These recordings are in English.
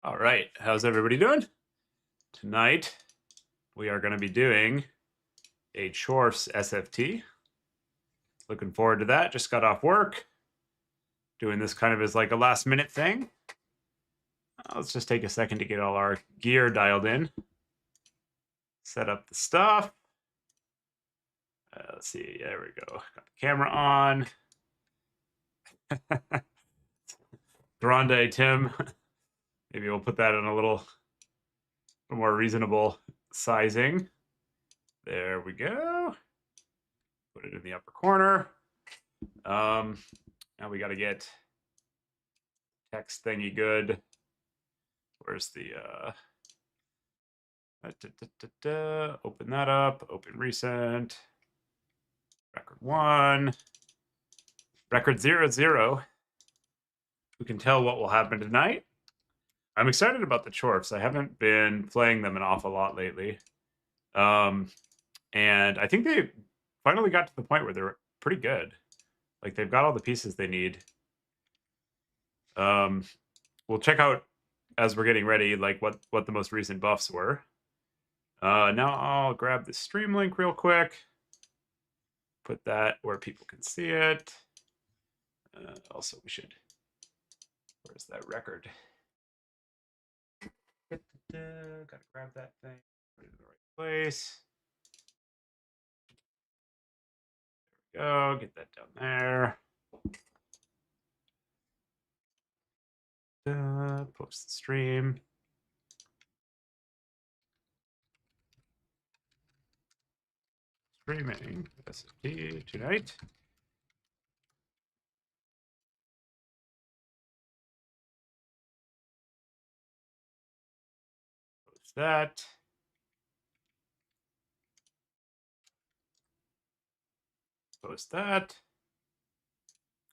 All right, how's everybody doing? Tonight, we are going to be doing a chorfs SFT. Looking forward to that. Just got off work. Doing this kind of as like a last minute thing. Let's just take a second to get all our gear dialed in. Set up the stuff. Let's see, there we go. Got the camera on. Grande Tim. Maybe we'll put that in a little more reasonable sizing. There we go. Put it in the upper corner. Now we got to get text thingy good. Where's the open that up, open recent, record 1, record 00. We can tell what will happen tonight. I'm excited about the chorfs. I haven't been playing them an awful lot lately. And I think they finally got to the point where they're pretty good. Like, they've got all the pieces they need. We'll check out as we're getting ready, like what the most recent buffs were. Now I'll grab the stream link real quick. Put that where people can see it. Also, we should. Where's that record? Gotta grab that thing. Put it in the right place. There we go. Get that down there. Post the stream. Streaming SFT tonight. Post that. Post that.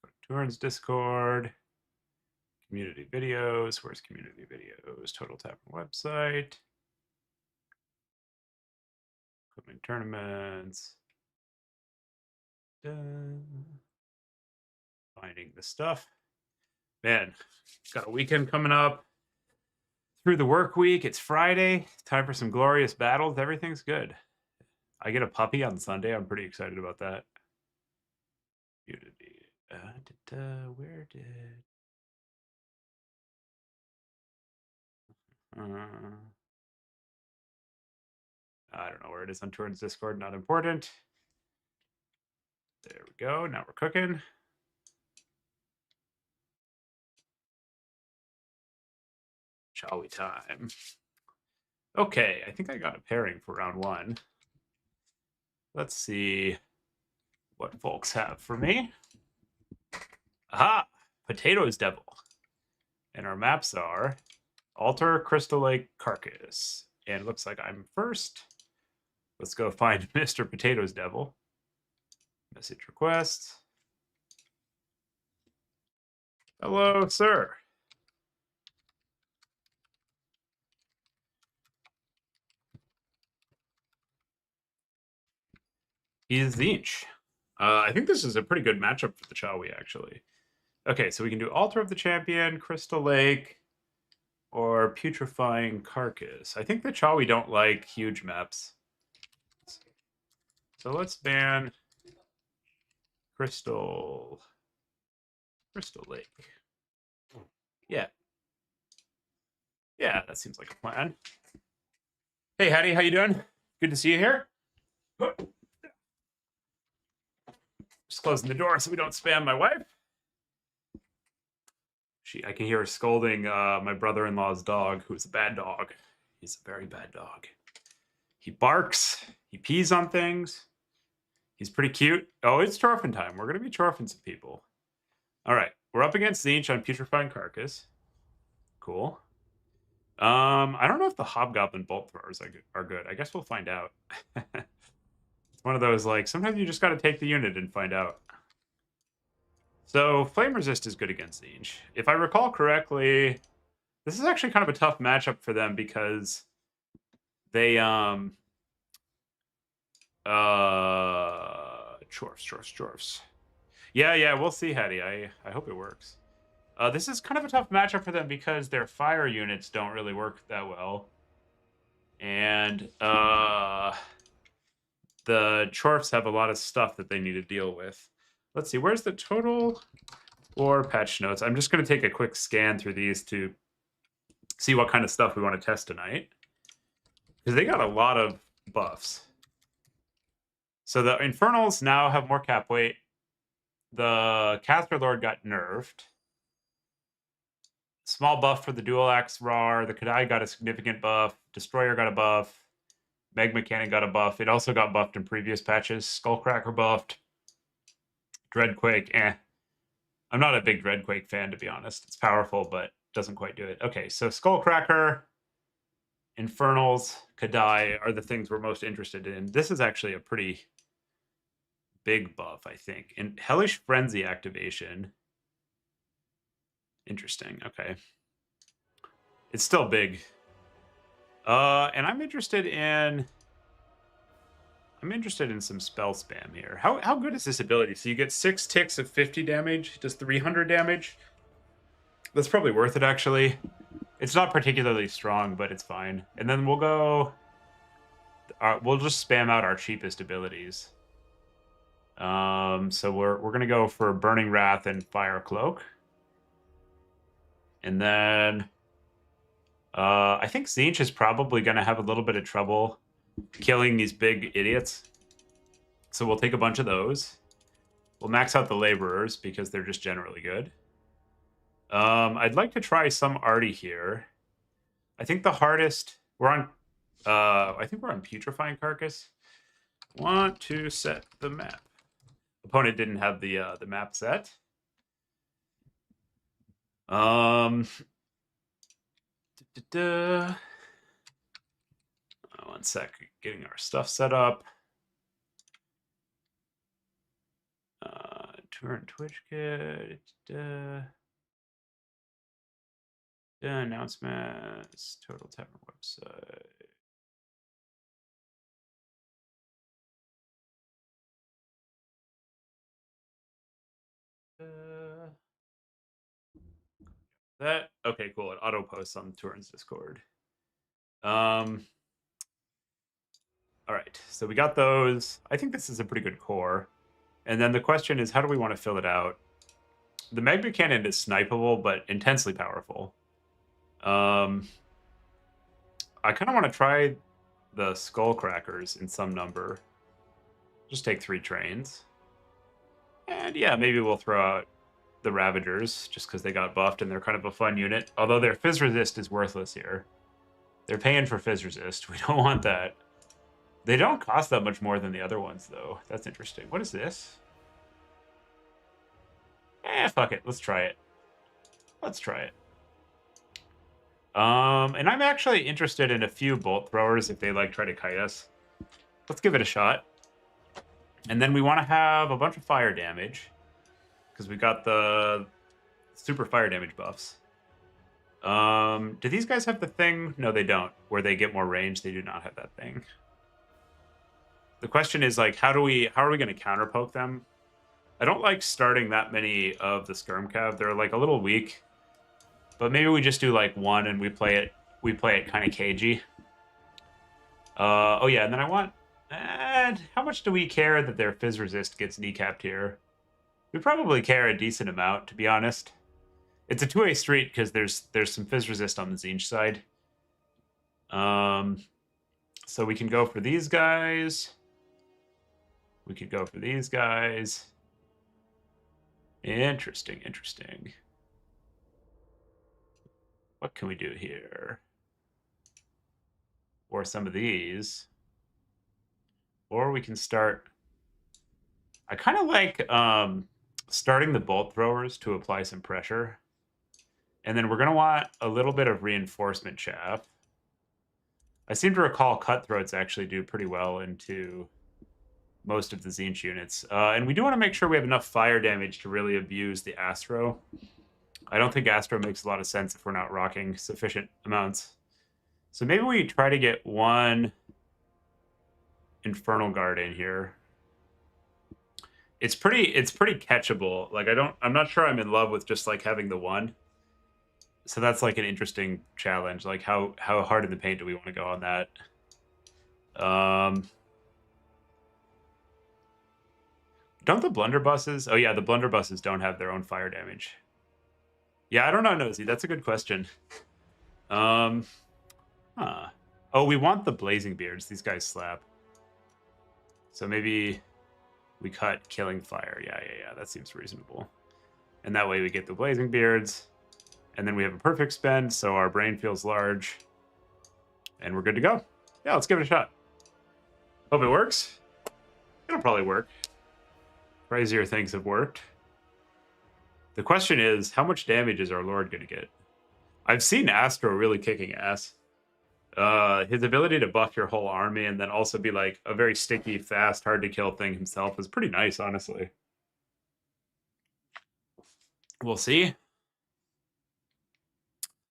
Go to Tourn's Discord. Community videos. Where's community videos? Total Tap website. Equipment tournaments. Finding the stuff. Man, got a weekend coming up. Through the work week, it's Friday. Time for some glorious battles. Everything's good. I get a puppy on Sunday. I'm pretty excited about that. Unity. Where did... I don't know where it is on Tourn's Discord. Not important. There we go. Now we're cooking. Chawi time. Okay, I think I got a pairing for round 1. Let's see what folks have for me. Aha! Potatoes Devil. And our maps are Altar, Crystal Lake, Carcass. And it looks like I'm first. Let's go find Mr. Potatoes Devil. Message request. Hello, sir. He's Zinch. I think this is a pretty good matchup for the Chawi, actually. Okay, so we can do Altar of the Champion, Crystal Lake, or Putrefying Carcass. I think the Chawi don't like huge maps. So let's ban Crystal Lake. Yeah. Yeah, that seems like a plan. Hey, Hattie, how you doing? Good to see you here. Just closing the door so we don't spam my wife. I can hear her scolding my brother-in-law's dog, who's a bad dog. He's a very bad dog. He barks. He pees on things. He's pretty cute. Oh, it's chorfing time. We're going to be chorfing some people. All right. We're up against Zinch on Putrefying Carcass. Cool. I don't know if the Hobgoblin Bolt Throwers are good. I guess we'll find out. It's one of those, like, sometimes you just got to take the unit and find out. So, Flame Resist is good against Zinch. If I recall correctly, this is actually kind of a tough matchup for them because they, chorfs. Yeah, we'll see, Hattie. I hope it works. This is kind of a tough matchup for them because their fire units don't really work that well. And the chorfs have a lot of stuff that they need to deal with. Let's see, where's the total war patch notes? I'm just going to take a quick scan through these to see what kind of stuff we want to test tonight. Because they got a lot of buffs. So the Infernals now have more cap weight. The Caster Lord got nerfed. Small buff for the Dual Axe Rar. The Kadai got a significant buff. Destroyer got a buff. Magma Cannon got a buff. It also got buffed in previous patches. Skullcracker buffed. Dreadquake, I'm not a big Dreadquake fan, to be honest. It's powerful, but doesn't quite do it. Okay, so Skullcracker, Infernals, Kadai are the things we're most interested in. This is actually a pretty big buff, I think. And Hellish Frenzy activation. Interesting. Okay. It's still big. And I'm interested in some spell spam here. How good is this ability? So you get 6 ticks of 50 damage, does 300 damage. That's probably worth it, actually. It's not particularly strong, but it's fine. And then we'll go... we'll just spam out our cheapest abilities. So we're going to go for Burning Wrath and Fire Cloak. And then... I think Tzeentch is probably going to have a little bit of trouble killing these big idiots. So we'll take a bunch of those. We'll max out the Laborers because they're just generally good. I'd like to try some Arty here. I think the hardest... We're on... I think we're on Putrefying Carcass. Want to set the map. Opponent didn't have the map set. One sec, getting our stuff set up. Tour and Twitch kit. Announcements. Total Tavern website. That okay, cool. It auto posts on Turn's Discord. All right, so we got those. I think this is a pretty good core. And then the question is, how do we want to fill it out? The Magma Cannon is snipeable, but intensely powerful. I kind of want to try the Skullcrackers in some number. Just take 3 trains. And yeah, maybe we'll throw out the Ravagers, just because they got buffed and they're kind of a fun unit. Although their Fizz Resist is worthless here. They're paying for Fizz Resist. We don't want that. They don't cost that much more than the other ones, though. That's interesting. What is this? Fuck it. Let's try it. Let's try it. And I'm actually interested in a few Bolt Throwers if they, like, try to kite us. Let's give it a shot. And then we want to have a bunch of fire damage. Because we got the super fire damage buffs. Do these guys have the thing? No, they don't. Where they get more range, they do not have that thing. The question is, like, how are we going to counterpoke them? I don't like starting that many of the Skirm Cav. They're, like, a little weak. But maybe we just do, like, one and we play it kind of cagey. Oh, yeah, and then I want... how much do we care that their Fizz Resist gets kneecapped here? We probably care a decent amount, to be honest. It's a two-way street because there's some Fizz Resist on the Tzeentch side. So we can go for these guys. We could go for these guys. Interesting, interesting. What can we do here? Or some of these. Or we can start... I kind of like starting the Bolt Throwers to apply some pressure. And then we're going to want a little bit of reinforcement chaff. I seem to recall Cutthroats actually do pretty well into most of the Tzeentch units. And we do want to make sure we have enough fire damage to really abuse the Astro. I don't think Astro makes a lot of sense if we're not rocking sufficient amounts. So maybe we try to get one Infernal Guard in here. It's pretty catchable. Like I'm not sure I'm in love with just like having the one. So that's like an interesting challenge. Like how hard in the paint do we want to go on that? Don't the blunderbusses? Oh yeah, the blunderbusses don't have their own fire damage. Yeah, I don't know, Nosy. That's a good question. Huh. Oh, we want the blazing beards. These guys slap. So maybe we cut killing fire. Yeah. That seems reasonable. And that way we get the blazing beards. And then we have a perfect spend, so our brain feels large. And we're good to go. Yeah, let's give it a shot. Hope it works. It'll probably work. Crazier things have worked. The question is, how much damage is our Lord going to get? I've seen Astro really kicking ass. His ability to buff your whole army and then also be like a very sticky, fast, hard to kill thing himself is pretty nice, honestly. We'll see.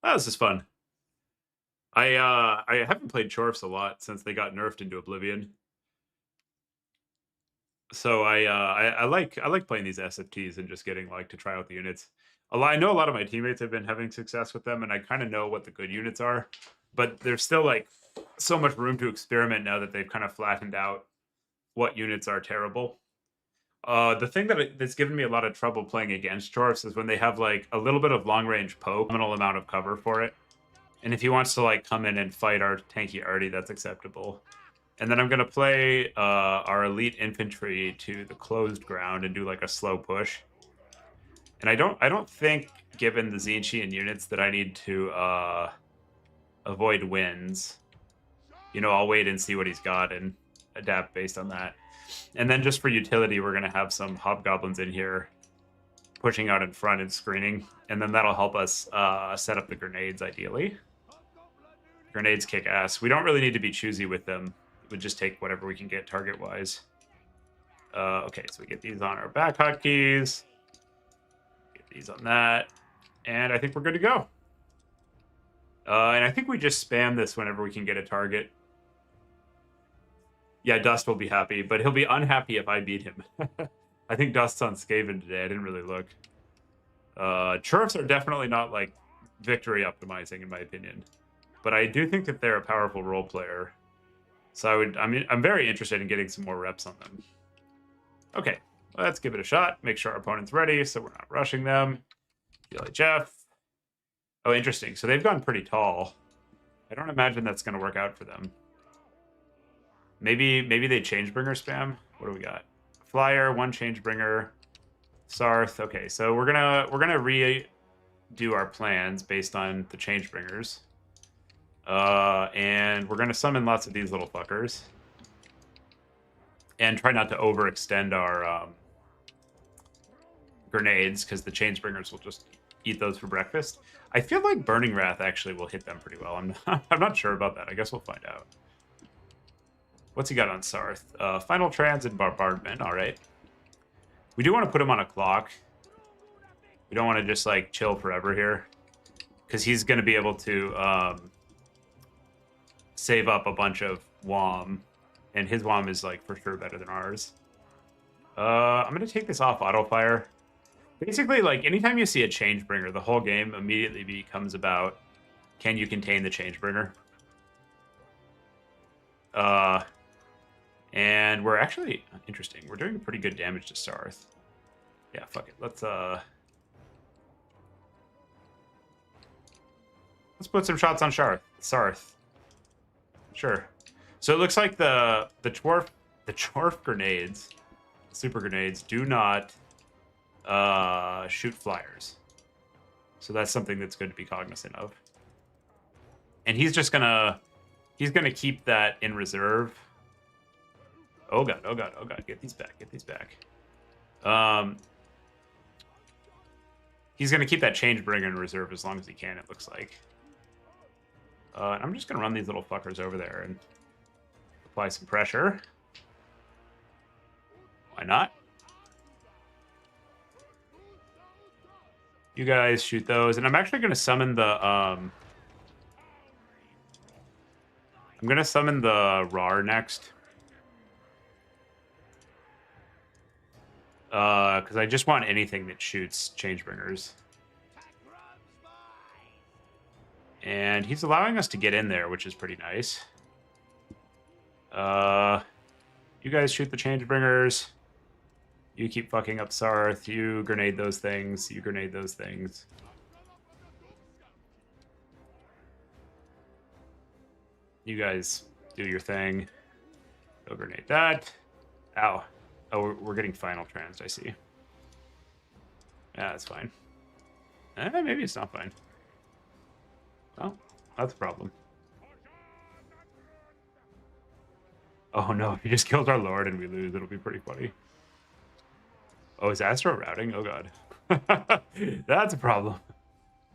Oh, this is fun. I haven't played chorfs a lot since they got nerfed into Oblivion. So I like playing these SFTs and just getting like to try out the units. I know a lot of my teammates have been having success with them, and I kind of know what the good units are, but there's still like so much room to experiment now that they've kind of flattened out what units are terrible. The thing that's given me a lot of trouble playing against chorfs is when they have like a little bit of long range poke, nominal amount of cover for it, and if he wants to like come in and fight our tanky arty, that's acceptable. And then I'm gonna play our elite infantry to the closed ground and do like a slow push. And I don't think, given the Zinchian units, that I need to avoid wins. You know, I'll wait and see what he's got and adapt based on that. And then just for utility, we're gonna have some hobgoblins in here pushing out in front and screening, and then that'll help us set up the grenades ideally. Grenades kick ass. We don't really need to be choosy with them. Would just take whatever we can get target-wise. Okay, so we get these on our back hotkeys. Get these on that. And I think we're good to go. And I think we just spam this whenever we can get a target. Yeah, Dust will be happy, but he'll be unhappy if I beat him. I think Dust's on Skaven today. I didn't really look. Churfs are definitely not, like, victory optimizing, in my opinion. But I do think that they're a powerful role player. So I'm very interested in getting some more reps on them. Okay, let's give it a shot. Make sure our opponent's ready, so we're not rushing them. Jeff. Oh, interesting. So they've gone pretty tall. I don't imagine that's going to work out for them. Maybe they Changebringer spam. What do we got? Flyer, one Changebringer, Sarth. Okay, so we're gonna redo our plans based on the Changebringers. And we're gonna summon lots of these little fuckers. And try not to overextend our grenades, because the Changebringers will just eat those for breakfast. I feel like Burning Wrath actually will hit them pretty well. I'm not sure about that. I guess we'll find out. What's he got on Sarth? Final Trans and Bombardment. All right. We do want to put him on a clock. We don't want to just like chill forever here, because he's going to be able to save up a bunch of WOM, and his WOM is like for sure better than ours. I'm going to take this off auto fire. Basically, like anytime you see a Changebringer, the whole game immediately becomes about, can you contain the Changebringer? And we're actually interesting. We're doing pretty good damage to Sarth. Yeah, fuck it. Let's put some shots on Sarth. Sure. So it looks like the Chorf grenades, super grenades, do not shoot flyers. So that's something that's good to be cognizant of. And he's gonna keep that in reserve. Oh god, oh god, oh god, get these back, get these back. He's gonna keep that Changebringer in reserve as long as he can, it looks like. I'm just gonna run these little fuckers over there and apply some pressure. Why not? You guys shoot those, and I'm actually gonna summon the I'm gonna summon the RAR next. Because I just want anything that shoots Changebringers. And he's allowing us to get in there, which is pretty nice. You guys shoot the Changebringers. You keep fucking up Sarth. You grenade those things. You grenade those things. You guys do your thing. Go grenade that. Ow. Oh, we're getting final trans, I see. Yeah, that's fine. Maybe it's not fine. Well, that's a problem. Oh no, if you just killed our lord and we lose, it'll be pretty funny. Oh, is Astro routing? Oh god. That's a problem.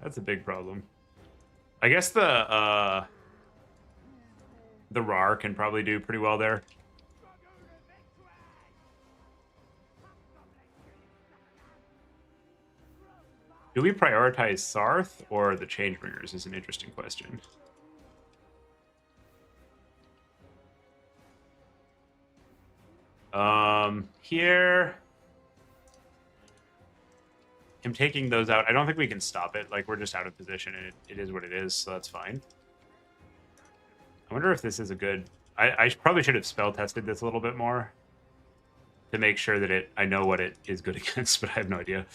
That's a big problem. I guess the RAR can probably do pretty well there. Do we prioritize Sarth or the Changebringers is an interesting question. Here... him taking those out, I don't think we can stop it. Like, we're just out of position, and it is what it is, so that's fine. I wonder if this is a good... I probably should have spell tested this a little bit more to make sure that I know what it is good against, but I have no idea.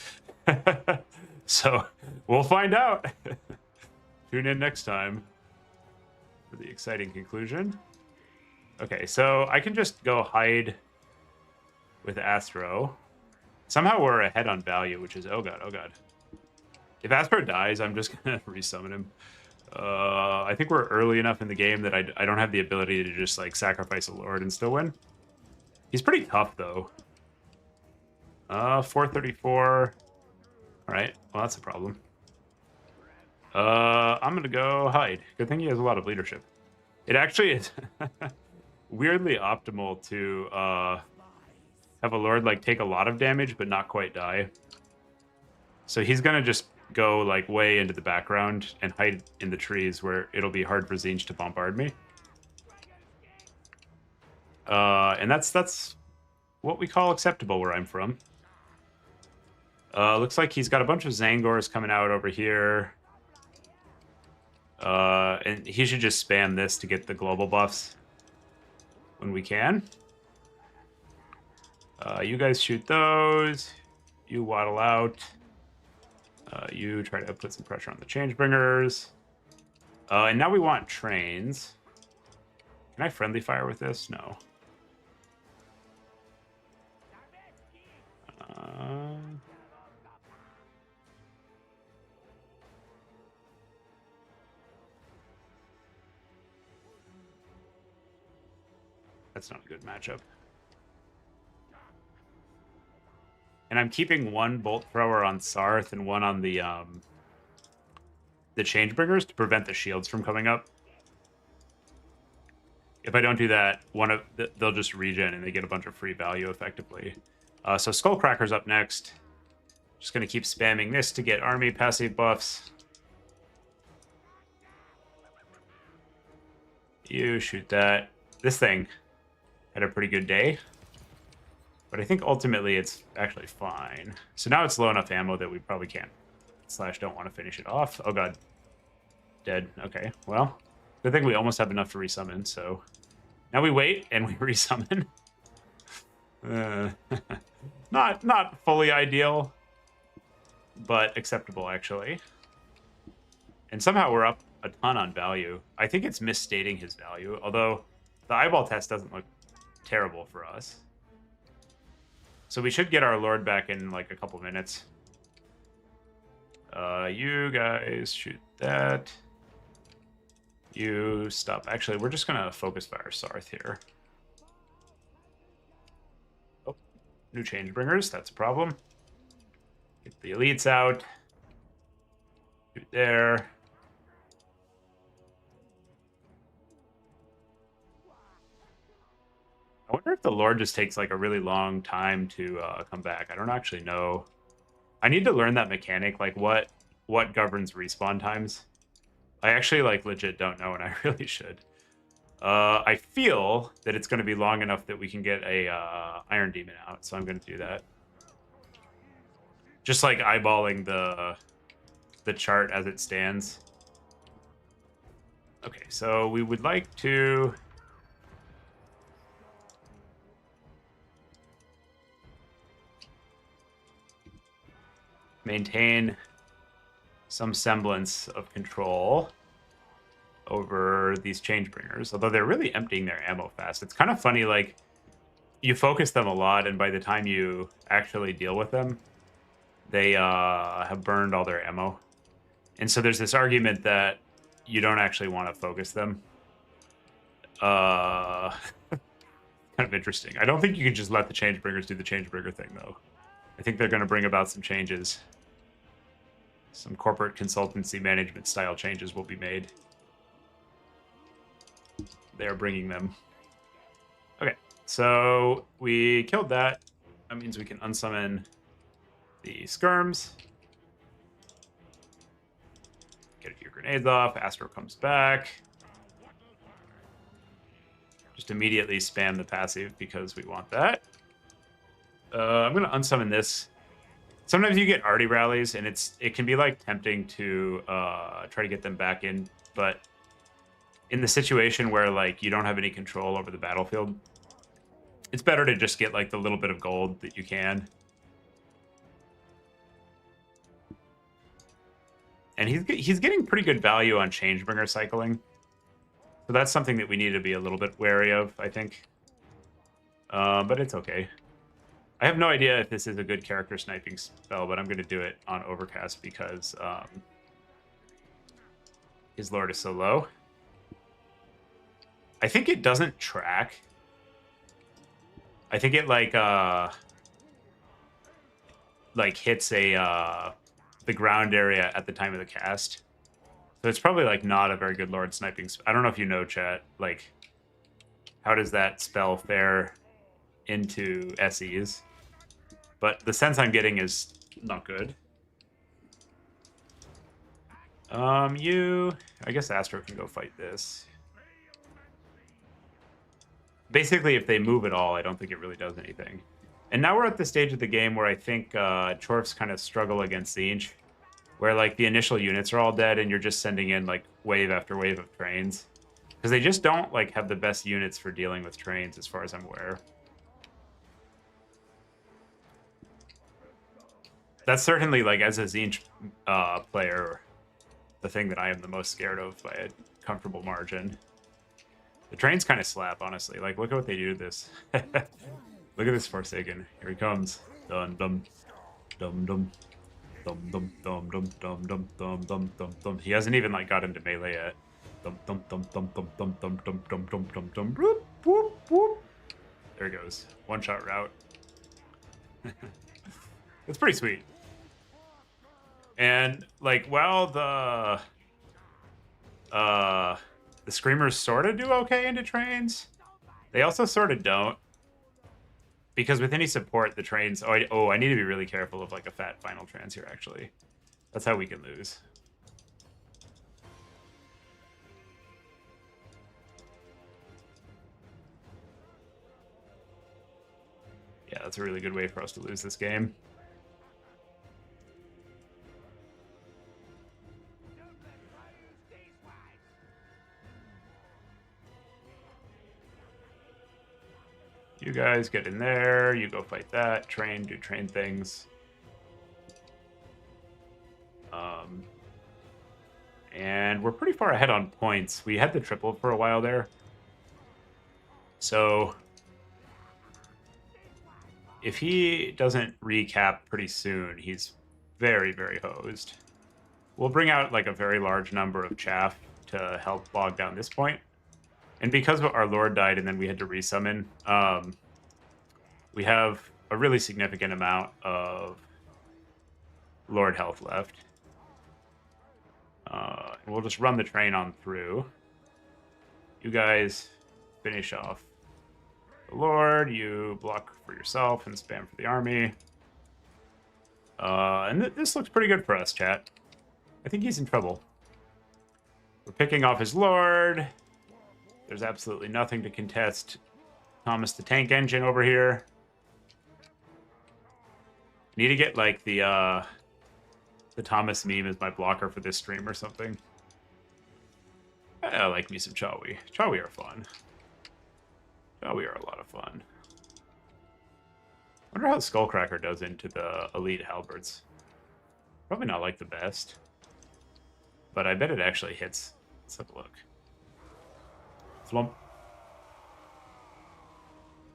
So, we'll find out. Tune in next time for the exciting conclusion. Okay, so I can just go hide with Astro. Somehow we're ahead on value, which is, oh god, oh god. If Astro dies, I'm just gonna resummon him. I think we're early enough in the game that I don't have the ability to just, like, sacrifice a lord and still win. He's pretty tough, though. 434. Alright, well, that's a problem. I'm gonna go hide. Good thing he has a lot of leadership. It actually is weirdly optimal to have a lord, like, take a lot of damage but not quite die. So he's gonna just go, like, way into the background and hide in the trees where it'll be hard for Tzeentch to bombard me. And that's what we call acceptable where I'm from. Looks like he's got a bunch of Zangors coming out over here. And he should just spam this to get the global buffs when we can. You guys shoot those. You waddle out. You try to put some pressure on the Changebringers. And now we want trains. Can I friendly fire with this? No. That's not a good matchup. And I'm keeping one bolt thrower on Sarth and one on the Changebringers to prevent the shields from coming up. If I don't do that, they'll just regen and they get a bunch of free value effectively. So Skullcracker's up next. Just going to keep spamming this to get army passive buffs. You shoot that. This thing had a pretty good day. But I think ultimately it's actually fine. So now it's low enough ammo that we probably can't / don't want to finish it off. Oh god. Dead. Okay, well. Good thing we almost have enough to resummon, so... Now we wait and we resummon. Not fully ideal, but acceptable actually. And somehow we're up a ton on value. I think it's misstating his value, although the eyeball test doesn't look terrible for us. So we should get our lord back in like a couple minutes. You guys shoot that. You stop. Actually, we're just gonna focus fire Sarth here. Oh, new Changebringers. That's a problem. Get the elites out. Shoot there. I wonder if the Lord just takes like a really long time to come back. I don't actually know. I need to learn that mechanic, like what governs respawn times. I actually like legit don't know, and I really should. I feel that it's going to be long enough that we can get a Iron Demon out, so I'm going to do that. Just like eyeballing the chart as it stands. Okay, so we would like to maintain some semblance of control over these Changebringers, although they're really emptying their ammo fast. It's kind of funny, like, you focus them a lot, and by the time you actually deal with them, they have burned all their ammo. And so there's this argument that you don't actually want to focus them. Kind of interesting. I don't think you can just let the Changebringers do the Changebringer thing, though. I think they're going to bring about some changes. Some corporate consultancy management style changes will be made. They are bringing them. Okay, so we killed that. That means we can unsummon the skirms. Get a few grenades off. Astro comes back. Just immediately spam the passive because we want that. I'm going to unsummon this. Sometimes you get arty rallies, and it can be like tempting to try to get them back in, but in the situation where like you don't have any control over the battlefield, it's better to just get like the little bit of gold that you can. And he's getting pretty good value on Changebringer cycling. So that's something that we need to be a little bit wary of, I think. But it's okay. I have no idea if this is a good character sniping spell, but I'm going to do it on Overcast because his Lord is so low. I think it doesn't track. I think it like hits a the ground area at the time of the cast. So it's probably like not a very good Lord sniping. I don't know if you know, chat. Like, how does that spell fare into SEs? But the sense I'm getting is not good. I guess Astro can go fight this. Basically, if they move at all, I don't think it really does anything. And now we're at the stage of the game where I think chorfs kind of struggle against Siege, where like the initial units are all dead and you're just sending in like wave after wave of trains. Because they just don't like have the best units for dealing with trains as far as I'm aware. That's certainly, like, as a Zinch player, the thing that I am the most scared of by a comfortable margin. The trains kind of slap, honestly. Like, look at what they do to this. Look at this Forsaken. Here he comes. Dum dum dum dum dum dum dum dum dum dum dum dum dum dum. He hasn't even like got into melee yet. Dum dum dum dum dum dum dum dum dum dum dum dum. Whoop whoop whoop. There he goes. One shot route. It's pretty sweet. And like, while the screamers sort of do okay into trains, they also sort of don't, because with any support, the trains. I need to be really careful of like a fat final trans here. Actually, that's how we can lose. Yeah, that's a really good way for us to lose this game. You guys get in there. You go fight that. Train, do train things. And we're pretty far ahead on points. We had the triple for a while there. So if he doesn't recap pretty soon, he's very, very hosed. We'll bring out like a very large number of chaff to help log down this point. And because our Lord died and then we had to resummon, we have a really significant amount of Lord health left. We'll just run the train on through. You guys finish off the Lord. You block for yourself and spam for the army. And this looks pretty good for us, chat. I think he's in trouble. We're picking off his Lord. There's absolutely nothing to contest Thomas the Tank Engine over here. Need to get like the Thomas meme as my blocker for this stream or something. I like me some Chawi. Chawi are fun. Chawi are a lot of fun. Wonder how Skullcracker does into the elite halberds. Probably not like the best. But I bet it actually hits. Let's have a look. Flump.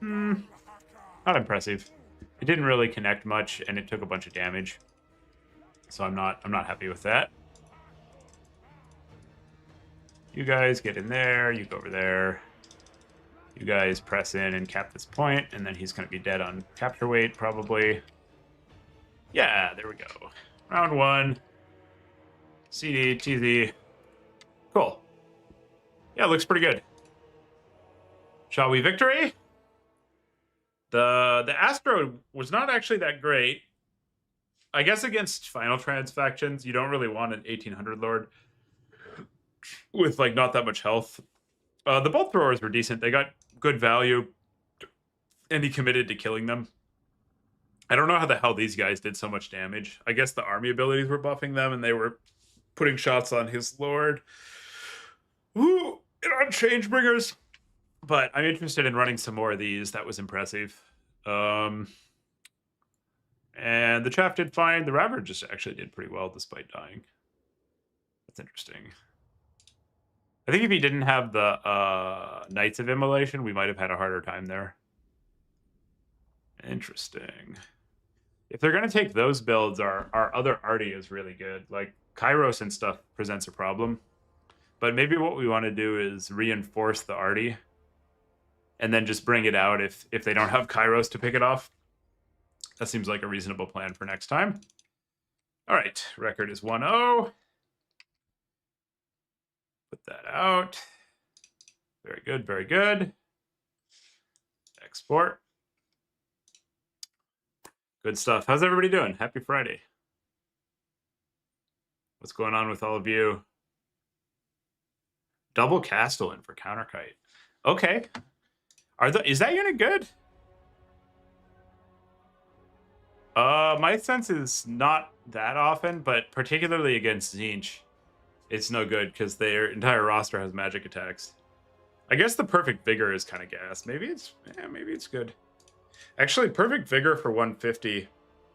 Not impressive. It didn't really connect much, and it took a bunch of damage. So I'm not happy with that. You guys get in there, you go over there. You guys press in and cap this point, and then he's going to be dead on capture weight, probably. Yeah, there we go. Round 1. CD, TZ. Cool. Yeah, looks pretty good. Shall we victory? The Astro was not actually that great. I guess against final transfactions, you don't really want an 1800 Lord with like not that much health. The bolt throwers were decent. They got good value, and he committed to killing them. I don't know how the hell these guys did so much damage. I guess the army abilities were buffing them, and they were putting shots on his Lord. Ooh, and on Changebringers. But I'm interested in running some more of these. That was impressive. And the Chaff did fine. The Raver just actually did pretty well despite dying. That's interesting. I think if he didn't have the Knights of Immolation, we might have had a harder time there. Interesting. If they're going to take those builds, our other Artie is really good. Like, Kairos and stuff presents a problem. But maybe what we want to do is reinforce the Artie and then just bring it out if they don't have Kairos to pick it off. That seems like a reasonable plan for next time. All right, record is 1-0. Put that out. Very good, very good. Export. Good stuff. How's everybody doing? Happy Friday. What's going on with all of you? Double Castellan for Counterkite. Okay. Is that unit good? My sense is not that often, but particularly against Tzeentch, it's no good because their entire roster has magic attacks. I guess the Perfect Vigor is kind of gas. Maybe it's good. Actually, Perfect Vigor for 150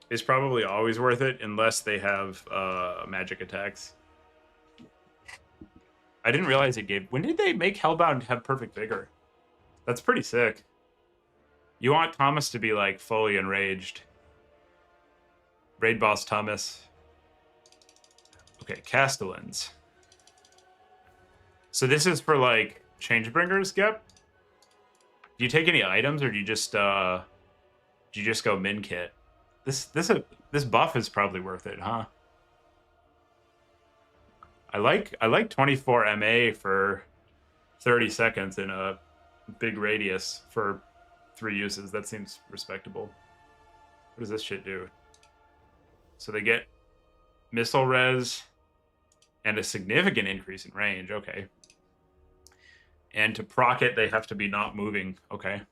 is probably always worth it unless they have magic attacks. I didn't realize it gave... When did they make Hellbound have Perfect Vigor? That's pretty sick. You want Thomas to be, like, fully enraged. Raid Boss Thomas. Okay, Castellans. So this is for, like, Changebringers, Gep? Do you take any items, or do you just go min kit? This buff is probably worth it, huh? I like 24 MA for 30 seconds in a big radius for 3 uses. That seems respectable. What does this shit do? So they get missile res and a significant increase in range. Okay. And to proc it, they have to be not moving. Okay.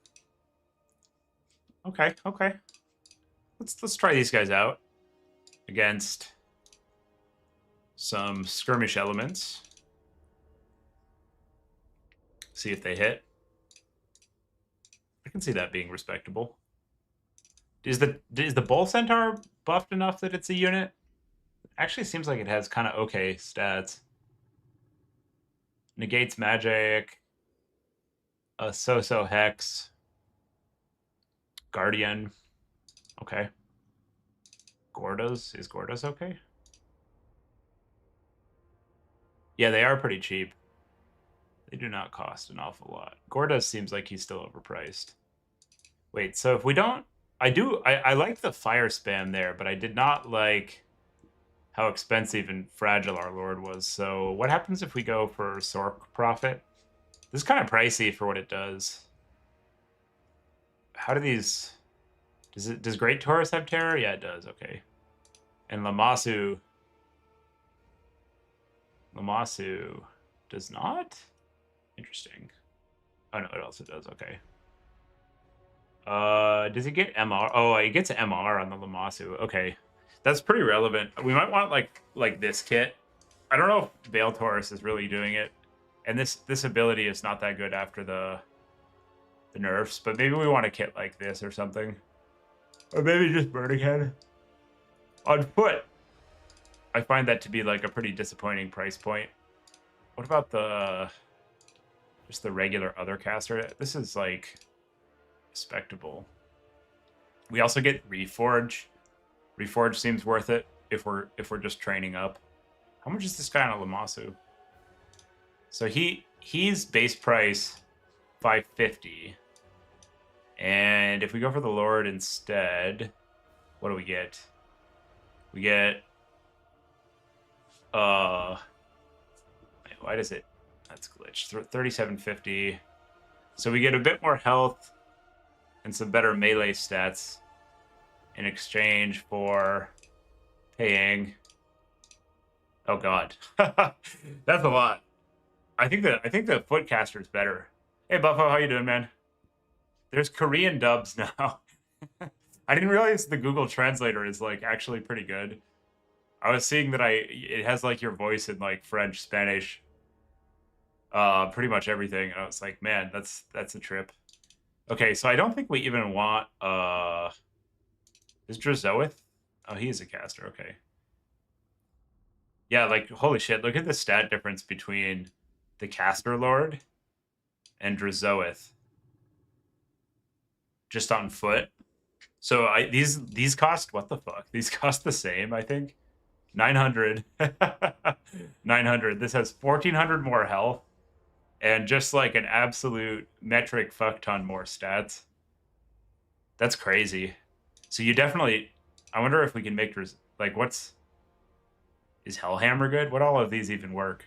Okay. Let's try these guys out against some skirmish elements. See if they hit. I can see that being respectable. Is the Bull Centaur buffed enough that it's a unit? Actually seems like it has kind of okay stats. Negates magic. A so-so hex. Guardian. Okay. Gordas? Is Gordas okay? Yeah, they are pretty cheap. They do not cost an awful lot. Gordas seems like he's still overpriced. Wait, so if we don't... I like the fire spam there, but I did not like how expensive and fragile our Lord was. So what happens if we go for Sork Prophet? This is kind of pricey for what it does. How do these... Does Great Taurus have terror? Yeah, it does. Okay. And Lammasu does not? Interesting. Oh, no, it also does. Okay. Does it get MR? Oh, it gets MR on the Lamasu. Okay. That's pretty relevant. We might want like this kit. I don't know if Veil Taurus is really doing it. And this ability is not that good after the nerfs, but maybe we want a kit like this or something. Or maybe just Burning Head. On foot, I find that to be like a pretty disappointing price point. What about just the regular other caster? This is like respectable. We also get Reforge. Reforge seems worth it if we're just training up. How much is this guy on a Lamasu? So he's base price 550. And if we go for the Lord instead, what do we get? We get why does it, that's glitched. 3750. So we get a bit more health and some better melee stats in exchange for paying. Oh god. That's a lot. I think the footcaster is better. Hey Buffo, how you doing, man? There's Korean dubs now. I didn't realize the Google Translator is like actually pretty good. I was seeing that it has like your voice in like French, Spanish, pretty much everything. And I was like, man, that's a trip. Okay, so I don't think we even want is Drazoeth? Oh, he is a caster, okay. Yeah, like holy shit, look at the stat difference between the caster lord and Drazoeth. Just on foot. So these cost, what the fuck? These cost the same, I think. 900. 900. This has 1400 more health and just like an absolute metric fuck ton more stats. That's crazy. So you definitely, I wonder if we can make, like is Hellhammer good? What all of these even work?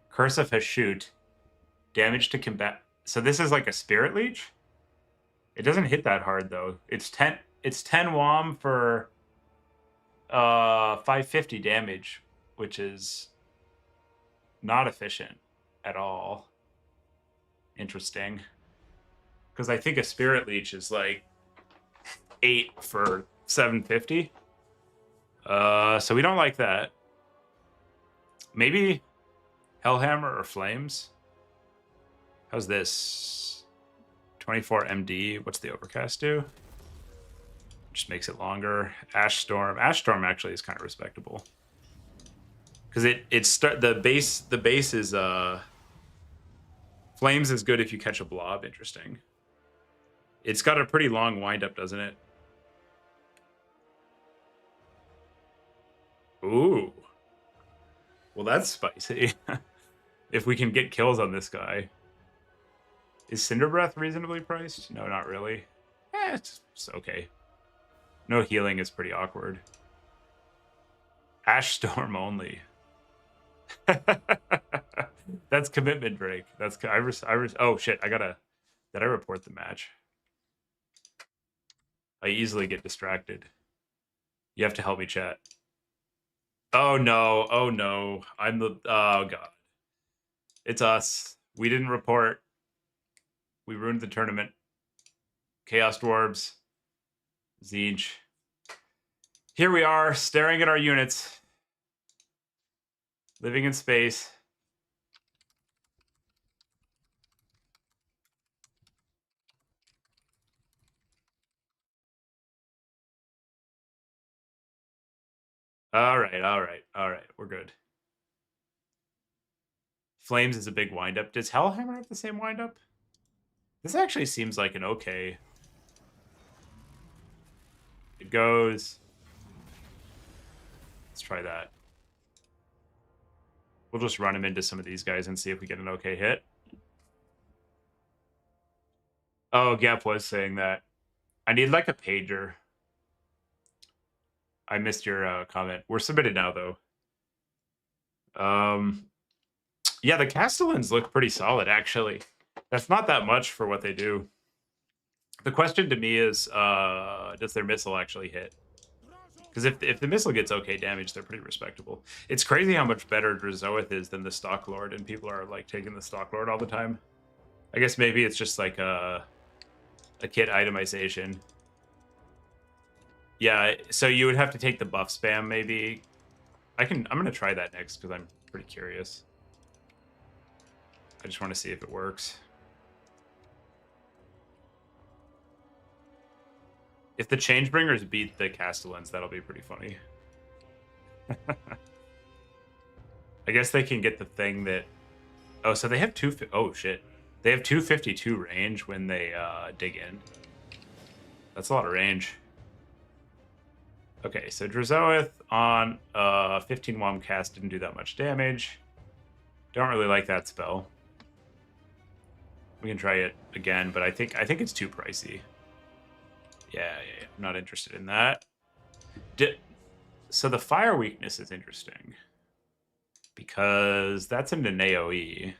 Curse of Hashut. Damage to combat. So this is like a Spirit Leech? It doesn't hit that hard though. It's 10 WOM for 550 damage, which is not efficient at all. Interesting. Because I think a Spirit Leech is like 8 for 750. So we don't like that. Maybe Hellhammer or Flames. How's this? 24 MD. What's the Overcast do? Just makes it longer. Ash Storm. Ash Storm actually is kind of respectable. Because the base is Flames is good if you catch a blob. Interesting. It's got a pretty long windup, doesn't it? Ooh. Well, that's spicy. If we can get kills on this guy. Is Cinder Breath reasonably priced? No, not really. It's okay. No healing is pretty awkward. Ash Storm only. That's commitment, Drake. That's Iris. Oh shit! Did I report the match? I easily get distracted. You have to help me, chat. Oh no! Oh no! Oh god! It's us. We didn't report. We ruined the tournament. Chaos Dwarves. Siege. Here we are, staring at our units. Living in space. All right. We're good. Flames is a big windup. Does Hellhammer have the same windup? This actually seems like an okay. It goes. Let's try that. We'll just run him into some of these guys and see if we get an okay hit. Oh, Gap was saying that. I need like a pager. I missed your comment. We're submitted now, though. Yeah, the Castellans look pretty solid, actually. That's not that much for what they do. The question to me is, does their missile actually hit? Because if the missile gets okay damage, they're pretty respectable. It's crazy how much better Drazoeth is than the Stock Lord, and people are like taking the Stock Lord all the time. I guess maybe it's just like a a kit itemization. Yeah, so you would have to take the buff spam maybe. I'm gonna try that next because I'm pretty curious. I just want to see if it works. If the Changebringers beat the Castellans, that'll be pretty funny. I guess they can get the thing that... Oh, so they have oh, shit. They have 252 range when they dig in. That's a lot of range. Okay, so Drazoith on 15 Wom cast didn't do that much damage. Don't really like that spell. We can try it again, but I think it's too pricey. Yeah, I'm not interested in that. So the fire weakness is interesting because that's into AoE.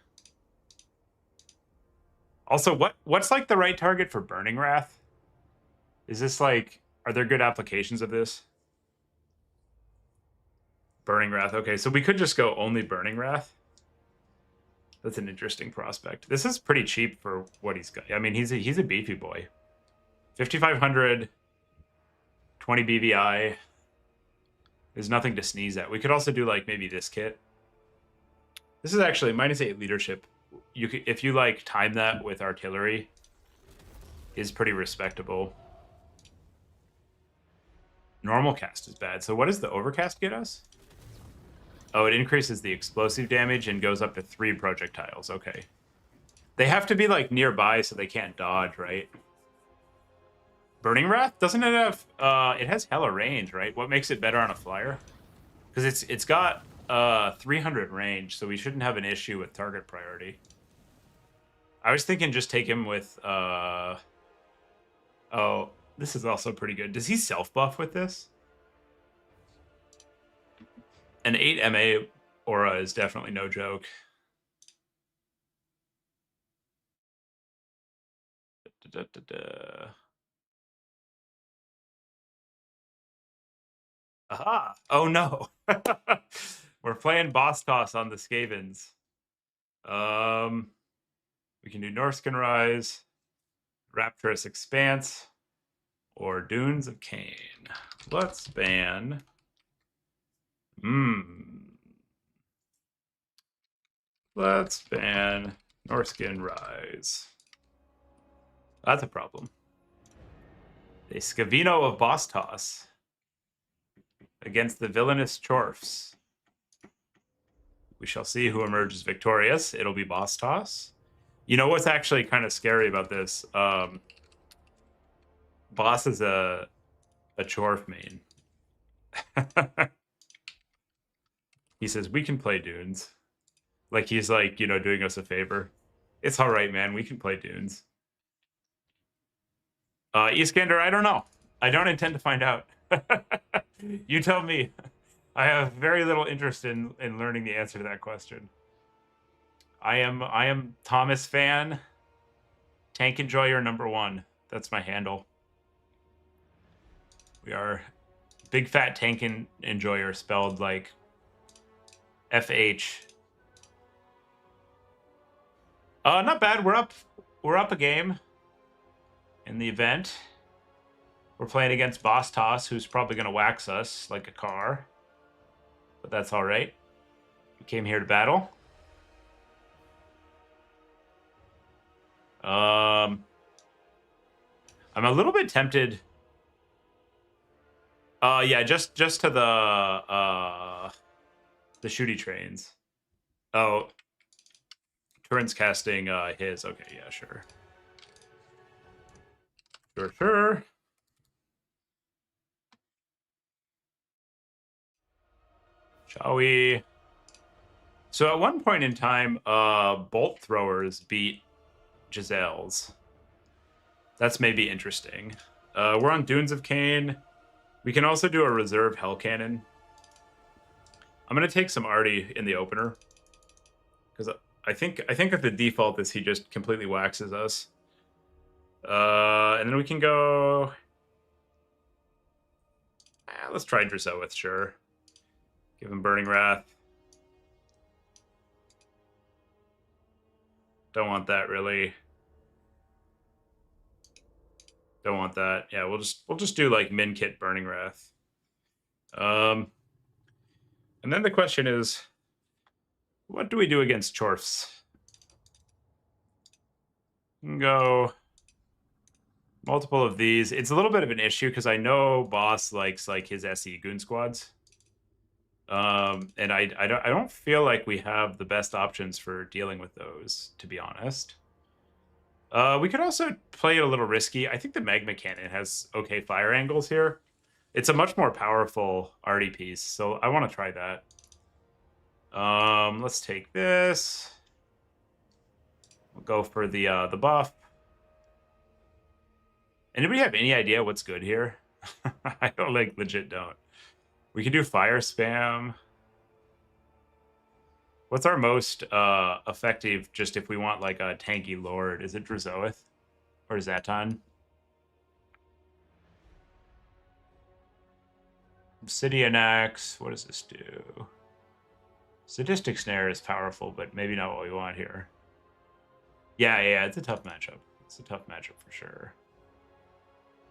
Also, what's like the right target for Burning Wrath? Is this like, are there good applications of this? Burning Wrath. Okay, so we could just go only Burning Wrath. That's an interesting prospect. This is pretty cheap for what he's got. I mean, he's a beefy boy. 5,500, 20 BVI. There's nothing to sneeze at. We could also do like maybe this kit. This is actually -8 leadership. You could, if you like time that with artillery, is pretty respectable. Normal cast is bad. So what does the overcast get us? Oh, it increases the explosive damage and goes up to 3 projectiles. Okay. They have to be like nearby so they can't dodge, right? Burning Wrath? Doesn't it have it has hella range, right? What makes it better on a flyer? Because it's got 300 range, so we shouldn't have an issue with target priority. I was thinking just take him with oh, this is also pretty good. Does he self-buff with this? An 8 MA aura is definitely no joke. Aha! Oh no! We're playing boss toss on the Skavens. We can do Norskin Rise, Rapturous Expanse, or Dunes of Cain. Let's ban. Let's ban Norskin Rise. That's a problem. A Scavino of Boss Toss against the villainous chorfs. We shall see who emerges victorious. It'll be Boss Toss. You know what's actually kind of scary about this? Boss is a chorf main. He says, we can play Dunes. Like he's like, you know, doing us a favor. It's all right, man. We can play Dunes. Eastgander, I don't know. I don't intend to find out. You tell me. I have very little interest in learning the answer to that question. I am Thomas Fan. Tank Enjoyer #1. That's my handle. We are Big Fat Tank Enjoyer, spelled like FH. Not bad. We're up a game in the event. We're playing against Boss Toss, who's probably going to wax us like a car. But that's all right. We came here to battle. I'm a little bit tempted. Yeah, just to the shooty trains. Oh, Turin's casting his. Okay, yeah, sure. Sure. Chawi. So at one point in time, bolt throwers beat Giselle's. That's maybe interesting. We're on Dunes of Cain. We can also do a reserve Hell Cannon. I'm gonna take some Artie in the opener because I think that the default is he just completely waxes us. And then we can go. Let's try Drazoith, sure. Give him Burning Wrath. Don't want that really. Don't want that. Yeah, we'll just do like min kit Burning Wrath. And then the question is, what do we do against chorfs? We can go multiple of these. It's a little bit of an issue because I know boss likes like his SE goon squads. And I don't feel like we have the best options for dealing with those, to be honest. We could also play it a little risky. I think the Magma Cannon has okay fire angles here. It's a much more powerful arty piece, so I want to try that. Let's take this. We'll go for the buff. Anybody have any idea what's good here? I don't like legit don't. We can do fire spam. What's our most effective just if we want like a tanky lord? Is it Drazoeth or Zaton? Obsidian Axe. What does this do? Sadistic Snare is powerful, but maybe not what we want here. Yeah, it's a tough matchup. It's a tough matchup for sure.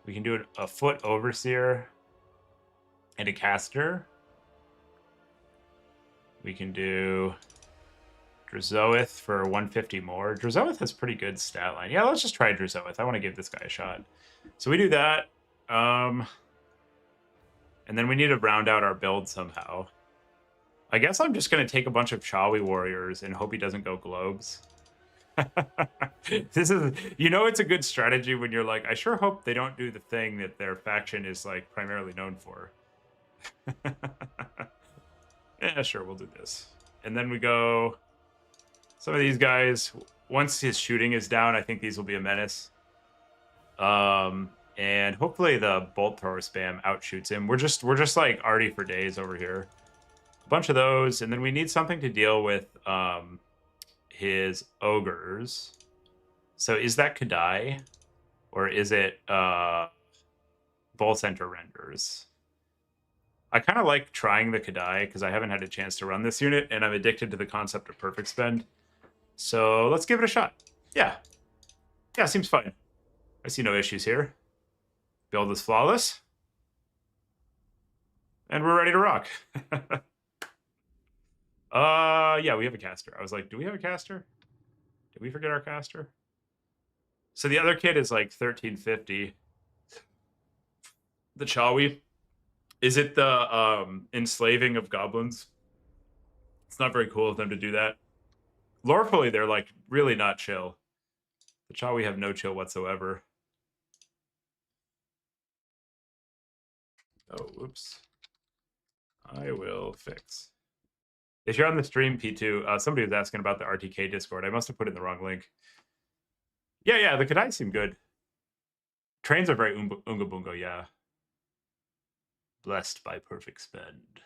We can do a Foot Overseer and a Caster. We can do Drazoeth for 150 more. Drazoeth has pretty good stat line. Yeah, let's just try Drazoeth. I want to give this guy a shot. So we do that. And then we need to round out our build somehow. I guess I'm just going to take a bunch of Chawi warriors and hope he doesn't go globes. This is, you know, it's a good strategy when you're like, I sure hope they don't do the thing that their faction is like primarily known for. Yeah, sure, we'll do this. And then we go some of these guys. Once his shooting is down, I think these will be a menace. And hopefully the bolt thrower spam outshoots him. We're just like arty for days over here. A bunch of those, and then we need something to deal with his ogres. So is that Kadai? Or is it Bull Center Renders? I kind of like trying the Kadai because I haven't had a chance to run this unit, and I'm addicted to the concept of perfect spend. So let's give it a shot. Yeah, seems fine. I see no issues here. Build is flawless. And we're ready to rock. Yeah, we have a caster. I was like, do we have a caster? Did we forget our caster? So the other kid is like 1350. The Chawi. Is it the enslaving of goblins? It's not very cool of them to do that. Lorefully, they're like really not chill. The Chawi have no chill whatsoever. Oh, whoops. I will fix. If you're on the stream, P2, somebody was asking about the RTK Discord. I must have put in the wrong link. Yeah, the Kadai seem good. Trains are very unga bunga, yeah. Blessed by perfect spend.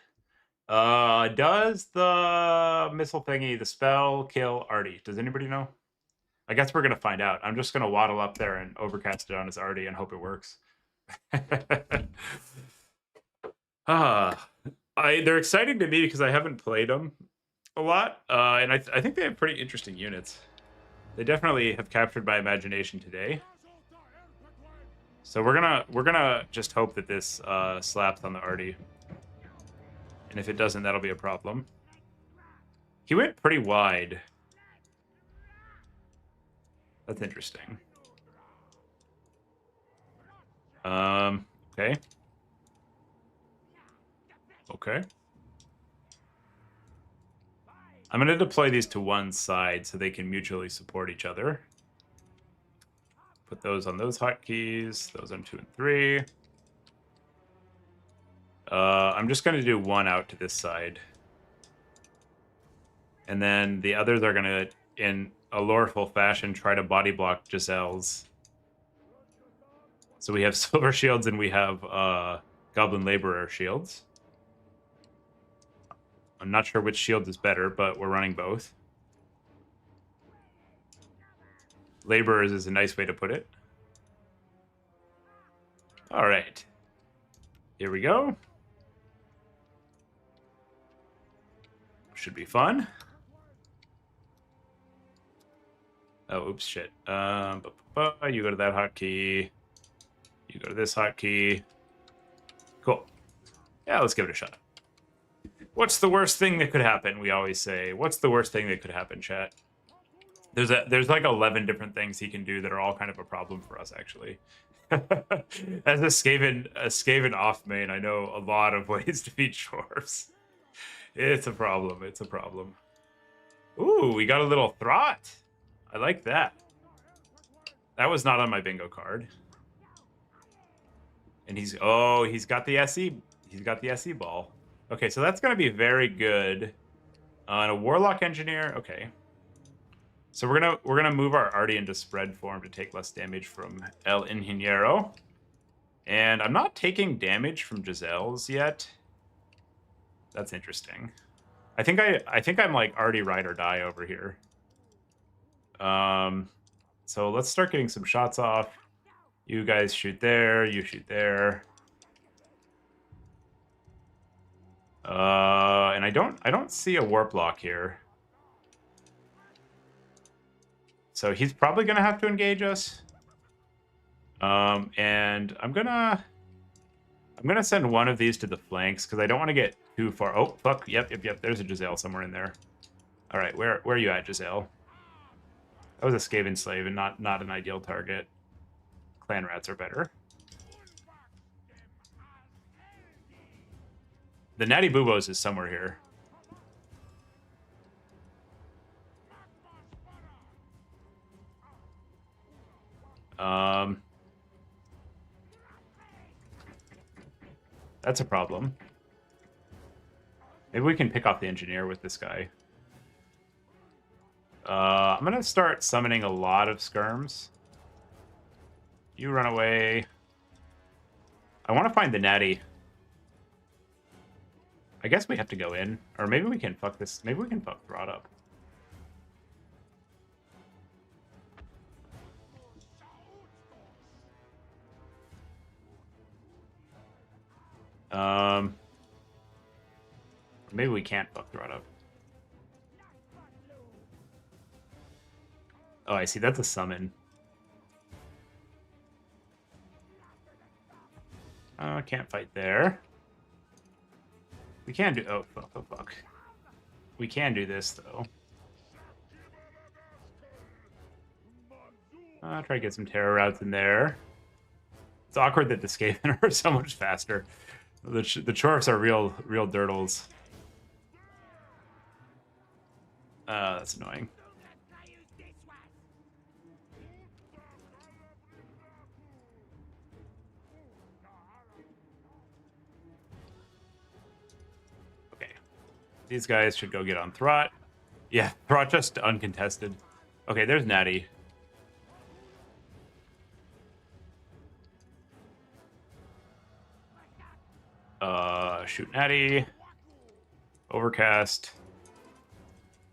Does the missile thingy, the spell, kill arty? Does anybody know? I guess we're going to find out. I'm just going to waddle up there and overcast it on his arty and hope it works. They're exciting to me because I haven't played them a lot, and I think they have pretty interesting units. They definitely have captured my imagination today. So we're gonna just hope that this slaps on the arty, and if it doesn't, that'll be a problem. He went pretty wide. That's interesting. Okay. Okay. I'm going to deploy these to one side so they can mutually support each other. Put those on those hotkeys, those on 2 and 3. I'm just going to do one out to this side. And then the others are going to, in a loreful fashion, try to body block Giselle's. So we have silver shields and we have goblin laborer shields. I'm not sure which shield is better, but we're running both. Laborers is a nice way to put it. All right. Here we go. Should be fun. Oh, oops, shit. You go to that hotkey. You go to this hotkey. Cool. Yeah, let's give it a shot. What's the worst thing that could happen? We always say, what's the worst thing that could happen, chat? There's like 11 different things he can do that are all kind of a problem for us, actually. As a Skaven off main, I know a lot of ways to beat chorfs. It's a problem. It's a problem. Ooh, we got a little throt. I like that. That was not on my bingo card. And he's got the SE. He's got the SE ball. Okay, so that's going to be very good. On a Warlock Engineer, okay. So we're gonna move our Artie into spread form to take less damage from El Ingeniero. And I'm not taking damage from Giselle's yet. That's interesting. I think I'm like Artie ride or die over here. So let's start getting some shots off. You guys shoot there, you shoot there. And I don't see a warp lock here. So he's probably gonna have to engage us. And I'm gonna send one of these to the flanks because I don't want to get too far. Oh fuck! Yep. There's a Giselle somewhere in there. All right, where are you at, Giselle? That was a Skaven slave and not an ideal target. Clan rats are better. The Natty Boobos is somewhere here. That's a problem. Maybe we can pick off the engineer with this guy. I'm gonna start summoning a lot of skirms. You run away. I want to find the natty. I guess we have to go in. Or maybe we can fuck this. Maybe we can fuck Throt up. Maybe we can't fuck Throt up. Oh, I see. That's a summon. Can't fight there. We can do... Oh, fuck, oh, fuck. We can do this, though. Try to get some terror routes in there. It's awkward that the Skaven are so much faster. The chorfs are real dirtles. That's annoying. Okay. These guys should go get on Throt. Yeah, Throt just uncontested. Okay, there's Natty. Shoot Natty. Overcast.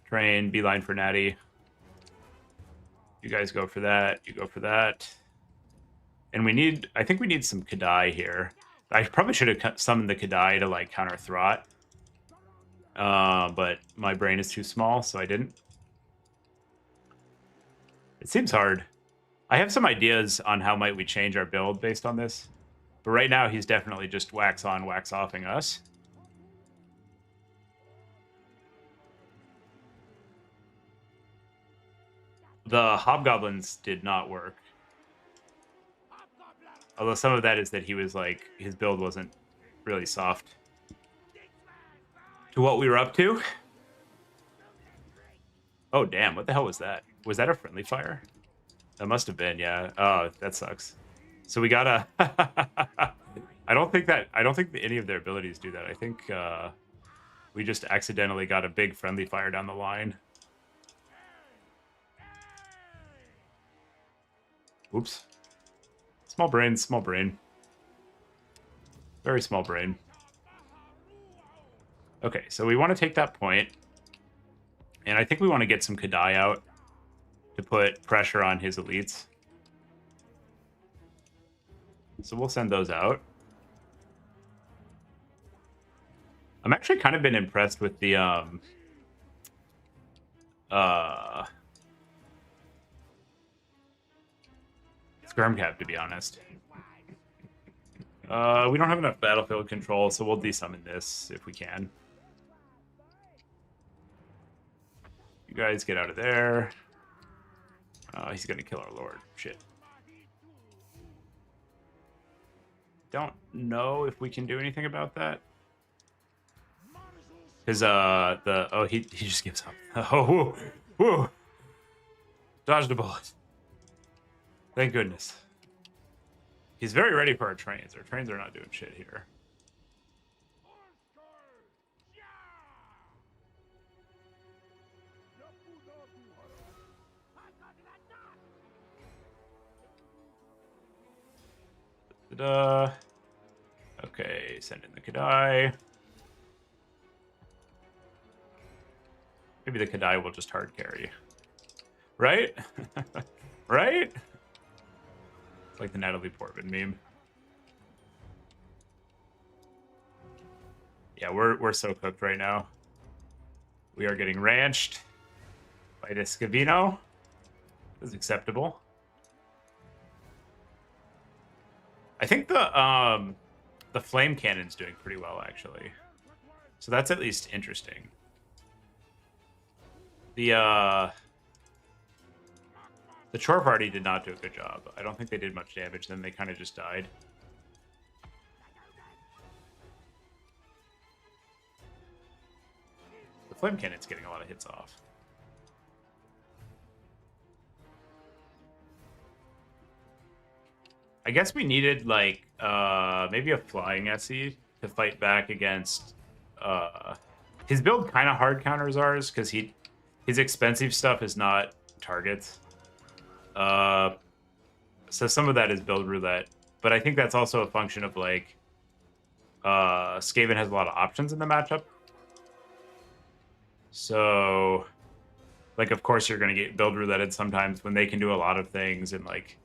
Train, beeline for Natty. You guys go for that. You go for that. And we need... I think we need some Kadai here. I probably should have summoned the Kadai to, like, counter Throt. But my brain is too small, so I didn't. It seems hard. I have some ideas on how might we change our build based on this. But right now, he's definitely just wax on, wax offing us. The Hobgoblins did not work. Although some of that is that he was like, his build wasn't really soft to what we were up to. Oh, damn. What the hell was that? Was that a friendly fire? That must have been, yeah. Oh, that sucks. So we gotta... I don't think any of their abilities do that. I think we just accidentally got a big friendly fire down the line. Oops. Small brain, small brain. Very small brain. Okay, so we want to take that point. And I think we want to get some Kadai out to put pressure on his elites. So we'll send those out. I'm actually kind of been impressed with the Skirm Cap, to be honest. We don't have enough battlefield control, so we'll desummon this if we can. You guys get out of there. He's gonna kill our lord. Shit. Don't know if we can do anything about that. Because he just gives up. Oh, whoa. Dodged a bullet. Thank goodness. He's very ready for our trains. Our trains are not doing shit here. Okay, send in the Kadai. Maybe the Kadai will just hard carry. Right? Right? It's like the Natalie Portman meme. Yeah, we're so cooked right now. We are getting ranched by the Scavino. This is acceptable. I think the flame cannon's doing pretty well, actually. So that's at least interesting. The chore party did not do a good job. I don't think they did much damage. Then they kind of just died. The flame cannon's getting a lot of hits off. I guess we needed, like, maybe a flying SE to fight back against... his build kind of hard counters ours, because his expensive stuff is not targets. So some of that is build roulette. But I think that's also a function of, like, Skaven has a lot of options in the matchup. So, like, of course you're going to get build rouletted sometimes when they can do a lot of things and, like,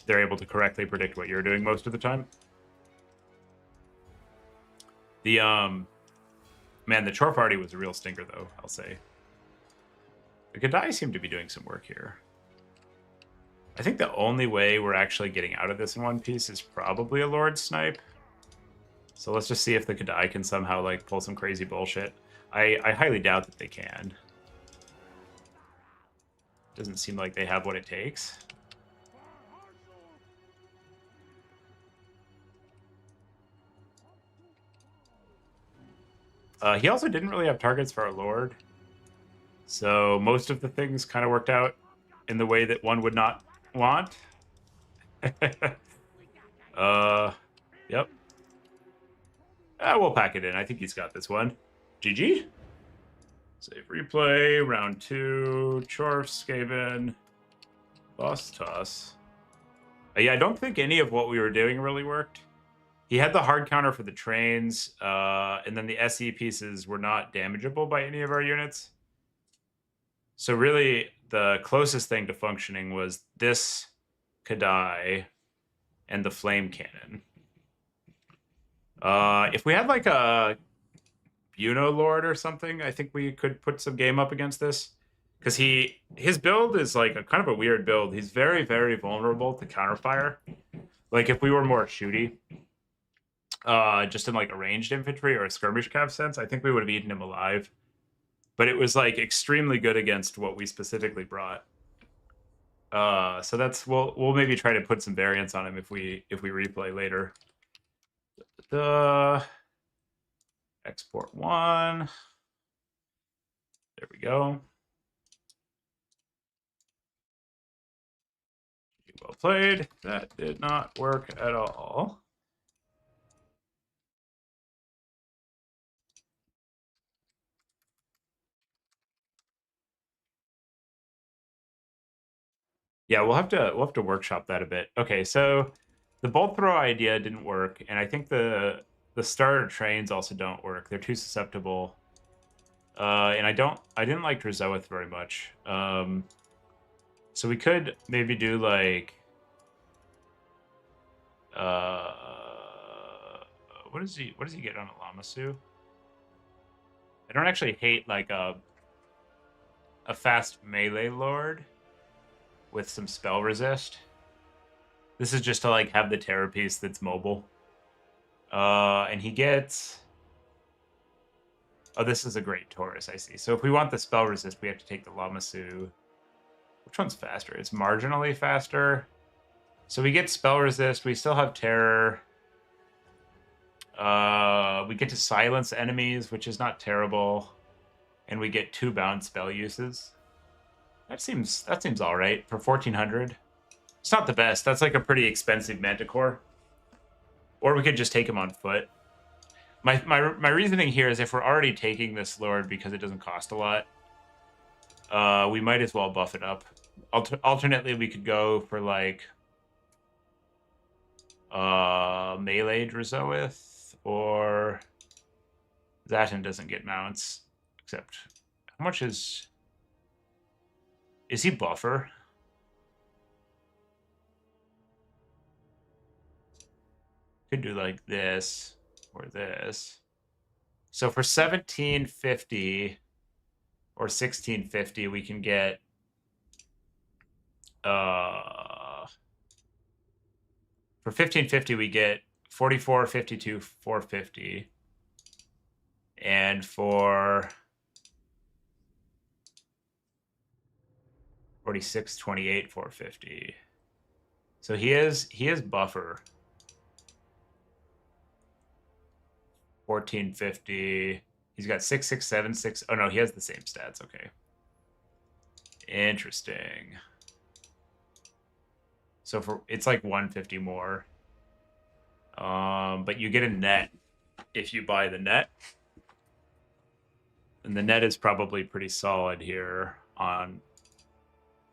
they're able to correctly predict what you're doing most of the time. The, man, the chore party was a real stinker, though, I'll say. The Kadai seem to be doing some work here. I think the only way we're actually getting out of this in one piece is probably a Lord Snipe. So let's just see if the Kadai can somehow, like, pull some crazy bullshit. I highly doubt that they can. Doesn't seem like they have what it takes. He also didn't really have targets for our Lord. So most of the things kind of worked out in the way that one would not want. Yep. We'll pack it in. I think he's got this one. GG. Save replay. Round 2. Chorfs, Skaven. Boss toss. Yeah, I don't think any of what we were doing really worked. He had the hard counter for the trains, and then the SE pieces were not damageable by any of our units. So really, the closest thing to functioning was this Kadai and the flame cannon. If we had like a Buno Lord or something, I think we could put some game up against this. Because his build is like a kind of a weird build. He's very, very vulnerable to counterfire. Like if we were more shooty, just in like a ranged infantry or a skirmish cav sense, I think we would have eaten him alive. But it was like extremely good against what we specifically brought. So that's we'll maybe try to put some variants on him if we replay later. Export 1. There we go. Well played. That did not work at all. Yeah, we'll have to workshop that a bit. Okay, so the bolt throw idea didn't work, and I think the starter trains also don't work. They're too susceptible. And I didn't like Drazoeth very much. So we could maybe do like what does he get on a Lamasu? I don't actually hate like a fast melee lord with some spell resist. This is just to like have the terror piece that's mobile. And he gets... Oh, this is a great Taurus, I see. So if we want the spell resist, we have to take the Lamasu. Which one's faster? It's marginally faster. So we get spell resist. We still have terror. We get to silence enemies, which is not terrible. And we get 2 bound spell uses. That seems all right for 1400. It's not the best. That's like a pretty expensive Manticore. Or we could just take him on foot. My reasoning here is if we're already taking this Lord because it doesn't cost a lot, we might as well buff it up. Alternately, we could go for like melee Drazoith, or Zatin doesn't get mounts. Except, how much is he buffer? Could do like this or this. So for 1750 or 1650, we can get for 1550 we get 44, 52, 450. And for 46, 28, 450. So he is buffer. 1450. He's got 6, 6, 7, 6. Oh no, he has the same stats. Okay. Interesting. So for it's like 150 more. But you get a net if you buy the net. And the net is probably pretty solid here on,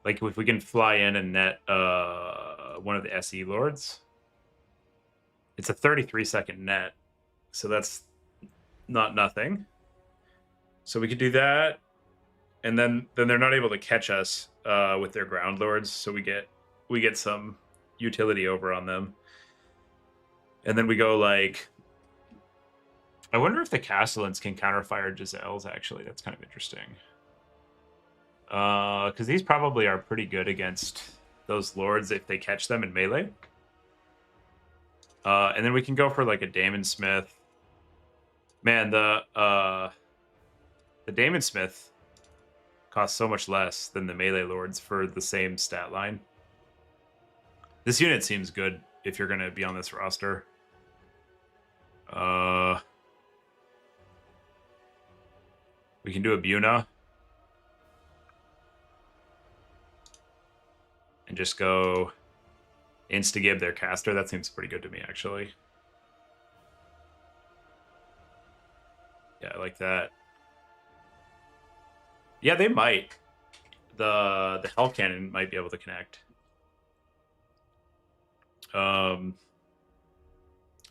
like, if we can fly in and net one of the SE Lords. It's a 33-second net, so that's not nothing. So we could do that, and then they're not able to catch us with their ground lords, so we get some utility over on them. And then we go like, I wonder if the Castellans can counterfire Giselles, actually. That's kind of interesting. Because these probably are pretty good against those lords if they catch them in melee. And then we can go for like a Damon Smith. Man, the Damon Smith costs so much less than the melee lords for the same stat line. This unit seems good if you're going to be on this roster. We can do a Buna. And just go insta-gib their caster. That seems pretty good to me, actually. Yeah, I like that. Yeah, they might. The Hell Cannon might be able to connect.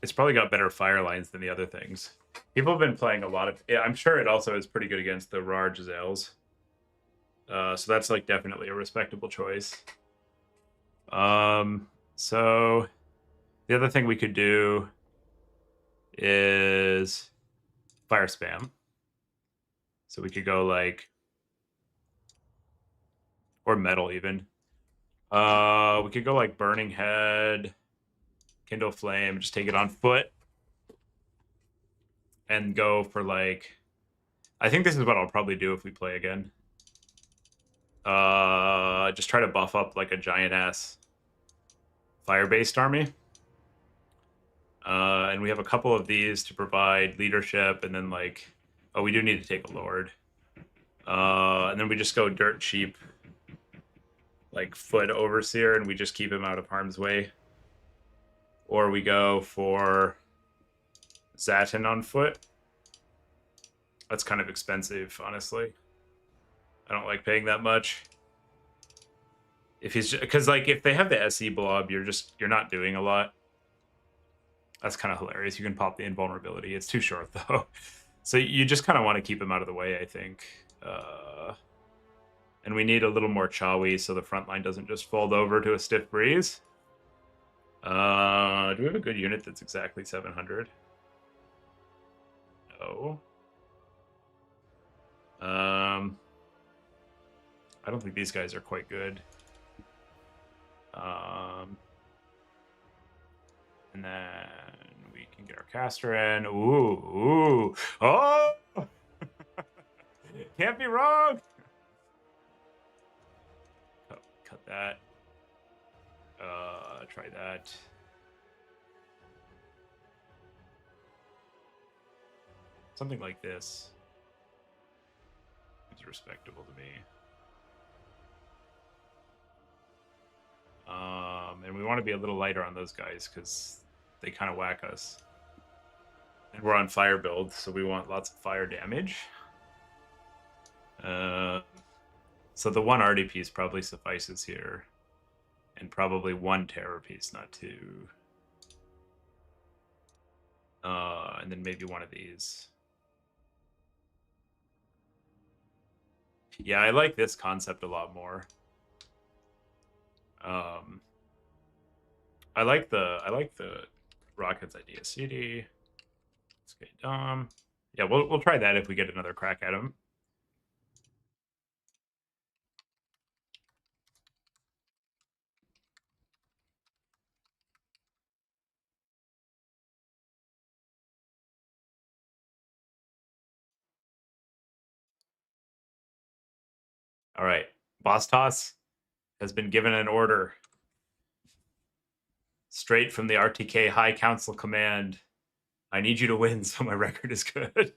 It's probably got better fire lines than the other things. People have been playing a lot of... Yeah, I'm sure it also is pretty good against the Rar Giselles. So that's like definitely a respectable choice. So the other thing we could do is fire spam. So we could go like, or metal even. We could go like Burning Head, Kindle Flame, just take it on foot. And go for like, I think this is what I'll probably do if we play again. Just try to buff up like a giant ass fire-based army. And we have a couple of these to provide leadership, and then like, oh, we do need to take a lord. And then we just go dirt cheap, like foot overseer, and we just keep him out of harm's way. Or we go for Zatin on foot. That's kind of expensive, honestly. I don't like paying that much. If he's because like if they have the SE blob, you're not doing a lot. That's kind of hilarious. You can pop the invulnerability. It's too short though, so you just kind of want to keep him out of the way, I think. And we need a little more Chawi so the front line doesn't just fold over to a stiff breeze. Do we have a good unit that's exactly 700? No. I don't think these guys are quite good. And then we can get our caster in. Ooh. Oh! Can't be wrong. Cut that. Try that. Something like this. It's respectable to me. And we want to be a little lighter on those guys because they kind of whack us. And we're on fire build, so we want lots of fire damage. So the one RD piece probably suffices here. And probably one terror piece, not two. And then maybe one of these. Yeah, I like this concept a lot more. I like the rockets idea. CD. Let's get Dom. Yeah, we'll try that if we get another crack at him. All right, Boss Toss has been given an order straight from the RTK High Council Command. I need you to win so my record is good.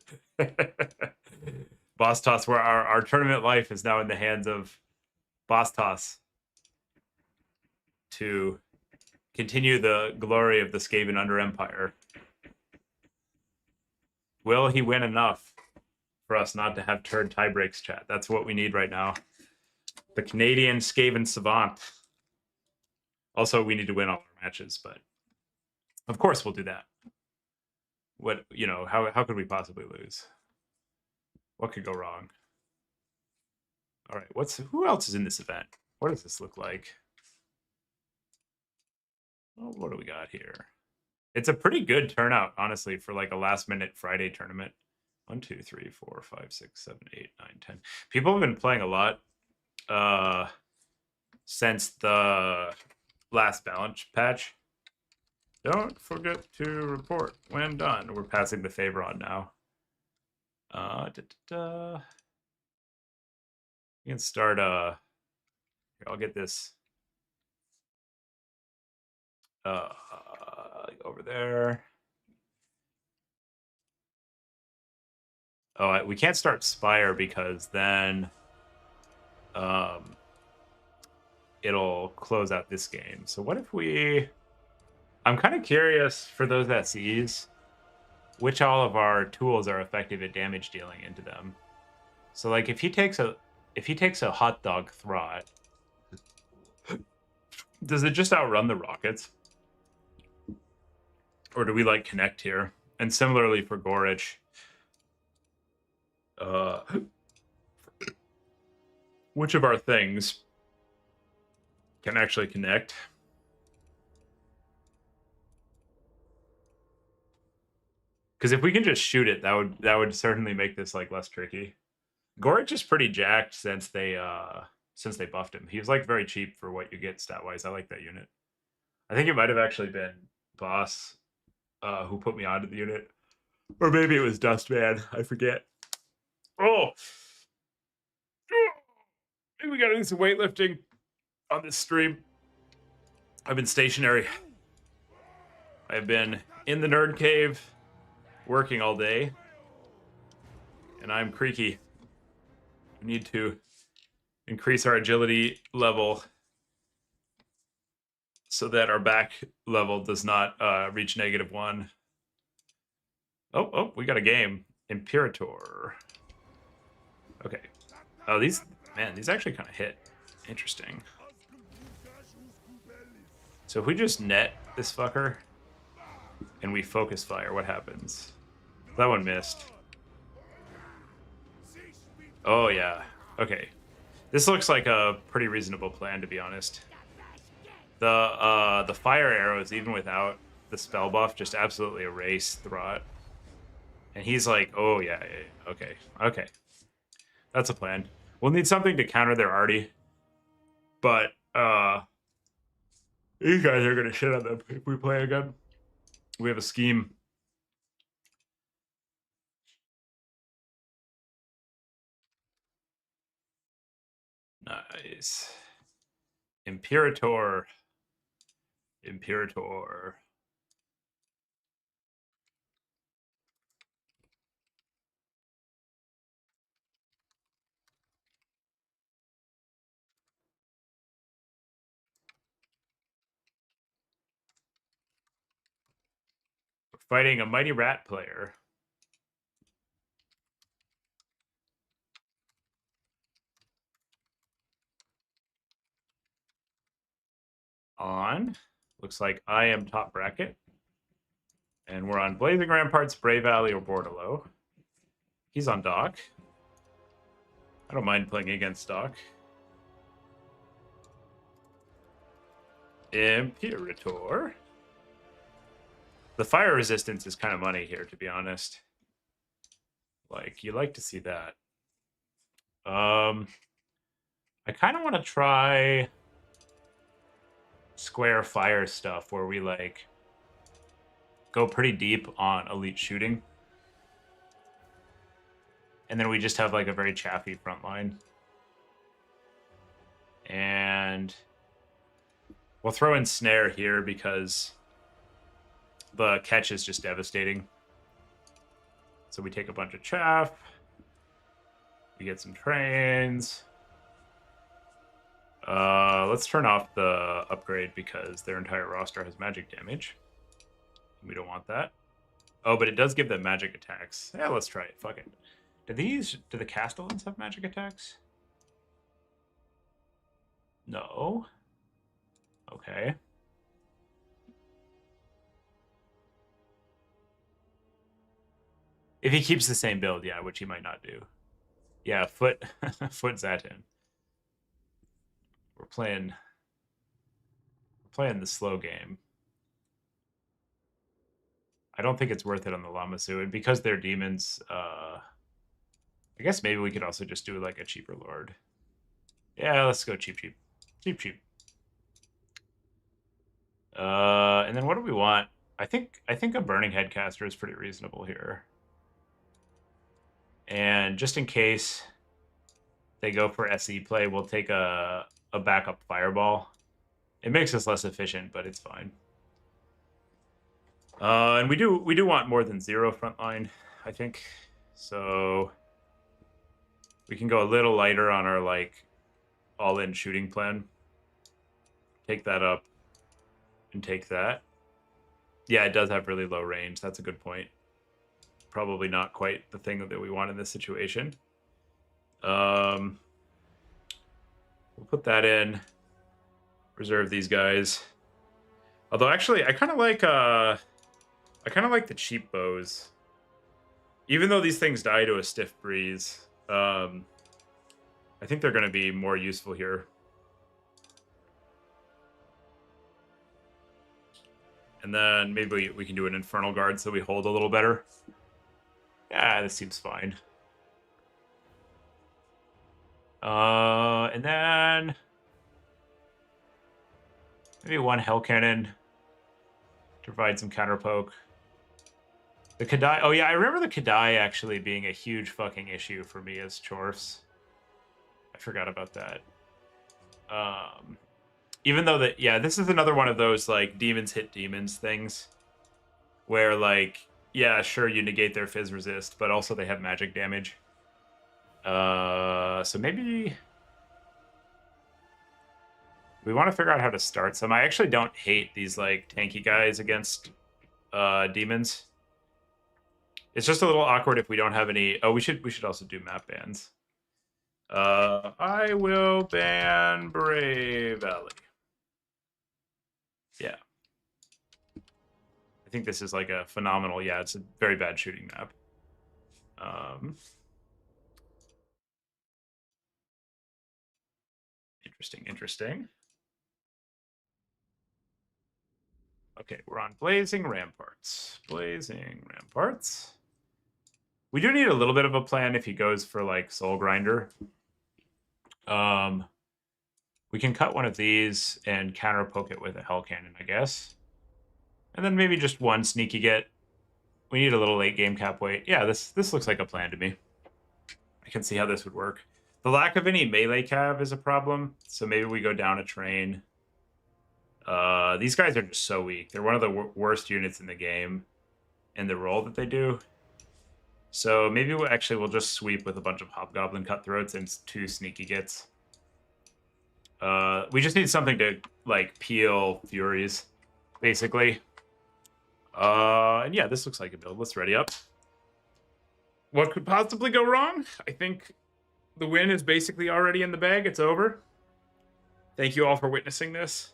Boss Toss, where our tournament life is now in the hands of Boss Toss to continue the glory of the Skaven Under Empire. Will he win enough for us not to have turd tiebreaks, chat? That's what we need right now. The Canadian Skaven Savant. Also, we need to win all our matches, but of course we'll do that. What, you know, how could we possibly lose? What could go wrong? All right, who else is in this event? What does this look like? Well, what do we got here? It's a pretty good turnout, honestly, for like a last-minute Friday tournament. 1, 2, 3, 4, 5, 6, 7, 8, 9, 10. People have been playing a lot since the last balance patch. Don't forget to report when done. We're passing the favor on now. You can start here, I'll get this over there. Oh, we can't start Spire because then it'll close out this game. So what if I'm kind of curious for those that sees which all of our tools are effective at damage dealing into them. So like if he takes a hot dog throt, does it just outrun the rockets? Or do we like connect here? And similarly for Gorich, which of our things can actually connect? Because if we can just shoot it, that would certainly make this like less tricky. Gorich is pretty jacked since they buffed him. He was like very cheap for what you get stat wise. I like that unit. I think it might have actually been Boss who put me onto the unit, or maybe it was Dustman. I forget. Oh, maybe we gotta do some weightlifting on this stream. I've been stationary. I've been in the nerd cave working all day, and I'm creaky. We need to increase our agility level so that our back level does not reach -1. Oh, we got a game. Imperator. Okay. Oh, these actually kind of hit. Interesting. So if we just net this fucker and we focus fire, what happens? That one missed. Oh, yeah. Okay. This looks like a pretty reasonable plan, to be honest. The fire arrows, even without the spell buff, just absolutely erase Throt. And he's like, oh, yeah, okay. That's a plan. We'll need something to counter their arty. But, these guys are going to shit on them if we play again. We have a scheme. Nice. Imperator. Imperator. We're fighting a mighty rat player. On. Looks like I am top bracket. And we're on Blazing Ramparts, Brave Valley, or Bordalo. He's on dock. I don't mind playing against dock. Imperator. The fire resistance is kind of money here, to be honest. Like, you like to see that. I kind of want to try square fire stuff where we, like, go pretty deep on elite shooting. And then we just have, like, a very chaffy front line. And we'll throw in snare here because the catch is just devastating. So we take a bunch of chaff. We get some trains. Let's turn off the upgrade because their entire roster has magic damage. We don't want that. Oh, but it does give them magic attacks. Yeah, let's try it. Fuck it. Do the Castellans have magic attacks? No. Okay. If he keeps the same build, yeah, which he might not do. Yeah, foot Zatin. We're playing the slow game. I don't think it's worth it on the Lamasu, and because they're demons, I guess maybe we could also just do like a cheaper lord. Yeah, let's go cheap. And then what do we want? I think a burning headcaster is pretty reasonable here. And just in case they go for SE play, we'll take a backup fireball. It makes us less efficient, but it's fine. And we do want more than 0 frontline, I think. So we can go a little lighter on our like all-in shooting plan. Take that up and take that. Yeah, it does have really low range. That's a good point. Probably not quite the thing that we want in this situation. We'll put that in. Reserve these guys. Although actually, I kind of like the cheap bows. Even though these things die to a stiff breeze, I think they're going to be more useful here. And then maybe we can do an Infernal Guard so we hold a little better. Yeah, this seems fine. And then maybe one Hell Cannon to provide some counterpoke. The Kadai. Oh yeah, I remember the Kadai actually being a huge fucking issue for me as chorfs. I forgot about that. Even though that, yeah, this is another one of those like demons hit demons things, where like, yeah, sure, you negate their fizz resist, but also they have magic damage. So maybe we want to figure out how to start some. I actually don't hate these like tanky guys against demons. It's just a little awkward if we don't have any. Oh, we should also do map bans. I will ban Brave Valley. Yeah. I think this is like a phenomenal. Yeah, it's a very bad shooting map. Interesting. Okay, we're on Blazing Ramparts. We do need a little bit of a plan if he goes for like Soul Grinder. We can cut one of these and counter poke it with a Hell Cannon, I guess. And then maybe just one sneaky get. We need a little late game cap weight. Yeah, this looks like a plan to me. I can see how this would work. The lack of any melee cav is a problem, so maybe we go down a train. These guys are just so weak. They're one of the worst units in the game in the role that they do. So maybe we'll just sweep with a bunch of Hobgoblin Cutthroats and 2 sneaky gets. We just need something to, like, peel Furies, basically. And yeah, this looks like a build. Let's ready up. What could possibly go wrong? I think the win is basically already in the bag. It's over. Thank you all for witnessing this.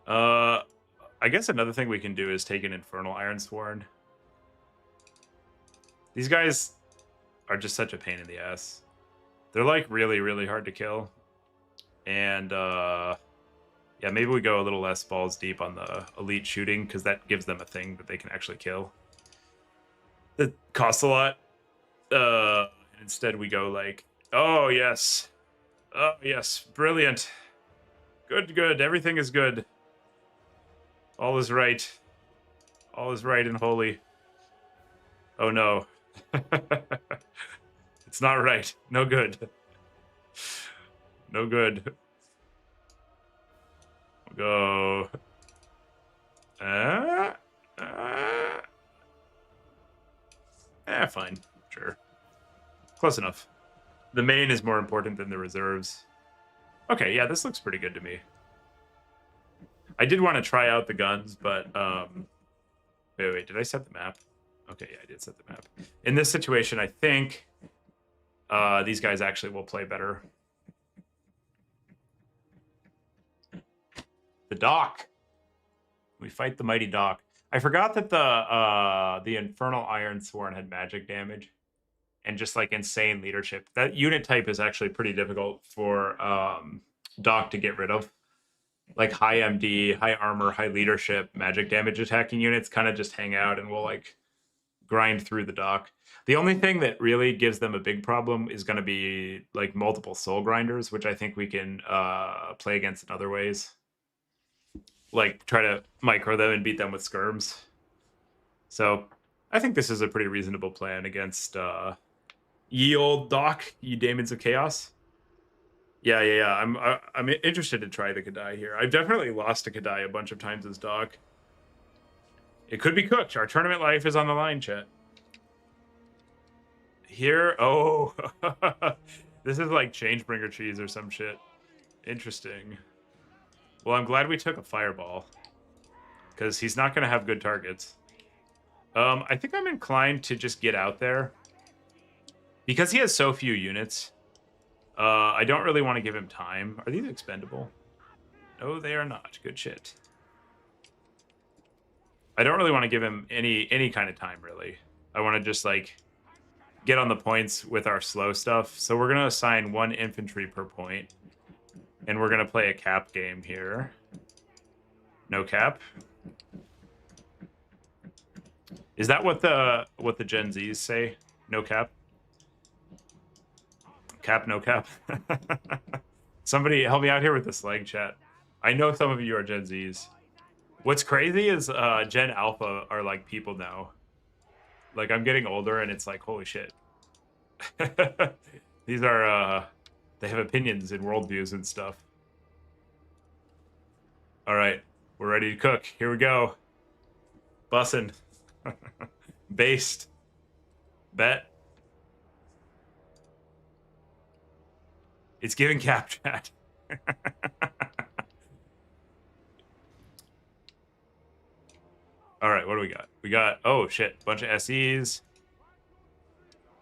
I guess another thing we can do is take an Infernal Ironsworn. These guys are just such a pain in the ass. They're like really, really hard to kill. And yeah, maybe we go a little less balls deep on the elite shooting because that gives them a thing that they can actually kill. That costs a lot. Instead we go like, oh yes, brilliant, good, everything is good. All is right. All is right and holy. Oh no. It's not right. No good. No good. We'll go. Fine. Sure. Close enough. The main is more important than the reserves. Okay, yeah, this looks pretty good to me. I did want to try out the guns, but wait, did I set the map? Okay, yeah, I did set the map. In this situation, I think these guys actually will play better. The Dock. We fight the mighty Dock. I forgot that the Infernal Ironsworn had magic damage and just like insane leadership. That unit type is actually pretty difficult for Dock to get rid of. Like high MD, high armor, high leadership, magic damage attacking units kind of just hang out and will like grind through the Dock. The only thing that really gives them a big problem is going to be like multiple soul grinders, which I think we can play against in other ways. Like try to micro them and beat them with skirms. So I think this is a pretty reasonable plan against ye old Dock, ye Daemons of Chaos. Yeah. I'm interested to try the Kadai here. I've definitely lost a Kadai a bunch of times as Dock. It could be cooked. Our tournament life is on the line, chat. Here, oh, this is like Changebringer cheese or some shit. Interesting. Well, I'm glad we took a fireball because he's not going to have good targets. I think I'm inclined to just get out there because he has so few units. I don't really want to give him time. Are these expendable? No, they are not. Good shit. I don't really want to give him any kind of time, really. I want to just, like, get on the points with our slow stuff. So we're going to assign 1 infantry per point. And we're going to play a cap game here. No cap. Is that what the Gen Zs say? No cap? Cap, no cap. Somebody help me out here with the slang chat. I know some of you are Gen Zs. What's crazy is Gen Alpha are like people now. Like I'm getting older and it's like, holy shit. These are, they have opinions and worldviews and stuff. All right, we're ready to cook. Here we go. Bussin'. Based. Bet. It's giving cap chat. All right, what do we got? We got, oh shit, bunch of SEs.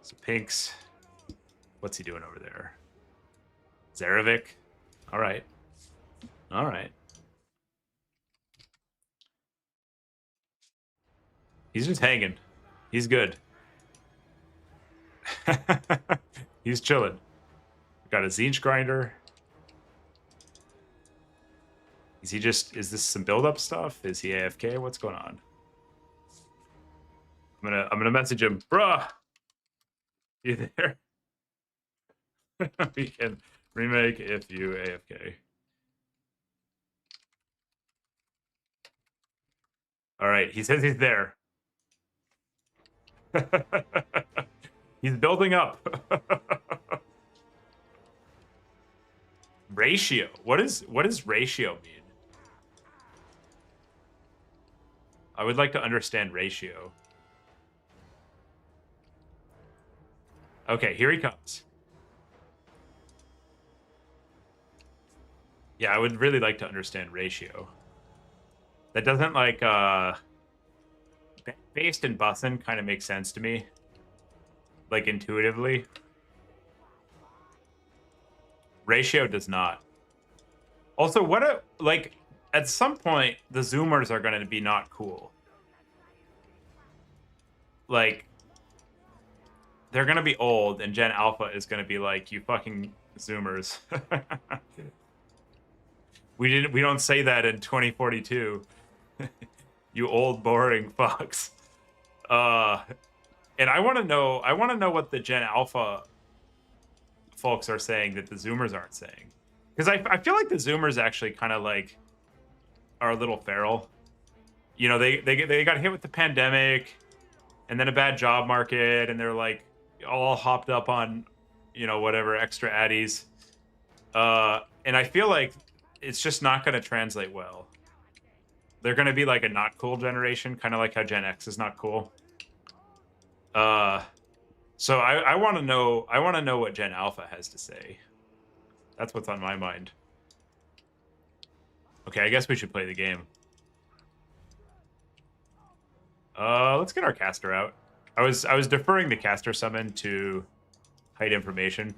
Some pinks. What's he doing over there? Zarevic. All right. All right. He's just hanging. He's good. He's chilling. Got a Zinch grinder. Is this some build-up stuff? Is he AFK? What's going on? I'm gonna message him. Bruh! You there? We can remake if you AFK. All right, he says he's there. He's building up. Ratio. What does ratio mean? I would like to understand ratio. Okay, here he comes. Yeah, I would really like to understand ratio. That doesn't like based in bussin' kind of makes sense to me. Like intuitively. Ratio does not. Also, what a like at some point the zoomers are going to be not cool. Like they're going to be old and Gen Alpha is going to be like, you fucking zoomers. We don't say that in 2042. You old boring fucks. And I want to know what the Gen Alpha folks are saying that the zoomers aren't saying. Because I feel like the zoomers actually kind of like are a little feral. You know, they got hit with the pandemic and then a bad job market, and they're like all hopped up on, you know, whatever extra addies. And I feel like it's just not going to translate well. They're going to be like a not cool generation, kind of like how Gen X is not cool. So I want to know. I want to know what Gen Alpha has to say. That's what's on my mind. Okay, I guess we should play the game. Let's get our caster out. I was deferring the caster summon to hide information,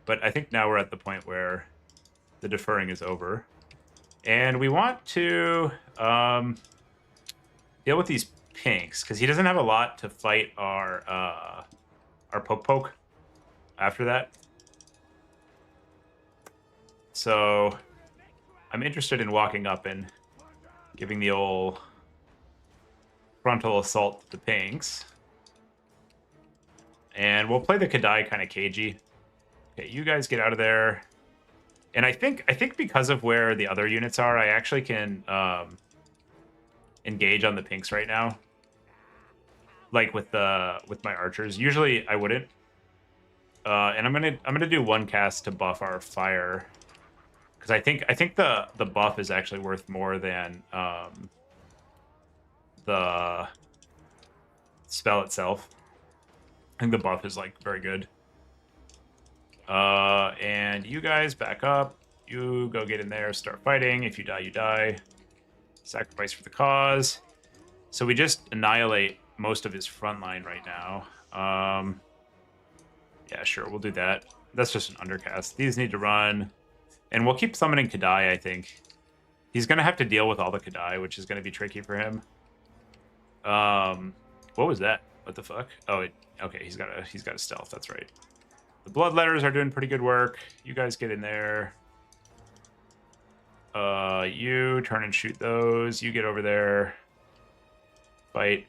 but I think now we're at the point where the deferring is over, and we want to deal with these pinks because he doesn't have a lot to fight our poke after that. So I'm interested in walking up and giving the old frontal assault to the pinks. And we'll play the Kadai kind of cagey. Okay, you guys get out of there. And I think because of where the other units are, I actually can engage on the pinks right now. Like with my archers. Usually I wouldn't. And I'm gonna do one cast to buff our fire. Because I think the buff is actually worth more than the spell itself. I think the buff is like very good. And you guys back up. You go get in there, start fighting. If you die, you die. Sacrifice for the cause. So we just annihilate most of his front line right now. Yeah, sure, we'll do that. That's just an undercast. These need to run. And we'll keep summoning Kadai, I think. He's going to have to deal with all the Kadai, which is going to be tricky for him. What was that? What the fuck? Oh, okay, he's got a stealth, that's right. The Bloodletters are doing pretty good work. You guys get in there. You turn and shoot those. You get over there. Fight.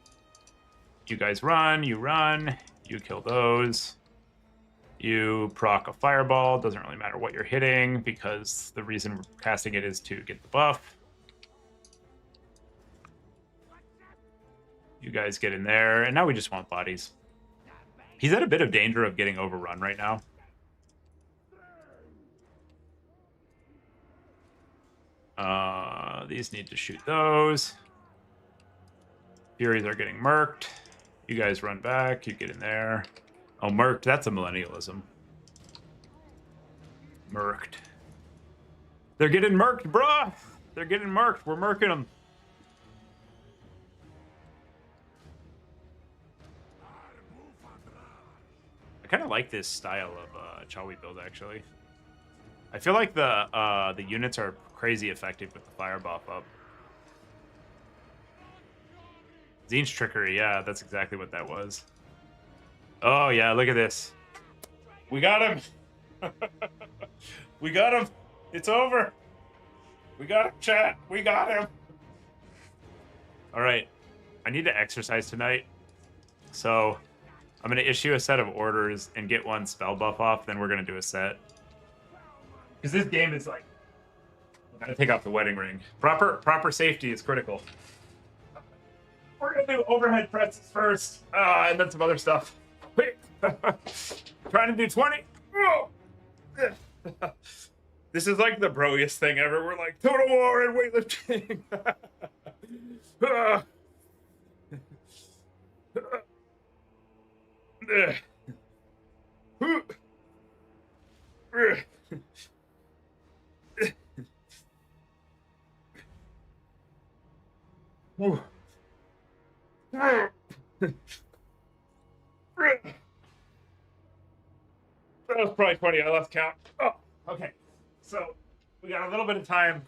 You guys run. You run. You kill those. You proc a fireball. Doesn't really matter what you're hitting because the reason we're casting it is to get the buff. You guys get in there. And now we just want bodies. He's at a bit of danger of getting overrun right now. These need to shoot those. Furies are getting murked. You guys run back. You get in there. Oh, murked. That's a millennialism. Murked. They're getting murked, bruh. They're getting murked. We're murking them. I kind of like this style of Chawi build, actually. I feel like the units are crazy effective with the fire buff up. Tzeentch trickery, yeah, that's exactly what that was. Oh yeah, look at this. We got him. We got him. It's over. We got him, chat. We got him. All right, I need to exercise tonight, so I'm going to issue a set of orders and get one spell buff off, then we're going to do a set. Because this game is like, I gotta take off the wedding ring. Proper safety is critical. We're gonna do overhead presses first, and then some other stuff. Wait. Trying to do 20. Oh. This is like the broiest thing ever. We're like total war and weightlifting. That was probably 20. I lost count. Oh, okay. So we got a little bit of time.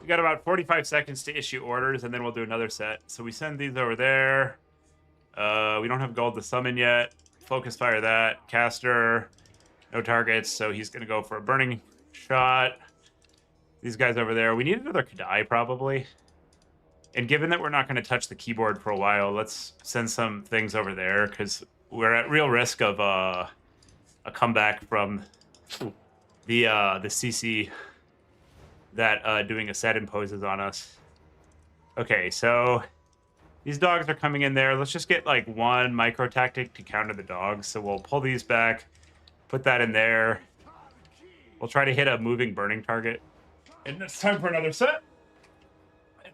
We got about 45 seconds to issue orders, and then we'll do another set. So we send these over there. We don't have gold to summon yet. Focus fire that. Caster. No targets, so he's going to go for a burning shot. These guys over there. We need another Kadai, probably. And given that we're not going to touch the keyboard for a while, let's send some things over there, because we're at real risk of a comeback from the CC that doing a set imposes on us. Okay, so these dogs are coming in there. Let's just get like one micro tactic to counter the dogs. So we'll pull these back, put that in there. We'll try to hit a moving burning target. And it's time for another set.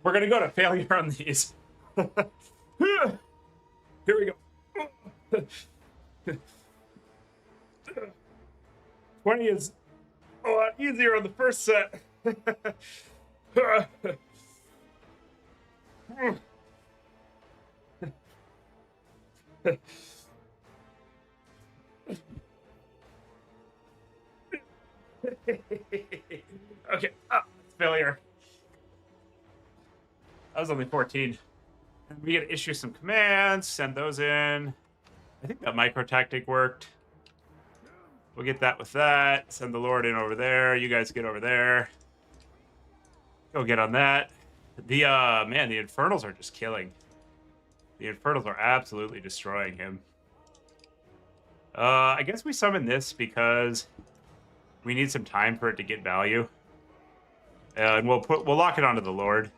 We're going to go to failure on these. Here we go. 20 is a lot easier on the first set. Okay, failure. That was only 14. And we gotta issue some commands, send those in. I think that micro tactic worked. We'll get that with that. Send the Lord in over there. You guys get over there. Go get on that. The man, the Infernals are just killing. The Infernals are absolutely destroying him. I guess we summon this because we need some time for it to get value. And we'll lock it onto the Lord.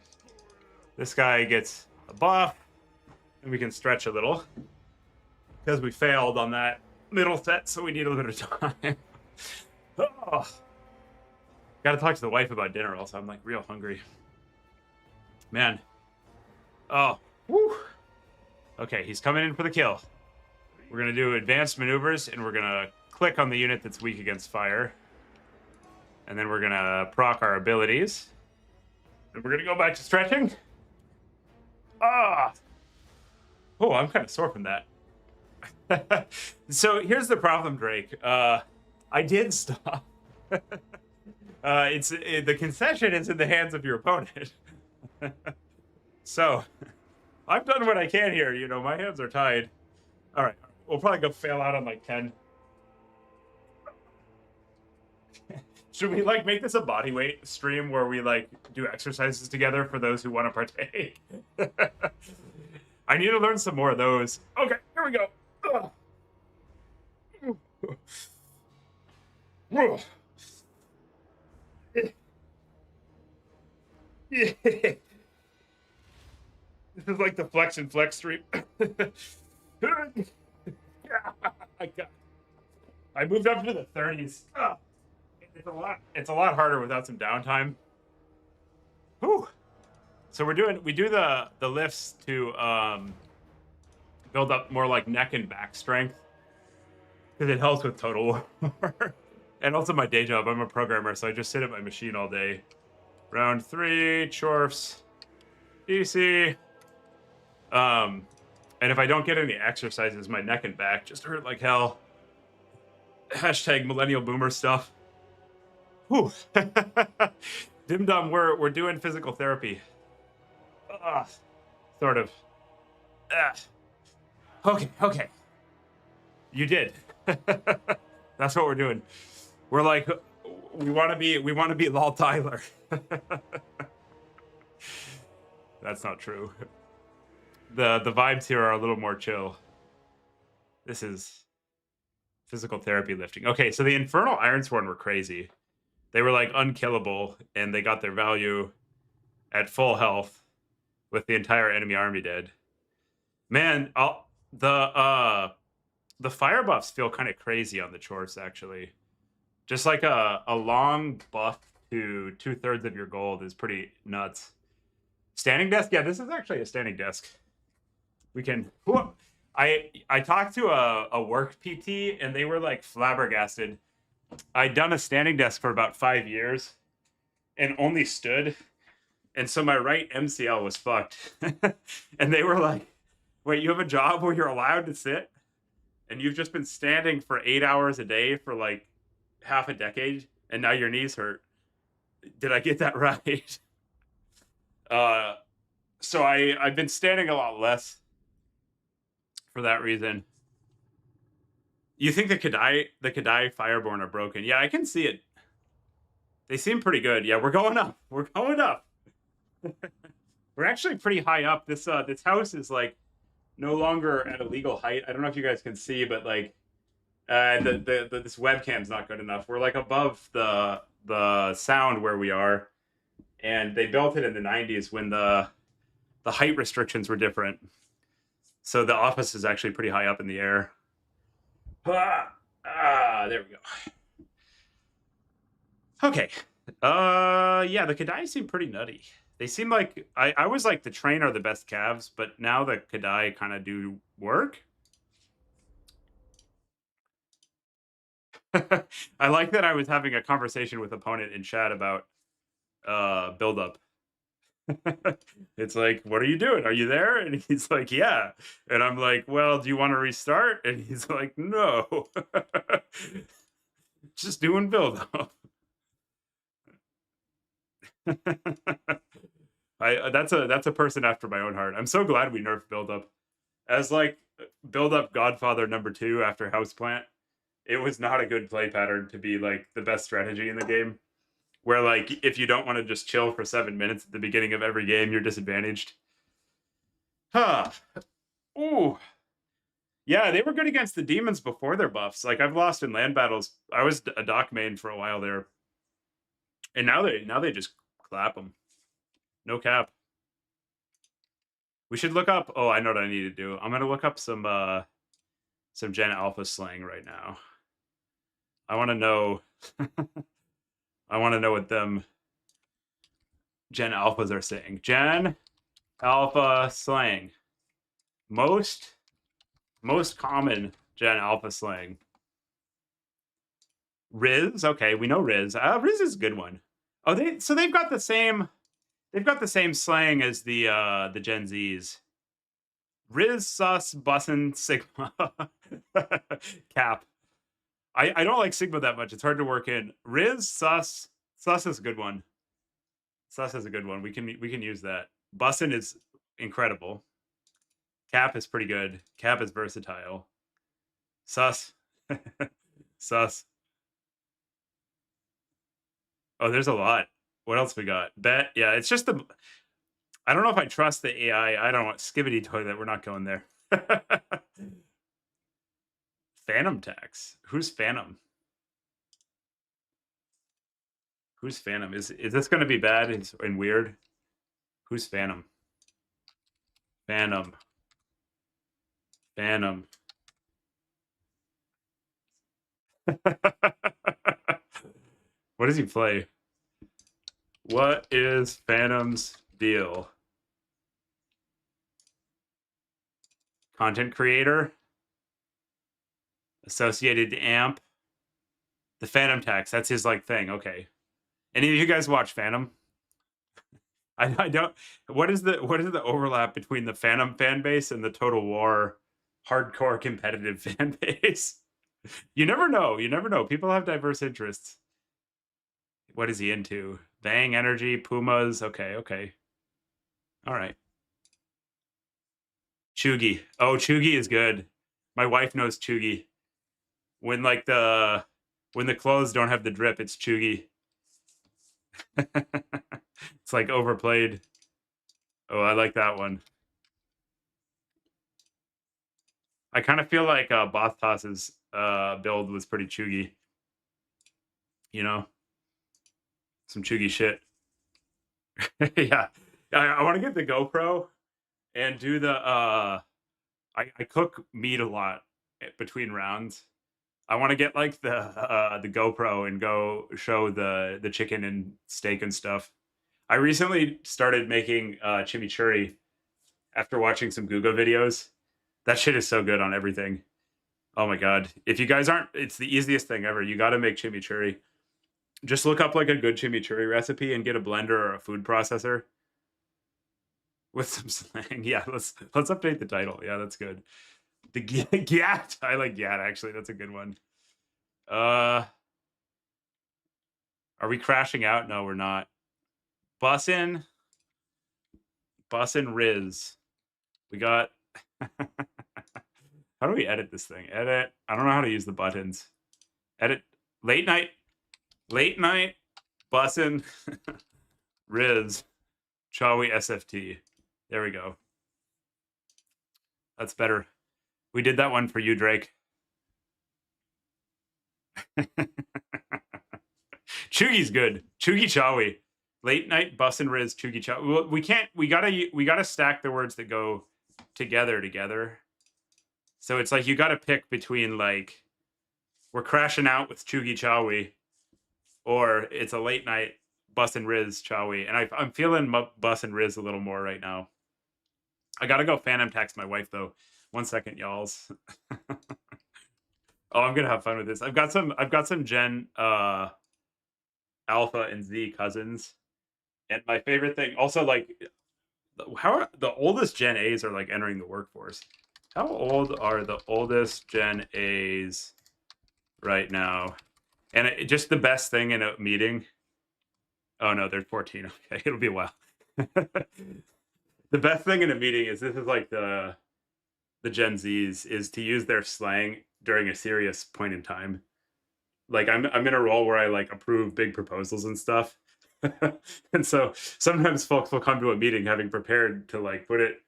This guy gets a buff, and we can stretch a little because we failed on that middle set, so we need a little bit of time. Oh. Got to talk to the wife about dinner, also. I'm like real hungry. Man. Oh. Woo. Okay, he's coming in for the kill. We're going to do advanced maneuvers, and we're going to click on the unit that's weak against fire. And then we're going to proc our abilities. And we're going to go back to stretching. Ah! Oh, I'm kind of sore from that. So here's the problem, Drake. I did stop. The concession is in the hands of your opponent. So I've done what I can here. You know, my hands are tied. All right, we'll probably go fail out on like 10. Should we like make this a bodyweight stream where we like do exercises together for those who want to partake? I need to learn some more of those. Okay, here we go. Yeah. This is like the flex and flex stream. I moved up to the 30s. It's a lot harder without some downtime. Whew. So we do the lifts to build up more like neck and back strength because it helps with total war. And also my day job, I'm a programmer, so I just sit at my machine all day. Round 3, chorfs, DC. And if I don't get any exercises, my neck and back just hurt like hell. Hashtag millennial boomer stuff. Whew. Dim Dum, we're doing physical therapy. Sort of. Okay. You did. That's what we're doing. We're like, we want to be Lol Tyler. That's not true. The vibes here are a little more chill. This is physical therapy lifting. Okay, so the Infernal Ironsworn were crazy. They were like unkillable, and they got their value at full health with the entire enemy army dead. Man, the fire buffs feel kind of crazy on the chorfs actually. Just like a long buff to 2/3 of your gold is pretty nuts. Standing desk? Yeah, this is actually a standing desk. We can. I talked to a work PT and they were like flabbergasted. I'd done a standing desk for about 5 years and only stood, and so my right MCL was fucked. And they were like, "Wait, you have a job where you're allowed to sit, and you've just been standing for 8 hours a day for like half a decade, and now your knees hurt. Did I get that right?" uh, so I've been standing a lot less for that reason. You think the Kadai Fireborn are broken? Yeah, I can see it. They seem pretty good. Yeah, we're going up. We're going up. We're actually pretty high up. This house is like no longer at a legal height. I don't know if you guys can see, but like this webcam's not good enough. We're like above the sound where we are, and they built it in the 90s when the height restrictions were different. So the office is actually pretty high up in the air. There we go. Okay. Yeah, the Kadai seem pretty nutty. They seem like I was like the train are the best calves, but now the Kadai kind of do work. I like that I was having a conversation with opponent in chat about build up. It's like, what are you doing? Are you there? And he's like, yeah. And I'm like, well, do you want to restart? And he's like, no. Just doing build up. That's a person after my own heart. I'm so glad we nerfed build up. As like build up Godfather #2 after Houseplant, it was not a good play pattern to be like the best strategy in the game. Where like if you don't want to just chill for 7 minutes at the beginning of every game, you're disadvantaged. Huh. Ooh. Yeah, they were good against the demons before their buffs. Like I've lost in land battles. I was a doc main for a while there, and now they just clap them. No cap. We should look up. Oh, I know what I need to do. I'm gonna look up some Gen Alpha slang right now. I want to know. I want to know what them Gen Alphas are saying. Gen Alpha slang. Most common Gen Alpha slang. Riz. Okay, we know Riz. Riz is a good one. Oh, they've got the same. They've got the same slang as the Gen Zs. Riz, sus, bussin, sigma, cap. I don't like sigma that much. It's hard to work in. Riz, sus is a good one. Sus is a good one. We can use that. Bussin is incredible. Cap is pretty good. Cap is versatile. Sus. Sus. Oh, there's a lot. What else we got? Bet. Yeah, it's just the. I don't know if I trust the AI. I don't want skibbity toilet. We're not going there. Phantom tax. Who's Phantom? Who's Phantom? Is this going to be bad and weird? Who's Phantom? Phantom. Phantom. What does he play? What is Phantom's deal? Content creator? Associated amp? The Phantom tax. That's his like thing. Okay. Any of you guys watch Phantom? I don't. What is the overlap between the Phantom fan base and the Total War hardcore competitive fan base? You never know. You never know. People have diverse interests. What is he into? Bang Energy, Pumas. Okay, okay. All right. Chugi. Oh, Chugi is good. My wife knows Chugi. When like when the clothes don't have the drip, it's Chugi. It's like overplayed. Oh, I like that one. I kind of feel like Bothtoss's build was pretty Chugi. You know? Some Chugi shit. Yeah. I want to get the GoPro and do the I cook meat a lot between rounds. I want to get like the GoPro and go show the chicken and steak and stuff. I recently started making chimichurri after watching some Google videos. That shit is so good on everything. Oh my god! If you guys aren't, it's the easiest thing ever. You got to make chimichurri. Just look up like a good chimichurri recipe and get a blender or a food processor with some slang. Yeah, let's update the title. Yeah, that's good. The Gat. I like Gat actually. That's a good one. Are we crashing out? No, we're not. Bussin' Riz. We got. How do we edit this thing? Edit. I don't know how to use the buttons. Edit. Late night. Bussin' Riz. Chawi SFT. There we go. That's better. We did that one for you, Drake. Chugi's good. Chugi Chawi. Late night bussin' Riz Chugi Chawi. Well, we gotta stack the words that go together. So it's like you gotta pick between like we're crashing out with Chugi Chawi, or it's a late night bussin' Riz Chawi. And I'm feeling bussin' Riz a little more right now. I gotta go phantom text my wife though. 1 second, y'alls. Oh, I'm gonna have fun with this. I've got some Gen Alpha and Z cousins. And my favorite thing also like how are the oldest Gen A's are like entering the workforce. How old are the oldest Gen A's right now? And just the best thing in a meeting. Oh no, they're 14. Okay, it'll be a while. The best thing in a meeting is this is like the Gen Zs is to use their slang during a serious point in time. Like I'm in a role where I like approve big proposals and stuff. And so sometimes folks will come to a meeting having prepared to like put it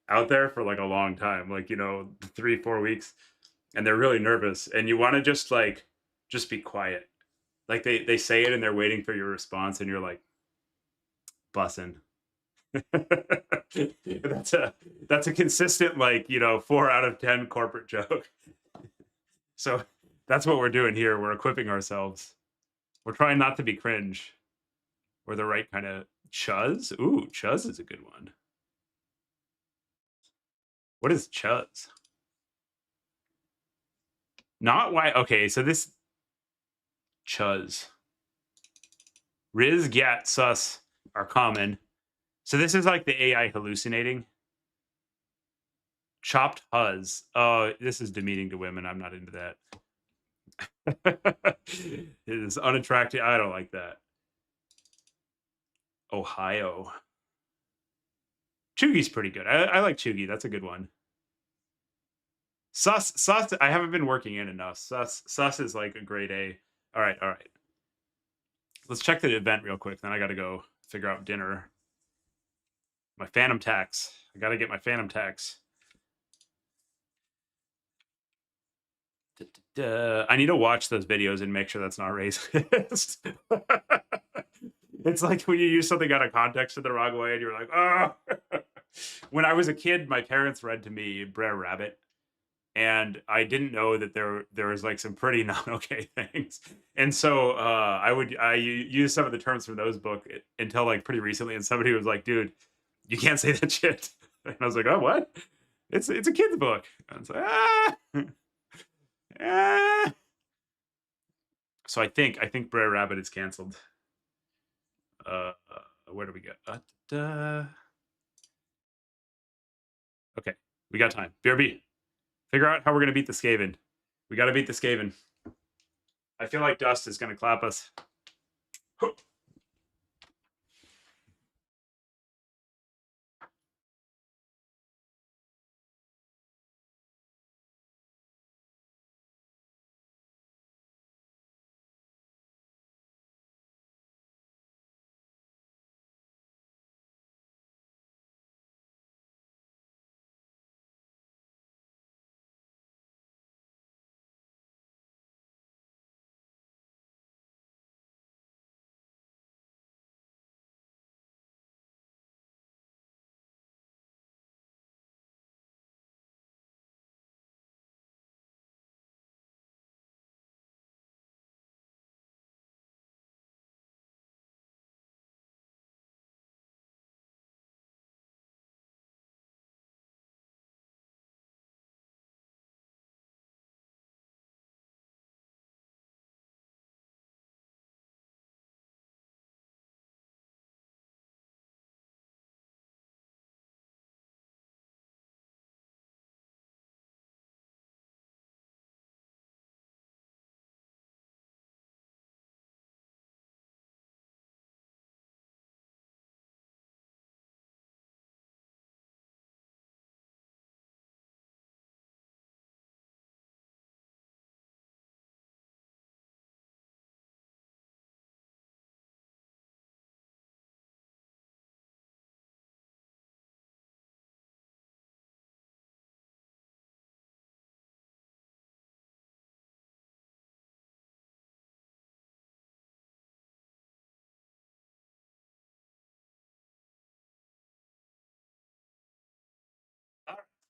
out there for like a long time, like 3-4 weeks, and they're really nervous and you want to just be quiet. Like they say it and they're waiting for your response and you're like bussin'. That's a consistent 4 out of 10 corporate joke. So that's what we're doing here. We're equipping ourselves. We're trying not to be cringe. We're the right kind of chuzz. Ooh, chuzz is a good one. What is chuzz? Not why. Okay, so this chuzz. Riz, Gat, sus are common. So this is like the AI hallucinating. Chopped huzz. Oh, this is demeaning to women. I'm not into that. It is unattractive. I don't like that. Ohio. Chugi's pretty good. I like Chugi. That's a good one. Sus. I haven't been working in enough. Sus is like a grade A. All right. Let's check the event real quick. Then I got to go figure out dinner. My phantom tax. I got to get my phantom tax. I need to watch those videos and make sure that's not racist. It's like when you use something out of context in the wrong way and you're like, oh. When I was a kid, my parents read to me Brer Rabbit. And I didn't know that there was like some pretty not okay things, and so I use some of the terms from those book until like pretty recently, and somebody was like, "Dude, you can't say that shit," and I was like, "Oh, what? It's a kid's book." And it's like, ah. So I think Brer Rabbit is canceled. Where do we go? Okay, we got time. BRB. Figure out how we're gonna beat the Skaven. We got to beat the Skaven. I feel like Dust is gonna clap us.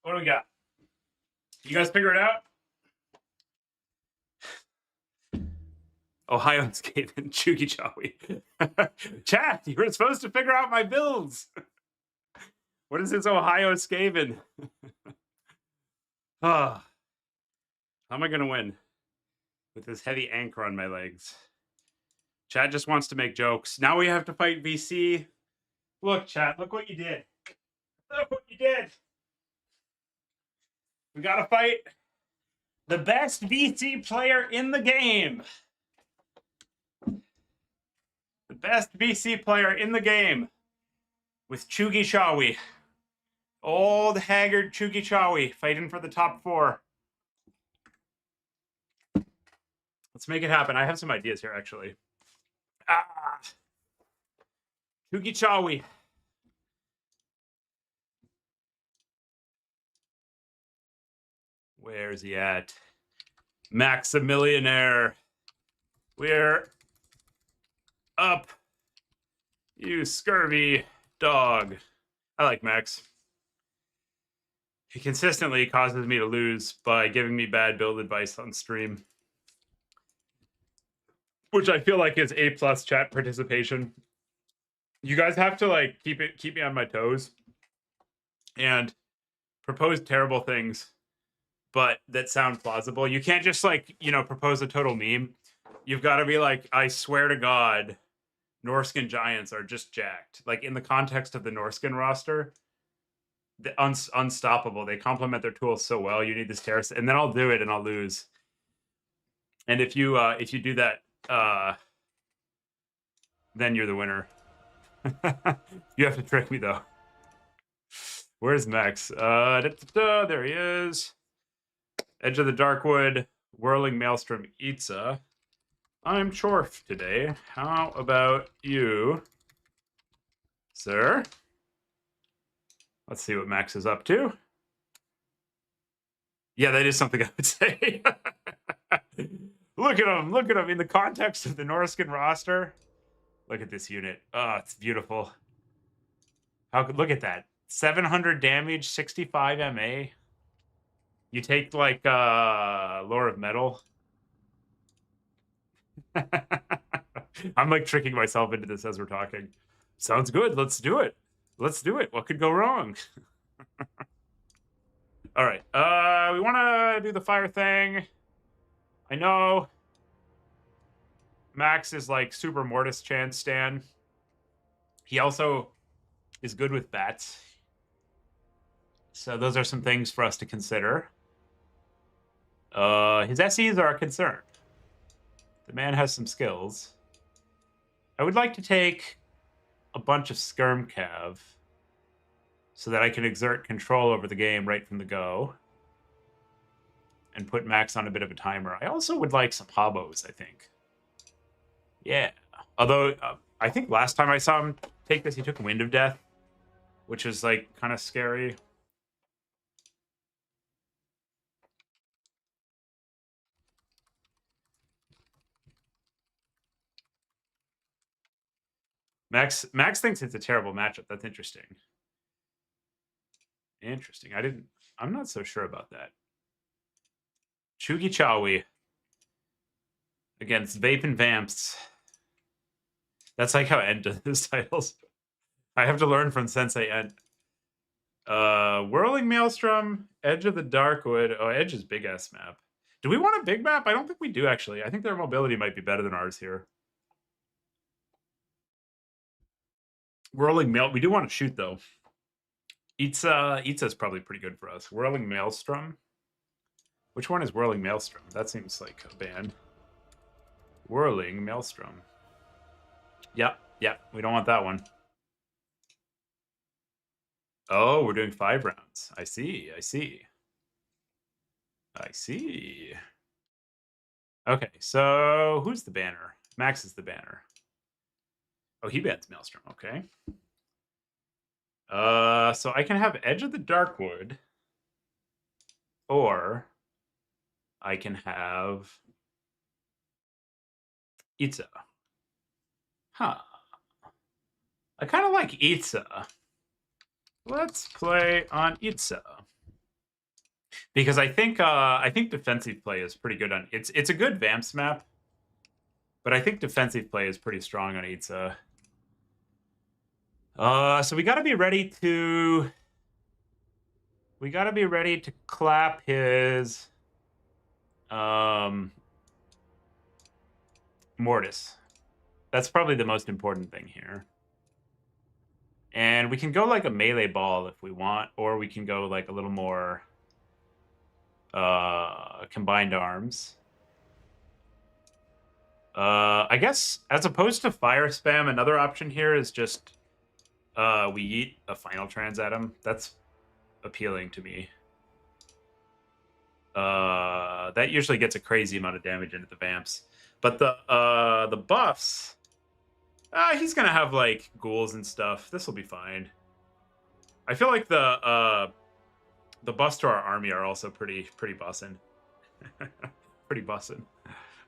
What do we got? You guys figure it out? Ohio Skaven, Chugi Chawi. Chat, you were supposed to figure out my builds. What is this Ohio Skaven? How am I going to win with this heavy anchor on my legs? Chat just wants to make jokes. Now we have to fight VC. Look, chat, look what you did. Look what you did. We got to fight the best VC player in the game. The best VC player in the game with Chugi Chawi. Old haggard Chugi Chawi fighting for the top 4. Let's make it happen. I have some ideas here, actually. Chugi Chawi. Where's he at? Maximillionaire. We're up. You scurvy dog. I like Max. He consistently causes me to lose by giving me bad build advice on stream, which I feel like is A+ chat participation. You guys have to like keep me on my toes and propose terrible things, but that sound plausible. You can't just like, you know, propose a total meme. You've got to be like, I swear to God, Norskin Giants are just jacked. Like in the context of the Norskin roster, the unstoppable. They complement their tools so well. You need this terrace, and then I'll do it and I'll lose. And if you do that, then you're the winner. You have to trick me though. Where's Max? There he is. Edge of the Darkwood, Whirling Maelstrom Itza. I'm Chorf today. How about you, sir? Let's see what Max is up to. Yeah, that is something I would say. Look at him. Look at him. In the context of the Norskin roster, look at this unit. Oh, it's beautiful. Look at that. 700 damage, 65 MA. You take like Lore of Metal. I'm like tricking myself into this as we're talking. Sounds good. Let's do it. Let's do it. What could go wrong? All right. We want to do the fire thing. I know Max is like super Mortis Chance stan. He also is good with bats. So those are some things for us to consider. His SEs are a concern. The man has some skills. I would like to take a bunch of Skirm Cav so that I can exert control over the game right from the go and put Max on a bit of a timer. I also would like some Hobos, I think. Yeah. Although, I think last time I saw him take this, he took Wind of Death, which is, like, kind of scary. Max thinks it's a terrible matchup. That's interesting. Interesting. I'm not so sure about that. Chugi Chawi against Vape and Vamps. That's like how Ent does his titles. I have to learn from Sensei Ent. Whirling Maelstrom, Edge of the Darkwood. Oh, Edge is big ass map. Do we want a big map? I don't think we do, actually. I think their mobility might be better than ours here. Whirling Mael. We do want to shoot, though. Itza's probably pretty good for us. Whirling Maelstrom. Which one is Whirling Maelstrom? That seems like a band. Whirling Maelstrom. Yeah, we don't want that one. Oh, we're doing 5 rounds. I see. Okay, so who's the banner? Max is the banner. Oh, he bans Maelstrom. Okay. So I can have Edge of the Darkwood, or I can have Itza. Huh. I kind of like Itza. Let's play on Itza. Because I think defensive play is pretty good on it's a good Vamps map, but I think defensive play is pretty strong on Itza. So we gotta be ready to clap his Mortis. That's probably the most important thing here. And we can go like a melee ball if we want, or we can go like a little more combined arms. I guess as opposed to fire spam, another option here is just we yeet a final trans at him. That's appealing to me. That usually gets a crazy amount of damage into the Vamps. But the buffs, he's gonna have like ghouls and stuff. This will be fine. I feel like the buffs to our army are also pretty bussin'. Pretty bussin'.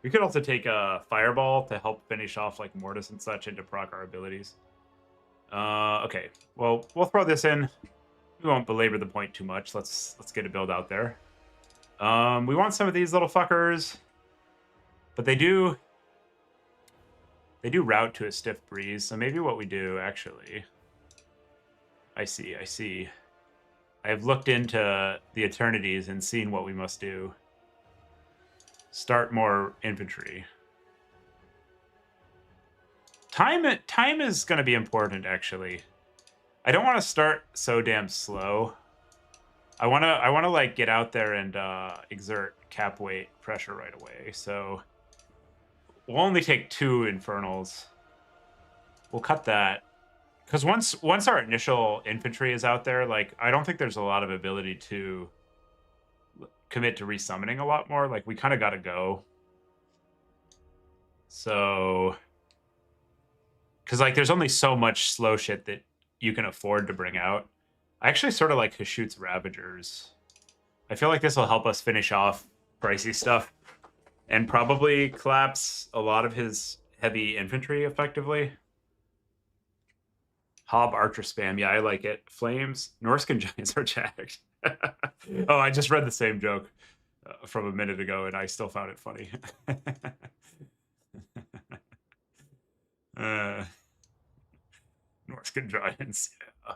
We could also take a fireball to help finish off like Mortis and such and to proc our abilities. Okay, well we'll throw this in. We won't belabor the point too much. Let's get a build out there. We want some of these little fuckers, but they do route to a stiff breeze. So maybe what we do actually, I see. I have looked into the eternities and seen what we must do. Start more infantry. Time is going to be important, actually. I don't want to start so damn slow. I want to like get out there and exert cap weight pressure right away. So we'll only take 2 infernals. We'll cut that. Because once our initial infantry is out there, like I don't think there's a lot of ability to commit to resummoning a lot more. Like we kind of got to go. So, because like there's only so much slow shit that you can afford to bring out. I actually sort of like Hashut's Ravagers. I feel like this will help us finish off pricey stuff and probably collapse a lot of his heavy infantry effectively. Hob Archer spam. Yeah, I like it. Flames. Norscan Giants are jacked. Oh, I just read the same joke from a minute ago, and I still found it funny. Norscan Giants. Yeah.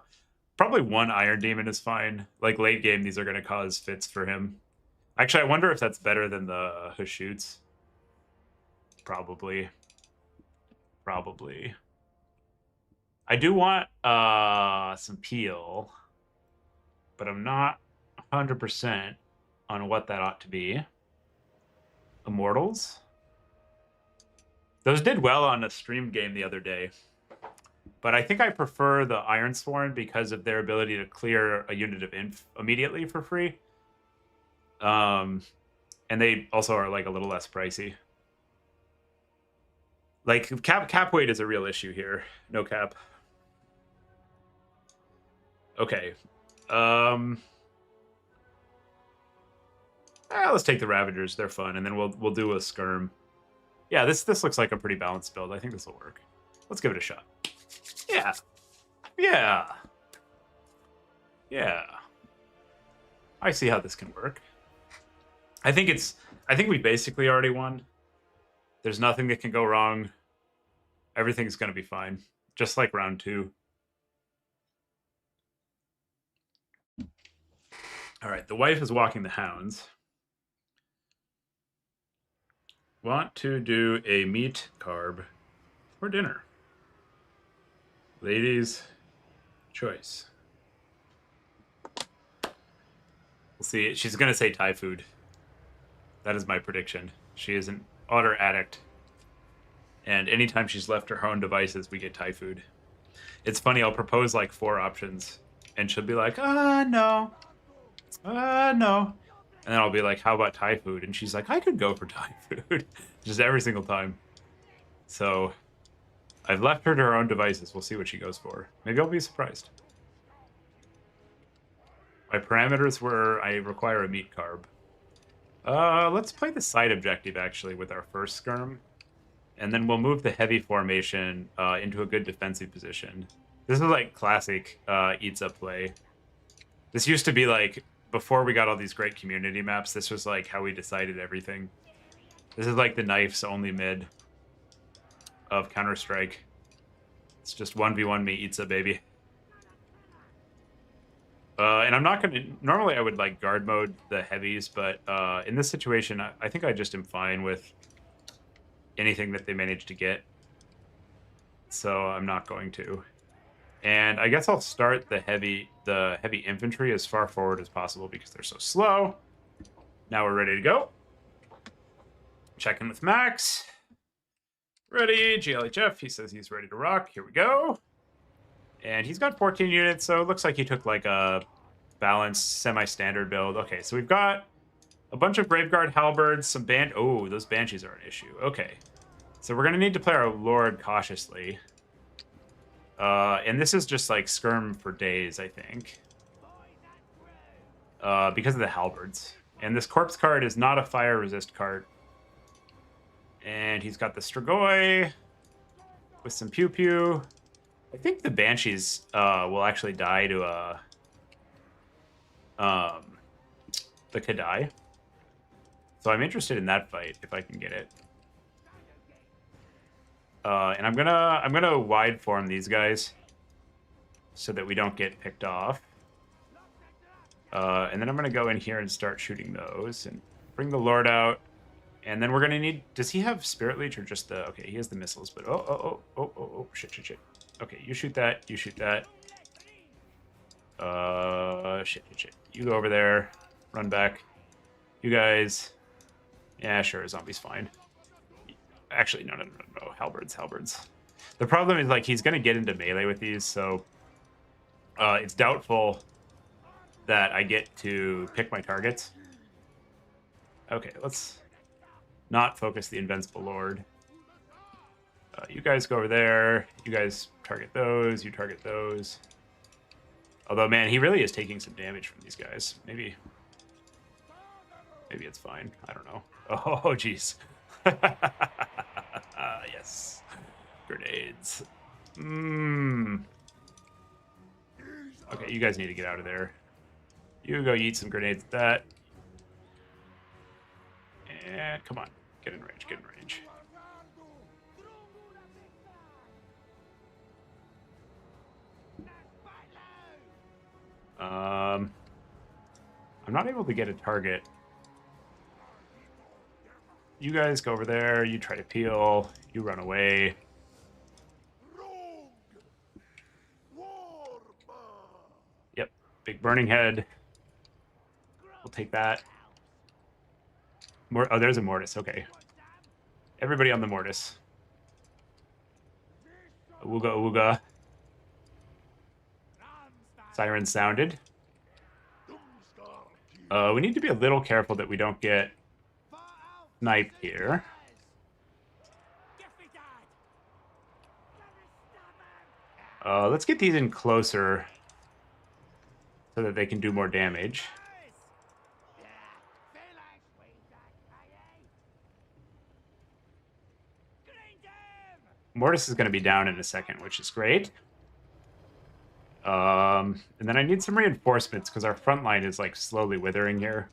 Probably 1 Iron Demon is fine. Like, late game, these are going to cause fits for him. Actually, I wonder if that's better than the Hashoots. Probably. I do want some peel, but I'm not 100% on what that ought to be. Immortals? Those did well on a stream game the other day. But I think I prefer the Ironsworn because of their ability to clear a unit of inf immediately for free. And they also are like a little less pricey. Like cap weight is a real issue here. No cap. Okay. Let's take the Ravagers. They're fun, and then we'll do a skirm. Yeah, this looks like a pretty balanced build. I think this will work. Let's give it a shot. Yeah. I see how this can work. I think we basically already won. There's nothing that can go wrong. Everything's going to be fine. Just like round 2. All right, the wife is walking the hounds. Want to do a meat carb for dinner. Ladies' choice. We'll see. She's going to say Thai food. That is my prediction. She is an utter addict. And anytime she's left her own devices, we get Thai food. It's funny, I'll propose like 4 options, and she'll be like, no. No. And then I'll be like, how about Thai food? And she's like, I could go for Thai food. Just every single time. So I've left her to her own devices. We'll see what she goes for. Maybe I'll be surprised. My parameters were I require a meat carb. Let's play the side objective, actually, with our first skirm. And then we'll move the heavy formation into a good defensive position. This is like classic Eats Up play. This used to be like before we got all these great community maps, this was like how we decided everything. This is like the knife's only mid of Counter-Strike. It's just 1v1 me eats a baby. And I'm not going to... Normally, I would, like, guard mode the heavies, but in this situation, I think I just am fine with anything that they manage to get. So I'm not going to. And I guess I'll start the heavy infantry as far forward as possible because they're so slow. Now we're ready to go. Check in with Max. Ready, GLHF. He says he's ready to rock. Here we go. And he's got 14 units, so it looks like he took like a balanced, semi-standard build. Okay, so we've got a bunch of Graveguard Halberds, some Oh, those Banshees are an issue. Okay. So we're going to need to play our Lord cautiously. And this is just like skirm for days, I think. Because of the Halberds. And this Corpse card is not a fire resist card. And he's got the Strigoi with some Pew Pew. I think the Banshees will actually die to the Kadai. So I'm interested in that fight if I can get it. And I'm gonna wide form these guys so that we don't get picked off. And then I'm gonna go in here and start shooting those and bring the Lord out. And then we're gonna need... Does he have Spirit Leech or just the... Okay, he has the missiles, but shit. Okay, you shoot that, you shoot that. Shit. You go over there, run back. You guys... Yeah, sure, zombie's fine. Actually, no. Halberds. The problem is, like, he's gonna get into melee with these, so... it's doubtful that I get to pick my targets. Okay, let's not focus the Invincible Lord. You guys go over there. You guys target those. You target those. Although, man, he really is taking some damage from these guys. Maybe it's fine. I don't know. Oh, jeez. Yes. Grenades. Okay, you guys need to get out of there. You go eat some grenades at that. And come on. Get in range. I'm not able to get a target. You guys go over there. You try to peel. You run away. Yep. Big burning head. We'll take that. Oh, there's a Mortis. Okay. Everybody on the Mortis. Awooga. Siren sounded. We need to be a little careful that we don't get sniped here. Let's get these in closer so that they can do more damage. Mortis is going to be down in a second, which is great. And then I need some reinforcements because our front line is like slowly withering here.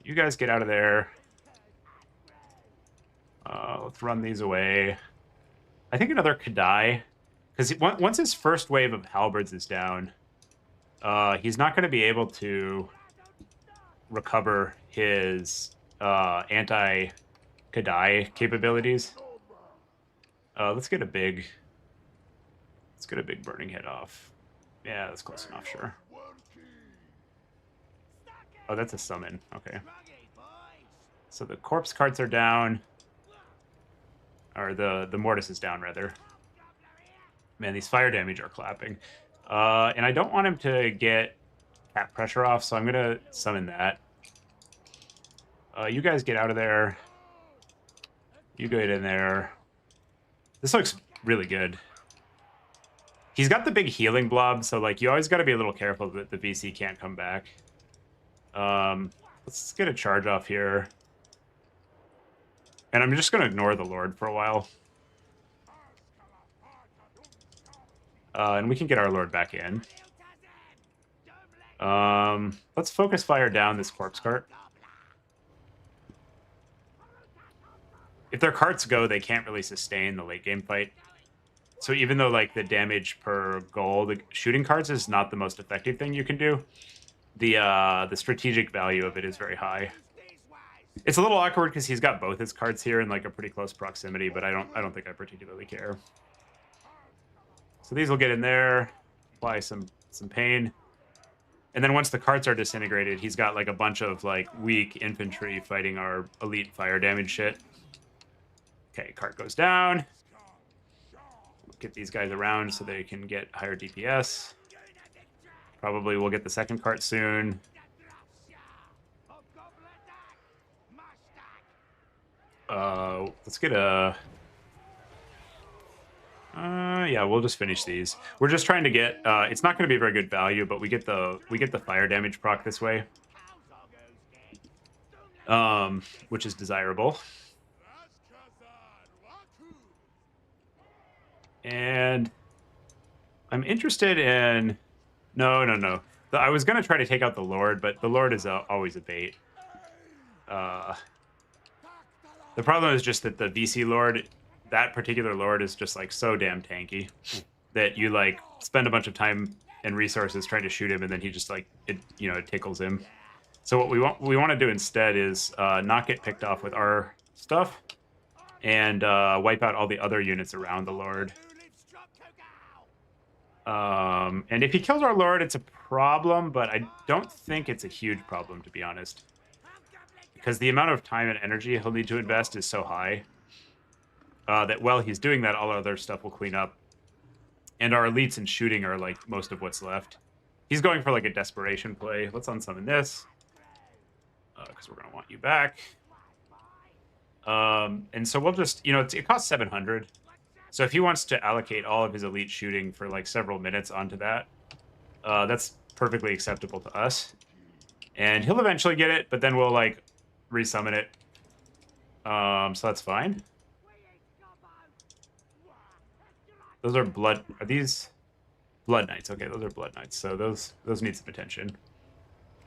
You guys get out of there. Let's run these away. I think another Kadai, because once his first wave of Halberds is down, he's not going to be able to recover his anti-Kadai capabilities. Let's get a big burning head off. Yeah, that's close enough, sure. Oh, that's a summon. Okay. So the corpse carts are down. Or the Mortis is down, rather. Man, these fire damage are clapping. And I don't want him to get cap pressure off, so I'm going to summon that. You guys get out of there. You get in there. This looks really good. He's got the big healing blob, so like you always got to be a little careful that the VC can't come back. Let's get a charge off here. And I'm just going to ignore the Lord for a while. And we can get our Lord back in. Let's focus fire down this corpse cart. If their carts go, they can't really sustain the late game fight. So even though like the damage per goal, the shooting carts is not the most effective thing you can do, the strategic value of it is very high. It's a little awkward because he's got both his carts here in like a pretty close proximity, but I don't think I particularly care. So these will get in there, apply some pain. And then once the carts are disintegrated, he's got like a bunch of like weak infantry fighting our elite fire damage shit. Okay, cart goes down. Get these guys around so they can get higher DPS. Probably we'll get the second cart soon. Let's get a... yeah, we'll just finish these. We're just trying to get... it's not going to be very good value, but we get the fire damage proc this way. Which is desirable. And I'm interested in... No. I was going to try to take out the Lord, but the Lord is always a bait. The problem is just that the VC Lord, that particular Lord is just like so damn tanky that you like spend a bunch of time and resources trying to shoot him, and then he just like, it tickles him. So what we want to do instead is not get picked off with our stuff and wipe out all the other units around the Lord. And if he kills our Lord, it's a problem, but I don't think it's a huge problem, to be honest. Because the amount of time and energy he'll need to invest is so high that while he's doing that, all other stuff will clean up. And our elites and shooting are like most of what's left. He's going for like a desperation play. Let's unsummon this. Because we're going to want you back. And so we'll just, it costs 700. So if he wants to allocate all of his elite shooting for like several minutes onto that, that's perfectly acceptable to us. And he'll eventually get it, but then we'll like resummon it. So that's fine. Those are blood. Are these blood knights? Okay, those are blood knights. So those need some attention.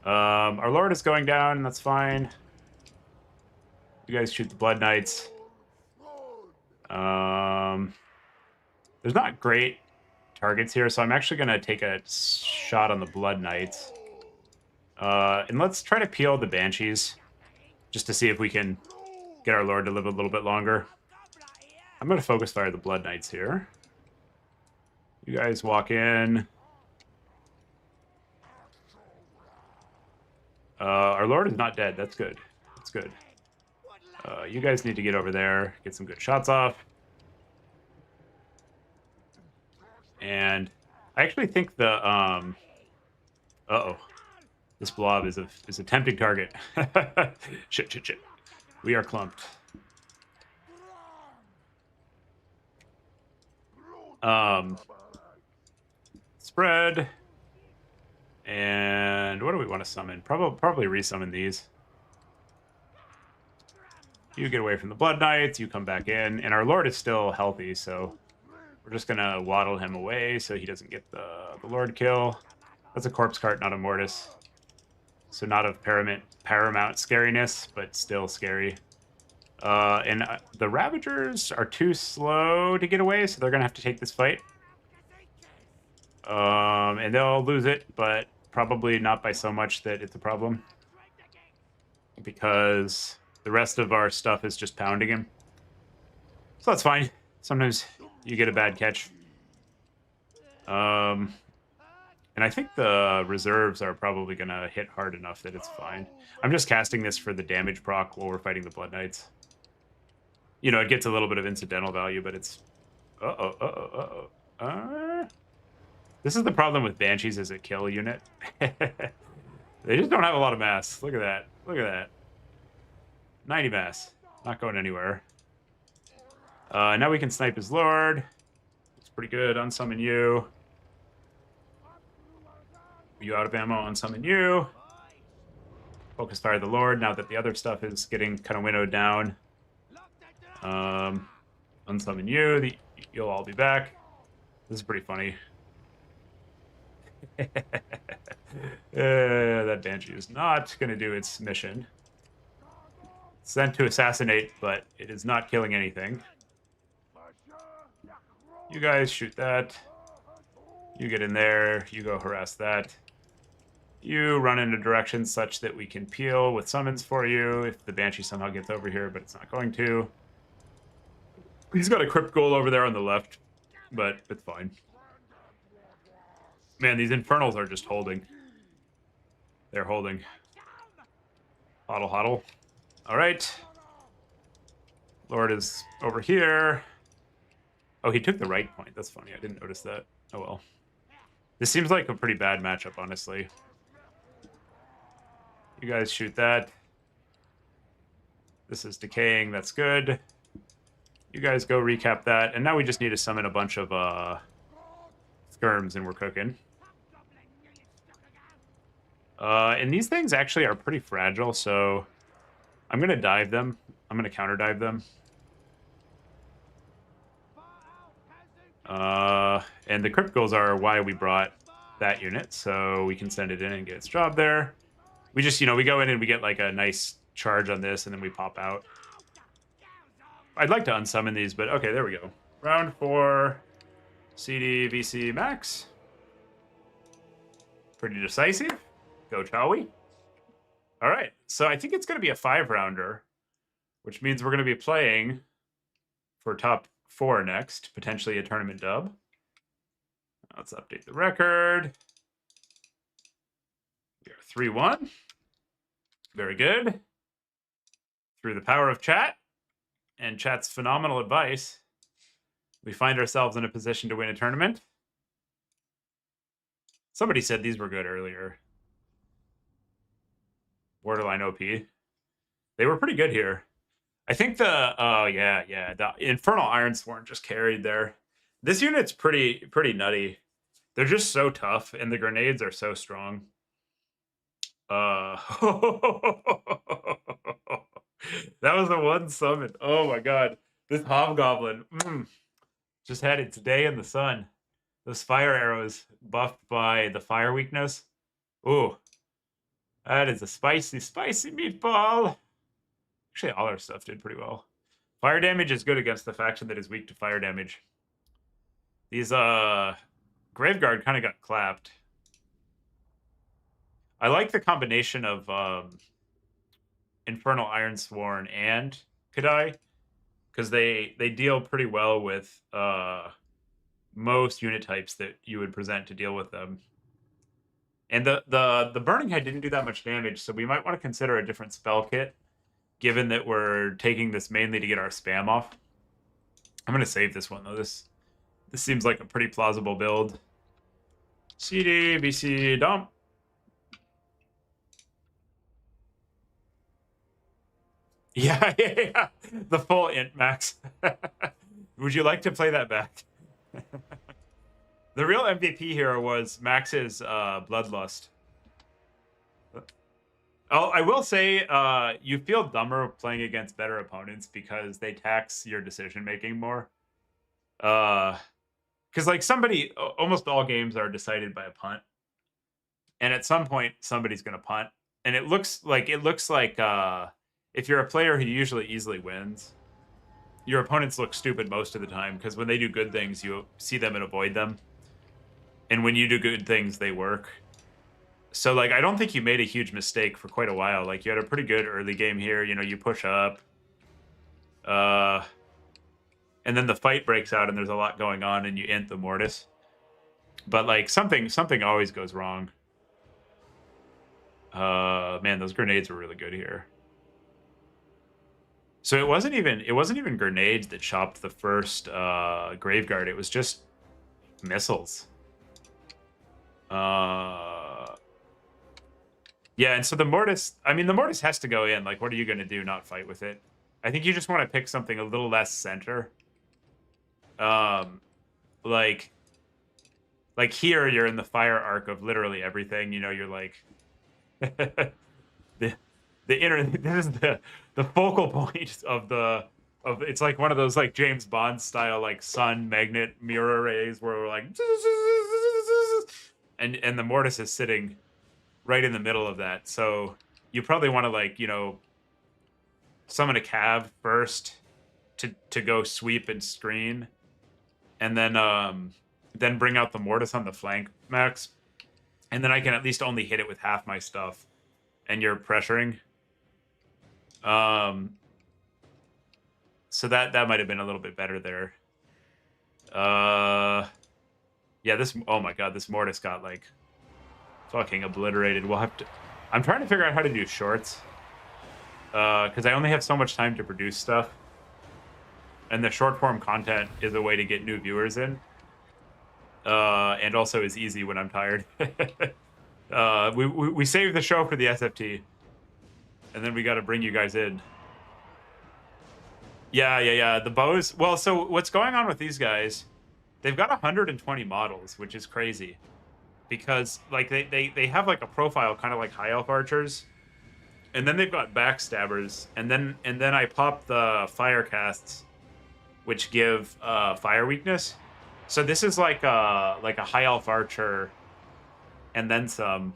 Our Lord is going down, and that's fine. You guys shoot the blood knights. There's not great targets here, so I'm actually going to take a shot on the blood knights. And let's try to peel the banshees just to see if we can get our Lord to live a little bit longer. I'm going to focus fire the blood knights here. You guys walk in. Our Lord is not dead. That's good. That's good. You guys need to get over there, get some good shots off. And I actually think the uh-oh. This blob is a tempting target. Shit. We are clumped. Spread. And what do we want to summon? Probably resummon these. You get away from the Blood Knights, you come back in, and our Lord is still healthy, so we're just gonna waddle him away so he doesn't get the Lord kill. That's a corpse cart, not a mortis. So not of paramount scariness, but still scary. And the Ravagers are too slow to get away, so they're gonna have to take this fight. And they'll lose it, but probably not by so much that it's a problem. Because the rest of our stuff is just pounding him. So that's fine. Sometimes you get a bad catch. And I think the reserves are probably going to hit hard enough that it's fine. I'm just casting this for the damage proc while we're fighting the Blood Knights. It gets a little bit of incidental value, but it's... This is the problem with Banshees as a kill unit. They just don't have a lot of mass. Look at that. Look at that. 90 mass. Not going anywhere. Now we can snipe his Lord. It's pretty good. Unsummon you. You out of ammo, unsummon you. Focus fire the Lord now that the other stuff is getting kind of winnowed down. Unsummon you. You'll all be back. This is pretty funny. That Banshee is not going to do its mission. It's sent to assassinate, but it is not killing anything. You guys shoot that. You get in there. You go harass that. You run in a direction such that we can peel with summons for you if the Banshee somehow gets over here, but it's not going to. He's got a crypt goal over there on the left, but it's fine. Man, these Infernals are just holding. They're holding. Huddle, huddle. All right. Lord is over here. Oh, he took the right point. That's funny. I didn't notice that. Oh, well. This seems like a pretty bad matchup, honestly. You guys shoot that. This is decaying. That's good. You guys go recap that. And now we just need to summon a bunch of skirms and we're cooking. And these things actually are pretty fragile, so I'm going to dive them. I'm going to counter dive them. And the crypt goals are why we brought that unit, so we can send it in and get its job there. We just, we go in and we get like a nice charge on this, and then we pop out. I'd like to unsummon these, but okay, there we go. Round 4, CD, VC, max. Pretty decisive. Go Chawi. All right, so I think it's going to be a 5-rounder, which means we're going to be playing for top 4 next, potentially a tournament dub. Let's update the record. We are 3-1. Very good. Through the power of chat and chat's phenomenal advice, we find ourselves in a position to win a tournament. Somebody said these were good earlier. Borderline OP. They were pretty good here. I think the the Infernal Ironsworn just carried there. This unit's pretty nutty. They're just so tough, and the grenades are so strong. That was the one summon. Oh my god. This Hobgoblin just had its day in the sun. Those fire arrows buffed by the fire weakness. Ooh. That is a spicy, spicy meatball. Actually, all our stuff did pretty well. Fire damage is good against the faction that is weak to fire damage. These, Graveguard kind of got clapped. I like the combination of, Infernal Ironsworn and Kadai, because they deal pretty well with, most unit types that you would present to deal with them. And the Burning Head didn't do that much damage, so we might want to consider a different spell kit, given that we're taking this mainly to get our spam off. I'm going to save this one, though. This seems like a pretty plausible build. CD, BC, dump. Yeah. The full int max. Would you like to play that back? The real MVP here was Max's Bloodlust. Oh, I will say you feel dumber playing against better opponents because they tax your decision-making more. Because like almost all games are decided by a punt. And at some point, somebody's going to punt. And it looks like if you're a player who usually easily wins, your opponents look stupid most of the time because when they do good things, you see them and avoid them. And when you do good things, they work. So, like, I don't think you made a huge mistake for quite a while. Like, you had a pretty good early game here. You push up. And then the fight breaks out and there's a lot going on and you int the Mortis. But, like, something always goes wrong. Man, those grenades were really good here. So it wasn't even grenades that chopped the first Graveguard. It was just missiles. Yeah, and so the Mortis has to go in. Like, what are you going to do? Not fight with it? I think you just want to pick something a little less center. Like here, you're in the fire arc of literally everything. You're like this is the focal point of it's like one of those like James Bond style like sun magnet mirror rays where we're like and the mortis is sitting right in the middle of that. So you probably want to, like, you know, summon a cav first to go sweep and screen, and then bring out the mortis on the flank, Max, and then I can at least only hit it with half my stuff, and you're pressuring. So that might have been a little bit better there. Yeah, this, oh my god, this mortis got like fucking obliterated. We'll have to, I'm trying to figure out how to do shorts, because I only have so much time to produce stuff, and the short form content is a way to get new viewers in, and also is easy when I'm tired. We saved the show for the SFT, and then we got to bring you guys in. Yeah. The bows. Well, so what's going on with these guys? They've got 120 models, which is crazy, because like they have like a profile kind of like high elf archers, and then they've got backstabbers, and then I pop the fire casts, which give fire weakness. So this is like a high elf archer, and then some,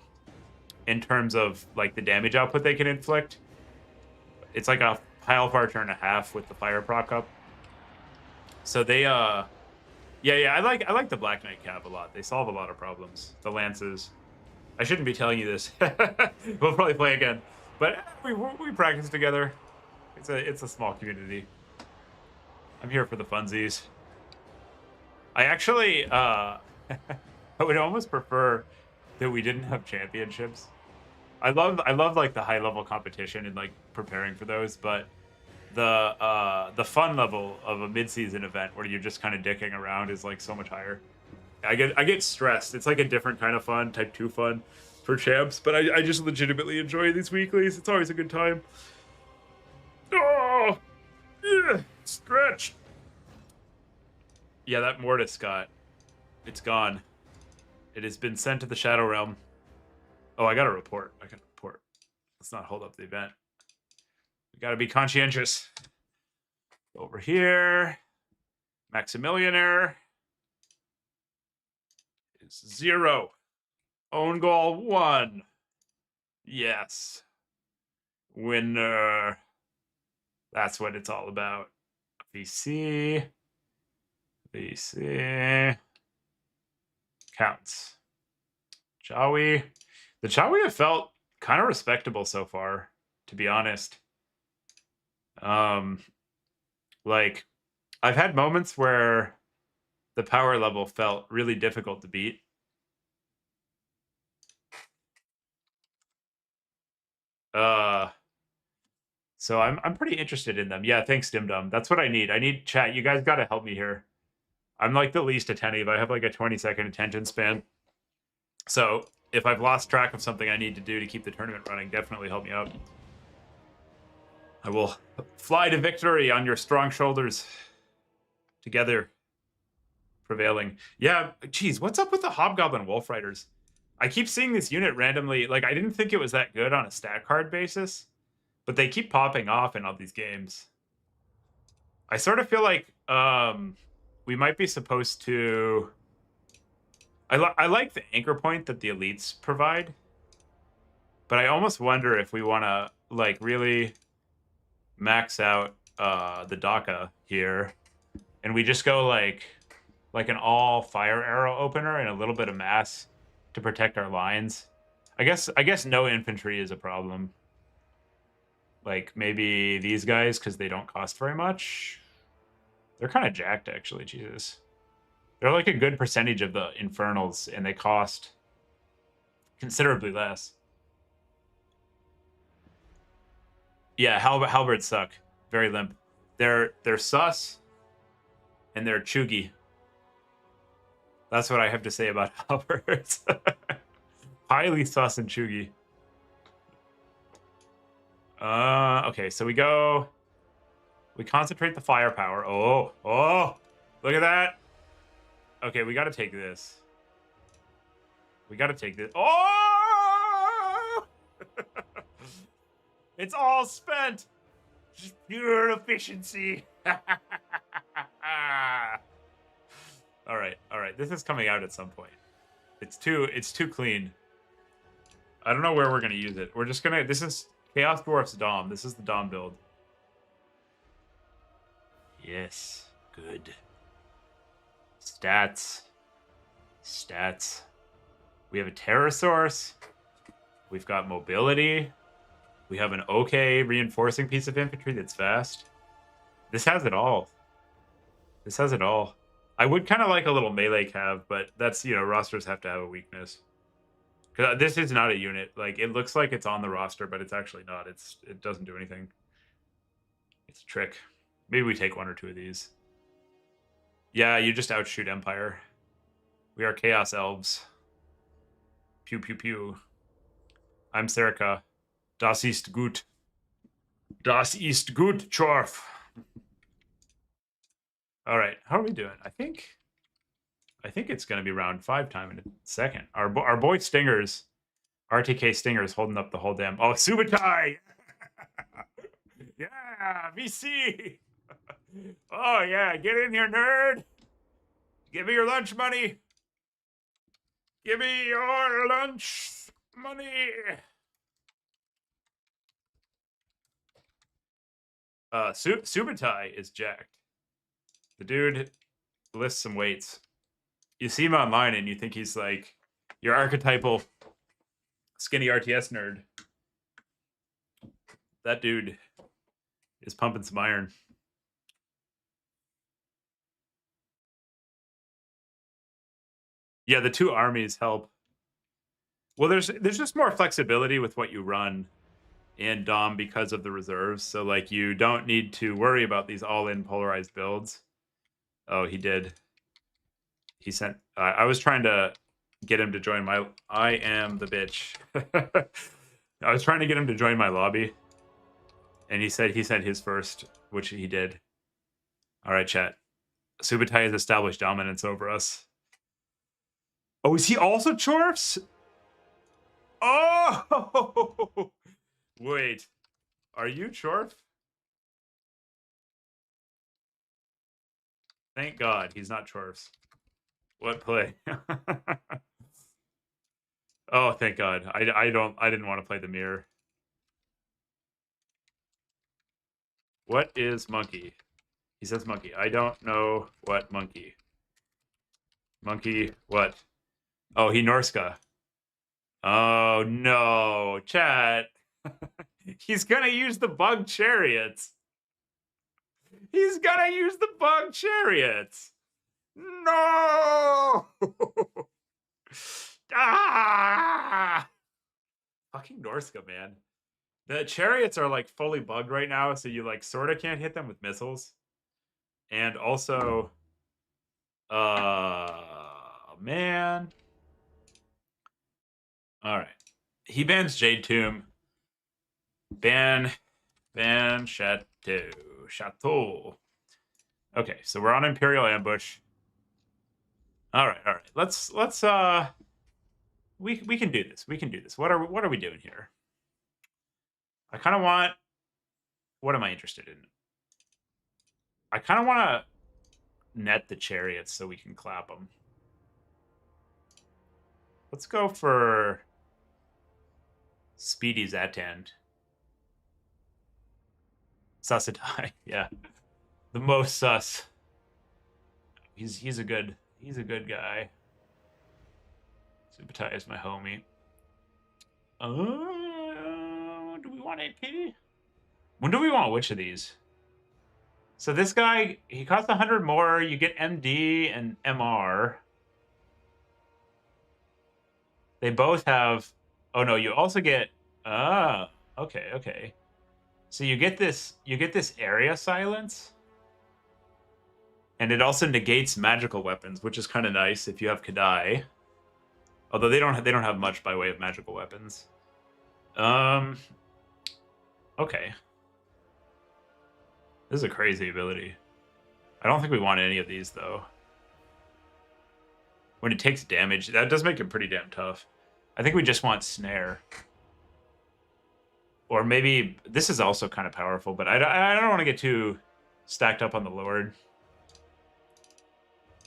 in terms of like the damage output they can inflict. It's like a high elf archer and a half with the fire proc up. So they yeah, I like the Black Knight Cav a lot. They solve a lot of problems. The lances. I shouldn't be telling you this. We'll probably play again, but we practice together. It's a small community. I'm here for the funsies. I actually I would almost prefer that we didn't have championships. I love like the high level competition and like preparing for those, but the fun level of a mid-season event where you're just kind of dicking around is like so much higher. I get stressed. It's like a different kind of fun, type 2 fun for champs, but I just legitimately enjoy these weeklies. It's always a good time. Oh, yeah, stretch. Yeah, that mortis it's gone. It has been sent to the Shadow Realm. Oh, I got a report. Let's not hold up the event. We got to be conscientious. Over here, Maximilianer is 0. Own goal 1. Yes. Winner. That's what it's all about. VC. Counts. Chawi. The Chawi have felt kind of respectable so far, to be honest. Like, I've had moments where the power level felt really difficult to beat. So I'm pretty interested in them. Yeah, thanks, Dimdum. That's what I need. I need chat. You guys got to help me here. I'm like the least attentive. I have like a 20-second attention span. So if I've lost track of something I need to do to keep the tournament running, definitely help me out. I will fly to victory on your strong shoulders. Together. Prevailing. Yeah, geez, what's up with the Hobgoblin Wolf Riders? I keep seeing this unit randomly. Like, I didn't think it was that good on a stat card basis, but they keep popping off in all these games. I sort of feel like we might be supposed to... I like the anchor point that the elites provide, but I almost wonder if we want to, like, really max out the DACA here, and we just go, like an all fire arrow opener and a little bit of mass to protect our lines. I guess no infantry is a problem. Like, maybe these guys, because they don't cost very much. They're kind of jacked, actually. Jesus. They're like a good percentage of the infernals, and they cost considerably less. Yeah, halberds suck. Very limp. They're sus, and they're chuggy. That's what I have to say about halberds. Highly sus and chuggy. Okay, so we concentrate the firepower. Oh, look at that. Okay, we got to take this. Oh! It's all spent. Just pure efficiency. All right. This is coming out at some point. It's too clean. I don't know where we're gonna use it. We're just gonna. This is Chaos Dwarf's Dom. This is the Dom build. Yes, good. Stats. We have a Terror Source. We've got mobility. We have an okay reinforcing piece of infantry that's fast. This has it all. I would kind of like a little melee cav, but that's, rosters have to have a weakness. Because this is not a unit. Like, it looks like it's on the roster, but it's actually not. It doesn't do anything. It's a trick. Maybe we take one or two of these. Yeah, you just outshoot Empire. We are Chaos Elves. Pew, pew, pew. I'm Serica. Das ist gut. Das ist gut, Chorf. All right, how are we doing? I think it's going to be round 5 time in a second. Our boy Stingers, RTK Stingers, holding up the whole damn. Oh, Subutai! Yeah, VC! Oh, yeah, get in here, nerd! Give me your lunch money! Give me your lunch money! Subutai is jacked. The dude lifts some weights. You see him online and you think he's like your archetypal skinny RTS nerd. That dude is pumping some iron. Yeah, the 2 armies help. Well, there's just more flexibility with what you run in Dom because of the reserves. So like you don't need to worry about these all-in polarized builds. Oh, he did. He sent. I was trying to get him to join my. I am the bitch. I was trying to get him to join my lobby, and he said he sent his first, which he did. All right, chat. Subutai has established dominance over us. Oh, is he also Chorfs? Oh, wait. Are you Chorf? Thank God he's not Chorfs. What play? Oh, thank God. I didn't want to play the mirror. What is monkey? He says monkey. I don't know what monkey. Monkey what? Oh, he Norska. Oh no, chat. He's gonna use the bug chariots. He's gonna use the bug chariots. No! Ah! Fucking Norska, man. The chariots are like fully bugged right now, so you like sort of can't hit them with missiles. And also, man. All right. He bans Jade Tomb. Ban Chateau. Okay, so we're on Imperial Ambush. All right. Let's we can do this. We can do this. What are we doing here? I kind of want. What am I interested in? I kind of want to net the chariots so we can clap them. Let's go for Speedy's Attend. Susatai, yeah. The most sus. He's a good guy. Subutai is my homie. Do we want AP? When do we want which of these? So this guy, he costs 100 more. You get MD and MR. They both have. Oh no, you also get. Okay. So you get this area silence, and it also negates magical weapons, which is kind of nice if you have Kadai. Although they don't have much by way of magical weapons. Okay. This is a crazy ability. I don't think we want any of these though. When it takes damage, that does make it pretty damn tough. I think we just want Snare. Or maybe this is also kind of powerful, but I don't want to get too stacked up on the Lord.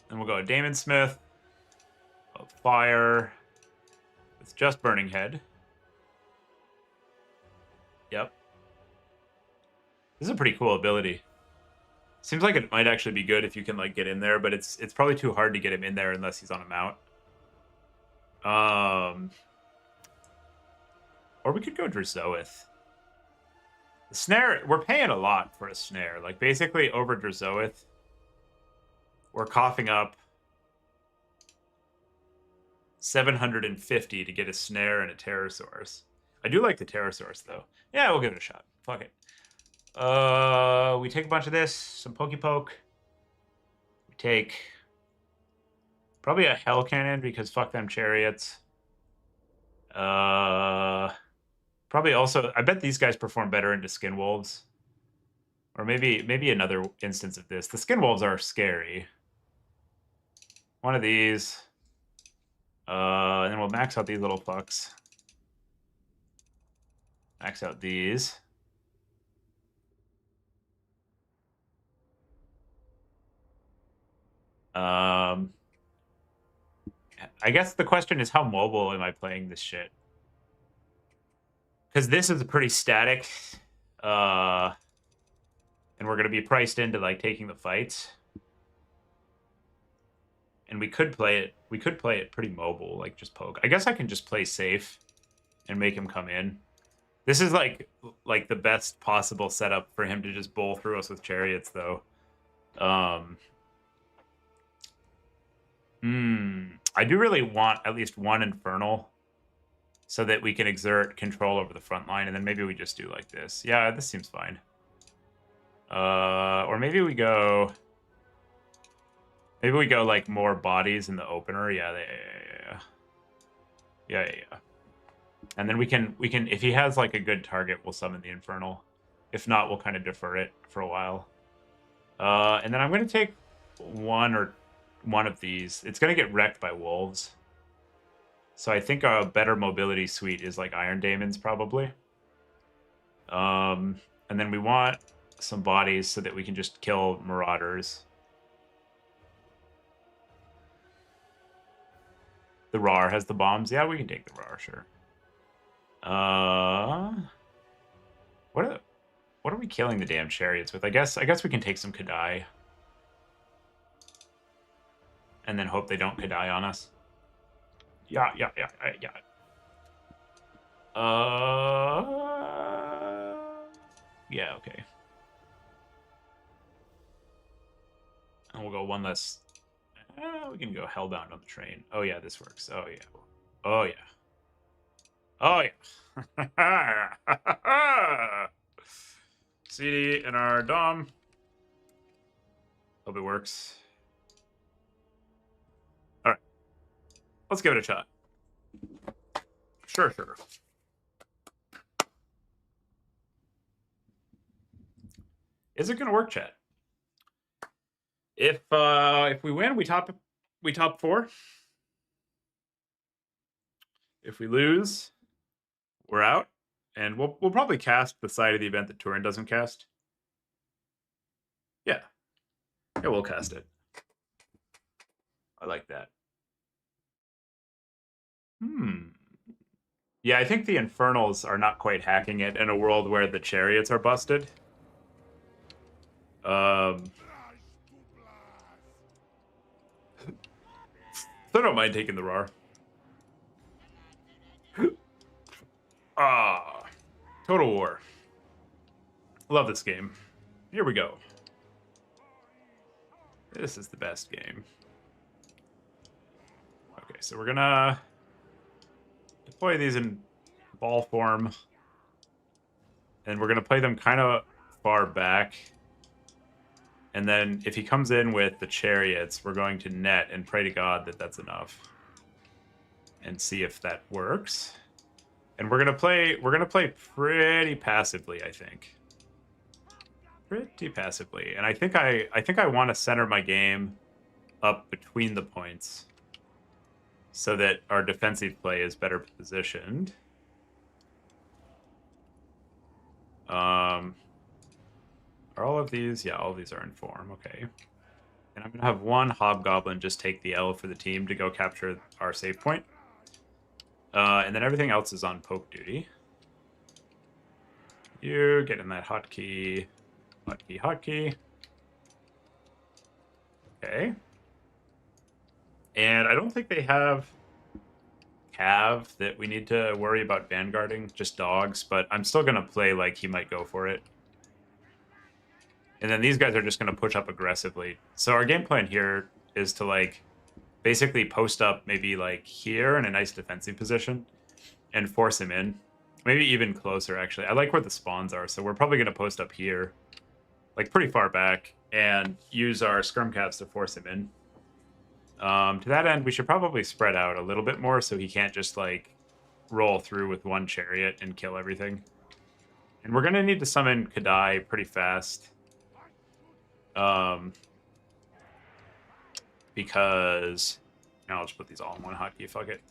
And we'll go Damon Smith. of fire with just burning head. Yep. This is a pretty cool ability. Seems like it might actually be good if you can like get in there, but it's probably too hard to get him in there unless he's on a mount. Or we could go Drazoith. The snare, we're paying a lot for a snare. Like basically over Drazoith, we're coughing up 750 to get a snare and a Pterosaurus. I do like the Pterosaurus though. Yeah, we'll give it a shot. Fuck it. We take a bunch of this, some Pokepoke. We take probably a Hell Cannon because fuck them chariots. Probably also, I bet these guys perform better into Skin Wolves. Or maybe another instance of this. The Skin Wolves are scary. One of these. And then we'll max out these little fucks. Max out these. I guess the question is how mobile am I playing this shit? Because this is pretty static. And we're going to be priced into like taking the fights. And we could play it pretty mobile, like just poke. I guess I can just play safe and make him come in. This is like the best possible setup for him to just bowl through us with chariots though. I do really want at least one infernal so that we can exert control over the front line, and then maybe we just do like this. Yeah, this seems fine. Or maybe we go like more bodies in the opener. Yeah. And then we can if he has like a good target, we'll summon the infernal. If not, we'll kind of defer it for a while. And then I'm going to take one of these. It's going to get wrecked by wolves. So I think a better mobility suite is like Iron Daemons probably. And then we want some bodies so that we can just kill marauders. The Rar has the bombs. Yeah, we can take the Rar, sure. What are we killing the damn chariots with? I guess we can take some Kadai. And then hope they don't Kadai on us. Yeah. Yeah, okay. And we'll go one less. We can go Hellbound on the train. Oh yeah, this works. Oh yeah. Oh yeah. Oh yeah. CD in our Dom. Hope it works. All right. Let's give it a shot. Sure. Is it gonna work, chat? If we win, we top 4. If we lose, we're out, and we'll probably cast the side of the event that Turin doesn't cast. Yeah, we'll cast it. I like that. Yeah, I think the Infernals are not quite hacking it in a world where the chariots are busted. So I don't mind taking the Rar. Total War. Love this game. Here we go. This is the best game. Okay, so we're gonna deploy these in ball form. And we're gonna play them kind of far back. And then if he comes in with the chariots, we're going to net and pray to God that that's enough. And see if that works. And we're gonna play pretty passively, I think. Pretty passively. And I think I want to center my game up between the points so that our defensive play is better positioned. Are all of these? Yeah, all of these are in form. Okay. And I'm going to have one hobgoblin just take the L for the team to go capture our save point. And then everything else is on poke duty. You get in that hotkey, hotkey, hotkey. Okay. And I don't think they have cav that we need to worry about vanguarding, just dogs, but I'm still going to play like he might go for it. And then these guys are just going to push up aggressively. So our game plan here is to like basically post up maybe like here in a nice defensive position and force him in. Maybe even closer, actually. I like where the spawns are, so we're probably going to post up here, like pretty far back, and use our scrum cats to force him in. To that end, we should probably spread out a little bit more so he can't just like roll through with one chariot and kill everything. And we're going to need to summon Kadai pretty fast. Because I'll just put these all in one hotkey, fuck it.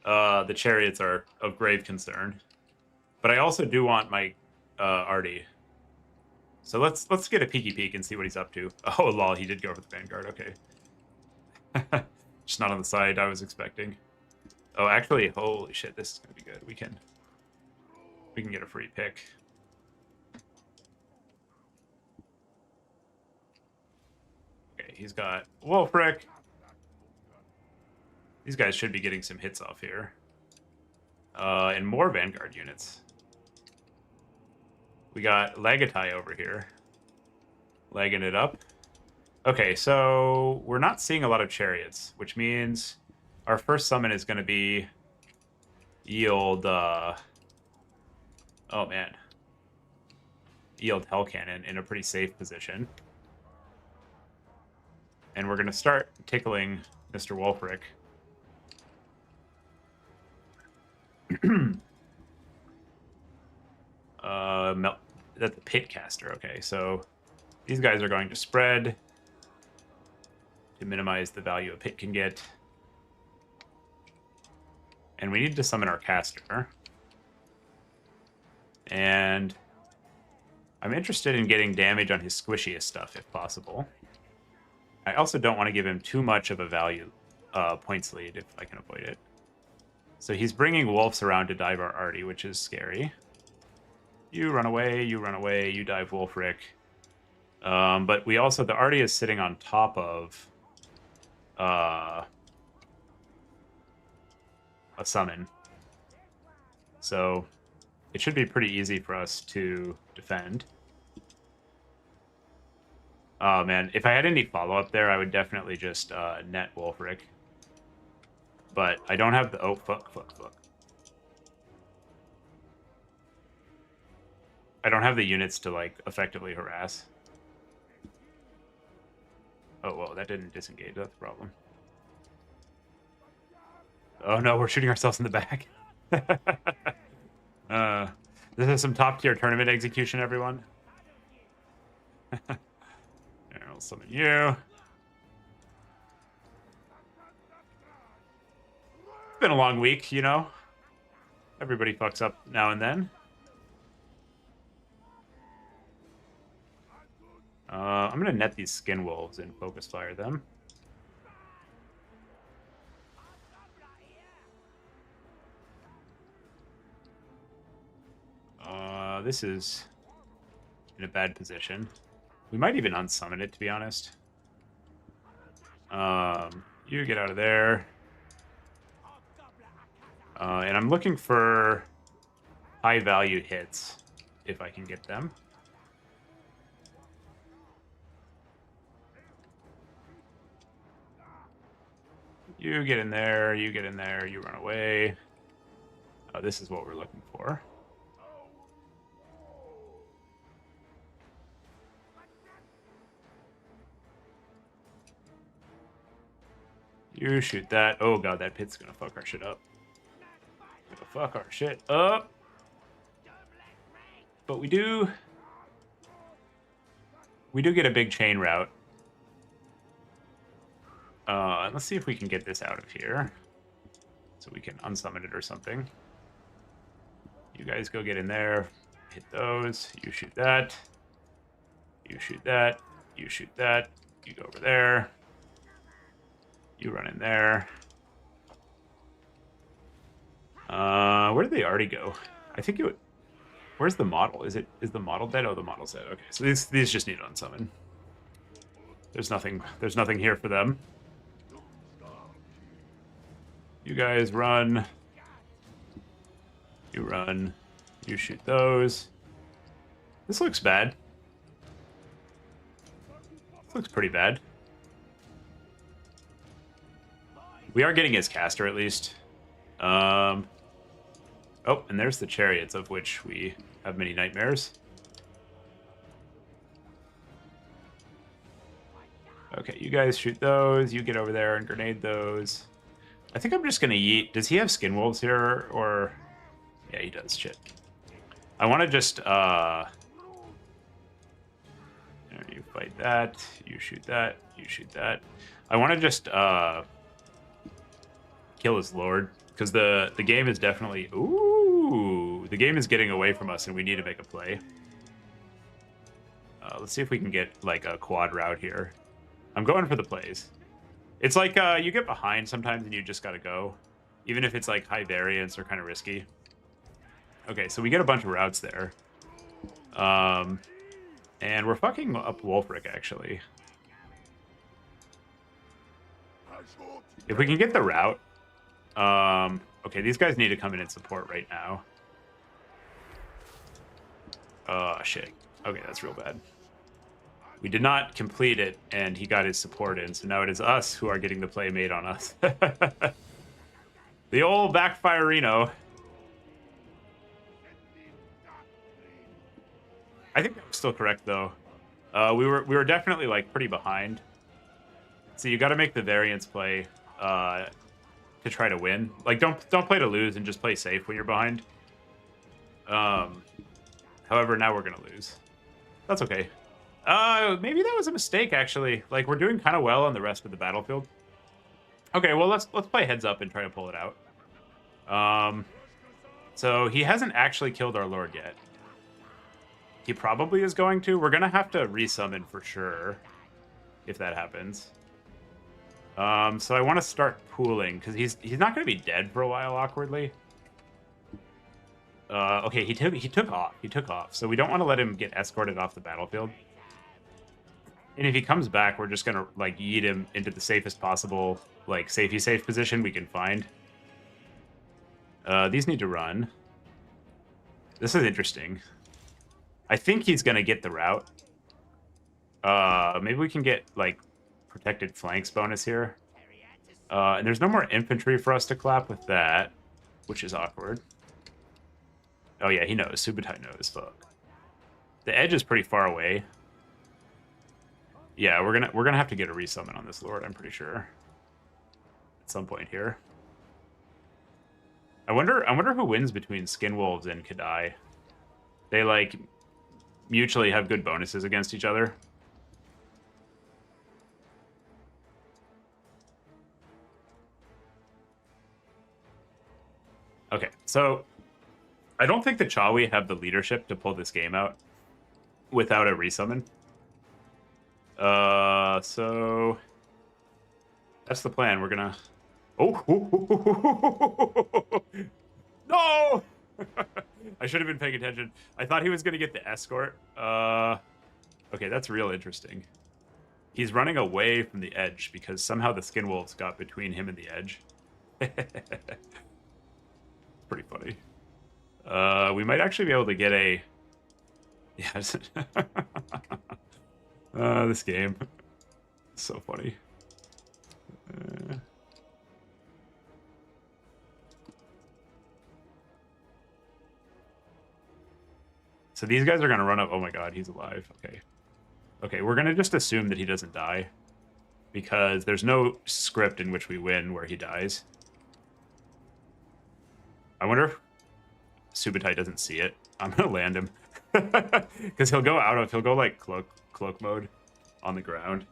The chariots are of grave concern. But I also do want my Artie. So let's get a peeky peek and see what he's up to. Oh lol, he did go for the Vanguard, okay. Just not on the side I was expecting. Oh, actually, holy shit, this is gonna be good. We can get a free pick. Okay, he's got Wolfric. These guys should be getting some hits off here. And more Vanguard units. We got Lagatai over here. Lagging it up. Okay, so we're not seeing a lot of chariots, which means our first summon is going to be yield... oh, man. Yield Hell Cannon in a pretty safe position. And we're going to start tickling Mr. Wolfric. That's the pit caster. Okay, so these guys are going to spread to minimize the value a pit can get. And we need to summon our caster. And I'm interested in getting damage on his squishiest stuff if possible. I also don't want to give him too much of a value points lead if I can avoid it. So he's bringing wolves around to dive our Artie, which is scary. You run away, you dive Wolfric. But we also, the Artie is sitting on top of a summon. So it should be pretty easy for us to defend. Oh man, if I had any follow-up there, I would definitely just net Wolfric. But I don't have the... Oh, fuck. I don't have the units to, like, effectively harass. Oh, well, that didn't disengage. That's the problem. Oh, no, we're shooting ourselves in the back. This is some top-tier tournament execution, everyone. There, I'll summon you. It's been a long week, you know? Everybody fucks up now and then. I'm going to net these skin wolves and focus fire them. This is in a bad position. We might even unsummon it, to be honest. You get out of there. And I'm looking for high-value hits, if I can get them. You get in there, you get in there, you run away. This is what we're looking for. You shoot that. Oh god, that pit's gonna fuck our shit up. Gonna fuck our shit up. But we do get a big chain route. Let's see if we can get this out of here. So we can unsummon it or something. You guys go get in there. Hit those. You shoot that. You shoot that. You shoot that. You go over there. You run in there. Where did they already go? I think it would... Where's the model? Is the model dead? Oh, the model's dead. Okay, so these just need unsummon. There's nothing here for them. You guys run. You run. You shoot those. This looks bad. This looks pretty bad. We are getting his caster at least. Oh, and there's the chariots, of which we have many nightmares. Okay, you guys shoot those. You get over there and grenade those. I think I'm just gonna yeet. Does he have skin wolves here, or... Yeah, he does. Shit. I want to just, you fight that. You shoot that. You shoot that. I want to just, kill his lord. Because the game is definitely... Ooh! The game is getting away from us, and we need to make a play. Let's see if we can get, like, a quad route here. I'm going for the plays. It's like, you get behind sometimes, and you just gotta go. Even if it's, like, high variance or kind of risky. Okay, so we get a bunch of routes there. And we're fucking up Wolfric, actually. If we can get the route... okay, these guys need to come in and support right now. Oh, shit. Okay, that's real bad. We did not complete it, and he got his support in, so now it is us who are getting the play made on us. The old backfire-reno. I think that was still correct, though. We were definitely, like, pretty behind. So you got to make the variance play to try to win. Like, don't play to lose and just play safe when you're behind. However, now we're gonna lose. That's okay. Maybe that was a mistake, actually. Like, we're doing kind of well on the rest of the battlefield. Okay, well, let's play heads up and try to pull it out. So he hasn't actually killed our lord yet. He probably is going to. We're gonna have to resummon for sure if that happens. So I want to start pooling because he's not going to be dead for a while awkwardly. Okay, he took off. He took off. So we don't want to let him get escorted off the battlefield. And if he comes back, we're just gonna like yeet him into the safest possible like safe position we can find. These need to run. This is interesting. I think he's gonna get the route. Maybe we can get like protected flanks bonus here. And there's no more infantry for us to clap with that, which is awkward. Oh yeah, he knows. Subutai knows. Fuck. The edge is pretty far away. Yeah, we're gonna have to get a resummon on this lord, I'm pretty sure. At some point here. I wonder who wins between Skinwolves and Kadai. They like mutually have good bonuses against each other. Okay, so I don't think the Chawi have the leadership to pull this game out without a resummon. So that's the plan. We're gonna... Oh! No! I should have been paying attention. I thought he was gonna get the escort. Okay, that's real interesting. He's running away from the edge because somehow the Skinwolves got between him and the edge. Pretty funny. We might actually be able to get a... Yes. This game. So funny. So these guys are going to run up. Oh my god, he's alive. Okay. Okay, we're going to just assume that he doesn't die. Because there's no script in which we win where he dies. I wonder if Subutai doesn't see it. I'm going to land him. Because he'll go like cloak mode on the ground.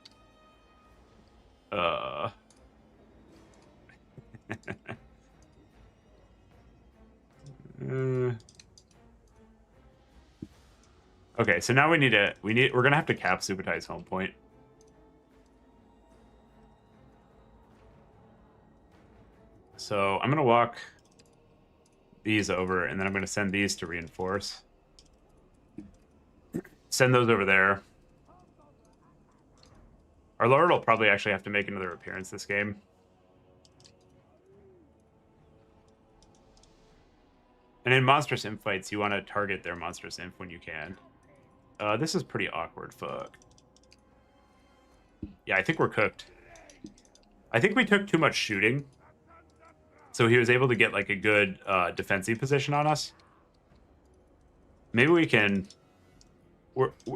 Okay, so now we're gonna have to cap Subutai's home point. So I'm gonna walk these over, and then I'm gonna send these to reinforce. Send those over there. Our Lord will probably actually have to make another appearance this game. And in Monstrous Imp fights, you want to target their Monstrous Imp when you can. This is pretty awkward, fuck. Yeah, I think we're cooked. I think we took too much shooting. So he was able to get, like, a good defensive position on us. Maybe we can...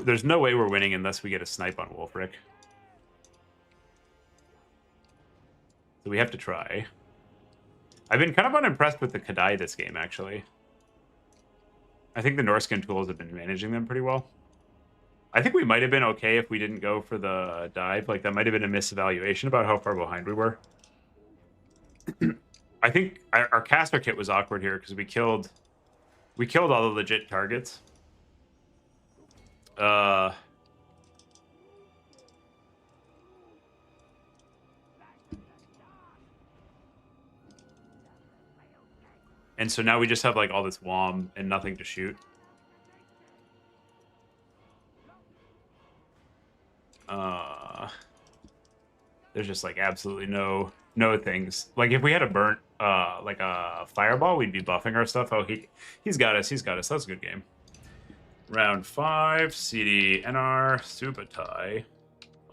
there's no way we're winning unless we get a snipe on Wolfric. So we have to try. I've been kind of unimpressed with the Kadai this game, actually. I think the Norskin tools have been managing them pretty well. I think we might have been okay if we didn't go for the dive. Like, that might have been a misevaluation about how far behind we were. I think our caster kit was awkward here because we killed all the legit targets. And so now we just have, like, all this WOM and nothing to shoot. There's just, like, absolutely no things. Like, if we had a burnt, like a fireball, we'd be buffing our stuff. Oh, he's got us. He's got us. That's a good game. Round 5, CD, NR, Subutai.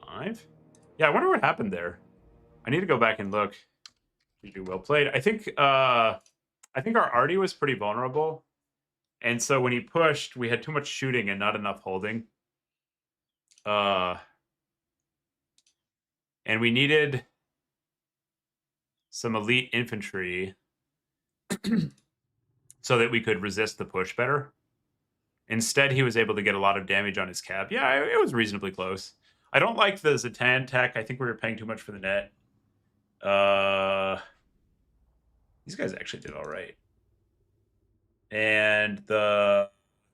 5? Yeah, I wonder what happened there. I need to go back and look. GG, well played. I think our Artie was pretty vulnerable. And so when he pushed, we had too much shooting and not enough holding. And we needed some elite infantry so that we could resist the push better. Instead, he was able to get a lot of damage on his cap. Yeah, it was reasonably close. I don't like the Zatan tech. I think we were paying too much for the net. These guys actually did all right. And the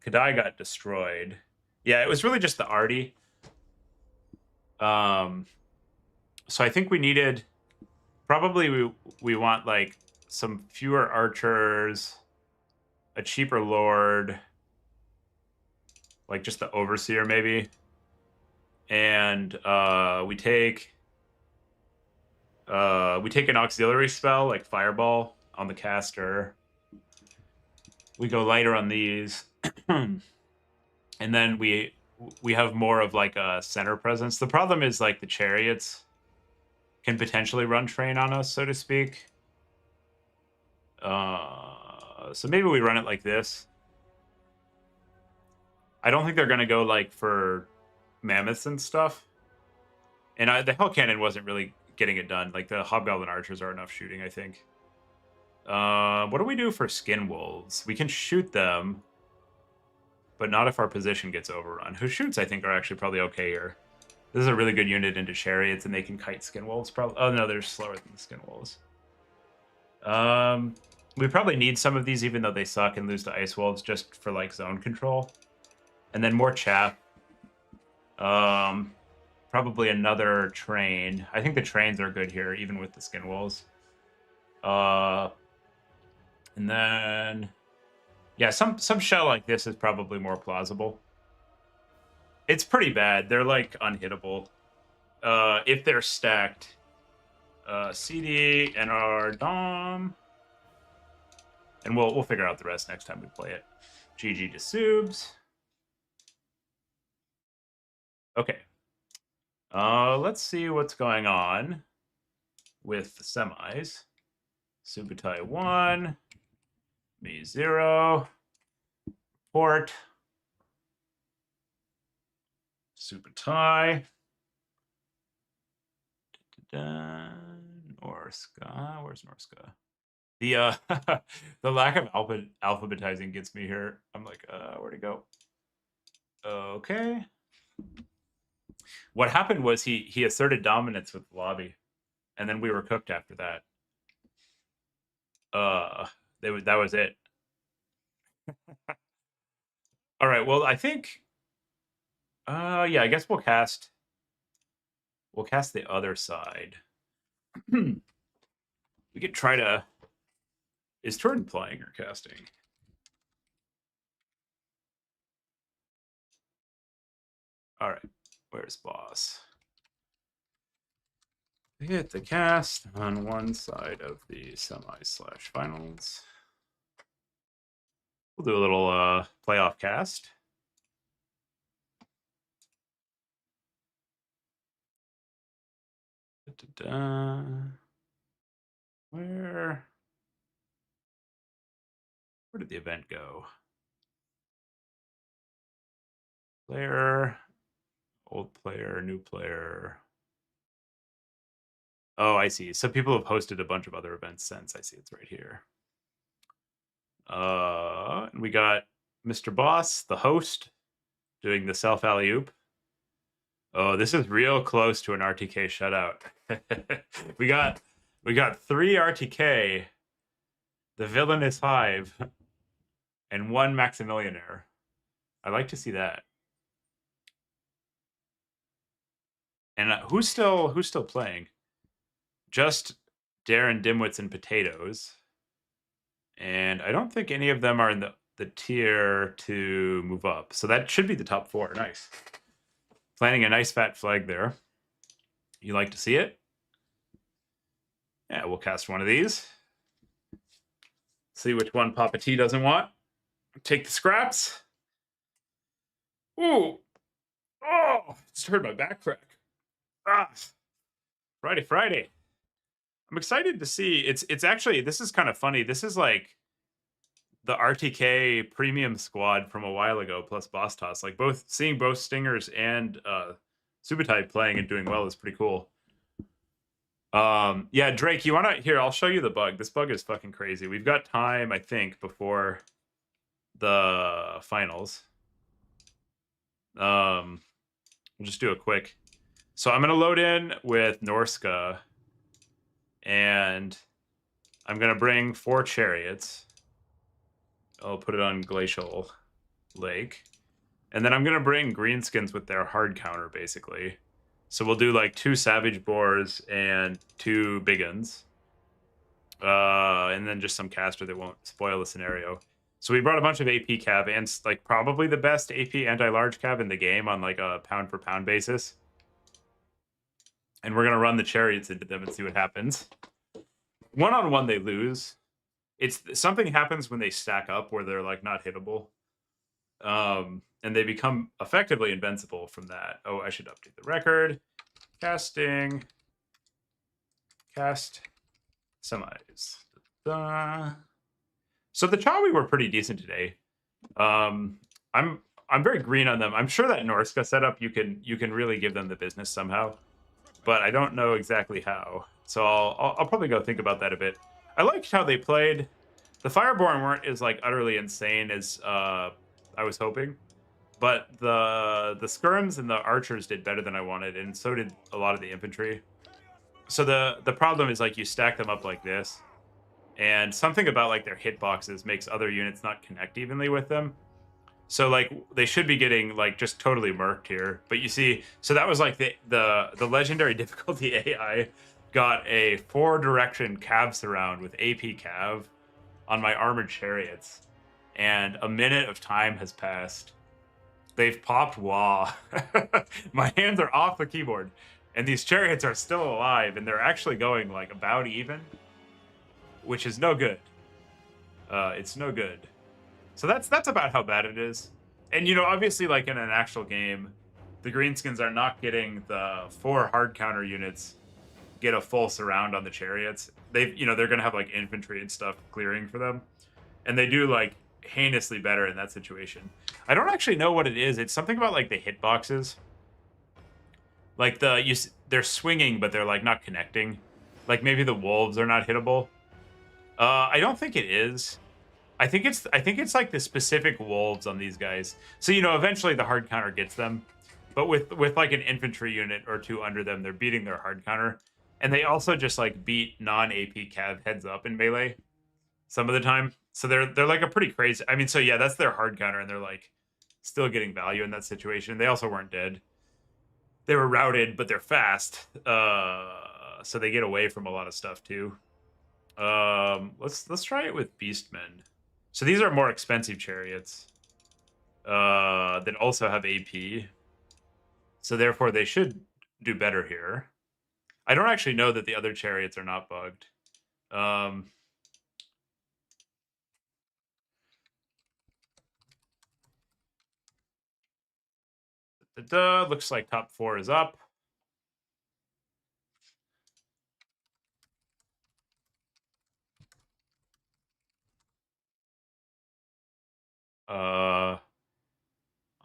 Kadai got destroyed. Yeah, it was really just the Artie. So I think we needed... Probably we want, like, some fewer archers, a cheaper lord, like just the overseer maybe, and we take an auxiliary spell like fireball on the caster. We go lighter on these, and then we have more of, like, a center presence. The problem is, like, the chariots can potentially run train on us, so to speak. So maybe we run it like this. I don't think they're going to go, like, for mammoths and stuff. And the Hell Cannon wasn't really getting it done. Like, the Hobgoblin Archers are enough shooting, I think. What do we do for Skin Wolves? We can shoot them, but not if our position gets overrun. Who shoots, I think, are actually probably okay here. This is a really good unit into chariots, and they can kite Skin Wolves. Probably. Oh, no, they're slower than the Skin Wolves. We probably need some of these, even though they suck, and lose to Ice Wolves just for, like, zone control. And then more chaff. Probably another train. I think the trains are good here, even with the Skin Wolves. And then... Yeah, some shell like this is probably more plausible. It's pretty bad. They're, like, unhittable. If they're stacked. CD, NR, Dom. And we'll figure out the rest next time we play it. GG to Subs. Okay. Let's see what's going on with the semis. Subutai 1. Me 0. Port. Subutai. Norska. Where's Norska? The the lack of alphabetizing gets me here. I'm like, where'd it go? Okay. What happened was he asserted dominance with the lobby, and then we were cooked after that. That was it. All right. Well, I think. Yeah. I guess we'll cast the other side. We could try to... Is Tourny playing or casting? All right, where's boss? Hit the cast on one side of the semi/finals. We'll do a little playoff cast. Where did the event go? Player, old player, new player. Oh, I see. So people have hosted a bunch of other events since. I see it's right here. And we got Mr. Boss, the host, doing the self alley-oop. Oh, this is real close to an RTK shutout. we got 3 RTK, the Villainous Hive, and 1 Maximillionaire. I like to see that. And who's still playing? Just Darren Dimwits and Potatoes. And I don't think any of them are in the tier to move up. So that should be the top 4. Nice. Planting a nice fat flag there. You like to see it? Yeah, we'll cast one of these. See which one Papa T doesn't want. Take the scraps. Ooh. Oh, it's hurt my back crack. Ah. Friday. I'm excited to see. It's actually, this is kind of funny. This is like the RTK premium squad from a while ago plus Boss Toss. Like seeing both Stingers and Subutai playing and doing well is pretty cool. Yeah, Drake, you wanna here, I'll show you the bug. This bug is fucking crazy. We've got time, I think, before the finals. We'll just do a quick. So I'm gonna load in with Norska, and I'm gonna bring 4 chariots. I'll put it on Glacial Lake. And then I'm gonna bring greenskins with their hard counter, basically. So we'll do like 2 Savage Boars and 2 Big Uns. And then just some caster that won't spoil the scenario. So we brought a bunch of AP cav and like probably the best AP anti-large cav in the game on like a pound for pound basis. And we're gonna run the chariots into them and see what happens. 1-on-1 they lose. It's something happens when they stack up where they're like not hittable. And they become effectively invincible from that. Oh, I should update the record. Casting. Cast. Semis. So the Chawi were pretty decent today. I'm very green on them. I'm sure that Norska setup you can really give them the business somehow, but I don't know exactly how. So I'll probably go think about that a bit. I liked how they played. The Fireborn weren't as like utterly insane as I was hoping, but the skirms and the archers did better than I wanted, and so did a lot of the infantry. So the problem is like you stack them up like this, and something about like their hitboxes makes other units not connect evenly with them. So like they should be getting like just totally murked here. But you see, so that was like the legendary difficulty AI got a 4-direction cav surround with AP cav on my armored chariots, and a minute of time has passed. They've popped wah. My hands are off the keyboard, and these chariots are still alive, and they're actually going like about even, which is no good. It's no good. So that's about how bad it is. And you know, obviously, like in an actual game, the greenskins are not getting the 4 hard counter units get a full surround on the chariots. They're gonna have like infantry and stuff clearing for them, and they do like heinously better in that situation. I don't actually know what it is. It's something about like the hitboxes. Like they're swinging, but they're like not connecting. Like maybe the wolves are not hittable. I don't think it is. I think it's like the specific wolves on these guys. So you know, eventually the hard counter gets them, but with like an infantry unit or 2 under them, they're beating their hard counter, and they also just like beat non-AP cav heads up in melee some of the time. So they're like a pretty crazy. I mean, so yeah, that's their hard counter, and they're like still getting value in that situation. They also weren't dead. They were routed, but they're fast, so they get away from a lot of stuff too. Let's try it with beastmen. So these are more expensive chariots that also have AP. So therefore they should do better here. I don't actually know that the other chariots are not bugged. Looks like top 4 is up. I'm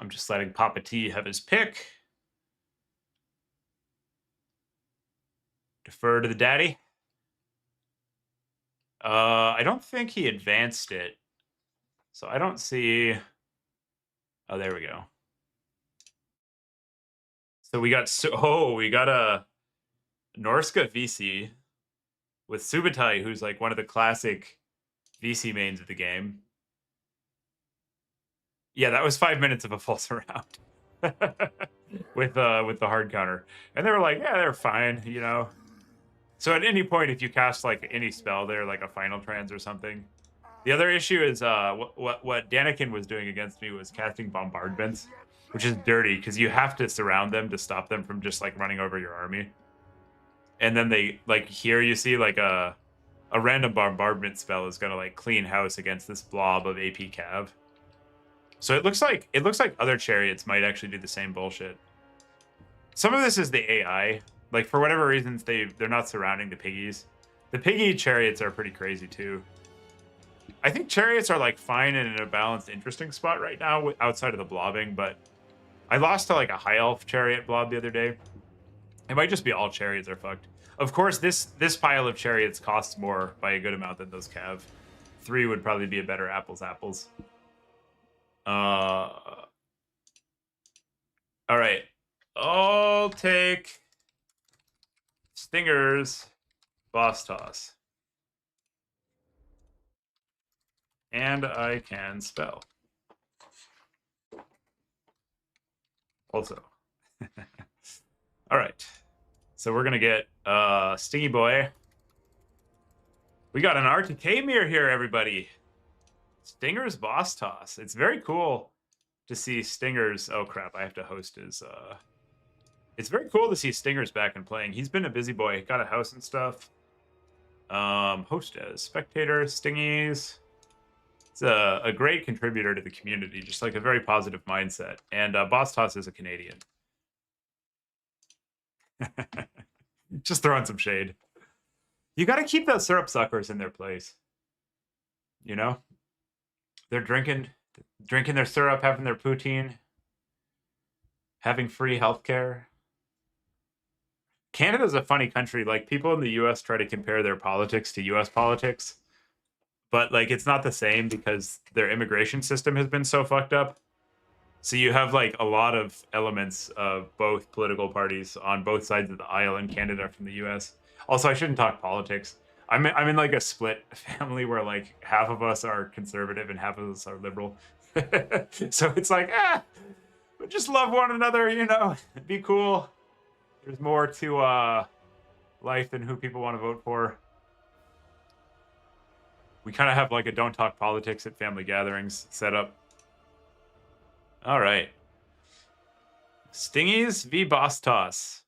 just letting Papa T have his pick. Defer to the daddy. I don't think he advanced it. So I don't see... Oh, there we go. So we got... we got a Norska VC with Subutai, who's like one of the classic VC mains of the game. Yeah, that was 5 minutes of a false round. with the hard counter. And they were like, yeah, they're fine, you know. So at any point, if you cast like any spell there, like a final trans or something. The other issue is what Danikin was doing against me was casting bombardments, which is dirty because you have to surround them to stop them from just like running over your army. And then they like here you see like a random bombardment spell is gonna like clean house against this blob of AP Cav. So it looks like other chariots might actually do the same bullshit. Some of this is the AI. Like for whatever reasons they're not surrounding the piggies. The piggy chariots are pretty crazy too. I think chariots are like fine and in a balanced, interesting spot right now outside of the blobbing, but I lost to like a high elf chariot blob the other day. It might just be all chariots are fucked. Of course, this pile of chariots costs more by a good amount than those cav. 3 would probably be a better apples. All right. I'll take Stingers, boss toss. And I can spell. Also. All right. So we're going to get Stingy Boy. We got an RTK mirror here, everybody. Stinger's boss toss. It's very cool to see Stinger's... Oh, crap. I have to host his... It's very cool to see Stinger's back and playing. He's been a busy boy. Got a house and stuff. Host as spectator, Stingies. It's a great contributor to the community. Just like a very positive mindset. And boss toss is a Canadian. Just throwing some shade. You got to keep those syrup suckers in their place. You know? They're drinking their syrup, having their poutine, having free healthcare. Canada's a funny country. Like, people in the US try to compare their politics to US politics. But, like, it's not the same because their immigration system has been so fucked up. So you have, like, a lot of elements of both political parties on both sides of the aisle in Canada from the US. Also, I shouldn't talk politics. I'm in like a split family where like half of us are conservative and half of us are liberal. So it's like, we just love one another, you know, be cool. There's more to life than who people want to vote for. We kind of have like a don't talk politics at family gatherings set up. All right. Stingies v Boss Toss.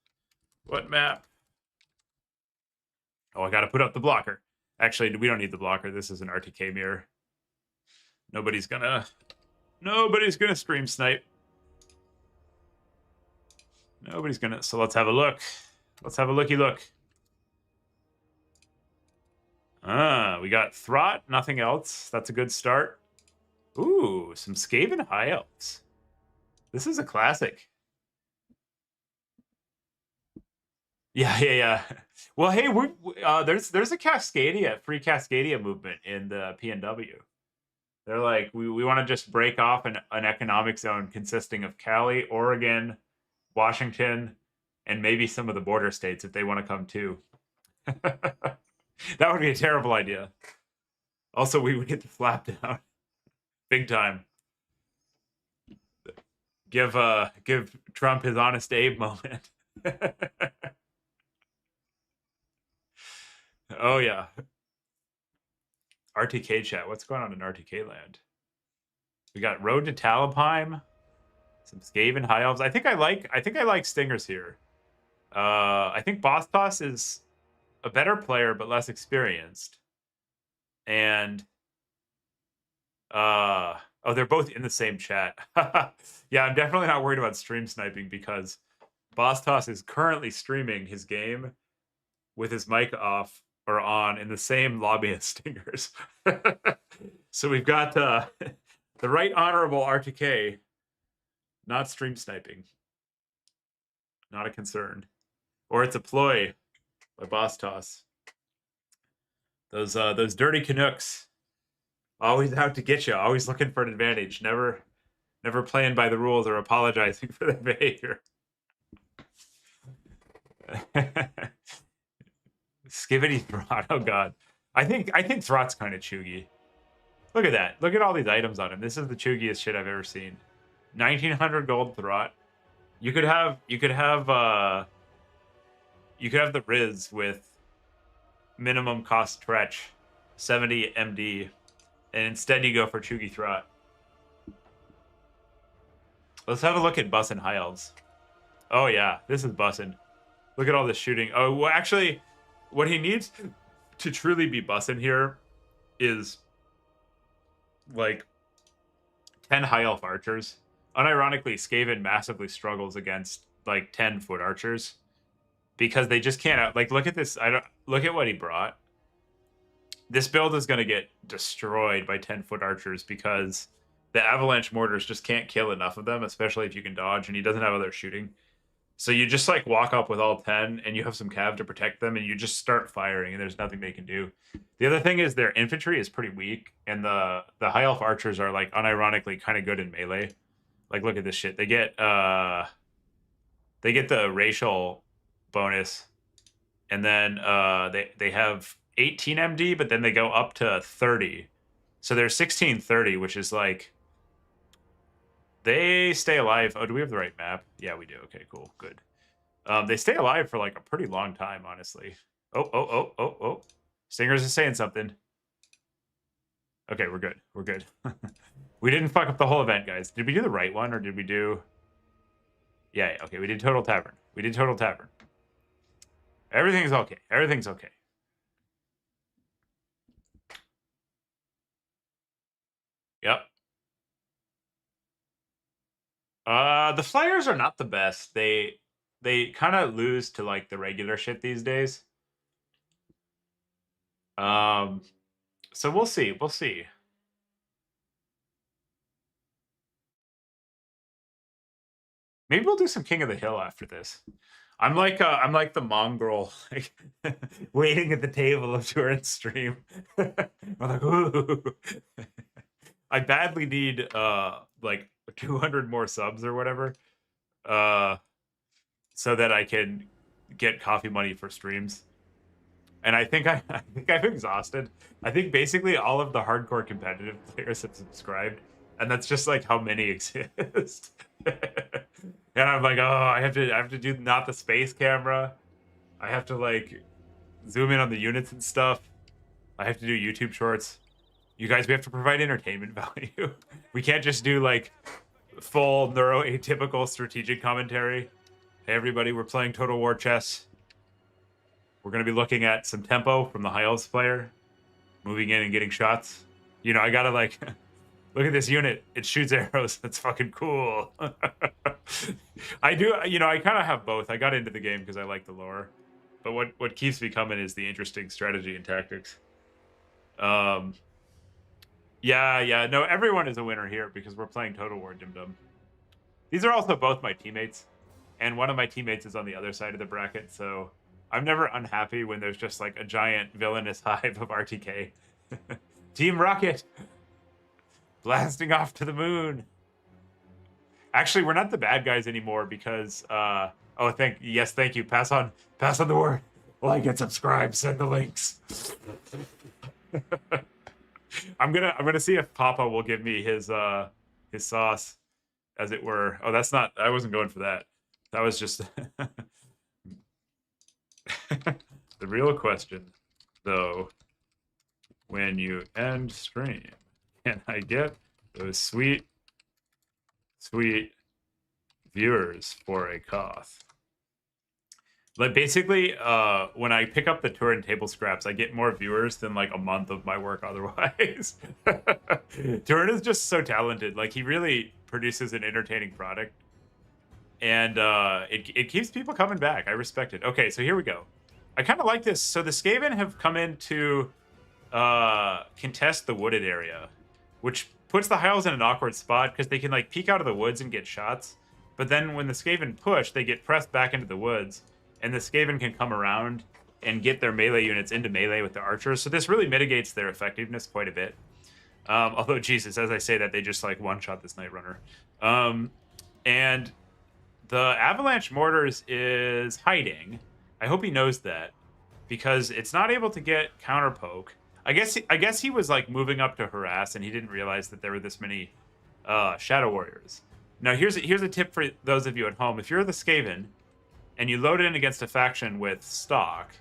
What map? Oh, I got to put up the blocker. Actually, we don't need the blocker. This is an RTK mirror. Nobody's gonna stream snipe. Nobody's gonna. So let's have a look. Let's have a looky look. We got Throt, nothing else. That's a good start. Ooh, some Skaven High Elves. This is a classic. Yeah. Well, hey, there's a Cascadia, free Cascadia movement in the PNW. They're like, we want to just break off an economic zone consisting of Cali, Oregon, Washington, and maybe some of the border states if they want to come too. That would be a terrible idea. Also, we would get the flap down. Big time. Give Trump his Honest Abe moment. Oh, yeah. RTK chat. What's going on in RTK land? We got Road to Talabheim, some Skaven High Elves. I think I like Stingers here. I think Boss Toss is a better player but less experienced. And oh, they're both in the same chat. Yeah, I'm definitely not worried about stream sniping because Boss Toss is currently streaming his game with his mic off or on in the same lobby as Stingers. So we've got the right honorable RTK not stream sniping. Not a concern. Or it's a ploy by Boss Toss. Those dirty Canucks. Always out to get you. Always looking for an advantage. Never playing by the rules or apologizing for their behavior. Skivity Throt. Oh god. I think Throt's kind of chuggy. Look at that. Look at all these items on him. This is the chuggiest shit I've ever seen. 1900 gold Throt. You could have the Riz with minimum cost stretch, 70 MD, and instead you go for Chuggy Throt. Let's have a look at Bussin' High Elves. Oh yeah, this is Bussin'. Look at all this shooting. Oh, well, actually, what he needs to truly be Bussin' here is like 10 High Elf archers. Unironically, Skaven massively struggles against like 10 foot archers because they just can't like look at this. Look at what he brought. This build is going to get destroyed by 10 foot archers because the avalanche mortars just can't kill enough of them, especially if you can dodge, and he doesn't have other shooting. So you just like walk up with all 10 and you have some cav to protect them and you just start firing and there's nothing they can do. The other thing is their infantry is pretty weak and the high elf archers are like unironically kind of good in melee. Like look at this shit. They get the racial bonus and then they have 18 MD, but then they go up to 30. So they're 1630, which is like they stay alive. Oh, do we have the right map? Yeah, we do. Okay, cool. Good. They stay alive for like a pretty long time, honestly. Oh. Stingers is saying something. Okay, we're good. We're good. We didn't fuck up the whole event, guys. Did we do the right one or did we do... Yeah, okay, we did Total Tavern. We did Total Tavern. Everything's okay. Everything's okay. Yep. The Flyers are not the best. They kind of lose to like the regular shit these days. So we'll see. We'll see. Maybe we'll do some King of the Hill after this. I'm like the mongrel, like waiting at the table of Turin's stream. I'm like, ooh. I badly need like 200 more subs or whatever, so that I can get coffee money for streams. And I think I'm exhausted. I think basically all of the hardcore competitive players have subscribed, and that's just like how many exist. And I'm like, oh, I have to do not the space camera. I have to like zoom in on the units and stuff. I have to do YouTube shorts. You guys, we have to provide entertainment value. We can't just do like full neuroatypical strategic commentary. Hey everybody, we're playing Total War Chess. We're gonna be looking at some tempo from the High Elves player, moving in and getting shots. You know, I gotta like look at this unit. It shoots arrows. That's fucking cool. I do, you know, I kind of have both. I got into the game because I like the lore, but what keeps me coming is the interesting strategy and tactics. Yeah, no, everyone is a winner here because we're playing Total War Dim Dum. These are also both my teammates, and one of my teammates is on the other side of the bracket, so I'm never unhappy when there's just like a giant villainous hive of RTK. Team Rocket! Blasting off to the moon! Actually, we're not the bad guys anymore because, oh, thank you. Pass on the word. Like and subscribe, send the links. I'm gonna see if Papa will give me his sauce, as it were. Oh, that's not. I wasn't going for that. That was just the real question, though. when you end stream. Can I get those sweet, sweet viewers for a Koth? Like basically, when I pick up the tour and table scraps, I get more viewers than like a month of my work otherwise. Turin is just so talented. Like he really produces an entertaining product, and it keeps people coming back. I respect it. Okay, so here we go. I kind of like this. So the Skaven have come in to contest the wooded area, which puts the Hiles in an awkward spot because they can like peek out of the woods and get shots. But then when the Skaven push, they get pressed back into the woods. And the Skaven can come around and get their melee units into melee with the archers. So this really mitigates their effectiveness quite a bit. Although, Jesus, as I say that, they just like one-shot this Night Runner. And the Avalanche Mortars is hiding. I hope he knows that, because it's not able to get counterpoke. I guess he was like moving up to harass, and he didn't realize that there were this many Shadow Warriors. Now, here's a tip for those of you at home. If you're the Skaven, and you load in against a faction with stock,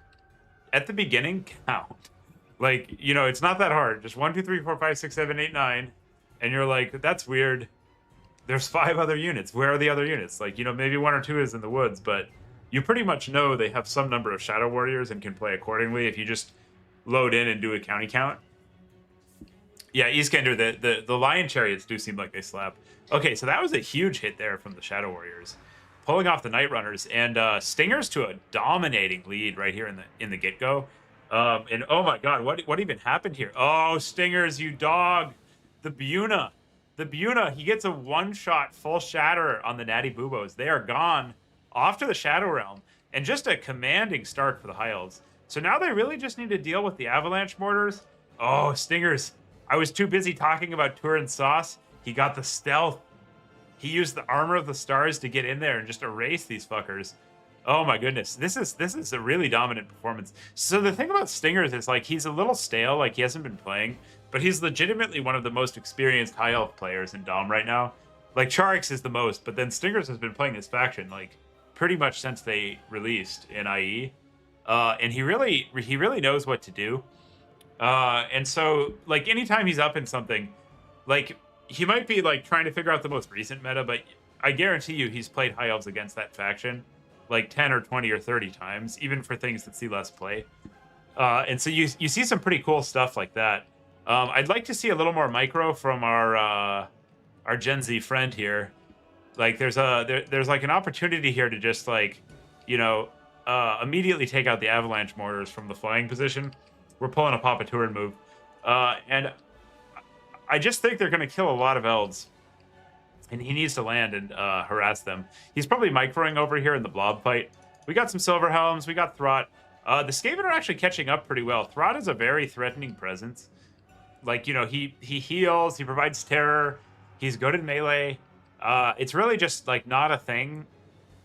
at the beginning, count. Like, you know, it's not that hard. Just 1, 2, 3, 4, 5, 6, 7, 8, 9. And you're like, that's weird. There's 5 other units. Where are the other units? Like, you know, maybe 1 or 2 is in the woods, but you pretty much know they have some number of Shadow Warriors and can play accordingly if you just load in and do a county count. Yeah, Eastgander, the Lion Chariots do seem like they slap. Okay, so that was a huge hit there from the Shadow Warriors, pulling off the Night Runners, and Stingers to a dominating lead right here in the get-go. And oh my god, what even happened here? Oh, Stingers, you dog! The Buna, he gets a one-shot full shatter on the Natty Boobos. They are gone off to the Shadow Realm, and just a commanding start for the Hiles. So now they really just need to deal with the Avalanche Mortars. Oh, Stingers, I was too busy talking about Turin Sauce. He got the stealth. He used the Armor of the Stars to get in there and just erase these fuckers. Oh my goodness, this is a really dominant performance. So the thing about Stingers is like he's a little stale, like he hasn't been playing, but he's legitimately one of the most experienced high elf players in Dom right now. Like Charix is the most, but then Stingers has been playing this faction like pretty much since they released in IE, and he really knows what to do. And so like anytime he's up in something, like he might be like trying to figure out the most recent meta, but I guarantee you he's played high elves against that faction like 10 or 20 or 30 times, even for things that see less play. And so you see some pretty cool stuff like that. I'd like to see a little more micro from our Gen Z friend here. Like there's like an opportunity here to just like, you know, immediately take out the Avalanche Mortars from the flying position. We're pulling a Papa Turin move. And I just think they're going to kill a lot of elves, and he needs to land and harass them. He's probably microing over here in the blob fight. We got some Silver Helms. We got Throt. The Skaven are actually catching up pretty well. Throt is a very threatening presence. Like, you know, he heals. He provides terror. He's good in melee. It's really just, like, not a thing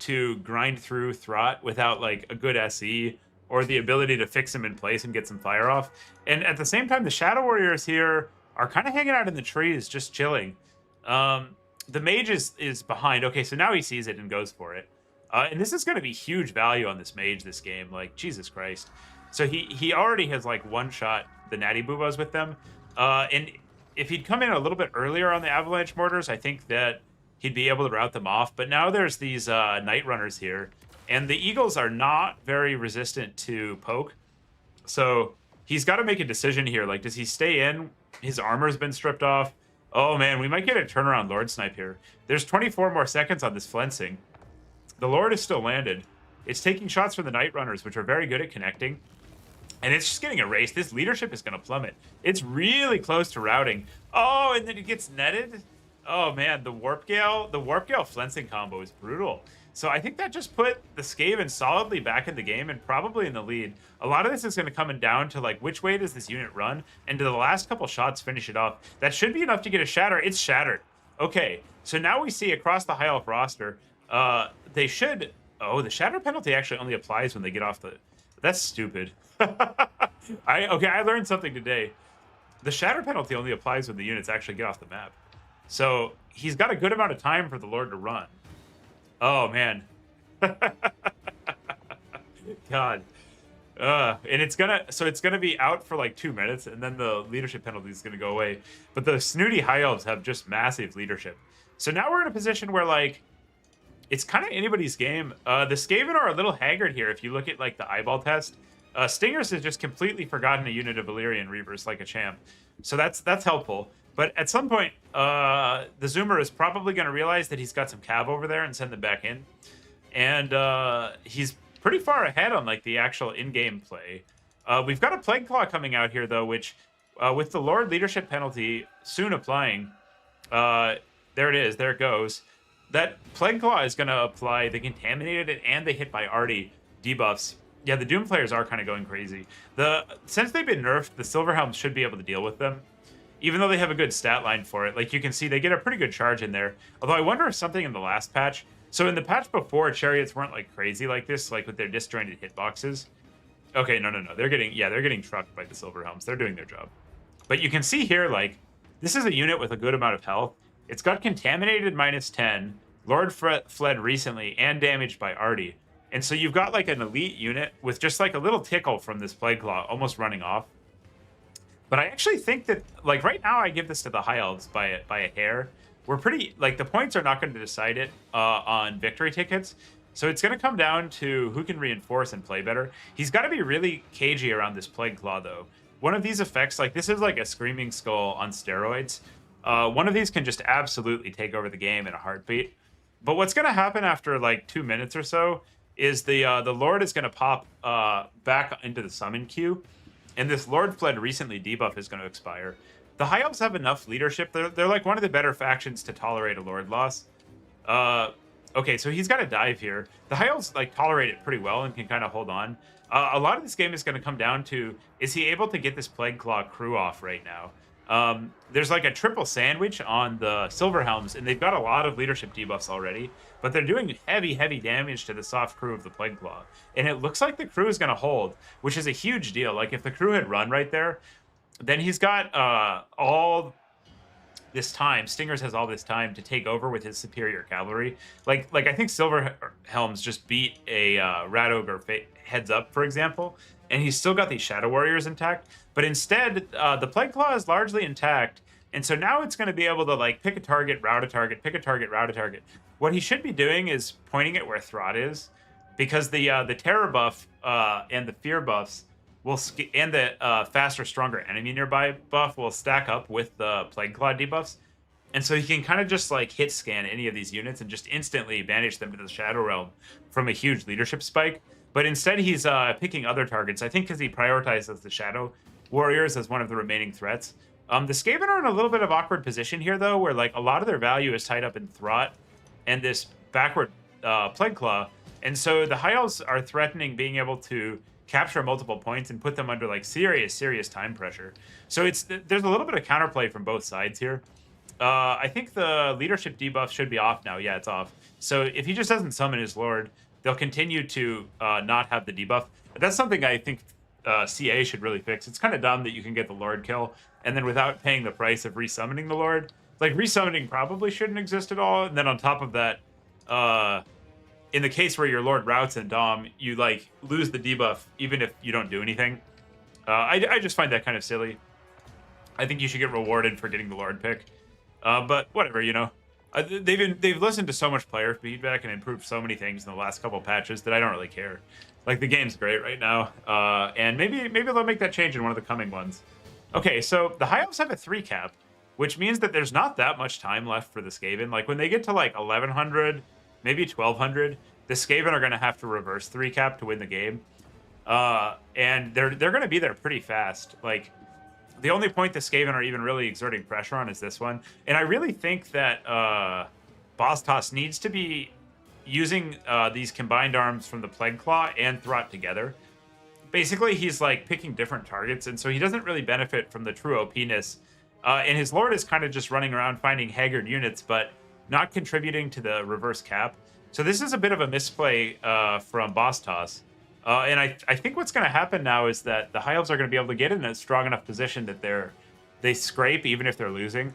to grind through Throt without, like, a good SE or the ability to fix him in place and get some fire off. And at the same time, the Shadow Warriors here are kind of hanging out in the trees, just chilling. The mage is behind. Okay, so now he sees it and goes for it. And this is going to be huge value on this mage this game. Like, Jesus Christ. So he already has, like, one-shot the Natty Boobas with them. And if he'd come in a little bit earlier on the Avalanche Mortars, I think that he'd be able to rout them off. But now there's these Night Runners here. And the Eagles are not very resistant to poke. So he's got to make a decision here. Like, does he stay in? His armor's been stripped off. Oh, man, we might get a turnaround Lord Snipe here. There's 24 more seconds on this flensing. The Lord is still landed. It's taking shots from the Night Runners, which are very good at connecting. And it's just getting erased. This leadership is going to plummet. It's really close to routing. Oh, and then it gets netted. Oh, man, the Warp Gale flensing combo is brutal. So I think that just put the Skaven solidly back in the game and probably in the lead. A lot of this is going to come down to, like, which way does this unit run? And do the last couple shots finish it off? That should be enough to get a shatter. It's shattered. Okay, so now we see across the High Elf roster, they should... Oh, the shatter penalty actually only applies when they get off the... That's stupid. I learned something today. The shatter penalty only applies when the units actually get off the map. So he's got a good amount of time for the Lord to run. Oh, man. God. And it's gonna be out for like 2 minutes, and then the leadership penalty is gonna go away. But the snooty high elves have just massive leadership. So now we're in a position where like it's kind of anybody's game. The Skaven are a little haggard here. If you look at like the eyeball test, Stingers has just completely forgotten a unit of Valyrian Reavers like a champ. So that's helpful. But at some point, the Zoomer is probably going to realize that he's got some cav over there and send them back in. And he's pretty far ahead on like the actual in-game play. We've got a Plague Claw coming out here though, which with the Lord leadership penalty soon applying, there it is, there it goes. That Plague Claw is going to apply the Contaminated and the Hit by Artie debuffs. Yeah, the Doom players are kind of going crazy. Since they've been nerfed, the Silverhelms should be able to deal with them, even though they have a good stat line for it. Like you can see, they get a pretty good charge in there. Although I wonder if something in the last patch. So in the patch before, chariots weren't like crazy like this, like with their disjointed hitboxes. Okay, no. They're getting trucked by the Silverhelms. They're doing their job. But you can see here, like, this is a unit with a good amount of health. It's got Contaminated -10, Lord fled recently, and damaged by Artie. And so you've got like an elite unit with just like a little tickle from this Plague Claw almost running off. But I actually think that, like, right now I give this to the High Elves by a hair. We're pretty, like, the points are not going to decide it on victory tickets. So it's going to come down to who can reinforce and play better. He's got to be really cagey around this Plague Claw, though. One of these effects, like, this is like a Screaming Skull on steroids. One of these can just absolutely take over the game in a heartbeat. But what's going to happen after, like, 2 minutes or so is the Lord is going to pop back into the summon queue. And this Lord fled recently debuff is going to expire. The High Elves have enough leadership. They're like one of the better factions to tolerate a Lord loss. Okay, so he's got to dive here. The High Elves like tolerate it pretty well and can kind of hold on. A lot of this game is going to come down to, is he able to get this Plague Claw crew off right now? There's like a triple sandwich on the Silverhelms, and they've got a lot of leadership debuffs already, but they're doing heavy damage to the soft crew of the Plague Claw. And it looks like the crew is going to hold, which is a huge deal. Like, if the crew had run right there, then he's got all this time. Stingers has all this time to take over with his superior cavalry. Like I think Silverhelms just beat a Rat Ogre heads up, for example, and he's still got these Shadow Warriors intact. But instead, the Plague Claw is largely intact, and so now it's going to be able to like pick a target, route a target, pick a target, route a target. What he should be doing is pointing at where Throt is, because the Terror buff and the Fear buffs and the faster, stronger enemy nearby buff will stack up with the Plague Claw debuffs. And so he can kind of just like hit scan any of these units and just instantly banish them to the Shadow Realm from a huge leadership spike. But instead he's picking other targets, I think because he prioritizes the Shadow Warriors as one of the remaining threats. The Skaven are in a little bit of awkward position here, though, where like a lot of their value is tied up in Throt and this backward Plague Claw. And so the High Elves are threatening being able to capture multiple points and put them under like serious time pressure. So there's a little bit of counterplay from both sides here. I think the leadership debuff should be off now. Yeah, it's off. So if he just doesn't summon his Lord, they'll continue to not have the debuff. But that's something I think CA should really fix. It's kind of dumb that you can get the Lord kill and then without paying the price of resummoning the Lord. Like, resummoning probably shouldn't exist at all. And then on top of that, in the case where your Lord routes and Dom, you like lose the debuff even if you don't do anything. I just find that kind of silly. I think you should get rewarded for getting the Lord pick. But whatever, you know. They've listened to so much player feedback and improved so many things in the last couple patches that I don't really care. Like, the game's great right now, and maybe they'll make that change in one of the coming ones. Okay, so the High Elves have a 3 cap, which means that there's not that much time left for the Skaven. Like, when they get to like 1100, maybe 1200, the Skaven are going to have to reverse 3 cap to win the game, and they're going to be there pretty fast. Like, the only point the Skaven are even really exerting pressure on is this one. And I really think that Boss Toss needs to be using these combined arms from the Plague Claw and Throt together. Basically, he's like picking different targets, and so he doesn't really benefit from the true OP-ness. And his Lord is kind of just running around finding haggard units, but not contributing to the reverse cap. So this is a bit of a misplay from Boss Toss. And I think what's going to happen now is that the High Elves are going to be able to get in a strong enough position that they scrape even if they're losing.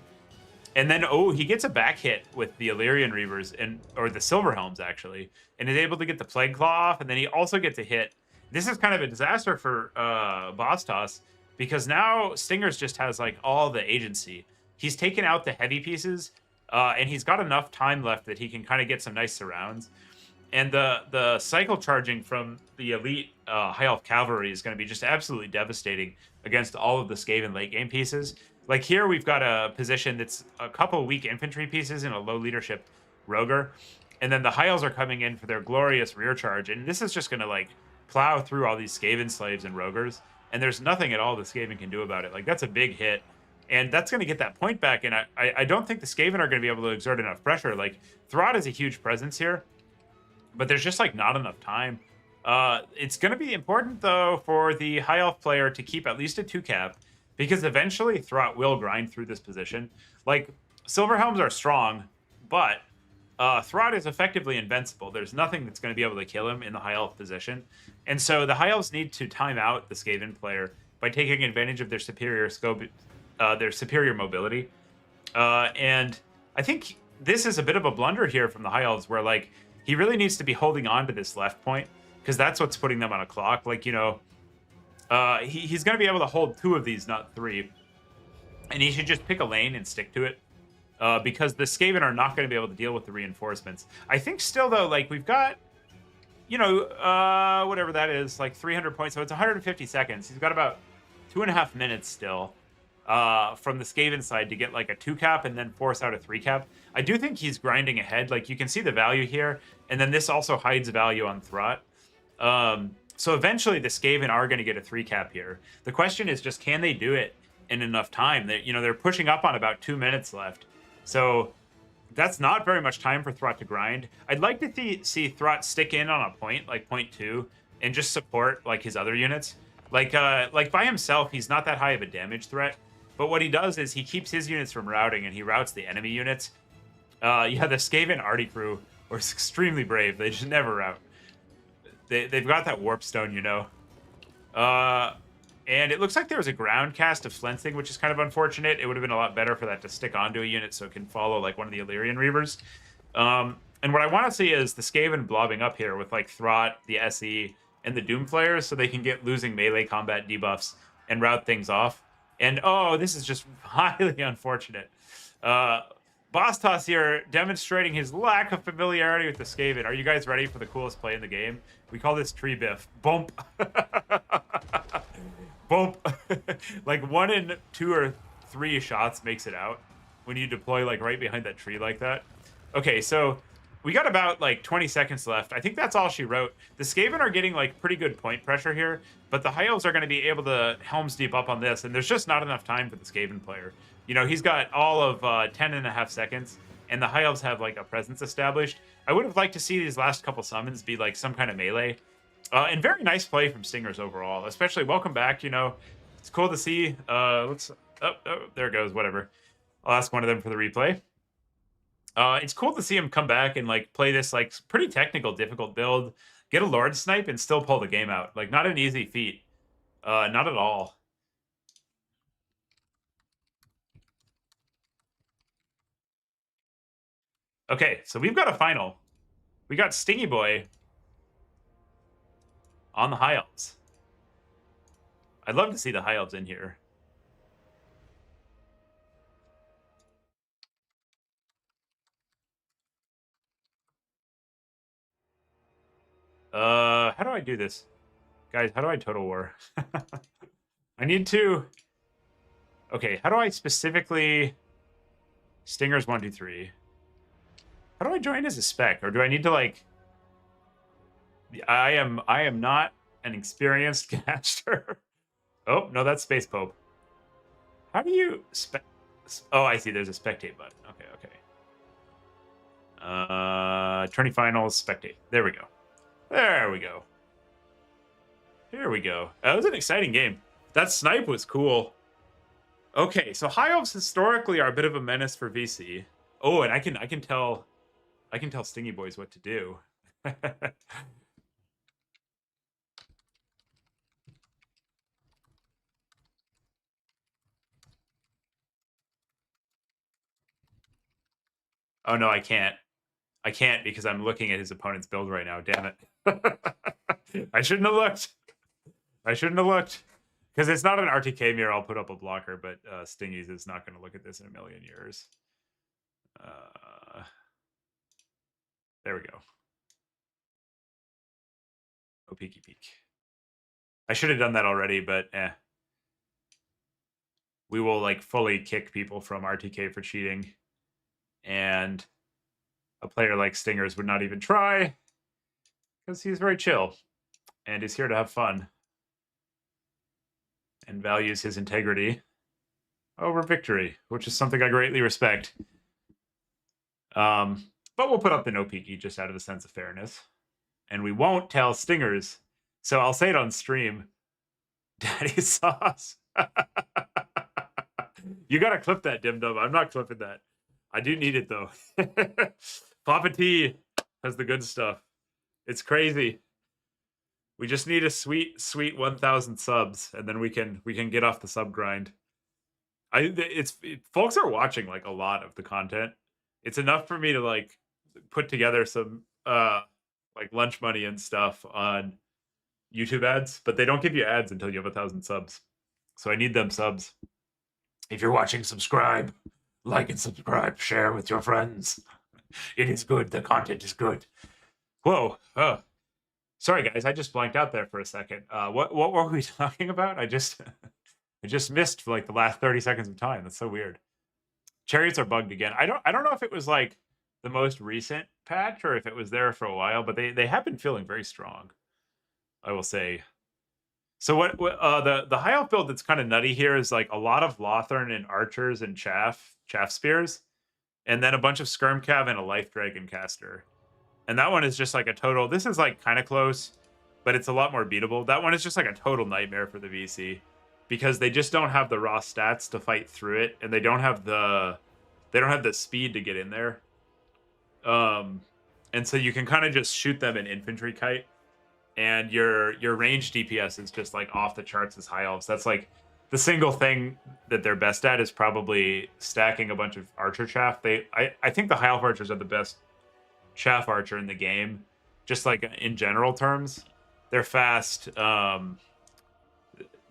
And then, he gets a back hit with the Illyrian Reavers, or the Silverhelms, actually, and is able to get the Plague Claw off, and then he also gets a hit. this is kind of a disaster for Boss Toss, because now Stingers just has like all the agency. He's taken out the heavy pieces, and he's got enough time left that he can kind of get some nice surrounds. And the cycle charging from the elite high elf cavalry is going to be just absolutely devastating against all of the Skaven late game pieces. Like here, we've got a position that's a couple weak infantry pieces and a low leadership roger, and then the high elves are coming in for their glorious rear charge, and this is just going to like plow through all these Skaven slaves and rogers, and there's nothing at all the Skaven can do about it. Like that's a big hit, and that's going to get that point back. And I don't think the Skaven are going to be able to exert enough pressure. Like Throt is a huge presence here, but there's just like not enough time. It's going to be important though for the high elf player to keep at least a 2 cap, because eventually Throt will grind through this position. Like Silver Helms are strong, but Throt is effectively invincible. There's nothing that's going to be able to kill him in the high elf position, and so the high elves need to time out the Skaven player by taking advantage of their superior scope, their superior mobility. And I think this is a bit of a blunder here from the high elves, where like he really needs to be holding on to this left point, because that's what's putting them on a clock. Like, you know, he's going to be able to hold 2 of these, not 3. And he should just pick a lane and stick to it, because the Skaven are not going to be able to deal with the reinforcements. I think still, though, like we've got, you know, whatever that is, like 300 points. So it's 150 seconds. He's got about 2.5 minutes still from the Skaven side to get like a 2 cap and then force out a 3 cap. I do think he's grinding ahead. Like you can see the value here, and then this also hides value on Throt. So eventually the Skaven are going to get a 3 cap here. The question is just, can they do it in enough time? That, you know, they're pushing up on about 2 minutes left. So that's not very much time for Throt to grind. I'd like to see Throt stick in on a point, like point 2, and just support like his other units. Like by himself, he's not that high of a damage threat. But what he does is he keeps his units from routing, and he routes the enemy units. Yeah, the Skaven Artie crew are extremely brave. They just never rout. They've got that warp stone, you know. And it looks like there was a ground cast of Flensing, which is kind of unfortunate. It would have been a lot better for that to stick onto a unit so it can follow like one of the Illyrian Reavers. And what I want to see is the Skaven blobbing up here with like Throt, the SE, and the Doomflayers, so they can get losing melee combat debuffs and route things off. And oh, this is just highly unfortunate. Boss Toss here demonstrating his lack of familiarity with the Skaven. Are you guys ready for the coolest play in the game? We call this tree biff. Bump. Bump. Like 1 in 2 or 3 shots makes it out when you deploy like right behind that tree like that. Okay, so we got about like 20 seconds left. I think that's all she wrote. The Skaven are getting like pretty good point pressure here, but the high elves are going to be able to Helm's Deep up on this, and there's just not enough time for the Skaven player. You know, he's got all of 10.5 seconds, and the high elves have like a presence established. I would have liked to see these last couple summons be like some kind of melee. And very nice play from Stingers overall, especially welcome back. You know, it's cool to see. Oh, there it goes. Whatever. I'll ask one of them for the replay. It's cool to see him come back and like play this like pretty technical, difficult build, get a Lord snipe, and still pull the game out. Like not an easy feat. Not at all. Okay, so we've got a final. We got Stingy Boy on the High Elves. I'd love to see the High Elves in here. How do I do this? Guys, how do I Total War? I need to... Okay, how do I specifically... Stingers 1, 2, 3. How do I join as a spec? Or do I need to, like... I am not an experienced caster. Oh, no, that's Space Pope. How do you... Oh, I see. There's a spectate button. Okay, okay. Tourney finals, spectate. There we go. There we go. Here we go. That was an exciting game. That snipe was cool. Okay, so High Elves historically are a bit of a menace for VC. Oh, and I can tell Stingy Boys what to do. Oh no, I can't. I can't because I'm looking at his opponent's build right now. Damn it. I shouldn't have looked. I shouldn't have looked. Because it's not an RTK mirror, I'll put up a blocker, but Stingies is not going to look at this in a million years. There we go. Oh, peeky peek. I should have done that already, but we will like fully kick people from RTK for cheating. And a player like Stingers would not even try because he's very chill and he's here to have fun and values his integrity over victory, which is something I greatly respect. But we'll put up the no peeky just out of a sense of fairness. And we won't tell Stingers. So I'll say it on stream. Daddy sauce. You gotta clip that, Dim Dum. I'm not clipping that. I do need it though. Papa T has the good stuff. It's crazy. We just need a sweet 1,000 subs, and then we can get off the sub grind. Folks are watching like a lot of the content. It's enough for me to like put together some like lunch money and stuff on YouTube ads, but they don't give you ads until you have 1,000 subs. So I need them subs. If you're watching, subscribe, like and subscribe, share with your friends. It is good. The content is good. Whoa. Sorry guys, I just blanked out there for a second. What were we talking about? I just missed for like the last 30 seconds of time. That's so weird. Chariots are bugged again. I don't know if it was like the most recent patch or if it was there for a while, but they have been feeling very strong, I will say. So what the high elf build that's kind of nutty here is like a lot of Lothern and archers and chaff spears, and then a bunch of skirmcav and a life dragon caster. And that one is just like a total. This is like kind of close, but it's a lot more beatable. That one is just like a total nightmare for the VC because they just don't have the raw stats to fight through it, and they don't have the speed to get in there. And so you can kind of just shoot them in infantry kite, and your range DPS is just like off the charts as high elves. That's like the single thing that they're best at is probably stacking a bunch of archer chaff. I think the high elf archers are the best chaff archer in the game, just like in general terms. They're fast,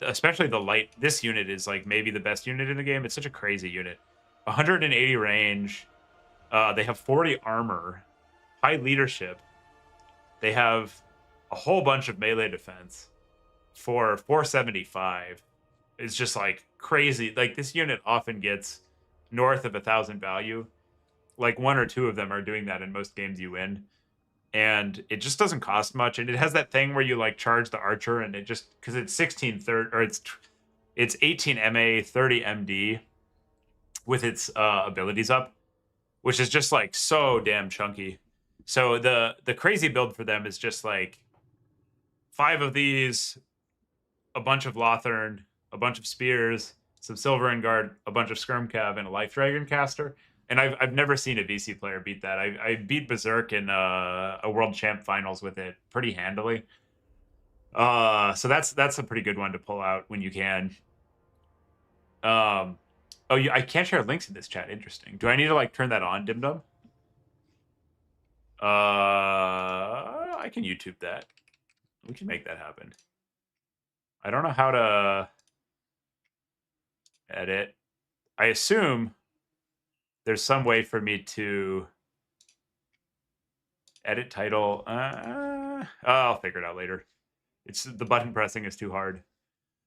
especially the light. This unit is like maybe the best unit in the game. It's such a crazy unit. 180 range. They have 40 armor, high leadership. They have a whole bunch of melee defense for 475. It's just like crazy. Like this unit often gets north of 1,000 value. Like one or two of them are doing that in most games you win, and it just doesn't cost much. And it has that thing where you like charge the archer, and it just because it's 1630 or it's 18 MA 30 MD with its abilities up, which is just like so damn chunky. So the crazy build for them is just like 5 of these, a bunch of Lothern, a bunch of spears, some Silver and Guard, a bunch of Skirmcav, and a Life Dragon caster. And I've never seen a VC player beat that. I beat Berserk in a World Champ Finals with it pretty handily. So that's a pretty good one to pull out when you can. I can't share links in this chat. Interesting. Do I need to like turn that on, Dimdum? I can YouTube that. We can make that happen. I don't know how to edit. I assume there's some way for me to edit title. I'll figure it out later. It's the button pressing is too hard.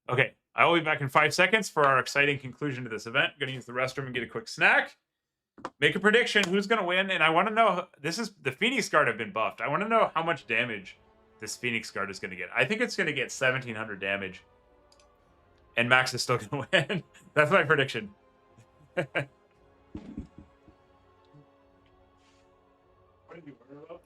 Okay, I will be back in 5 seconds for our exciting conclusion to this event. Going to use the restroom and get a quick snack. Make a prediction. Who's going to win? And I want to know. This is the Phoenix Guard have been buffed. I want to know how much damage this Phoenix Guard is going to get. I think it's going to get 1,700 damage. And Max is still going to win. That's my prediction. What did you order about?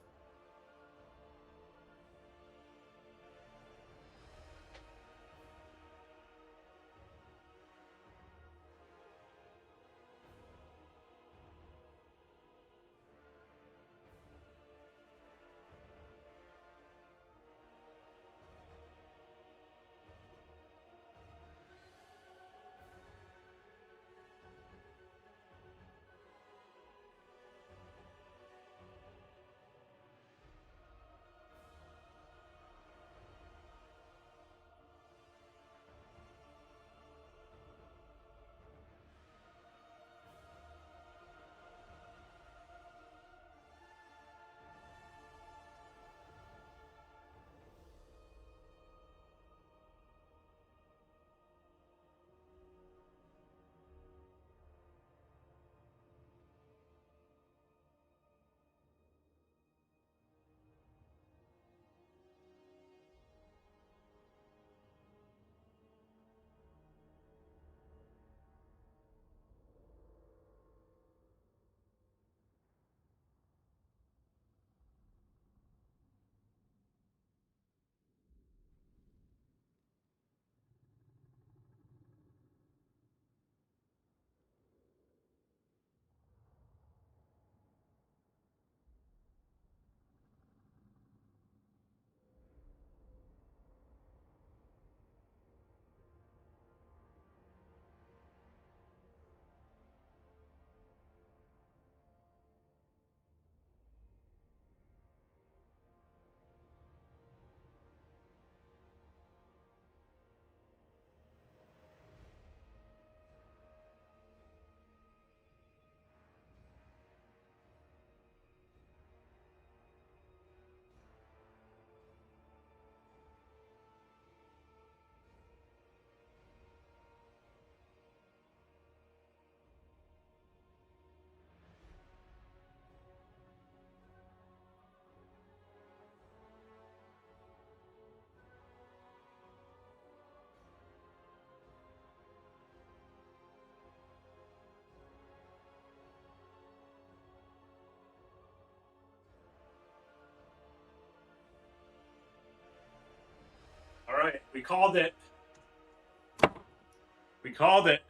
We called it. We called it.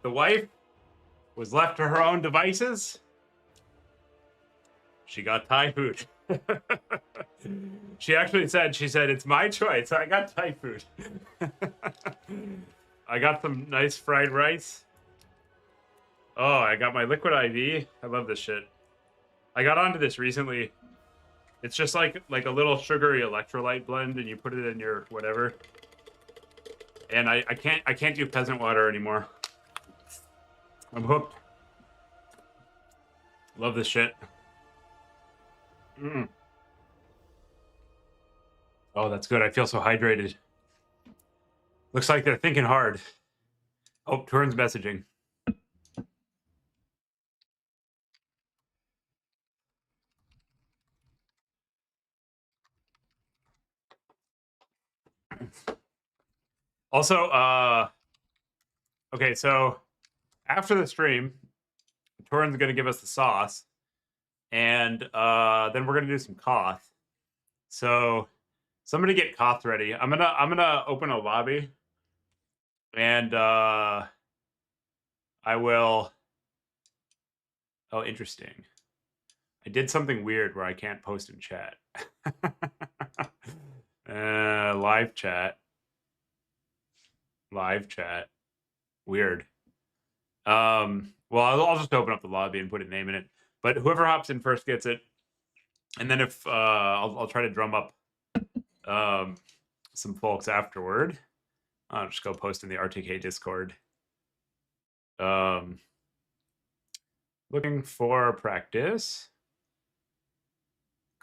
The wife was left to her own devices. She got Thai food. She actually said, it's my choice. I got Thai food. I got some nice fried rice. Oh, I got my liquid IV. I love this shit. I got onto this recently. It's just like a little sugary electrolyte blend, and you put it in your whatever. And I can't do peasant water anymore. I'm hooked. Love this shit. Mm. Oh, that's good. I feel so hydrated. Looks like they're thinking hard. Oh, Turin's messaging. Also, okay, so after the stream, Turin's gonna give us the sauce, and then we're gonna do some Koth. So somebody get Koth ready. I'm gonna open a lobby, and I will. Oh, interesting. I did something weird where I can't post in chat. Live chat. Live chat. Weird. Well, I'll just open up the lobby and put a name in it. But whoever hops in first gets it. And then if I'll try to drum up some folks afterward. I'll just go post in the RTK Discord. Looking for practice.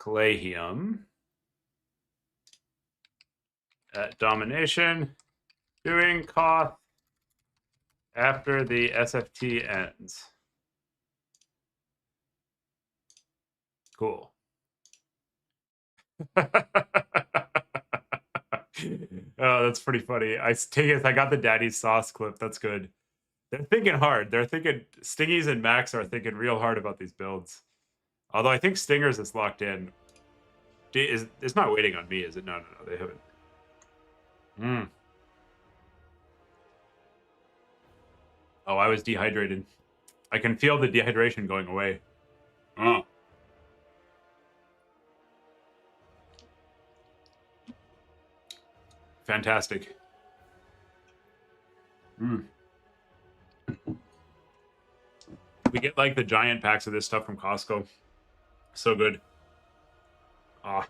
Calahium. At domination. Doing Koth after the SFT ends. Cool. Oh, that's pretty funny. I got the daddy sauce clip. That's good. They're thinking hard. They're thinking Stingies and Max are thinking real hard about these builds. Although I think Stingers is locked in. It's not waiting on me, is it? No, they haven't. Oh, I was dehydrated. I can feel the dehydration going away. Oh. Fantastic. We get like the giant packs of this stuff from Costco. So good. Ah.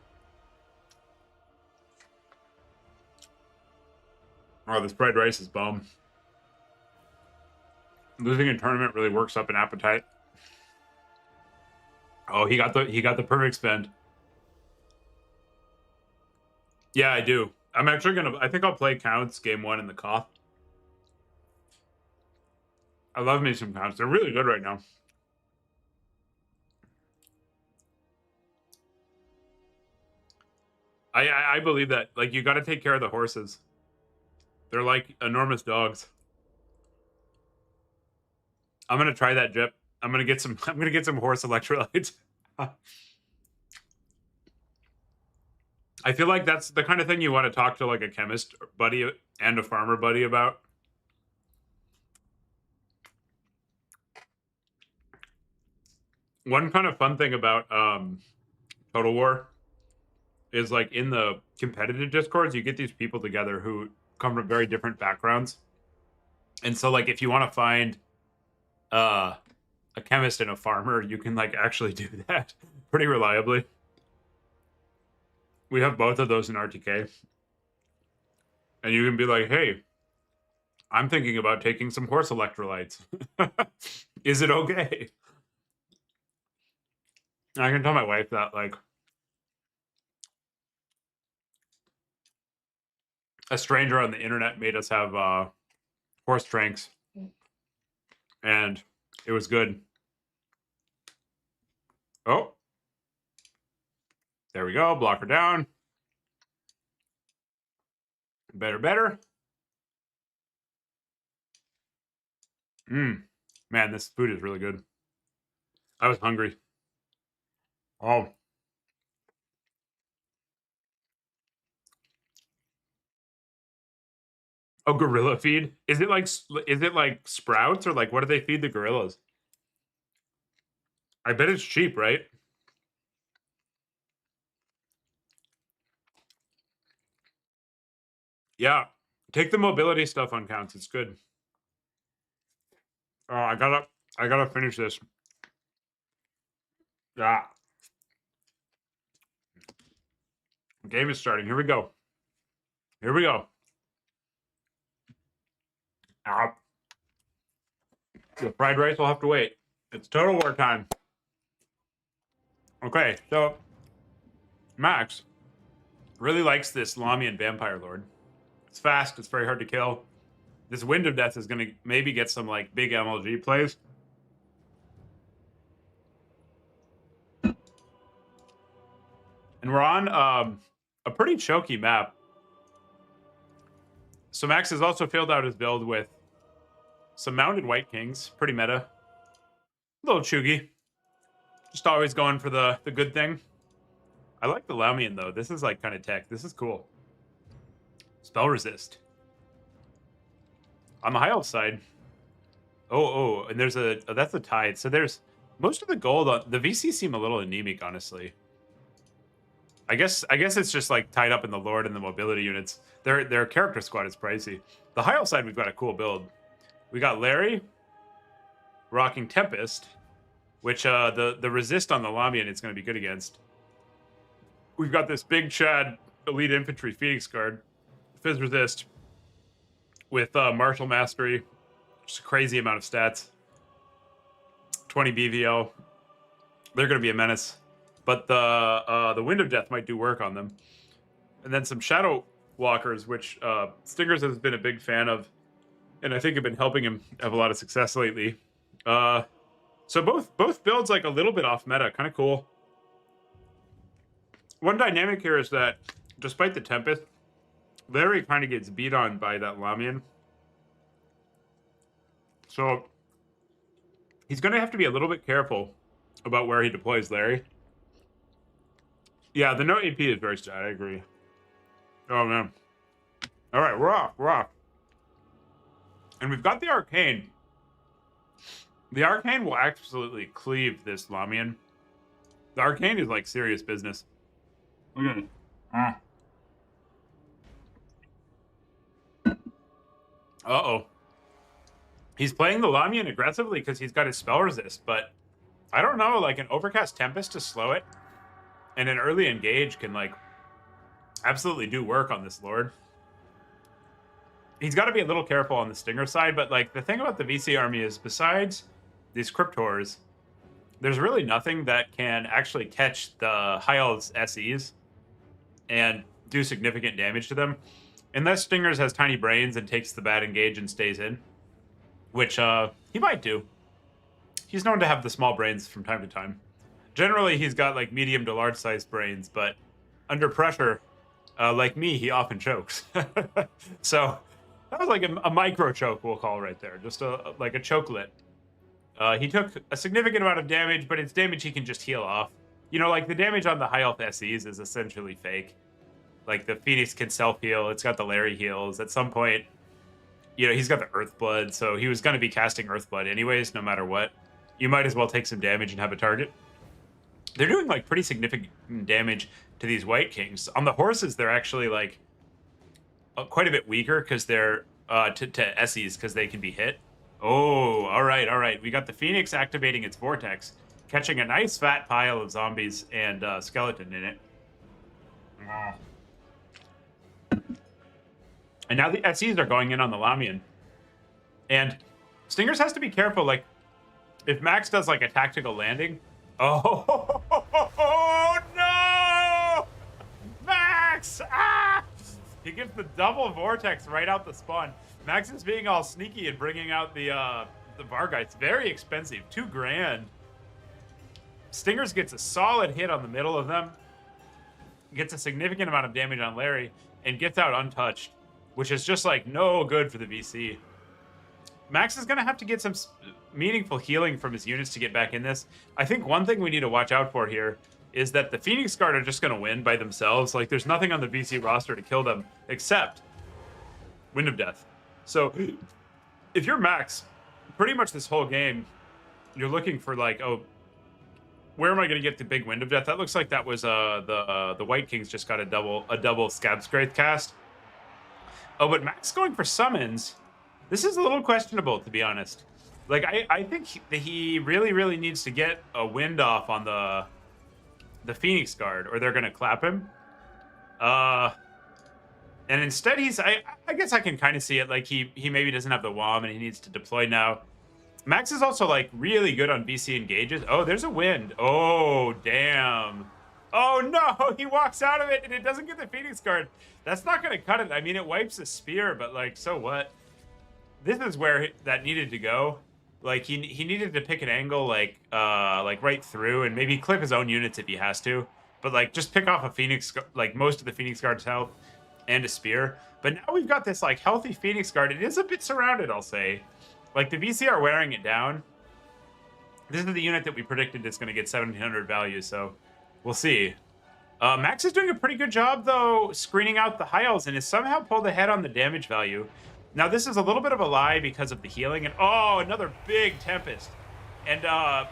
Oh, this fried rice is bomb. Losing in tournament really works up an appetite. Oh, he got the perfect spend. Yeah, I do. I'm actually I think I'll play Counts game 1 in the Koth. I love me some Counts. They're really good right now. I believe that. Like, you got to take care of the horses. They're like enormous dogs. I'm gonna try that drip. I'm gonna get some horse electrolytes. I feel like that's the kind of thing you want to talk to like a chemist buddy and a farmer buddy about. One kind of fun thing about Total War is like in the competitive discords, you get these people together who come from very different backgrounds. And so like if you want to find a chemist and a farmer, you can like actually do that pretty reliably. We have both of those in RTK. And you can be like, hey, I'm thinking about taking some horse electrolytes. Is it okay? I can tell my wife that, like, a stranger on the internet made us have horse drinks. And it was good. Oh. There we go. Block her down. Better. Man, this food is really good. I was hungry. Oh. Oh, gorilla feed? Is it like sprouts or like what do they feed the gorillas? I bet it's cheap, right? Yeah. Take the mobility stuff on counts. It's good. Oh, I gotta finish this. Yeah. Game is starting. Here we go. Here we go. Ah. The fried rice will have to wait. It's total war time. Okay, so Max really likes this Lamian Vampire Lord. It's fast. It's very hard to kill. This Wind of Death is going to maybe get some like big MLG plays. And we're on a pretty choky map. So Max has also filled out his build with some mounted White Kings. Pretty meta. A little chuggy. Just always going for the good thing. I like the Lamian though. This is like kind of tech. This is cool. Spell resist. On the high elf side. Oh, and there's that's a tithe. So there's most of the gold on the VC seem a little anemic, honestly. I guess it's just like tied up in the Lord and the mobility units. Their character squad is pricey. The high elf side, we've got a cool build. We got Larry rocking Tempest, which the resist on the Lamian is going to be good against. We've got this big Chad elite infantry Phoenix Guard, Fizz resist with martial mastery, just a crazy amount of stats. 20 BVL. They're going to be a menace, but the Wind of Death might do work on them. And then some Shadow Walkers, which Stingers has been a big fan of, and I think have been helping him have a lot of success lately. So both builds like a little bit off meta, kind of cool. One dynamic here is that despite the Tempest, Larry kind of gets beat on by that Lamian. So he's going to have to be a little bit careful about where he deploys Larry. Yeah, the no AP is very sad. I agree. Oh, man. All right, we're off. And we've got the Arcane. The Arcane will absolutely cleave this Lamian. The Arcane is like serious business. Uh-oh. He's playing the Lamian aggressively because he's got his spell resist, but I don't know, like an Overcast Tempest to slow it and an early engage can like absolutely do work on this Lord. He's got to be a little careful on the Stinger side, but like the thing about the VC army is besides these Cryptors, there's really nothing that can actually catch the High Elves SEs and do significant damage to them. Unless Stingers has tiny brains and takes the bad engage and stays in, which he might do. He's known to have the small brains from time to time. Generally, he's got like medium to large sized brains, but under pressure, like me, he often chokes. So that was like a micro choke, we'll call right there. Just like a chokelet. He took a significant amount of damage, but it's damage he can just heal off. You know, like the damage on the High Elf SEs is essentially fake. Like the Phoenix can self-heal. It's got the Larry heals. At some point, you know, he's got the Earthblood, so he was going to be casting Earthblood anyways, no matter what. You might as well take some damage and have a target. They're doing like pretty significant damage to these White Kings. On the horses, they're actually like quite a bit weaker because they're to SEs because they can be hit. Oh, all right. We got the Phoenix activating its vortex, catching a nice fat pile of zombies and skeleton in it. And now the SEs are going in on the Lamian. And Stingers has to be careful, like, if Max does, like, a tactical landing... Oh, no! Max! Ah! He gets the double vortex right out the spawn. Max is being all sneaky and bringing out the Vargeists. Very expensive, $2,000. Stingers gets a solid hit on the middle of them, gets a significant amount of damage on Larry, and gets out untouched, which is just like no good for the VC. Max is going to have to get some meaningful healing from his units to get back in this. I think one thing we need to watch out for here is that the Phoenix Guard are just going to win by themselves. Like, there's nothing on the VC roster to kill them except Wind of Death. So if you're Max, pretty much this whole game, you're looking for like, oh, where am I going to get the big wind of death? That looks like that was the White Kings just got a double Scab Scrape cast. Oh, but Max going for summons. This is a little questionable, to be honest. Like I think that he really needs to get a wind off on the Phoenix Guard, or they're going to clap him. And instead I guess I can kind of see it. Like he maybe doesn't have the WOM and he needs to deploy now. Max is also like really good on VC engages. Oh, there's a wind. Oh, damn. Oh no, he walks out of it and it doesn't get the Phoenix Guard. That's not going to cut it. I mean, it wipes the spear, but like, so what? This is where that needed to go. Like he needed to pick an angle like right through and maybe clip his own units if he has to. But like just pick off a Phoenix, like most of the Phoenix Guard's health and a spear. But now we've got this like healthy Phoenix Guard. It is a bit surrounded, I'll say. Like the VC are wearing it down. This is the unit that we predicted is going to get 1700 value, so we'll see. Max is doing a pretty good job, though, screening out the high elves and has somehow pulled ahead on the damage value. Now, this is a little bit of a lie because of the healing. And oh, another big Tempest. And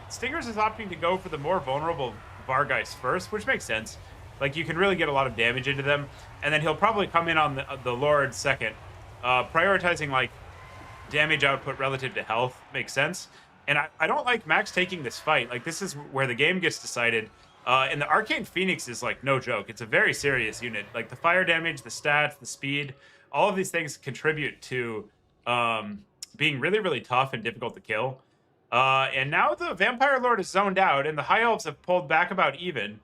Stingers is opting to go for the more vulnerable Vargeist first, which makes sense. Like, you can really get a lot of damage into them. And then he'll probably come in on the Lord second. Prioritizing, like, damage output relative to health makes sense. And I don't like Max taking this fight. Like, this is where the game gets decided. And the Arcane Phoenix is, like, no joke. It's a very serious unit. Like, the fire damage, the stats, the speed, all of these things contribute to being really tough and difficult to kill. And now the Vampire Lord is zoned out, and the High Elves have pulled back about even.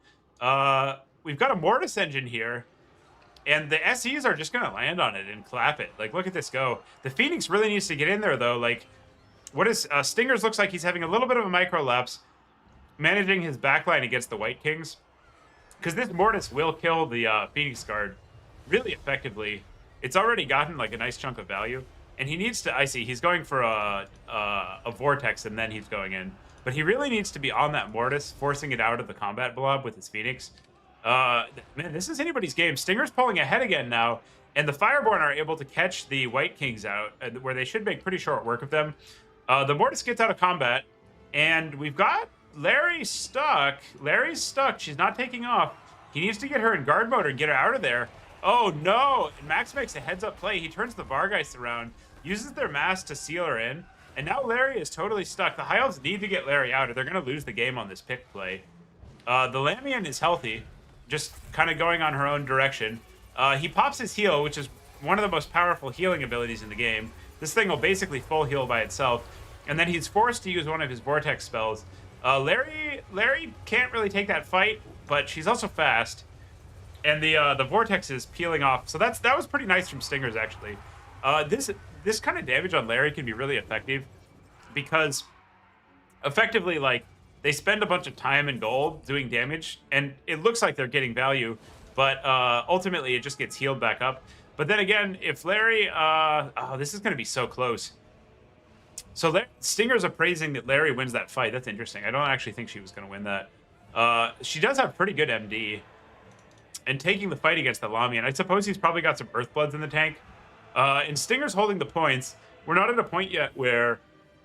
We've got a Mortis engine here, and the SEs are just going to land on it and clap it. Like, look at this go. The Phoenix really needs to get in there, though. Like, what is... Stingers looks like he's having a little bit of a micro-lapse, managing his backline against the White Kings. Because this Mortis will kill the Phoenix Guard really effectively. It's already gotten, like, a nice chunk of value. And he needs to... I see, he's going for a Vortex, and then he's going in. But he really needs to be on that Mortis, forcing it out of the combat blob with his Phoenix. Man, this is anybody's game. Stinger's pulling ahead again now, and the Fireborn are able to catch the White Kings out, where they should make pretty short work of them. The Mortis gets out of combat, and we've got Larry stuck. Larry's stuck. She's not taking off. He needs to get her in guard mode and get her out of there. Oh, no. And Max makes a heads-up play. He turns the Vargeist around, uses their mass to seal her in, and now Larry is totally stuck. The High Elves need to get Larry out, or they're going to lose the game on this pick play. The Lamian is healthy, just kind of going on her own direction. He pops his heal, which is one of the most powerful healing abilities in the game. This thing will basically full heal by itself. And then he's forced to use one of his Vortex spells. Larry can't really take that fight, but she's also fast. And the Vortex is peeling off. So that was pretty nice from Stingers, actually. This kind of damage on Larry can be really effective because effectively, like, they spend a bunch of time and gold doing damage, and it looks like they're getting value, but ultimately it just gets healed back up. But then again, if Larry... oh, this is going to be so close. So Stinger's appraising that Larry wins that fight. That's interesting. I don't actually think she was going to win that. She does have pretty good MD. And taking the fight against the Lamian, I suppose he's probably got some Earthbloods in the tank. And Stinger's holding the points. We're not at a point yet where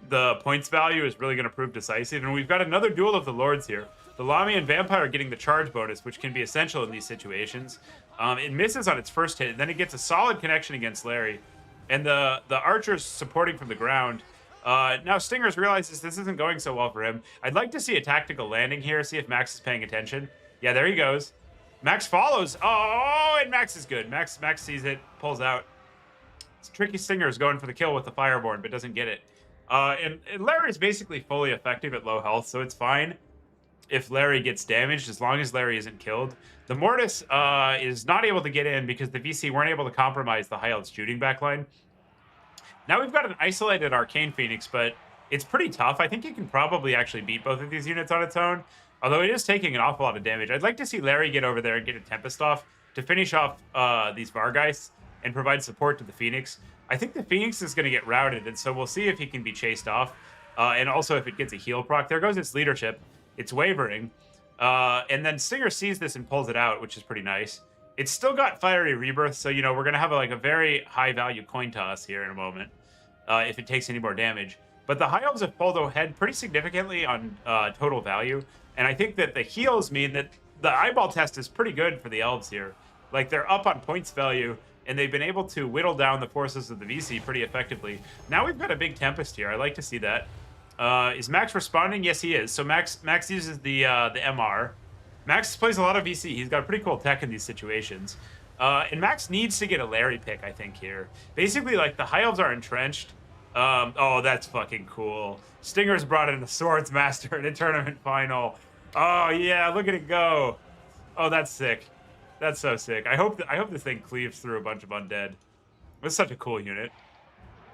the points value is really going to prove decisive. And we've got another duel of the Lords here. The Lamian Vampire getting the charge bonus, which can be essential in these situations. It misses on its first hit, and then it gets a solid connection against Larry. And the Archer's supporting from the ground. Now Stingers realizes this isn't going so well for him. I'd like to see a tactical landing here, see if Max is paying attention. Yeah, there he goes. Max follows. Oh, and Max is good. Max sees it, pulls out. It's tricky. Stingers going for the kill with the Fireborn, but doesn't get it. And Larry's basically fully effective at low health, so it's fine if Larry gets damaged, as long as Larry isn't killed. The Mortis is not able to get in because the VC weren't able to compromise the High Elves shooting backline. Now we've got an isolated Arcane Phoenix, but it's pretty tough. I think you can probably actually beat both of these units on its own, although it is taking an awful lot of damage. I'd like to see Larry get over there and get a Tempest off to finish off these Vargeists and provide support to the Phoenix. I think the Phoenix is going to get routed, and so we'll see if he can be chased off, and also if it gets a heal proc. There goes its leadership. It's wavering. And then Stinger sees this and pulls it out, which is pretty nice. It's still got Fiery Rebirth, so, you know, we're going to have like a very high value coin toss here in a moment if it takes any more damage. But the High Elves have pulled ahead pretty significantly on total value. And I think that the heals mean that the eyeball test is pretty good for the Elves here. Like, they're up on points value, and they've been able to whittle down the forces of the VC pretty effectively. Now we've got a big Tempest here. I like to see that. Is Max responding? Yes, he is. So Max uses the MR. Max plays a lot of VC. He's got pretty cool tech in these situations. And Max needs to get a Larry pick, I think, here. Basically, like, the High Elves are entrenched. Oh, that's fucking cool. Stinger's brought in a Swords Master in a tournament final. Oh, yeah, look at it go. Oh, that's sick. That's so sick. I hope this thing cleaves through a bunch of undead. It's such a cool unit.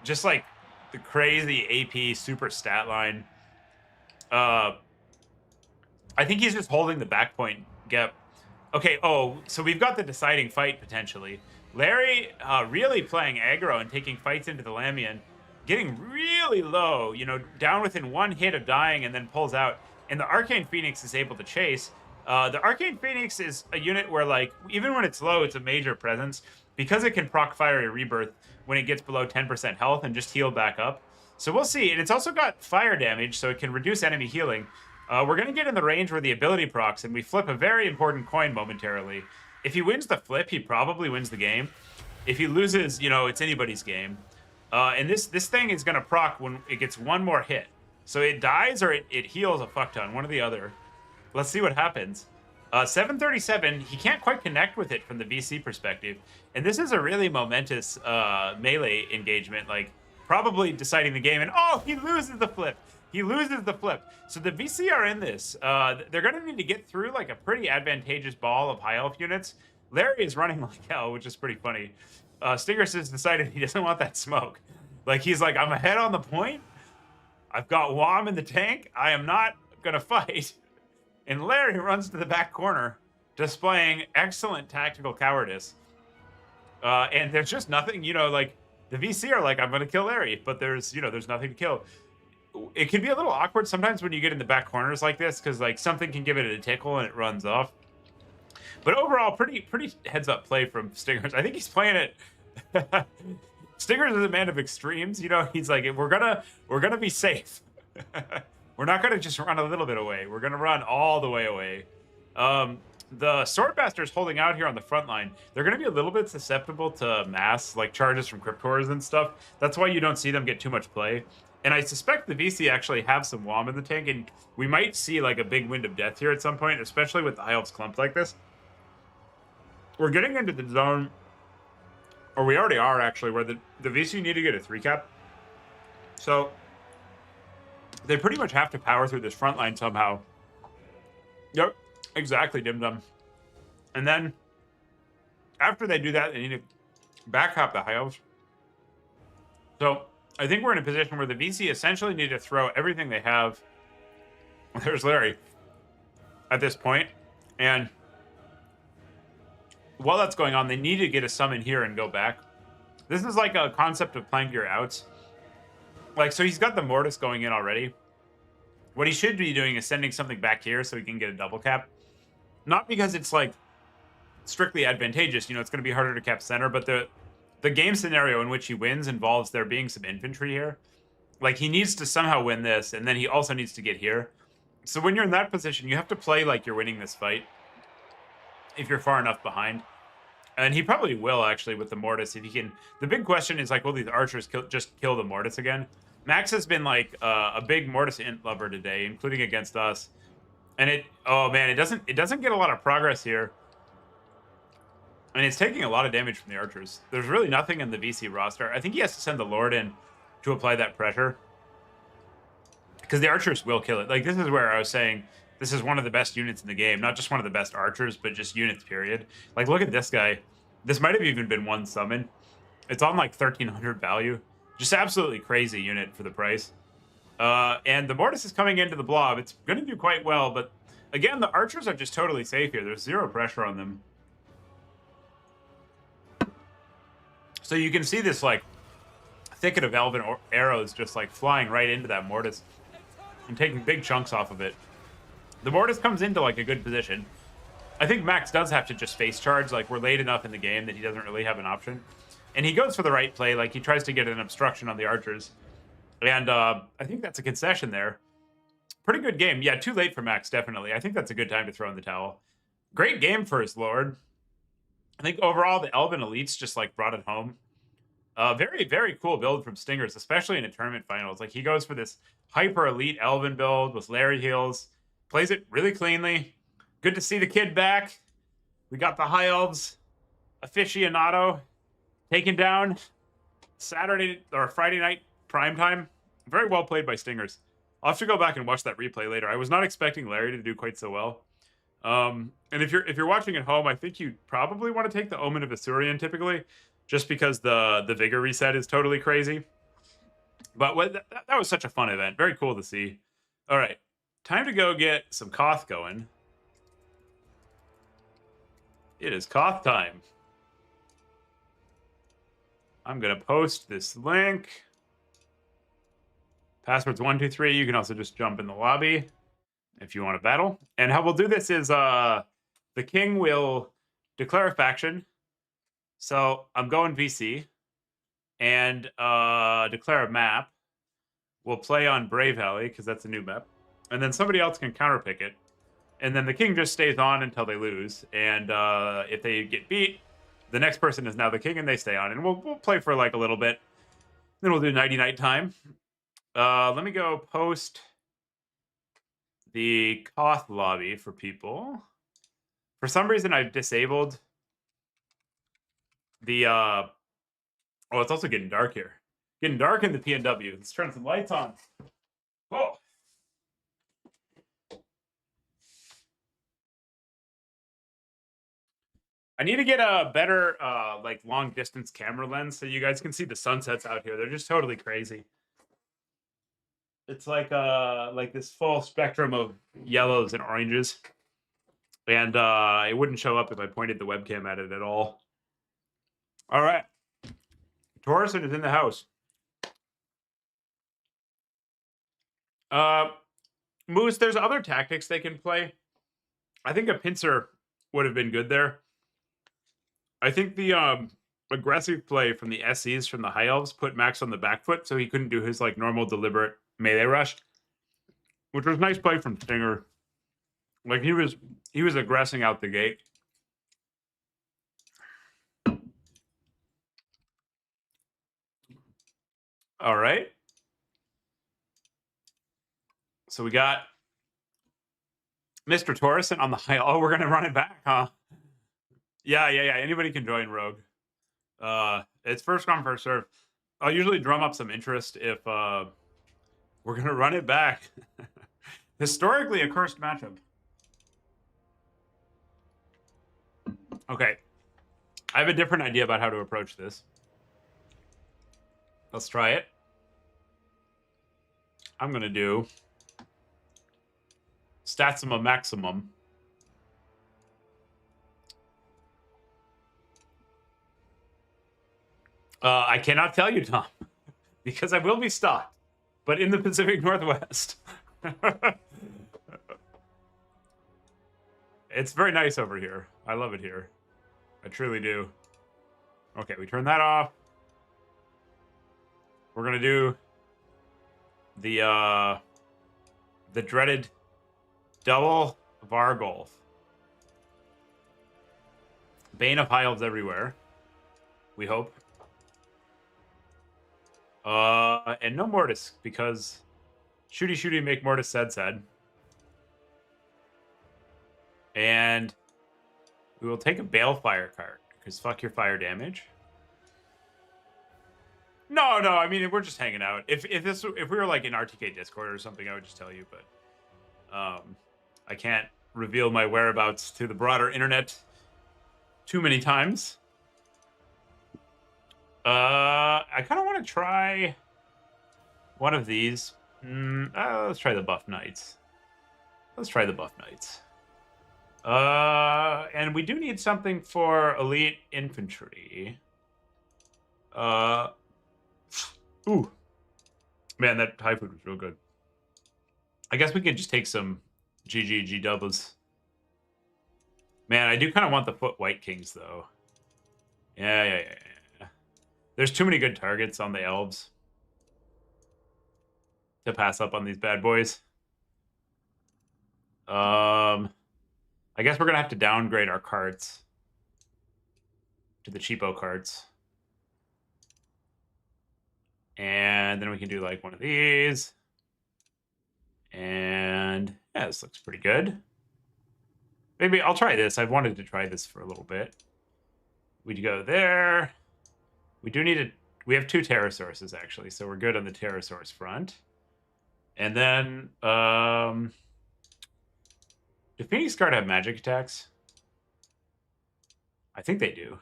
Just like the crazy AP super stat line. I think he's just holding the back point gap. Okay, oh, so we've got the deciding fight potentially. Larry really playing aggro and taking fights into the Lamian, getting really low, you know, down within one hit of dying and then pulls out. And the Arcane Phoenix is able to chase. The Arcane Phoenix is a unit where, like, even when it's low, it's a major presence because it can proc Fiery Rebirth when it gets below 10% health and just heal back up. So we'll see. And it's also got fire damage, so it can reduce enemy healing. We're going to get in the range where the ability procs, and we flip a very important coin momentarily. If he wins the flip, he probably wins the game. If he loses, you know, it's anybody's game. And this thing is going to proc when it gets one more hit. So it dies or it heals a fuck ton, one or the other. Let's see what happens. 737, he can't quite connect with it from the VC perspective. And this is a really momentous melee engagement, like probably deciding the game. And oh, he loses the flip. He loses the flip. So the VC are in this. They're going to need to get through like a pretty advantageous ball of high elf units. Larry is running like hell, which is pretty funny. Stingers has decided he doesn't want that smoke. Like, he's like, I'm ahead on the point. I've got Wom in the tank. I am not going to fight. And Larry runs to the back corner, displaying excellent tactical cowardice. And there's just nothing, you know, like, the VC are like, I'm going to kill Larry, but there's, you know, there's nothing to kill. It can be a little awkward sometimes when you get in the back corners like this, because, like, something can give it a tickle and it runs off. But overall, pretty heads-up play from Stingers. I think he's playing it... Stingers is a man of extremes, you know. He's like, we're gonna be safe. We're not gonna just run a little bit away. We're gonna run all the way away. The Swordmaster's holding out here on the front line. They're gonna be a little bit susceptible to mass, like charges from Cryptors and stuff. That's why you don't see them get too much play. And I suspect the VC actually have some Wom in the tank, and we might see like a big Wind of Death here at some point, especially with the High Elves clumped like this. We're getting into the zone. Or we already are, actually, where the VC need to get a 3-cap. So they pretty much have to power through this front line somehow. Yep, exactly, Dim Dum. And then, after they do that, they need to back-cap the High Elves. So I think we're in a position where the VC essentially need to throw everything they have. There's Larry at this point. And while that's going on, they need to get a summon here and go back. This is like a concept of playing your outs. Like, so he's got the Mortis going in already. What he should be doing is sending something back here so he can get a double cap. Not because it's, like, strictly advantageous. You know, it's going to be harder to cap center, but the game scenario in which he wins involves there being some infantry here. Like, he needs to somehow win this, and then he also needs to get here. So when you're in that position, you have to play like you're winning this fight. If you're far enough behind. And he probably will, actually, with the Mortis. If he can. The big question is, like, will these archers just kill the Mortis again? Max has been, like, a big Mortis int lover today, including against us. And oh, man, it doesn't get a lot of progress here. And it's taking a lot of damage from the archers. There's really nothing in the VC roster. I think he has to send the Lord in to apply that pressure. Because the archers will kill it. Like, this is where I was saying... This is one of the best units in the game. Not just one of the best archers, but just units, period. Like, look at this guy. This might have even been one summon. It's on, like, 1,300 value. Just absolutely crazy unit for the price. And the Mortis is coming into the blob. It's going to do quite well, but, again, the archers are just totally safe here. There's zero pressure on them. So you can see this, like, thicket of elven arrows just, like, flying right into that Mortis and taking big chunks off of it. The Mortis comes into, like, a good position. I think Max does have to just face charge. Like, we're late enough in the game that he doesn't really have an option. And he goes for the right play. Like, he tries to get an obstruction on the archers. And I think that's a concession there. Pretty good game. Yeah, too late for Max, definitely. I think that's a good time to throw in the towel. Great game for his Lord. I think overall, the Elven Elites just, like, brought it home. Very, very cool build from Stingers, especially in a tournament finals. Like, he goes for this hyper elite Elven build with Larry heals, plays it really cleanly. Good to see the kid back. We got the High Elves aficionado taken down Saturday or Friday night primetime. Very well played by Stingers. I'll have to go back and watch that replay later. I was not expecting Larry to do quite so well. And if you're watching at home, I think you probably want to take the Omen of Asurian typically, just because the Vigor reset is totally crazy. But that was such a fun event. Very cool to see. All right, time to go get some Koth going. It is Koth time. I'm going to post this link. Password's 123. You can also just jump in the lobby if you want to battle. And how we'll do this is the king will declare a faction. So I'm going VC and declare a map. We'll play on Brave Alley because that's a new map. And then somebody else can counterpick it. And then the king just stays on until they lose. And if they get beat, the next person is now the king and they stay on. And we'll play for like a little bit. Then we'll do nighty night time. Let me go post the Koth lobby for people. For some reason, I've disabled the... oh, it's also getting dark here. Getting dark in the PNW. Let's turn some lights on. Oh. I need to get a better like long distance camera lens so you guys can see the sunsets out here. They're just totally crazy. It's like this full spectrum of yellows and oranges. And it wouldn't show up if I pointed the webcam at it at all. All right. Torsen is in the house. Moose, there's other tactics they can play. I think a pincer would have been good there. I think the aggressive play from the SCs from the High Elves put Max on the back foot, so he couldn't do his like normal deliberate melee rush, which was nice play from Stinger. Like he was aggressing out the gate. All right. So we got Mr. Torsen on the High. Oh, we're gonna run it back, huh? Yeah. Anybody can join Rogue. It's first come, first serve. I'll usually drum up some interest if we're gonna run it back. Historically, a cursed matchup. Okay. I have a different idea about how to approach this. Let's try it. I'm gonna do Statsima Maximum. I cannot tell you, Tom, because I will be stopped, but in the Pacific Northwest. It's very nice over here. I love it here. I truly do. Okay, we turn that off. We're gonna do the dreaded double Vargolf. Bane of High Elves everywhere. We hope. And no Mortis, because shooty make Mortis said. And we will take a Balefire card, because fuck your fire damage. No, I mean, we're just hanging out. If we were like in RTK Discord or something, I would just tell you, but I can't reveal my whereabouts to the broader internet too many times. I kind of want to try one of these. Let's try the Buff Knights. And we do need something for elite infantry. Ooh. Man, that Thai food was real good. I guess we could just take some GG doubles. Man, I do kind of want the foot White Kings, though. Yeah. There's too many good targets on the elves to pass up on these bad boys. I guess we're going to have to downgrade our carts to the cheapo carts. And then we can do like one of these. And yeah, this looks pretty good. Maybe I'll try this. I've wanted to try this for a little bit. We'd go there. We do need we have 2 pterosaurus actually, so we're good on the pterosaurus front. And then, do Phoenix Guard have magic attacks? I think they do.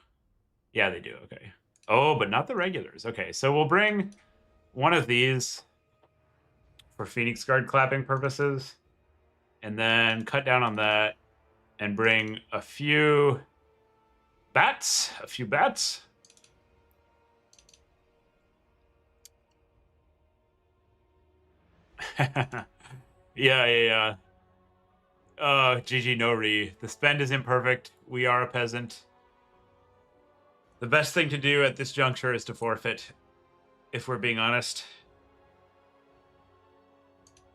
Yeah, they do. Okay. Oh, but not the regulars. Okay, so we'll bring one of these for Phoenix Guard clapping purposes, and then cut down on that and bring a few bats. Yeah. GG no re. The spend is imperfect. We are a peasant. The best thing to do at this juncture is to forfeit, if we're being honest.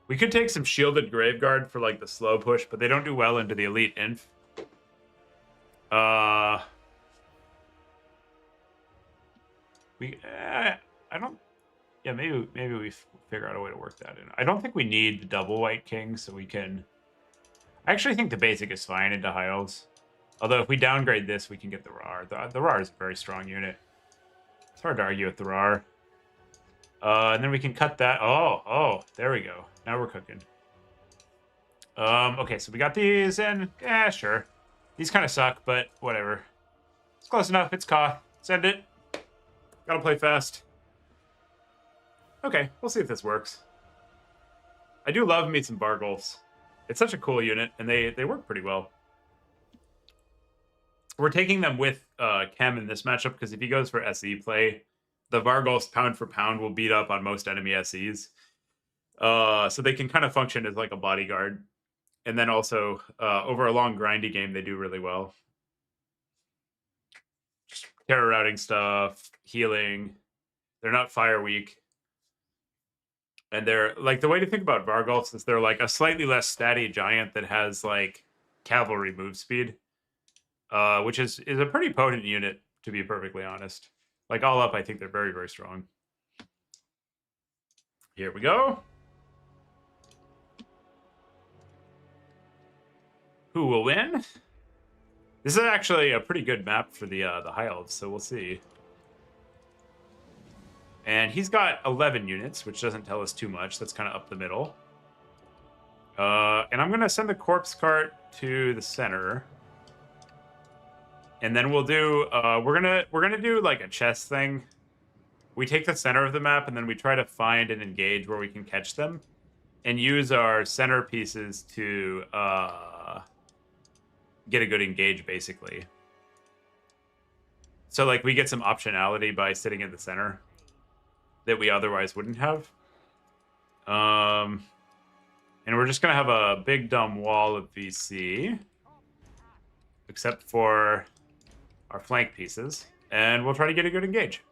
We could take some shielded Graveguard for like the slow push, but they don't do well into the elite inf. I don't. Yeah, maybe we figure out a way to work that in. I don't think we need the double White King, so we can. I actually think the basic is fine into high elves. Although if we downgrade this, we can get the RAR. The RAR is a very strong unit. It's hard to argue with the RAR. And then we can cut that. Oh, there we go. Now we're cooking. Okay, so we got these in. Yeah, sure. These kind of suck, but whatever. It's close enough. It's Koth. Send it. Gotta play fast. Okay, we'll see if this works. I do love me some Bargolfs. It's such a cool unit, and they work pretty well. We're taking them with Chem in this matchup, because if he goes for SE play, the Vargolfs pound for pound will beat up on most enemy SEs. So they can kind of function as like a bodyguard. And then also, over a long grindy game, they do really well. Just terror routing stuff, healing. They're not fire weak. And they're, like, the way to think about Vargolfs is they're like a slightly less statty giant that has, like, cavalry move speed. Which is a pretty potent unit, to be perfectly honest. Like, all up, I think they're very, very strong. Here we go. Who will win? This is actually a pretty good map for the High Elves, so we'll see. And he's got 11 units, which doesn't tell us too much. That's kind of up the middle. And I'm going to send the corpse cart to the center. And then we'll do, we're gonna do like a chess thing. We take the center of the map and then we try to find and engage where we can catch them, and use our center pieces to get a good engage, basically. So like we get some optionality by sitting in the center that we otherwise wouldn't have. And we're just gonna have a big dumb wall of VC, except for our flank pieces, and we'll try to get a good engage.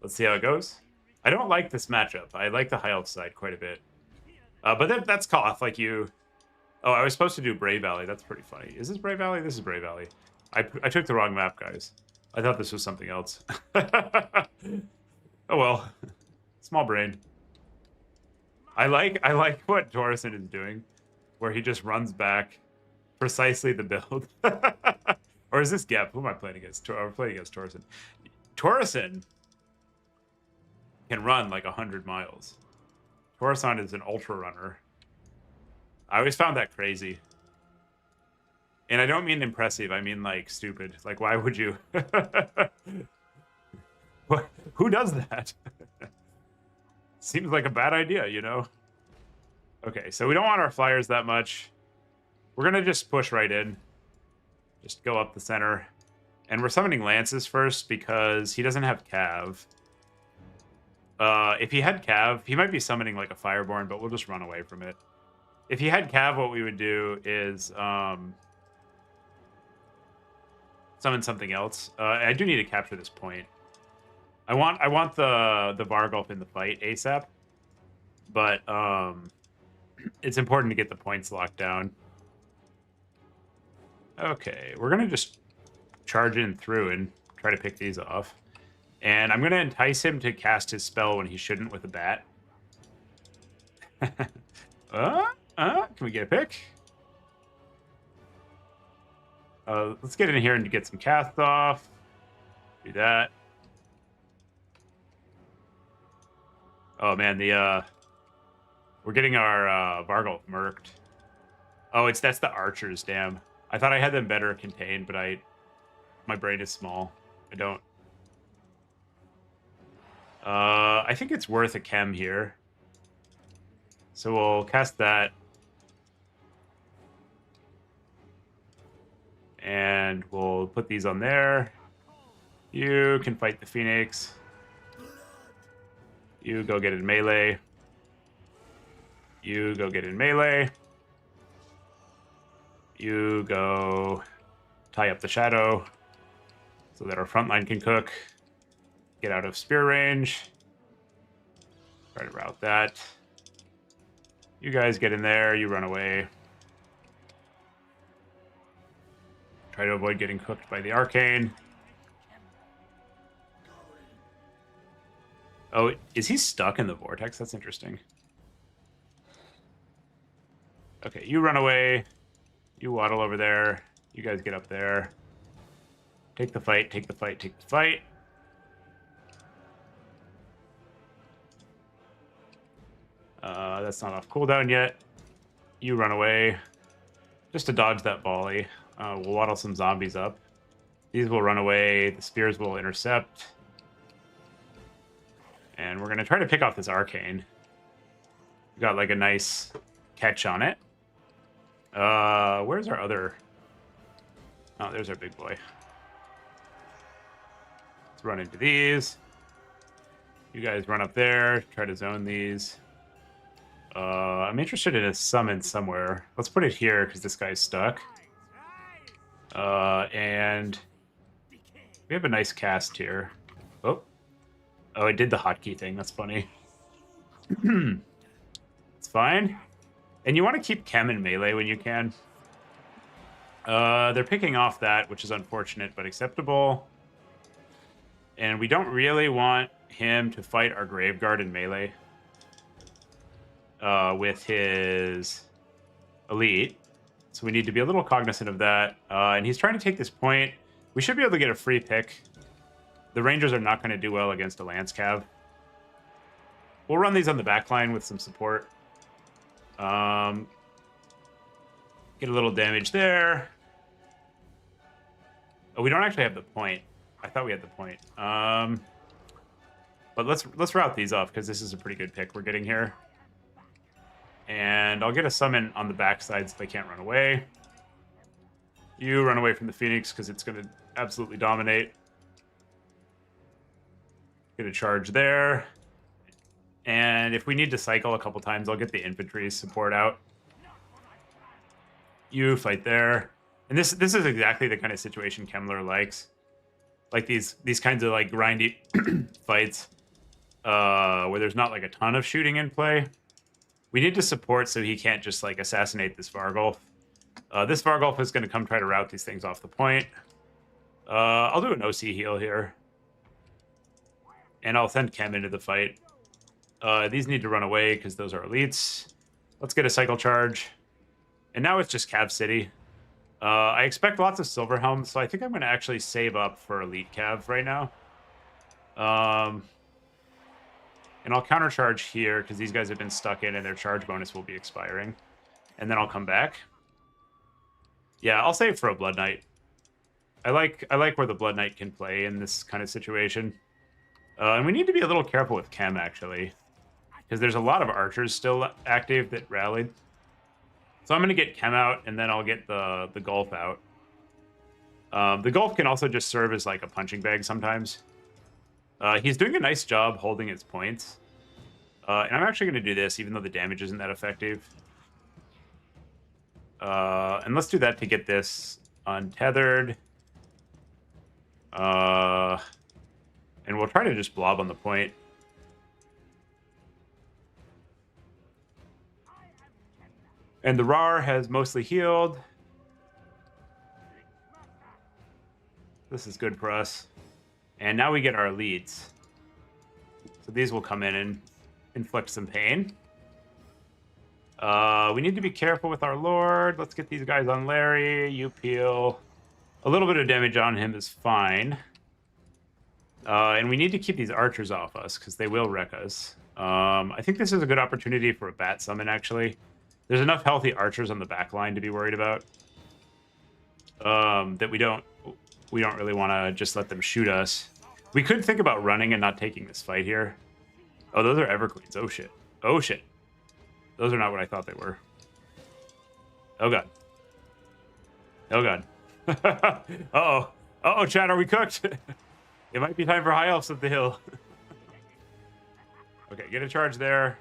Let's see how it goes. I don't like this matchup. I like the High Elf side quite a bit. But that's Koth, like you... Oh, I was supposed to do Brave Valley. That's pretty funny. Is this Brave Valley? This is Brave Valley. I took the wrong map, guys. I thought this was something else. Oh well. Small brain. I like what Torreson is doing, where he just runs back precisely the build. Or is this Gep? Who am I playing against? We're playing against Torreson. Torreson can run like 100 miles. Torreson is an ultra runner. I always found that crazy. And I don't mean impressive. I mean like stupid. Like, why would you? Who does that? Seems like a bad idea, you know? Okay, so we don't want our flyers that much. We're going to just push right in. Just go up the center. And we're summoning lances first because he doesn't have Cav. If he had Cav, he might be summoning like a Fireborn, but we'll just run away from it. If he had Cav, what we would do is summon something else. I do need to capture this point. I want the Vargulf in the fight ASAP, but it's important to get the points locked down. Okay, we're gonna just charge in through and try to pick these off. And I'm gonna entice him to cast his spell when he shouldn't with a bat. Can we get a pick? Let's get in here and get some casts off. Do that. Oh man, we're getting our Vargulf murked. Oh, that's the archers. Damn, I thought I had them better contained, but my brain is small. I don't. I think it's worth a chem here, so we'll cast that. And we'll put these on there. You can fight the Phoenix. You go get in melee. You go get in melee. You go tie up the shadow so that our front line can cook. Get out of spear range. Try to route that. You guys get in there. You run away. Try to avoid getting cooked by the arcane. Oh, is he stuck in the vortex? That's interesting. Okay, you run away. You waddle over there. You guys get up there. Take the fight, take the fight, take the fight. That's not off cooldown yet. You run away. Just to dodge that volley. We'll waddle some zombies up. These will run away. The spears will intercept. And we're going to try to pick off this arcane. We got like a nice catch on it. Where's our other... Oh, there's our big boy. Let's run into these. You guys run up there. Try to zone these. I'm interested in a summon somewhere. Let's put it here because this guy's stuck. And we have a nice cast here. Oh, I did the hotkey thing. That's funny. It's fine. And you want to keep chem in melee when you can. They're picking off that, which is unfortunate, but acceptable. And we don't really want him to fight our Graveguard in melee with his elite. So we need to be a little cognizant of that. And he's trying to take this point. We should be able to get a free pick. The Rangers are not going to do well against a Lance Cav. We'll run these on the back line with some support. Get a little damage there. Oh, we don't actually have the point. I thought we had the point. But let's route these off because this is a pretty good pick we're getting here. And I'll get a summon on the backside so they can't run away. You run away from the Phoenix because it's going to absolutely dominate. Get a charge there. And if we need to cycle a couple times, I'll get the infantry support out. You fight there. And this is exactly the kind of situation Kemmler likes. Like these kinds of like grindy fights where there's not like a ton of shooting in play. We need to support so he can't just like assassinate this Vargulf. This Vargulf is going to come try to route these things off the point. I'll do an OC heal here. And I'll send Chem into the fight. These need to run away because those are elites. Let's get a cycle charge. And now it's just Cav City. I expect lots of Silver Helms, so I think I'm going to actually save up for Elite Cav right now. And I'll countercharge here because these guys have been stuck in and their charge bonus will be expiring. And then I'll come back. Yeah, I'll save for a Blood Knight. I like where the Blood Knight can play in this kind of situation. And we need to be a little careful with Chem, actually. Because there's a lot of archers still active that rallied. So I'm going to get Chem out, and then I'll get the Gulf out. The Gulf can also just serve as like a punching bag sometimes. He's doing a nice job holding his points. And I'm actually going to do this, even though the damage isn't that effective. And let's do that to get this untethered. And we'll try to just blob on the point. And the RAR has mostly healed. This is good for us. And now we get our elites. So these will come in and inflict some pain. We need to be careful with our Lord. Let's get these guys on Larry. You peel. A little bit of damage on him is fine. And we need to keep these archers off us because they will wreck us. I think this is a good opportunity for a bat summon, actually. There's enough healthy archers on the back line to be worried about. That we don't really want to just let them shoot us. We could think about running and not taking this fight here. Oh, those are Everqueens. Oh, shit. Oh, shit. Those are not what I thought they were. Oh, God. Oh, God. Uh-oh. Uh-oh, chat, are we cooked? It might be time for High Elves up the hill. Okay, get a charge there.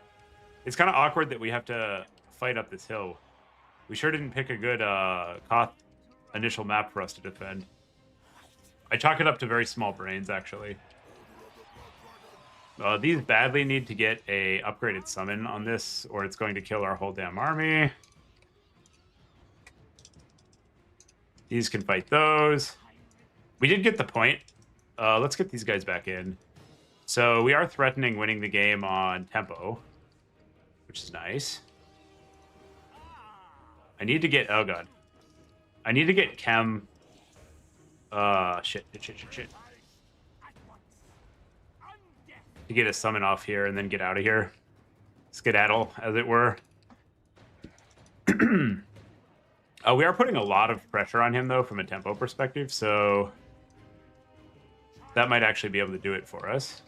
It's kind of awkward that we have to fight up this hill. We sure didn't pick a good Koth initial map for us to defend. I chalk it up to very small brains, actually. These badly need to get a upgraded summon on this, or it's going to kill our whole damn army. These can fight those. We did get the point. Let's get these guys back in. So we are threatening winning the game on tempo, which is nice. I need to get... Oh, God. I need to get Chem... Shit. To get a summon off here and then get out of here. Skedaddle, as it were. We are putting a lot of pressure on him, though, from a tempo perspective, so... that might actually be able to do it for us.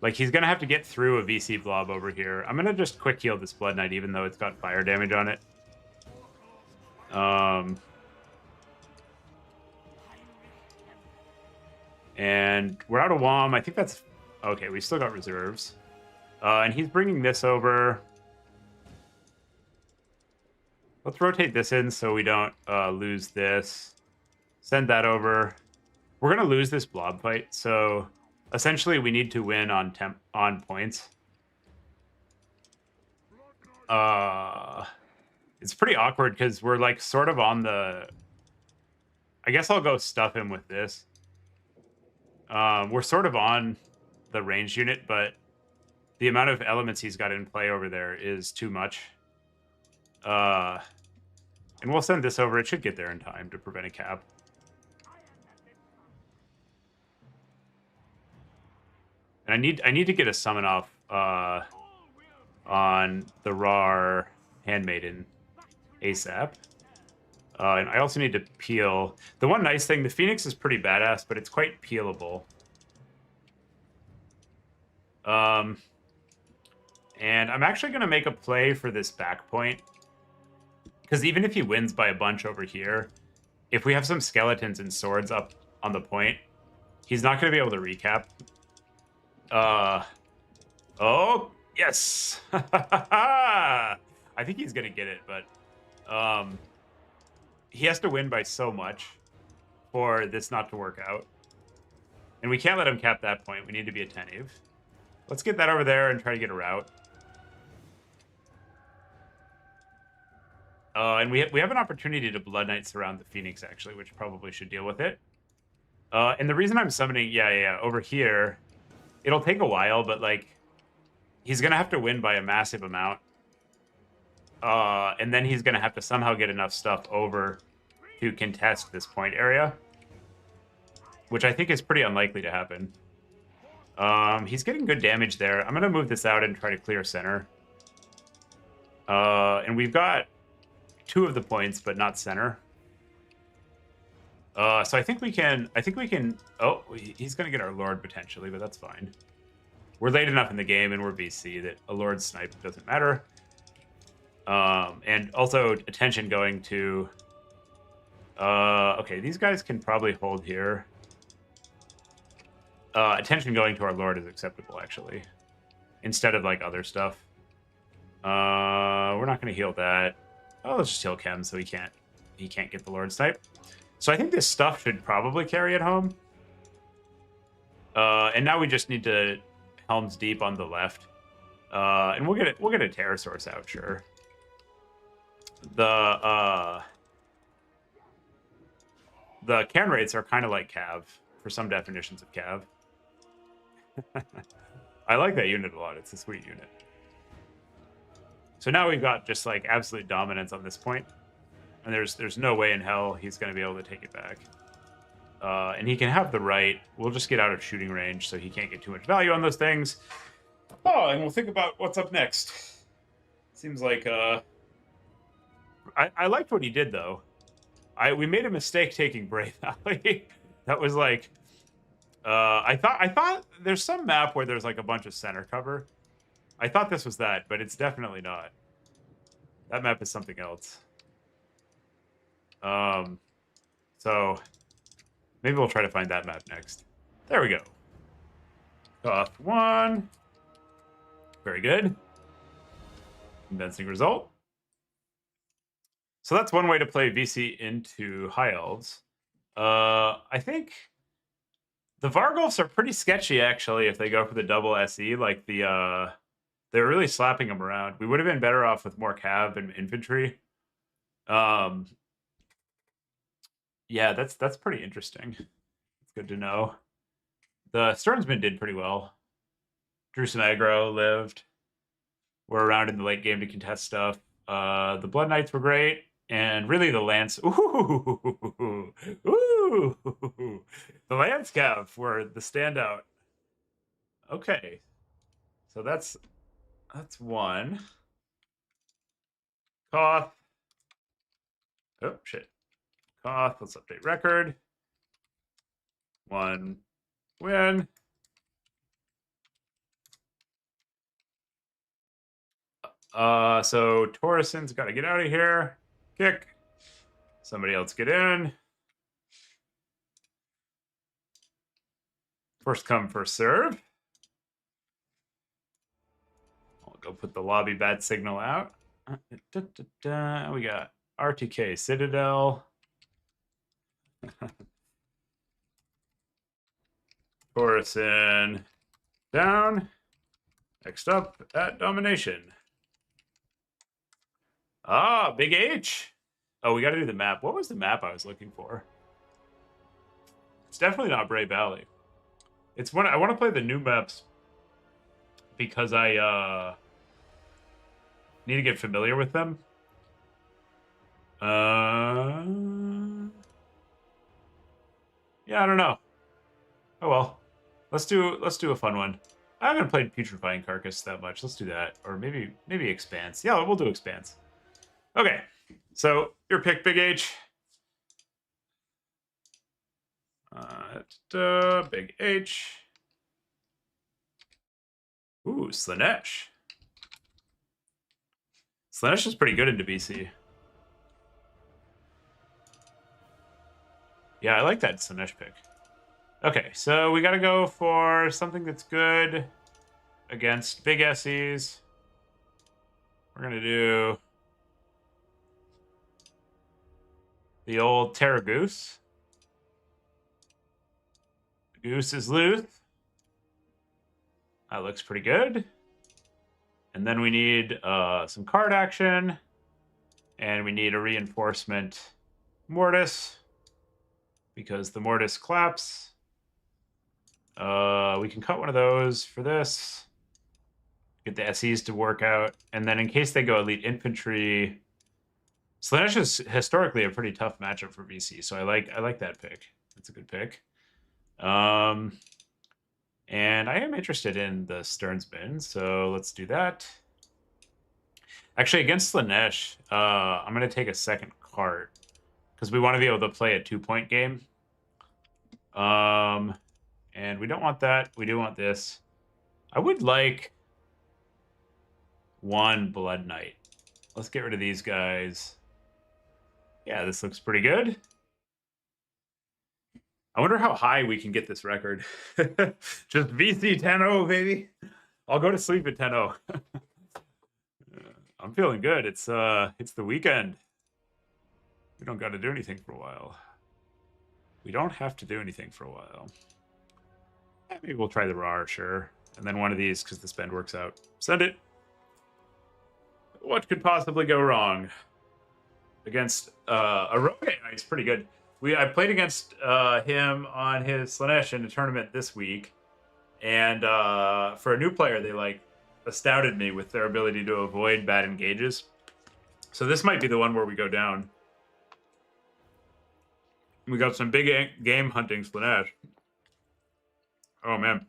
Like, he's going to have to get through a VC blob over here. I'm going to just quick heal this Blood Knight, even though it's got fire damage on it. And we're out of WOM. I think that's... Okay, we still got reserves. And he's bringing this over. Let's rotate this in so we don't lose this. Send that over. We're going to lose this blob fight, so essentially we need to win on points. It's pretty awkward because we're like sort of on the... I guess I'll go stuff him with this. We're sort of on the ranged unit, but the amount of elements he's got in play over there is too much. And we'll send this over. It should get there in time to prevent a cap. And I need to get a summon off on the RAR Handmaiden ASAP. And I also need to peel. The one nice thing, the Phoenix is pretty badass, but it's quite peelable. And I'm actually going to make a play for this back point. Because even if he wins by a bunch over here, if we have some skeletons and swords up on the point, he's not going to be able to recap. Oh, yes! I think he's going to get it, but... he has to win by so much for this not to work out. And we can't let him cap that point. We need to be attentive. Let's get that over there and try to get a route. And we have an opportunity to Blood Knight surround the Phoenix, actually, which probably should deal with it. And the reason I'm summoning... Yeah, over here... It'll take a while, but, like... He's going to have to win by a massive amount. And then he's going to have to somehow get enough stuff over to contest this point area. Which I think is pretty unlikely to happen. He's getting good damage there. I'm going to move this out and try to clear center. And we've got 2 of the points, but not center. So I think we can... Oh, he's going to get our Lord potentially, but that's fine. We're late enough in the game and we're BC that a Lord snipe doesn't matter. And also attention going to... okay, these guys can probably hold here. Attention going to our Lord is acceptable, actually. Instead of, like, other stuff. We're not going to heal that. Oh, let's just heal Chem so he can't get the Lord snipe. So I think this stuff should probably carry it home. And now we just need to Helm's Deep on the left. And we'll get a Terror Source out, sure. The Cairn rates are kind of like Cav for some definitions of Cav. I like that unit a lot. It's a sweet unit. So now we've got just like absolute dominance on this point, and there's no way in hell he's going to be able to take it back. And he can have the right. We'll just get out of shooting range, so he can't get too much value on those things. Oh, and we'll think about what's up next. Seems like I liked what he did though. We made a mistake taking Brave Valley. That was like, I thought there's some map where there's like a bunch of center cover. I thought this was that, but it's definitely not. That map is something else. So maybe we'll try to find that map next. There we go. Koth 1. Very good. Convincing result. So that's one way to play VC into High Elves. I think the Vargulfs are pretty sketchy, actually, if they go for the double SE. Like, they're really slapping them around. We would have been better off with more cav and infantry. Yeah, that's pretty interesting. It's good to know. The Sternsmen did pretty well. Drew some aggro, lived. We're around in the late game to contest stuff. The Blood Knights were great. And really the Lance... Ooh! Ooh! The Lance Cav were the standout. Okay. So that's one. Koth. Oh, shit. Koth, let's update record. 1 win. So Torreson's got to get out of here. Kick. Somebody else get in. First come, first serve. I'll go put the lobby bat signal out. We got RTK Citadel. Torreson down. Next up at Domination. Ah, Big H. Oh, we got to do the map. What was the map I was looking for? It's definitely not Bray Valley. It's one I want to play the new maps because I need to get familiar with them. Yeah, I don't know. Oh well. Let's do a fun one. I haven't played Putrefying Carcass that much. Let's do that. Or maybe Expanse. Yeah, we'll do Expanse. Okay. So your pick, Big H. Big H. Ooh, Slanesh. Slanesh is pretty good into BC. Yeah, I like that Slanesh pick. Okay, so we got to go for something that's good against big SEs. We're going to do the old Terra Goose. Goose is Luth. That looks pretty good. And then we need some card action. And we need a reinforcement Mortis. Because the Mortis claps. We can cut one of those for this. Get the SEs to work out. And then in case they go Elite Infantry... Slanesh is historically a pretty tough matchup for VC, so I like that pick. That's a good pick. And I am interested in the Sternsmen, so let's do that. Actually, against Slanesh, I'm going to take a second card because we want to be able to play a 2-point game. And we don't want that. We do want this. I would like one Blood Knight. Let's get rid of these guys. Yeah, this looks pretty good. I wonder how high we can get this record. Just VC 10-0, baby. I'll go to sleep at 10-0. I'm feeling good. It's the weekend. We don't got to do anything for a while. We don't have to do anything for a while. Maybe we'll try the Rar, sure. And then one of these, because the spend works out. Send it. What could possibly go wrong? Against a rogue he's pretty good. I played against him on his Slanesh in a tournament this week. And for a new player, they like astounded me with their ability to avoid bad engages. So this might be the one where we go down. We got some big game hunting Slanesh. Oh, man.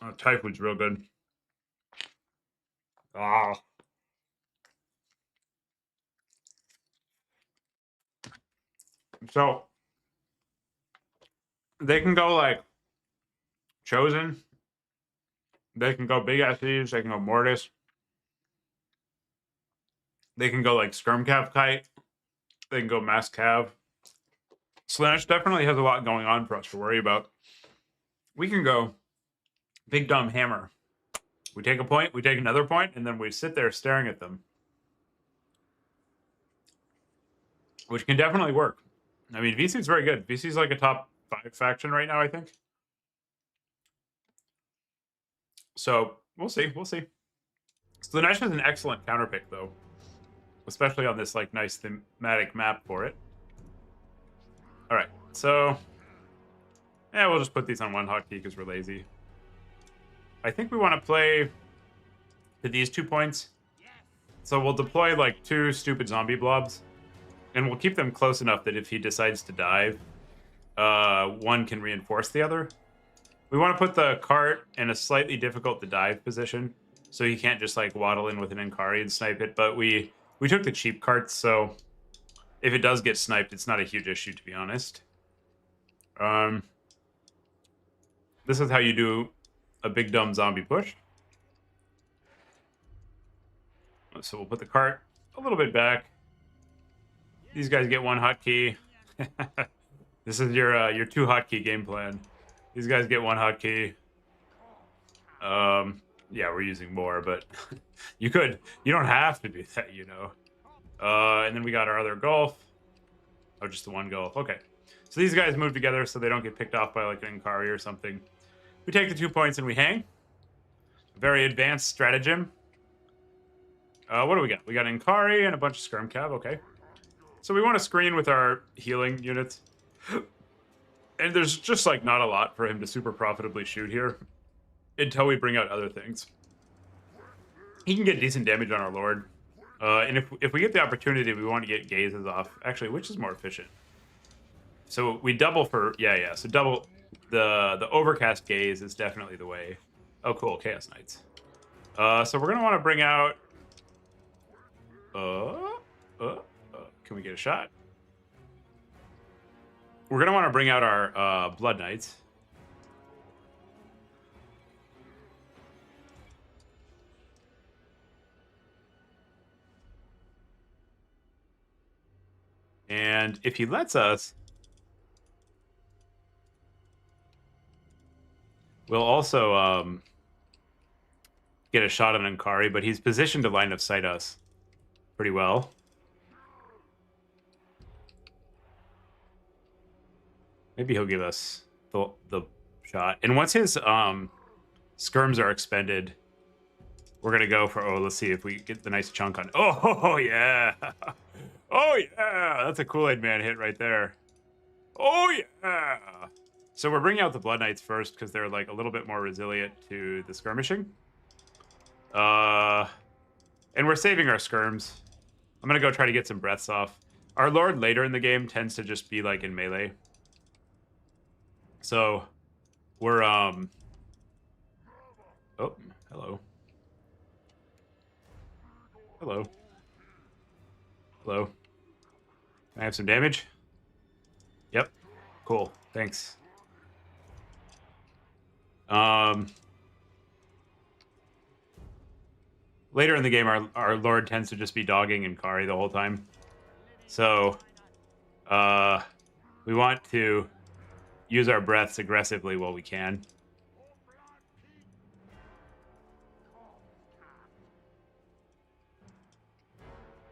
Oh, Typhoid's real good. Ah. So, they can go, like, Chosen. They can go Big SEs. They can go Mortis. They can go, like, Skirmcav Kite. They can go Mass Cav. Slanesh definitely has a lot going on for us to worry about. We can go Big Dumb Hammer. We take a point, we take another point, and then we sit there staring at them. Which can definitely work. I mean, VC's very good. VC's like a top 5 faction right now, I think. So, we'll see. We'll see. Slanesh is an excellent counter pick, though. Especially on this, like, nice thematic map for it. Alright, so... yeah, we'll just put these on one hotkey because we're lazy. I think we want to play to these 2 points. So we'll deploy, like, 2 stupid zombie blobs. And we'll keep them close enough that if he decides to dive, one can reinforce the other. We want to put the cart in a slightly difficult to dive position, so he can't just, like, waddle in with an Inkari and snipe it. But we took the cheap carts, so if it does get sniped, it's not a huge issue, to be honest. This is how you do a big dumb zombie push. So we'll put the cart a little bit back. These guys get 1 hotkey. This is your 2 hotkey game plan. These guys get 1 hotkey. Yeah, we're using more, but you don't have to do that, you know. And then we got our other Gulf. Oh, just the 1 Gulf. Okay. So these guys move together so they don't get picked off by like an Inkari or something. We take the 2 points and we hang. Very advanced stratagem. What do we got? We got Inkari and a bunch of Skirmcav. Okay. So we want to screen with our healing units. And there's just, like, not a lot for him to super profitably shoot here. Until we bring out other things. He can get decent damage on our Lord. And if we get the opportunity, we want to get gazes off. Actually, which is more efficient? So we double for... Yeah. So double... The overcast gaze is definitely the way. Oh, cool. Chaos Knights. So we're going to want to bring out... can we get a shot? We're going to want to bring out our Blood Knights. And if he lets us, we'll also get a shot on Inkari, but he's positioned to line of sight us pretty well. Maybe he'll give us the shot. And once his skirms are expended, we're going to go for... oh, let's see if we get the nice chunk on... oh, yeah. Oh, yeah. That's a Kool-Aid Man hit right there. Oh, yeah. So we're bringing out the Blood Knights first because they're, like, a little bit more resilient to the skirmishing. And we're saving our skirms. I'm going to go try to get some breaths off. Our Lord later in the game tends to just be, like, in melee. So we're... oh, hello. Hello. Hello. Can I have some damage? Yep. Cool. Thanks. Later in the game, our Lord tends to just be dogging Inkari the whole time. So, we want to use our breaths aggressively while we can.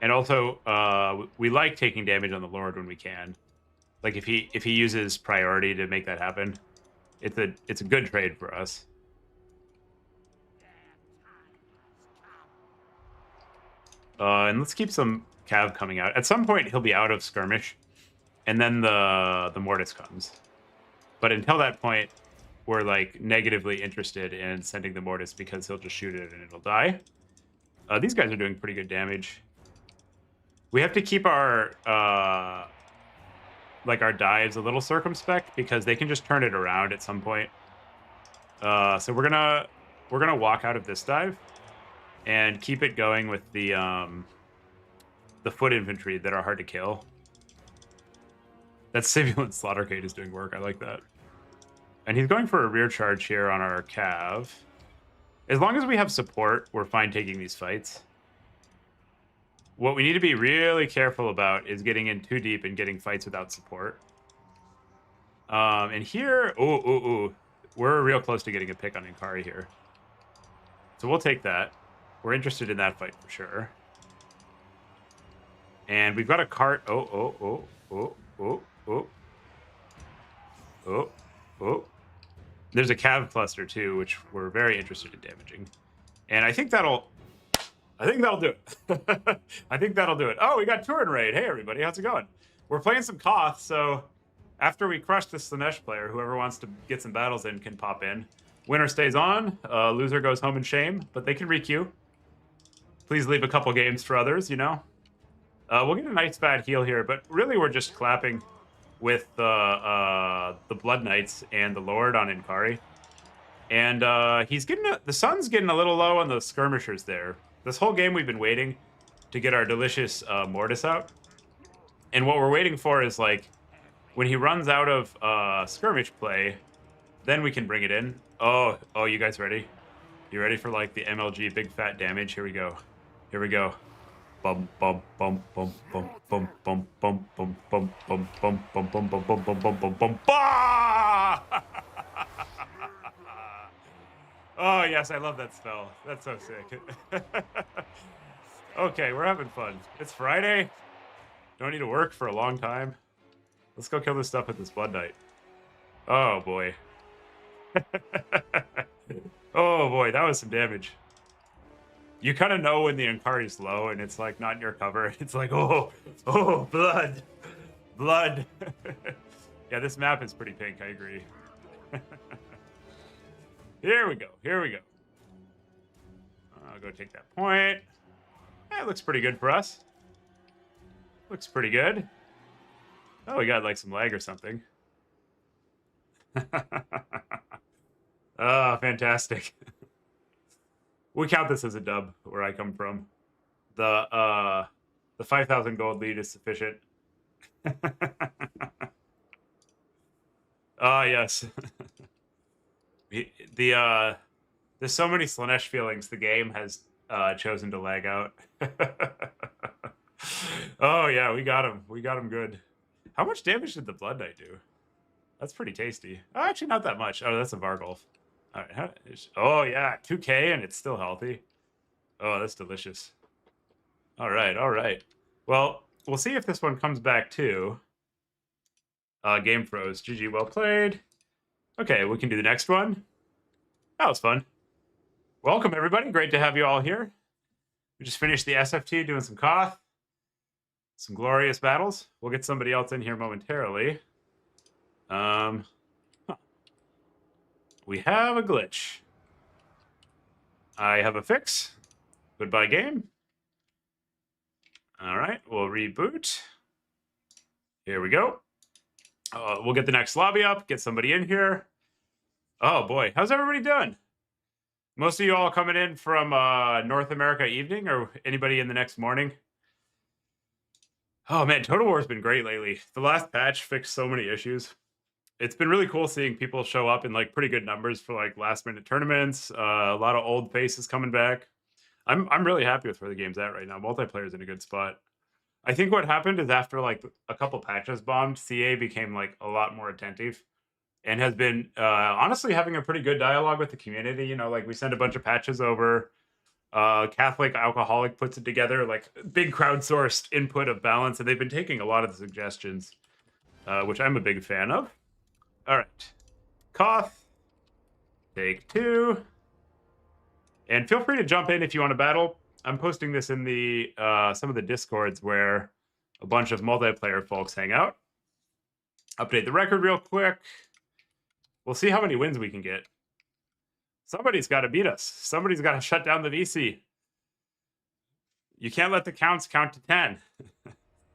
And also, we like taking damage on the Lord when we can. Like if he uses priority to make that happen, it's a good trade for us. And let's keep some cav coming out. At some point, he'll be out of skirmish, and then the mortis comes. But until that point, we're like negatively interested in sending the mortis because he'll just shoot it and it'll die. These guys are doing pretty good damage. We have to keep our like our dives a little circumspect because they can just turn it around at some point. So we're gonna walk out of this dive and keep it going with the foot infantry that are hard to kill. That Simulant Slaughtercade is doing work. I like that. And he's going for a rear charge here on our cav. As long as we have support, we're fine taking these fights. What we need to be really careful about is getting in too deep and getting fights without support. And here, we're real close to getting a pick on Inkari here. So we'll take that. We're interested in that fight for sure. And we've got a cart. Oh. There's a cav cluster too, which we're very interested in damaging. And I think that'll do it. I think that'll do it. Oh, we got Turin raid. Hey everybody, how's it going? We're playing some Koth, so after we crush this Slanesh player, whoever wants to get some battles in can pop in. Winner stays on, loser goes home in shame, but they can requeue. Please leave a couple games for others, you know? We'll get a nice bad heal here, but really we're just clapping with the Blood Knights and the Lord on Inkari. And the sun's getting a little low on the skirmishers there. This whole game we've been waiting to get our delicious Mortis out. And what we're waiting for is like, when he runs out of skirmish play, then we can bring it in. Oh, you guys ready? You ready for like the MLG big fat damage? Here we go. Here we go. Bum bum bum bum bum bum bum bum bum bum bum bum bum bum bum bum bum bum bum bum. Oh yes, I love that spell. That's so sick. Okay, we're having fun. It's Friday. Don't need to work for a long time. Let's go kill this stuff with this Blood Knight. Oh boy. Oh boy, that was some damage. You kind of know when the Inkari's low and it's like not in your cover. It's like, oh, blood. Blood. Yeah, this map is pretty pink, I agree. Here we go. Here we go. I'll go take that point. That looks pretty good for us. Looks pretty good. Oh, we got like some lag or something. Oh, fantastic. We count this as a dub where I come from. The 5,000 gold lead is sufficient. Ah, yes. There's so many Slanesh feelings the game has chosen to lag out. Oh yeah, we got him. We got him good. How much damage did the Blood Knight do? That's pretty tasty. Oh, actually, not that much. Oh, that's a Vargolf. All right. Oh yeah, 2K and it's still healthy. Oh, that's delicious. All right, all right. Well, we'll see if this one comes back too. Game froze. GG, well played. Okay, we can do the next one. That was fun. Welcome, everybody. Great to have you all here. We just finished the SFT doing some Koth. Some glorious battles. We'll get somebody else in here momentarily. We have a glitch. I have a fix. Goodbye, game. All right, we'll reboot. Here we go. We'll get the next lobby up, get somebody in here. Oh boy, how's everybody doing? Most of you all coming in from North America evening, or anybody in the next morning? Oh man, Total War's been great lately. The last patch fixed so many issues. It's been really cool seeing people show up in like pretty good numbers for like last minute tournaments. A lot of old faces coming back. I'm really happy with where the game's at right now. Multiplayer's in a good spot. I think what happened is after like a couple patches bombed, CA became like a lot more attentive and has been honestly having a pretty good dialogue with the community. You know, like we send a bunch of patches over. Catholic Alcoholic puts it together, like big crowdsourced input of balance, and they've been taking a lot of the suggestions, which I'm a big fan of. All right, Koth, take 2, and feel free to jump in if you want to battle. I'm posting this in the some of the discords where a bunch of multiplayer folks hang out. Update the record real quick. We'll see how many wins we can get. Somebody's got to beat us. Somebody's got to shut down the VC. You can't let the counts count to 10.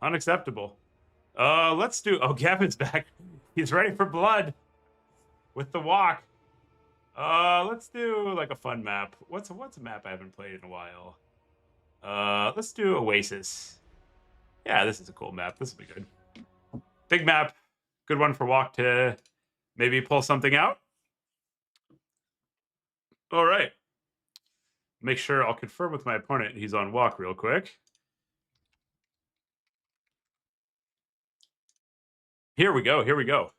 Unacceptable. Let's do... Oh, Gavin's back. He's ready for blood. With the walk. Let's do, like, a fun map. What's a map I haven't played in a while? Let's do Oasis. Yeah, this is a cool map. This will be good. Big map. Good one for walk to maybe pull something out. All right. Make sure I'll confirm with my opponent he's on walk real quick. Here we go. Here we go.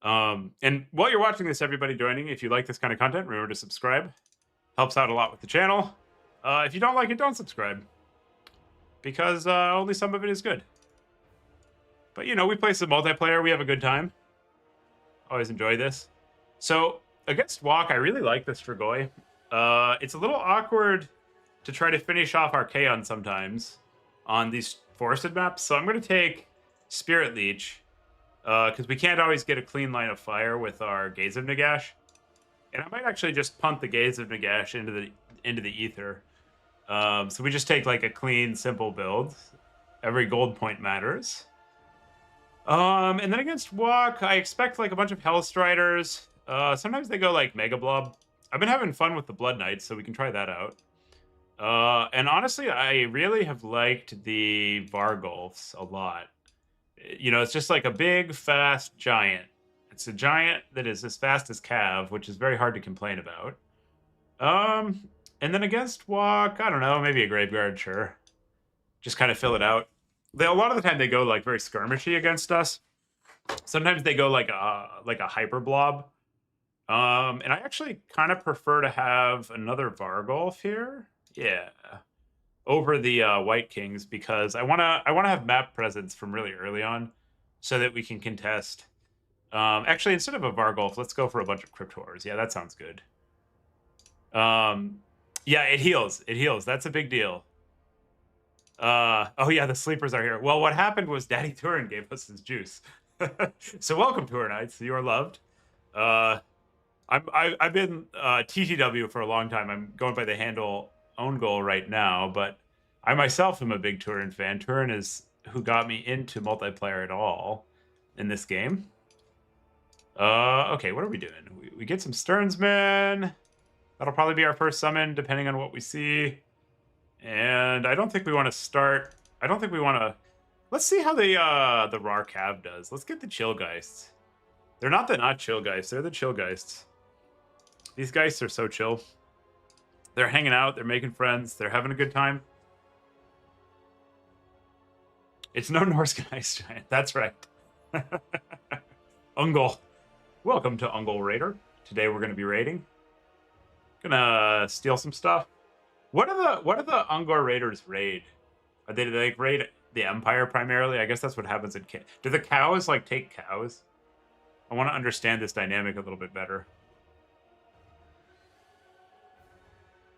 And while you're watching this, everybody joining, if you like this kind of content, remember to subscribe. Helps out a lot with the channel. If you don't like it, don't subscribe. Because only some of it is good. But, you know, we play some multiplayer. We have a good time. Always enjoy this. So, against walk, I really like this Strigoi. It's a little awkward to try to finish off our Kaon sometimes on these forested maps. So I'm going to take Spirit Leech, because we can't always get a clean line of fire with our Gaze of Nagash. And I might actually just punt the Gaze of Nagash into the ether. So we just take like a clean, simple build. Every gold point matters. And then against walk, I expect like a bunch of Hellstriders. Sometimes they go like Mega Blob. I've been having fun with the Blood Knights, so we can try that out. And honestly, I really have liked the Vargulfs a lot. You know, it's just like a big, fast giant. It's a giant that is as fast as Cav, which is very hard to complain about. And then against walk, I don't know, maybe a Graveguard, sure. Just kind of fill it out. A lot of the time they go like very skirmishy against us. Sometimes they go like a hyper blob. And I actually kind of prefer to have another Vargulf here. Yeah. Over the White Kings, because I wanna have map presence from really early on so that we can contest. Actually, instead of a Vargulf, let's go for a bunch of Crypt Horrors. Yeah, that sounds good. Yeah, it heals. It heals. That's a big deal. Oh yeah, the sleepers are here. Well, what happened was Daddy Turin gave us his juice. So welcome, Turnites. You are loved. I've been TTW for a long time. I'm going by the handle own goal right now, but I myself am a big Turin fan. Turin is who got me into multiplayer at all in this game. Okay, what are we doing? We get some Sternsmen. That'll probably be our first summon, depending on what we see. And I don't think we want to start... I don't think we want to... Let's see how the Rar Cav does. Let's get the Chillgeists. They're not the not Chillgeists. They're the Chillgeists. These Geists are so chill. They're hanging out. They're making friends. They're having a good time. It's no Norse Geist Giant. That's right. Ungol. Welcome to Ungol Raider. Today we're going to be raiding. Gonna steal some stuff. What do the Ungor Raiders raid? Are they like raid the Empire primarily? I guess that's what happens in... Do the cows like take cows? I want to understand this dynamic a little bit better.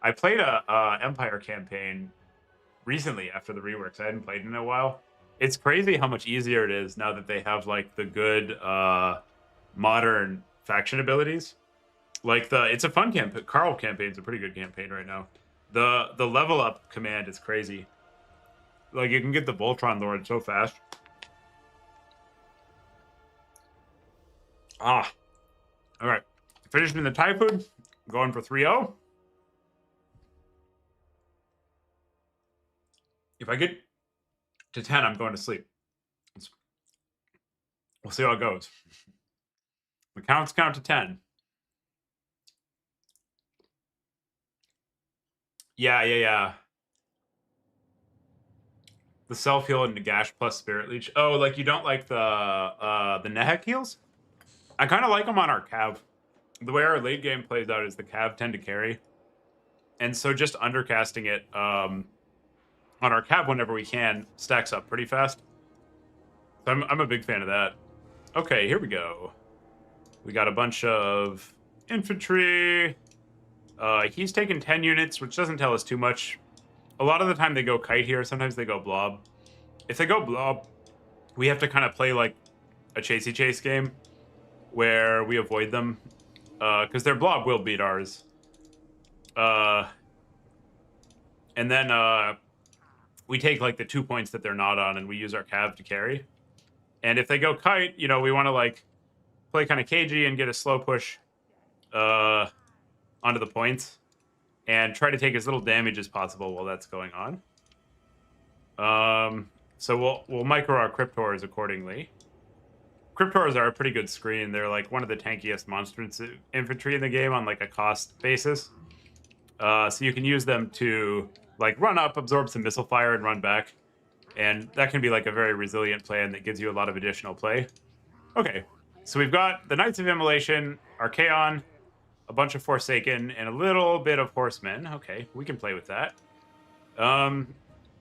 I played a Empire campaign recently after the reworks. I hadn't played in a while. It's crazy how much easier it is now that they have like the good modern faction abilities. Like it's a fun campaign. Carl campaign's a pretty good campaign right now. The level up command is crazy. Like you can get the Voltron Lord so fast. All right. Finishing the Typhoon. Going for 3-0. If I get to 10, I'm going to sleep. We'll see how it goes. The counts count to 10. Yeah. The self-heal and Nagash plus Spirit Leech. Oh, like you don't like the Nehek heals? I kind of like them on our Cav. The way our late game plays out is the Cav tend to carry. And so just undercasting it on our cab whenever we can stacks up pretty fast. So I'm a big fan of that. Okay, here we go. We got a bunch of infantry. He's taken 10 units, which doesn't tell us too much. A lot of the time they go kite here. Sometimes they go blob. If they go blob, we have to kind of play like a chasey chase game where we avoid them. Because their blob will beat ours. And then we take like the 2 points that they're not on and we use our cav to carry. And if they go kite, you know, we want to like play kind of cagey and get a slow push onto the points and try to take as little damage as possible while that's going on. So we'll micro our Cryptors accordingly. Cryptors are a pretty good screen. They're like one of the tankiest monstrous infantry in the game on like a cost basis. So you can use them to like run up, absorb some missile fire, and run back. And that can be like a very resilient plan that gives you a lot of additional play. Okay, so we've got the Knights of Immolation, Archaon, a bunch of Forsaken, and a little bit of Horsemen. Okay, we can play with that.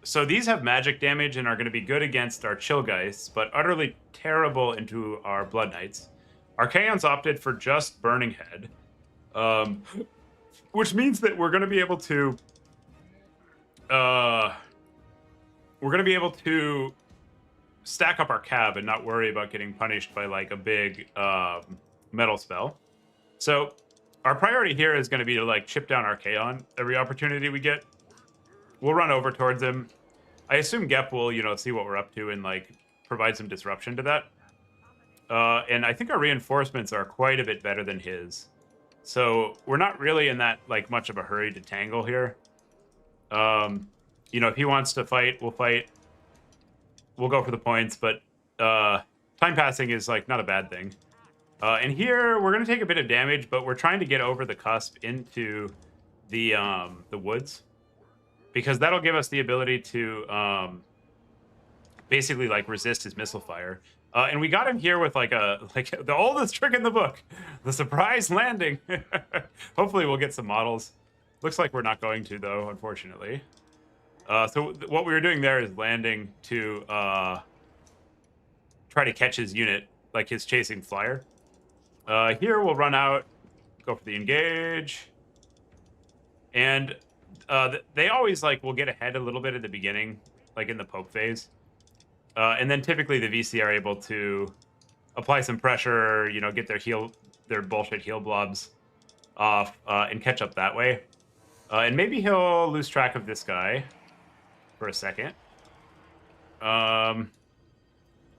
So these have magic damage and are going to be good against our Chillgeists, but utterly terrible into our Blood Knights. Archaon's opted for just Burning Head, which means that we're going to be able to... we're going to be able to stack up our cab and not worry about getting punished by like a big metal spell. So our priority here is going to be to like chip down Archaon every opportunity we get. We'll run over towards him. I assume Gep will, you know, see what we're up to and like provide some disruption to that. And I think our reinforcements are quite a bit better than his. So we're not really in that like much of a hurry to tangle here. You know, if he wants to fight, we'll fight. We'll go for the points, but time passing is like not a bad thing. And here we're going to take a bit of damage, but we're trying to get over the cusp into the woods, because that'll give us the ability to basically like resist his missile fire. And we got him here with like the oldest trick in the book, the surprise landing. Hopefully we'll get some models. Looks like we're not going to though, unfortunately. So what we were doing there is landing to try to catch his unit, like his chasing flyer. Here we'll run out, go for the engage. And they always like will get ahead a little bit at the beginning, like in the poke phase. And then typically the VC are able to apply some pressure, you know, get their bullshit heal blobs off and catch up that way. And maybe he'll lose track of this guy for a second.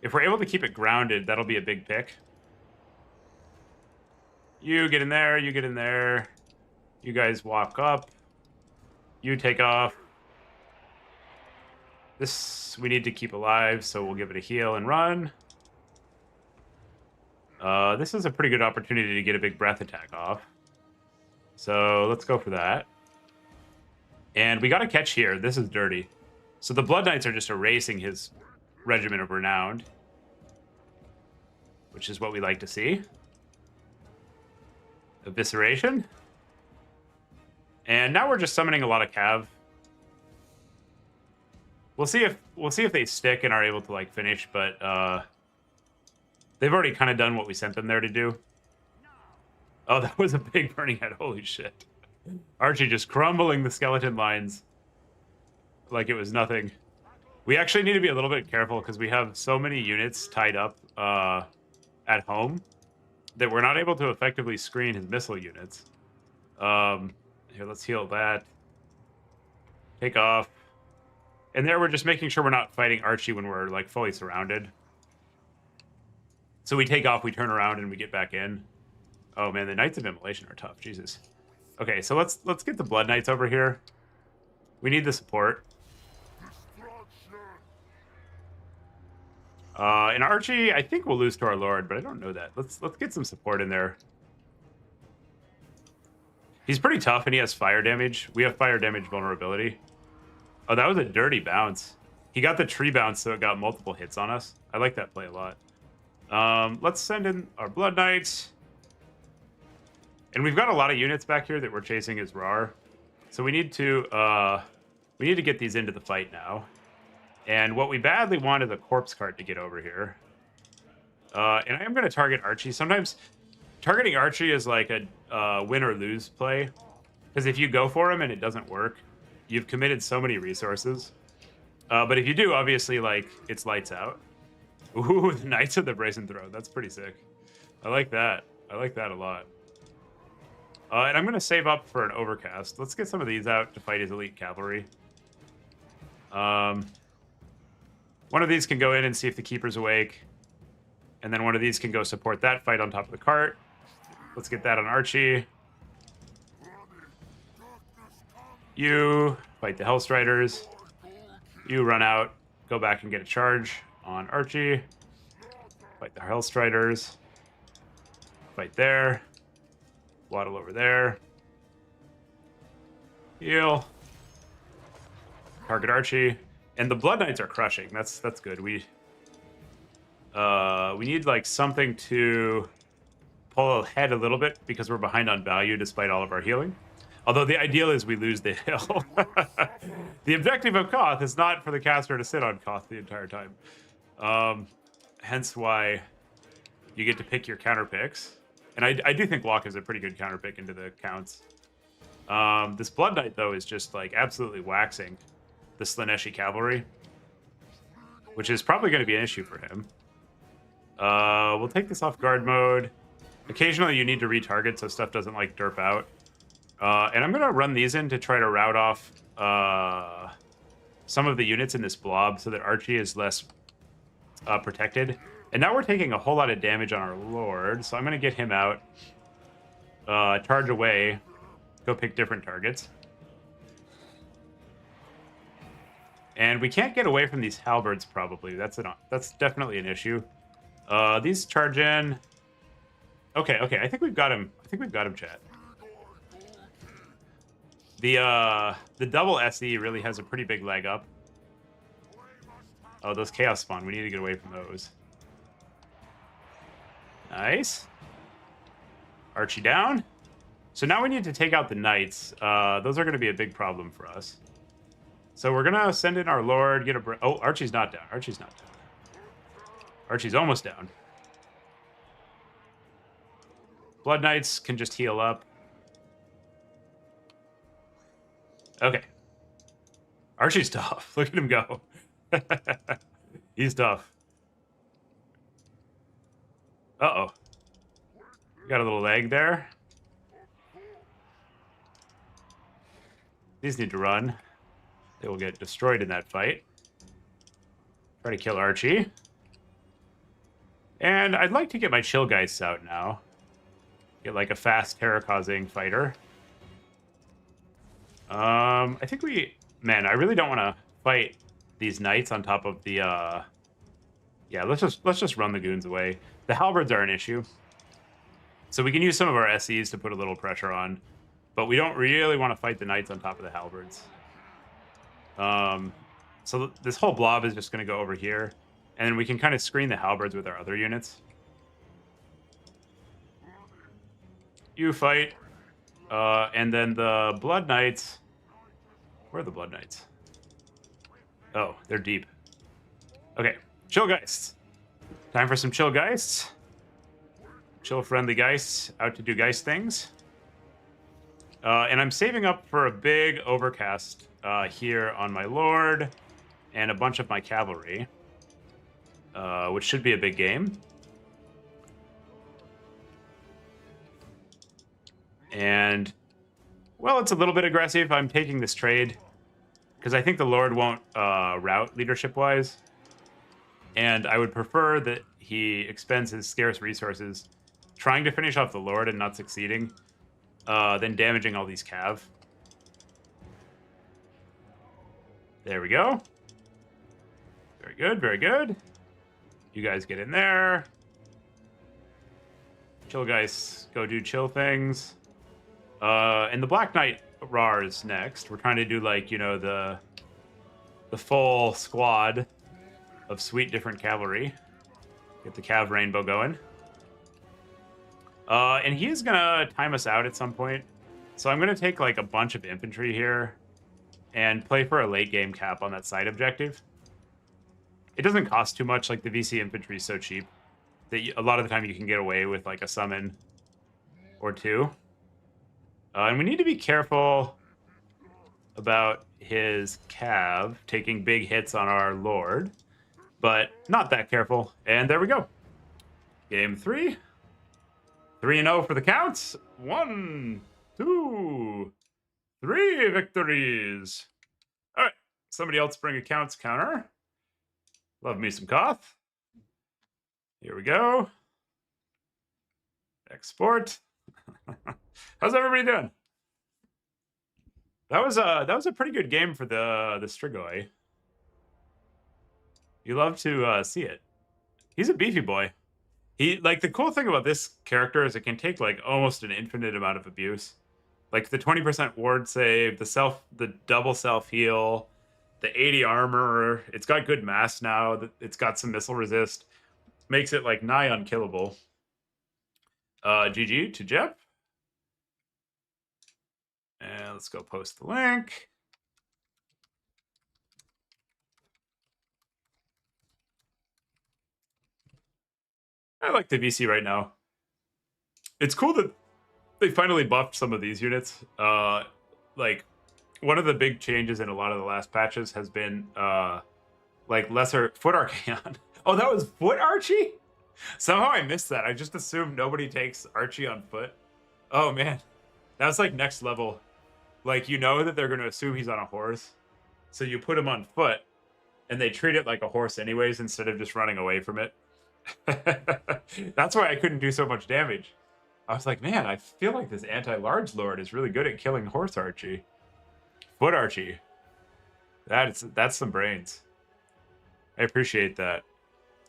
If we're able to keep it grounded, that'll be a big pick. You get in there, you get in there. You guys walk up. You take off. This we need to keep alive, so we'll give it a heal and run. This is a pretty good opportunity to get a big breath attack off. So let's go for that. And we got to catch here. This is dirty. So the Blood Knights are just erasing his Regiment of Renowned, which is what we like to see. Evisceration. And now we're just summoning a lot of cav. We'll see if they stick and are able to like finish, but they've already kind of done what we sent them there to do. Oh, that was a big burning head. Holy shit. Archie just crumbling the skeleton lines like it was nothing. We actually need to be a little bit careful because we have so many units tied up at home that we're not able to effectively screen his missile units. Here, let's heal that. Take off. And there we're just making sure we're not fighting Archie when we're like fully surrounded. So we take off, we turn around, and we get back in. Oh man, the Knights of Immolation are tough. Jesus. Okay, so let's get the Blood Knights over here. We need the support. And Archie, I think we'll lose to our Lord, but I don't know that. Let's get some support in there. He's pretty tough, and he has fire damage. We have fire damage vulnerability. Oh, that was a dirty bounce. He got the tree bounce, so it got multiple hits on us. I like that play a lot. Let's send in our Blood Knights. And we've got a lot of units back here that we're chasing as RAR. So we need to get these into the fight now. And what we badly want is a corpse cart to get over here. And I am going to target Archie. Sometimes targeting Archie is like a win or lose play. Because if you go for him and it doesn't work, you've committed so many resources. But if you do, obviously, like, it's lights out. Ooh, the Knights of the Brazen Throne. That's pretty sick. I like that. I like that a lot. And I'm going to save up for an overcast. Let's get some of these out to fight his elite cavalry. One of these can go in and see if the Keeper's awake. And then one of these can go support that fight on top of the cart. Let's get that on Archie. You fight the Hellstriders. You run out, go back and get a charge on Archie. Fight the Hellstriders. Fight there. Waddle over there. Heal. Target Archie. And the Blood Knights are crushing. That's good. We need like something to pull ahead a little bit because we're behind on value despite all of our healing. Although the ideal is we lose the hill. The objective of Koth is not for the caster to sit on Koth the entire time. Hence why you get to pick your counter picks. And I do think Walk is a pretty good counter pick into the counts. This Blood Knight, though, is just like absolutely waxing the Slaneshi cavalry, which is probably going to be an issue for him. We'll take this off guard mode. Occasionally you need to retarget so stuff doesn't like derp out. And I'm going to run these in to try to rout off some of the units in this blob so that Archie is less protected. And now we're taking a whole lot of damage on our Lord, so I'm going to get him out. Charge away. Go pick different targets. And we can't get away from these halberds, probably. That's definitely an issue. These charge in. Okay. I think we've got him. Chat. The double SE really has a pretty big leg up. Oh, those chaos spawn. We need to get away from those. Nice. Archie down. So now we need to take out the knights. Those are going to be a big problem for us. So we're going to send in our Lord, get a... Oh, Archie's not down. Archie's not down. Archie's almost down. Blood Knights can just heal up. Okay. Archie's tough. Look at him go. He's tough. Uh-oh. Got a little lag there. These need to run. They will get destroyed in that fight. Try to kill Archie. And I'd like to get my Chill Geists out now. Get like a fast terror-causing fighter. I think we... Man, I really don't want to fight these knights on top of the... Yeah, let's just run the goons away. The halberds are an issue. So we can use some of our SEs to put a little pressure on. But we don't really want to fight the knights on top of the halberds. So this whole blob is just going to go over here. And then we can kind of screen the halberds with our other units. You fight. And then the Blood Knights... Where are the Blood Knights? Oh, they're deep. Okay, Chill Geists. Time for some Chill Geists. Chill-friendly Geists out to do Geist things. And I'm saving up for a big overcast here on my Lord and a bunch of my cavalry, which should be a big game. And, well, it's a little bit aggressive. I'm taking this trade because I think the Lord won't rout leadership-wise. And I would prefer that he expends his scarce resources trying to finish off the Lord and not succeeding, than damaging all these cav. There we go. Very good, very good. You guys get in there. Chill guys, go do chill things. And the Black Knight Rars next. We're trying to do, like, you know, the full squad of sweet different cavalry. Get the Cav Rainbow going. And he is going to time us out at some point. So I'm going to take like a bunch of infantry here and play for a late game cap on that side objective. It doesn't cost too much. Like the VC infantry is so cheap that a lot of the time you can get away with like a summon or two. And we need to be careful about his cav taking big hits on our lord, but not that careful. And there we go. Game 3. 3-0 for the counts. 1, 2, 3 victories. All right. Somebody else bring a counts counter. Love me some Koth. Here we go. Export. How's everybody doing? That was a pretty good game for the Strigoi. You love to see it. He's a beefy boy. He like the cool thing about this character is it can take like almost an infinite amount of abuse. Like the 20% ward save, the double self heal, the 80 armor. It's got good mass now. It's got some missile resist. Makes it like nigh unkillable. GG to Jeff. And let's go post the link. I like the VC right now. It's cool that they finally buffed some of these units. Like one of the big changes in a lot of the last patches has been like lesser foot Archaeon. Oh, that was foot Archie? Somehow I missed that. I just assumed nobody takes Archie on foot. Oh man, that's like next level. Like you know that they're going to assume he's on a horse, so you put him on foot, and they treat it like a horse anyways instead of just running away from it. That's why I couldn't do so much damage. I was like, man, I feel like this anti-large lord is really good at killing horse Archie. Foot Archie. That's some brains. I appreciate that.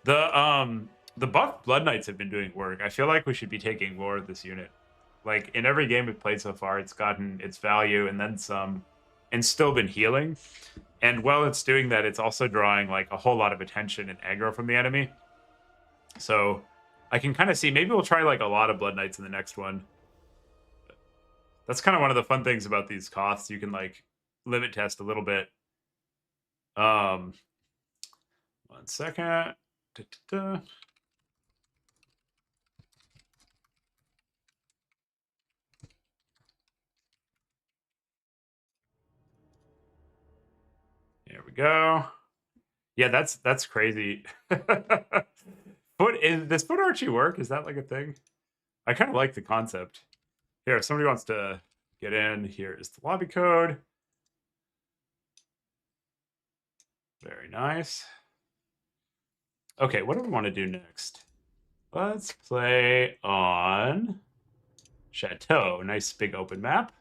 The buff Blood Knights have been doing work. I feel like we should be taking more of this unit. Like in every game we've played so far, it's gotten its value and then some, and still been healing. And while it's doing that, it's also drawing like a whole lot of attention and aggro from the enemy. So I can kind of see, maybe we'll try like a lot of Blood Knights in the next one. That's kind of one of the fun things about these Koths. You can like limit test a little bit. 1 second. There we go. Yeah, that's crazy. Does foot Archie work? Is that like a thing? I kind of like the concept. Here, if somebody wants to get in, here is the lobby code. Very nice. Okay, what do we want to do next? Let's play on Chateau. Nice big open map.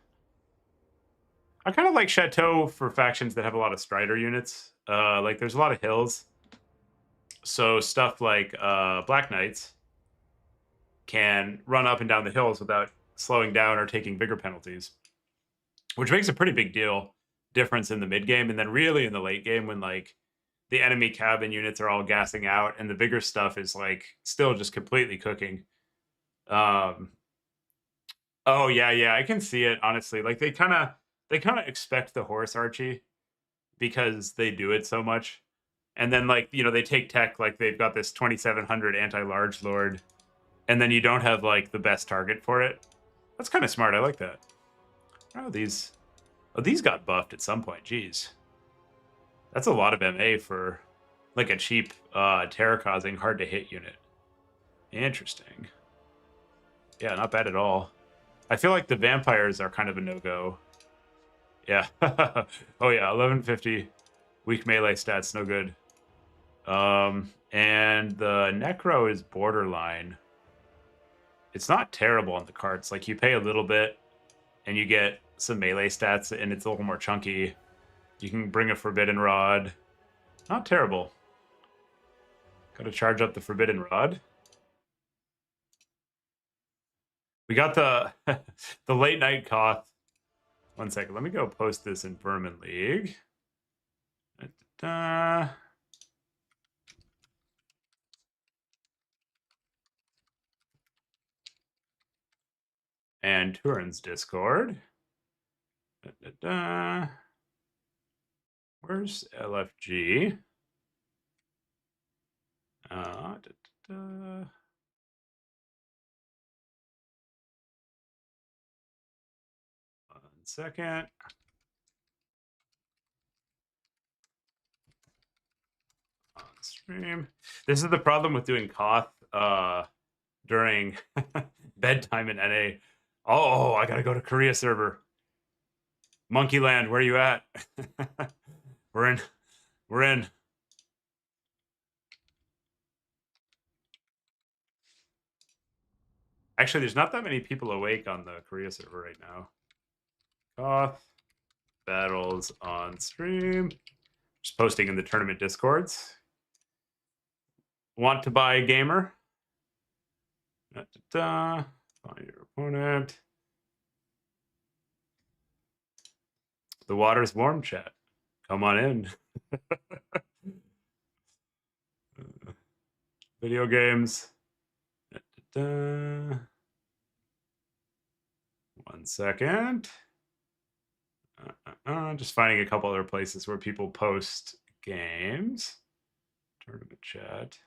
I kind of like Chateau for factions that have a lot of Strider units. Like there's a lot of hills. So stuff like Black Knights can run up and down the hills without slowing down or taking bigger penalties, which makes a pretty big difference in the mid game. And then really in the late game when like the enemy cabin units are all gassing out and the bigger stuff is like still just completely cooking. Oh yeah, I can see it honestly. Like they kind of expect the horse Archie because they do it so much. And then like, you know, they take tech like they've got this 2700 anti-large lord and then you don't have like the best target for it. That's kind of smart. I like that. Oh, these got buffed at some point. Jeez. That's a lot of MA for like a cheap terror causing hard to hit unit. Interesting. Yeah, not bad at all. I feel like the vampires are kind of a no-go. Yeah. Oh yeah, 1150 weak melee stats, no good. And the necro is borderline. It's not terrible on the carts. Like you pay a little bit and you get some melee stats and it's a little more chunky. You can bring a forbidden rod. Not terrible. Gotta charge up the forbidden rod. We got the the late night Koth. 1 second. Let me go post this in Vermin League. Da-da-da. And Turin's Discord. Where's LFG? One second. On stream. This is the problem with doing Koth during bedtime in NA. Oh, I gotta go to Korea server. Monkeyland, where are you at? We're in. Actually, there's not that many people awake on the Korea server right now. Koth battles on stream. Just posting in the tournament discords. Want to buy a gamer? Find your opponent. The water's warm, chat. Come on in. Video games. 1 second. Just finding a couple other places where people post games. Tournament chat.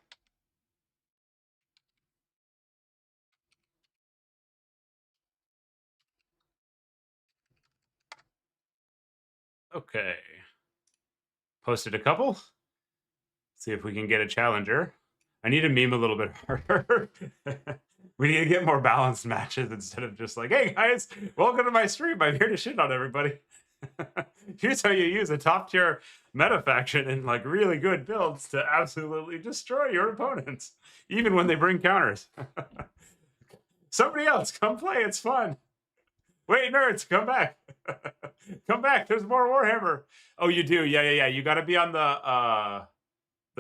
Okay. Posted a couple. See if we can get a challenger. I need to meme a little bit harder. We need to get more balanced matches instead of just like, hey guys, welcome to my stream. I'm here to shit on everybody. Here's how you use a top tier meta faction and like really good builds to absolutely destroy your opponents, even when they bring counters. Somebody else, come play. It's fun. Wait, nerds, come back. Come back. There's more Warhammer. Oh, you do? Yeah. You got to be on the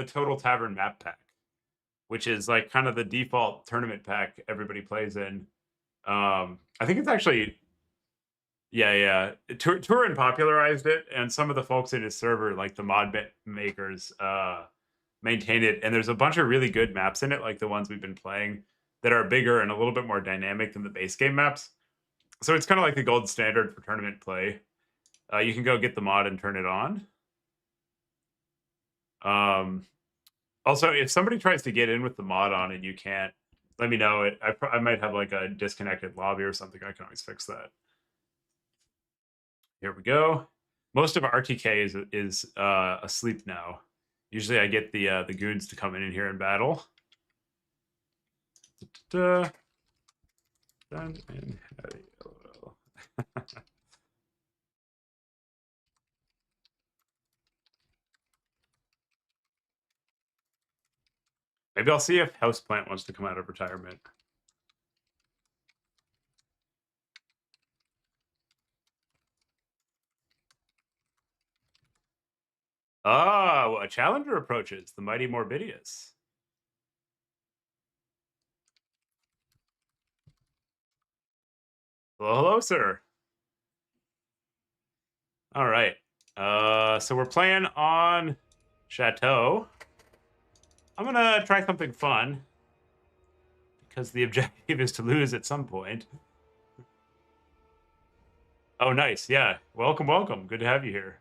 Total Tavern map pack, which is like kind of the default tournament pack everybody plays in. I think it's actually, yeah. Turin popularized it, and some of the folks in his server, like the mod makers, maintain it. And there's a bunch of really good maps in it, like the ones we've been playing, that are bigger and a little bit more dynamic than the base game maps. So it's kind of like the gold standard for tournament play. You can go get the mod and turn it on. Also, if somebody tries to get in with the mod on and you can't, let me know. I might have like a disconnected lobby or something. I can always fix that. Here we go. Most of RTK is asleep now. Usually I get the goons to come in here and battle. Done and maybe I'll see if Houseplant wants to come out of retirement. Oh, a challenger approaches, the mighty Morbidius. Hello, sir. All right. So we're playing on Chateau. I'm gonna try something fun because the objective is to lose at some point. Oh, nice. Yeah. Welcome. Good to have you here.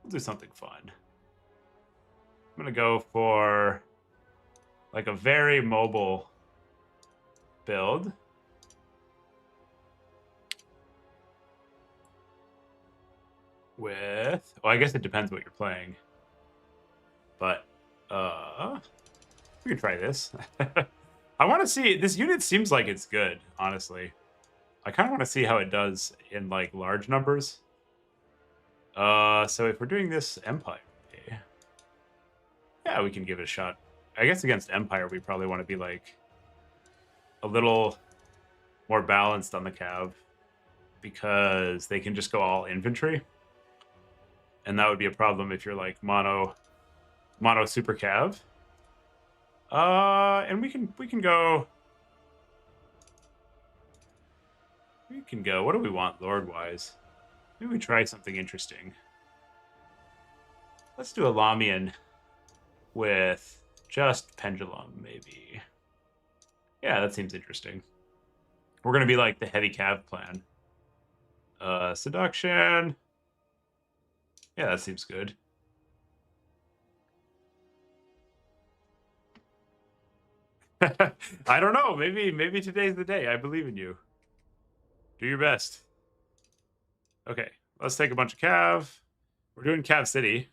We'll do something fun. I'm gonna go for like a very mobile build. With, well, I guess it depends what you're playing. But we can try this. I want to see, this unit seems like it's good, honestly. I kind of want to see how it does in like large numbers. So if we're doing this Empire, yeah, we can give it a shot. I guess against Empire, we probably want to be like a little more balanced on the cav because they can just go all infantry. And that would be a problem if you're like mono super cav. And we can go. What do we want lord wise? Maybe we try something interesting. Let's do a Lamian with just pendulum, maybe. Yeah, that seems interesting. We're gonna be like the heavy cav clan. Seduction. Yeah, that seems good. I don't know. Maybe today's the day. I believe in you. Do your best. Okay, let's take a bunch of cav. We're doing Cav City.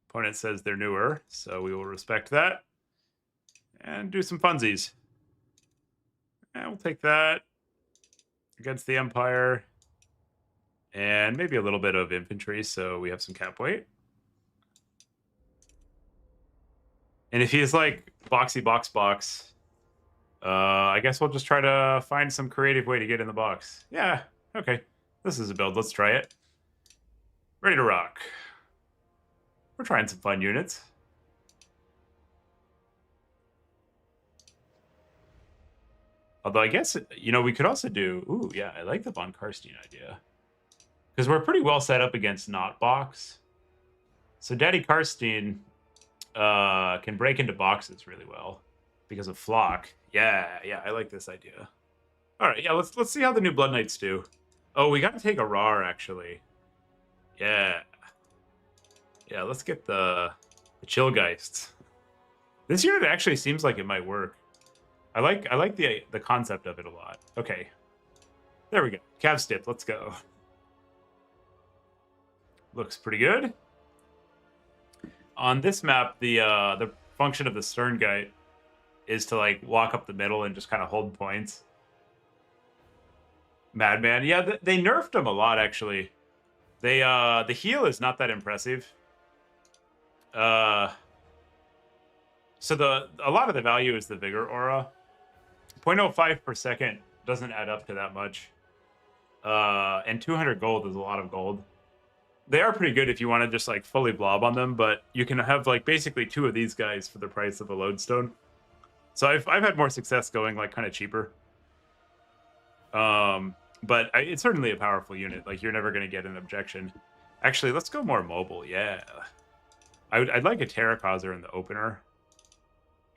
Opponent says they're newer, so we will respect that. And do some funsies. And we'll take that against the Empire. And maybe a little bit of infantry, so we have some cap weight. And if he's like boxy box, I guess we'll just try to find some creative way to get in the box. Yeah, okay. This is a build. Let's try it. Ready to rock. We're trying some fun units. Although I guess, you know, we could also do... Ooh, yeah, I like the Von Karstein idea. Because we're pretty well set up against not box. So Daddy Karstein can break into boxes really well because of Flock. Yeah, I like this idea. All right, yeah, let's see how the new Blood Knights do. Oh, we got to take a RAR, actually. Yeah. Yeah, let's get the Chillgeists. This unit actually seems like it might work. I like the concept of it a lot. Okay. There we go. Cav Stip, let's go. Looks pretty good. On this map, the function of the Stern Guy is to like walk up the middle and just kind of hold points. Madman, yeah, they nerfed him a lot actually. They the heal is not that impressive. So a lot of the value is the Vigor Aura. 0.05 per second doesn't add up to that much. And 200 gold is a lot of gold. They are pretty good if you want to just like fully blob on them, but you can have like basically 2 of these guys for the price of a lodestone. So I've had more success going like kind of cheaper. But it's certainly a powerful unit. Like you're never going to get an objection. Actually, let's go more mobile. Yeah, I'd like a Terra Causer in the opener.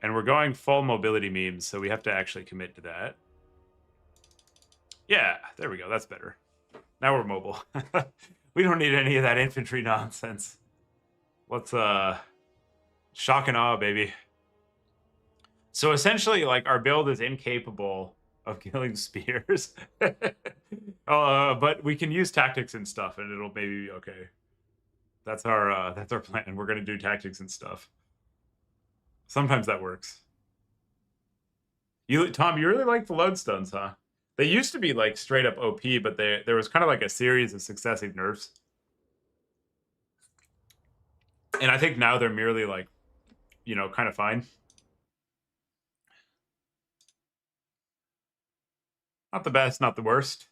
And we're going full mobility memes, so we have to actually commit to that. Yeah, there we go. That's better. Now we're mobile. We don't need any of that infantry nonsense. Let's shock and awe, baby. So essentially, like our build is incapable of killing spears. But we can use tactics and stuff, and it'll maybe be okay. That's our plan. We're gonna do tactics and stuff. Sometimes that works. Tom, you really like the lodestones, huh? They used to be like straight up OP, but there was kind of like a series of successive nerfs. And I think now they're merely like, you know, kind of fine. Not the best, not the worst.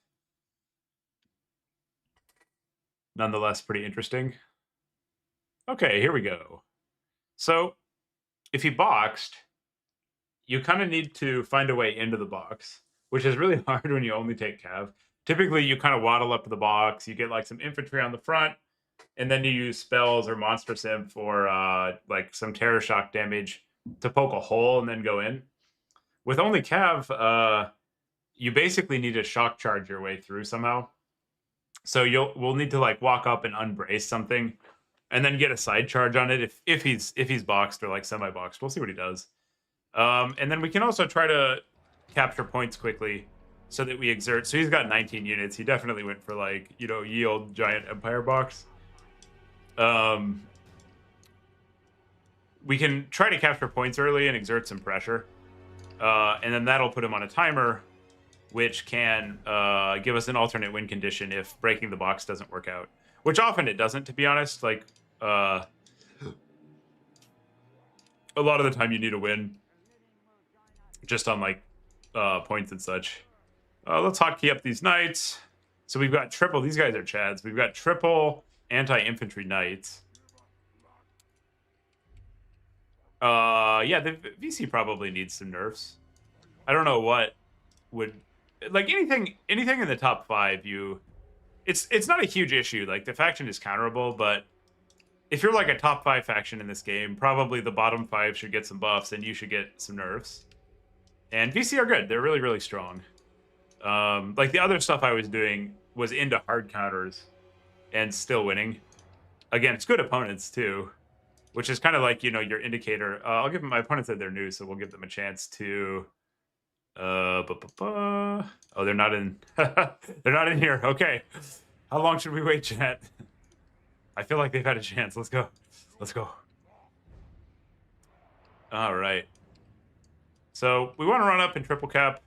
Nonetheless, pretty interesting. Okay, here we go. So, if he boxed, you kind of need to find a way into the box, which is really hard when you only take cav. Typically, you kind of waddle up to the box, you get like some infantry on the front, and then you use spells or monster sim for like some terror shock damage to poke a hole and then go in. With only cav, you basically need to shock charge your way through somehow. So we'll need to like walk up and unbrace something, and then get a side charge on it if he's boxed or like semi-boxed. We'll see what he does. And then we can also try to capture points quickly so that we exert. So he's got 19 units. He definitely went for like, you know, yield giant empire box. We can try to capture points early and exert some pressure. And then that'll put him on a timer, which can give us an alternate win condition if breaking the box doesn't work out. Which often it doesn't, to be honest. Like, a lot of the time you need a win just on, like, points and such. Let's hotkey up these knights. So we've got triple. These guys are chads. We've got triple anti-infantry knights. Yeah, the VC probably needs some nerfs. I don't know what would... Like, anything in the top 5, it's not a huge issue. Like, the faction is counterable, but if you're like a top 5 faction in this game, probably the bottom 5 should get some buffs and you should get some nerfs. And VC are good. They're really, really strong. Like the other stuff I was doing was into hard counters and still winning. Again, it's good opponents too, which is kind of like, you know, your indicator. I'll give them, my opponent said they're new, so we'll give them a chance to oh, they're not in. They're not in here. Okay. How long should we wait, chat? I feel like they've had a chance. Let's go. Let's go. All right. So we want to run up in triple cap,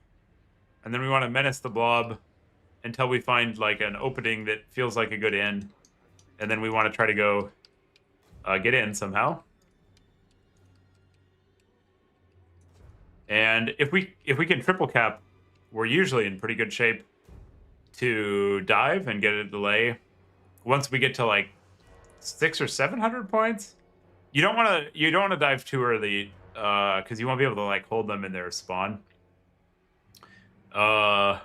and then we want to menace the blob until we find like an opening that feels like a good in, and then we want to try to go get in somehow. And if we can triple cap, we're usually in pretty good shape to dive and get a delay. Once we get to like 600 or 700 points, you don't want to dive too early because you won't be able to like hold them in their spawn. So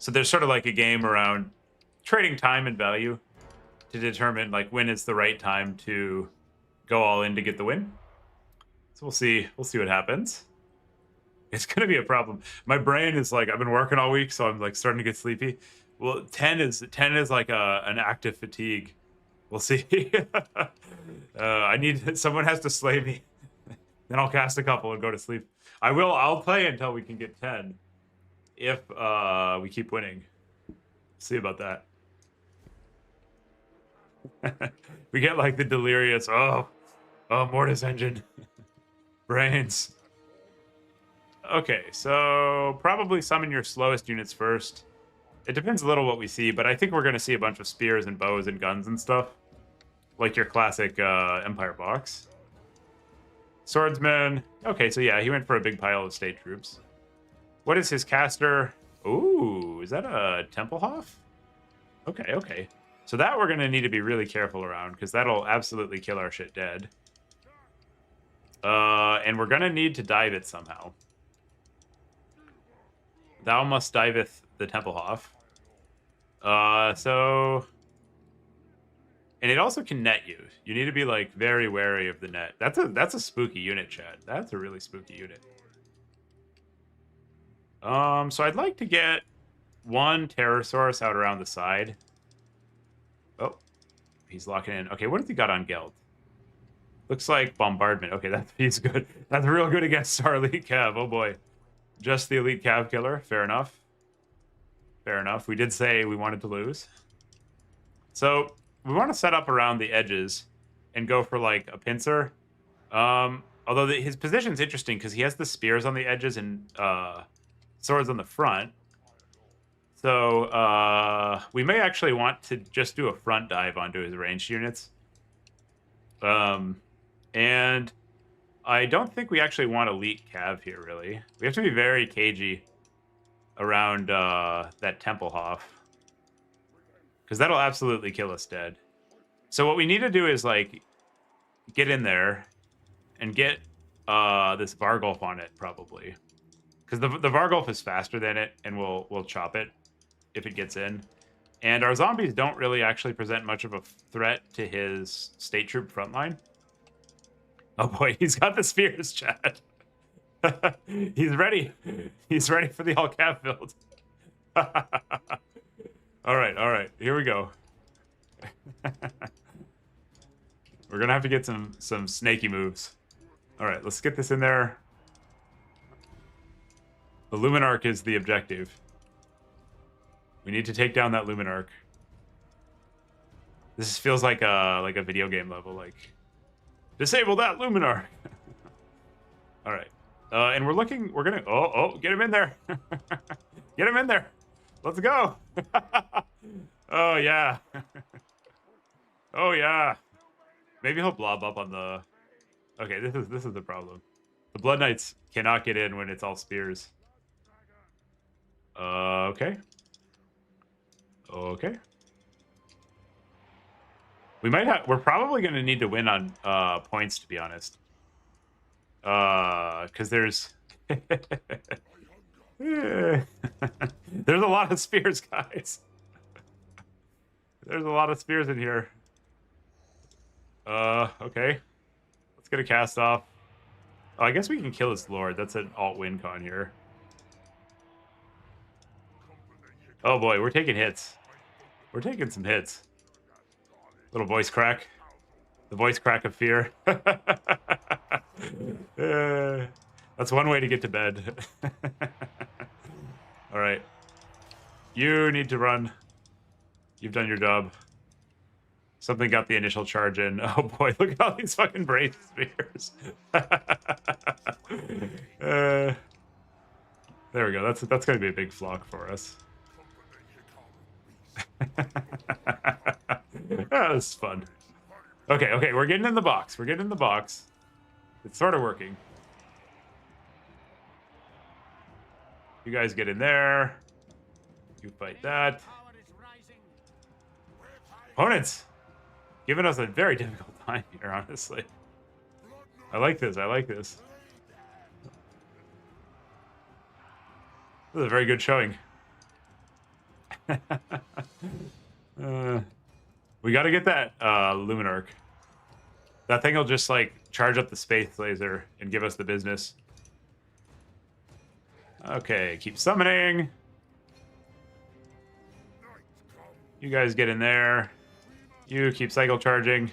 there's sort of like a game around trading time and value to determine like when is the right time to go all in to get the win. So we'll see what happens. It's gonna be a problem. My brain is like, I've been working all week, so I'm like starting to get sleepy. Well, 10 is like an active fatigue. We'll see. I need someone has to slay me. Then I'll cast a couple and go to sleep. I'll play until we can get 10. If we keep winning. See about that. We get like the delirious, oh Mortis engine. Brains. Okay, so probably summon your slowest units first. It depends a little what we see, but I think we're going to see a bunch of spears and bows and guns and stuff. Like your classic Empire box. Swordsman. Okay, so yeah, he went for a big pile of state troops. What is his caster? Ooh, is that a Templehoff? Okay, okay. So that we're going to need to be really careful around, because that'll absolutely kill our shit dead. And we're going to need to dive it somehow. Thou must diveth the Templehoff. So... And it also can net you. You need to be, like, very wary of the net. That's a spooky unit, chat. That's a really spooky unit. So I'd like to get one Terrorsaurus out around the side. Oh, he's locking in. Okay, what has he got on Geld? Looks like Bombardment. Okay, he's good. That's real good against our elite cav. Oh boy. Just the elite cav killer. Fair enough. Fair enough. We did say we wanted to lose. So we want to set up around the edges and go for like a pincer. Although his position's interesting because he has the spears on the edges and swords on the front. So we may actually want to just do a front dive onto his ranged units. And I don't think we actually want elite cav here, really. We have to be very cagey around that Templehoff. Because that'll absolutely kill us dead. So what we need to do is, like, get in there and get this Vargulf on it, probably. Because the Vargulf is faster than it, and we'll chop it if it gets in. And our zombies don't really actually present much of a threat to his state troop frontline. Oh boy, he's got the spears, chat. He's ready. He's ready for the all-cap build. All right, here we go. We're gonna have to get some snaky moves. All right, let's get this in there. The Luminarch is the objective. We need to take down that Luminarch. This feels like a video game level, like disable that Luminarch. All right, and we're gonna get him in there. Get him in there. Let's go. Oh yeah. Oh yeah. Maybe he'll blob up on the... Okay, this is the problem. The Blood Knights cannot get in when it's all spears. Okay. Okay. We're probably going to need to win on points, to be honest. Because there's... There's a lot of spears, guys. There's a lot of spears in here. Okay. Let's get a cast off. Oh, I guess we can kill his lord. That's an alt win con here. Oh boy, we're taking hits. We're taking some hits. Little voice crack. The voice crack of fear. That's one way to get to bed. All right. You need to run. You've done your job. Something got the initial charge in. Oh boy, look at all these fucking brace spears. There we go. That's gonna be a big flock for us. Oh, this is fun. Okay, we're getting in the box. We're getting in the box. It's sort of working. You guys get in there. You fight that. Opponents giving us a very difficult time here, honestly. I like this. I like this. This is a very good showing. We got to get that Luminarch. That thing will just like charge up the space laser and give us the business. Okay, keep summoning. You guys get in there. You keep cycle charging.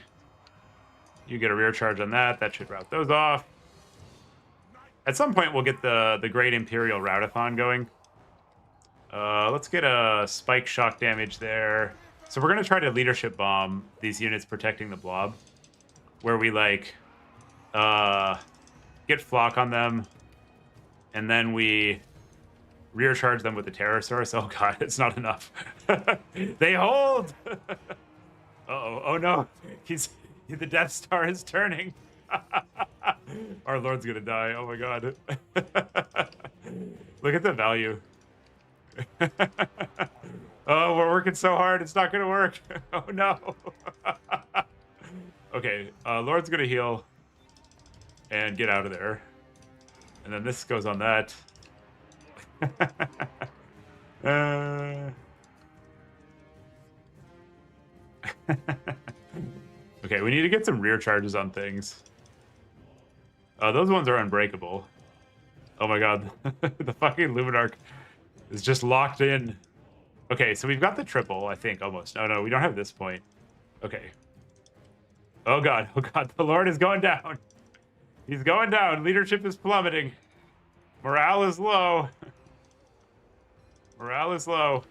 You get a rear charge on that. That should route those off. At some point, we'll get the Great Imperial Routathon going. Let's get a spike shock damage there. So we're going to try to leadership bomb these units protecting the blob. Where we, like, get flock on them. And then we rear charge them with the Pterosaurus. Oh, God, it's not enough. They hold! Uh-oh. Oh, no. The Death Star is turning. Our Lord's going to die. Oh, my God. Look at the value. Oh, we're working so hard. It's not going to work. Oh, no. Okay, Lord's going to heal and get out of there. And then this goes on that. Okay, we need to get some rear charges on things. Those ones are unbreakable. Oh my god. The fucking Luminarch is just locked in. Okay, so we've got the triple, I think, almost. No, we don't have this point. Okay. Oh god, the Lord is going down. He's going down. Leadership is plummeting. Morale is low. Morale is low.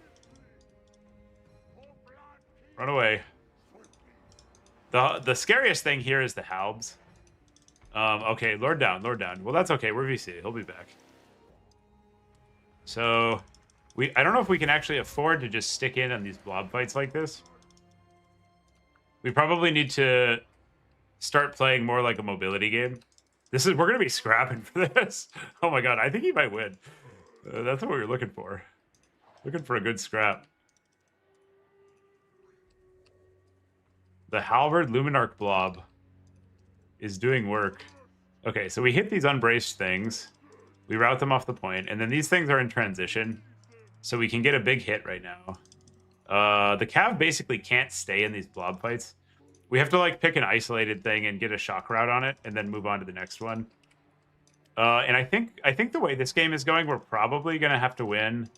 Run away. The scariest thing here is the Halbs. Okay, Lord down. Well, that's okay. We're VC. He'll be back. So, I don't know if we can actually afford to just stick in on these blob fights like this. We probably need to start playing more like a mobility game. We're gonna be scrapping for this. Oh my god, I think he might win. That's what we were looking for. Looking for a good scrap. The Halberd Luminarch blob is doing work. Okay, so we hit these unbraced things. We route them off the point, and then these things are in transition. So we can get a big hit right now. The Cav basically can't stay in these blob fights. We have to like pick an isolated thing and get a shock route on it, and then move on to the next one. And I think the way this game is going, we're probably gonna have to win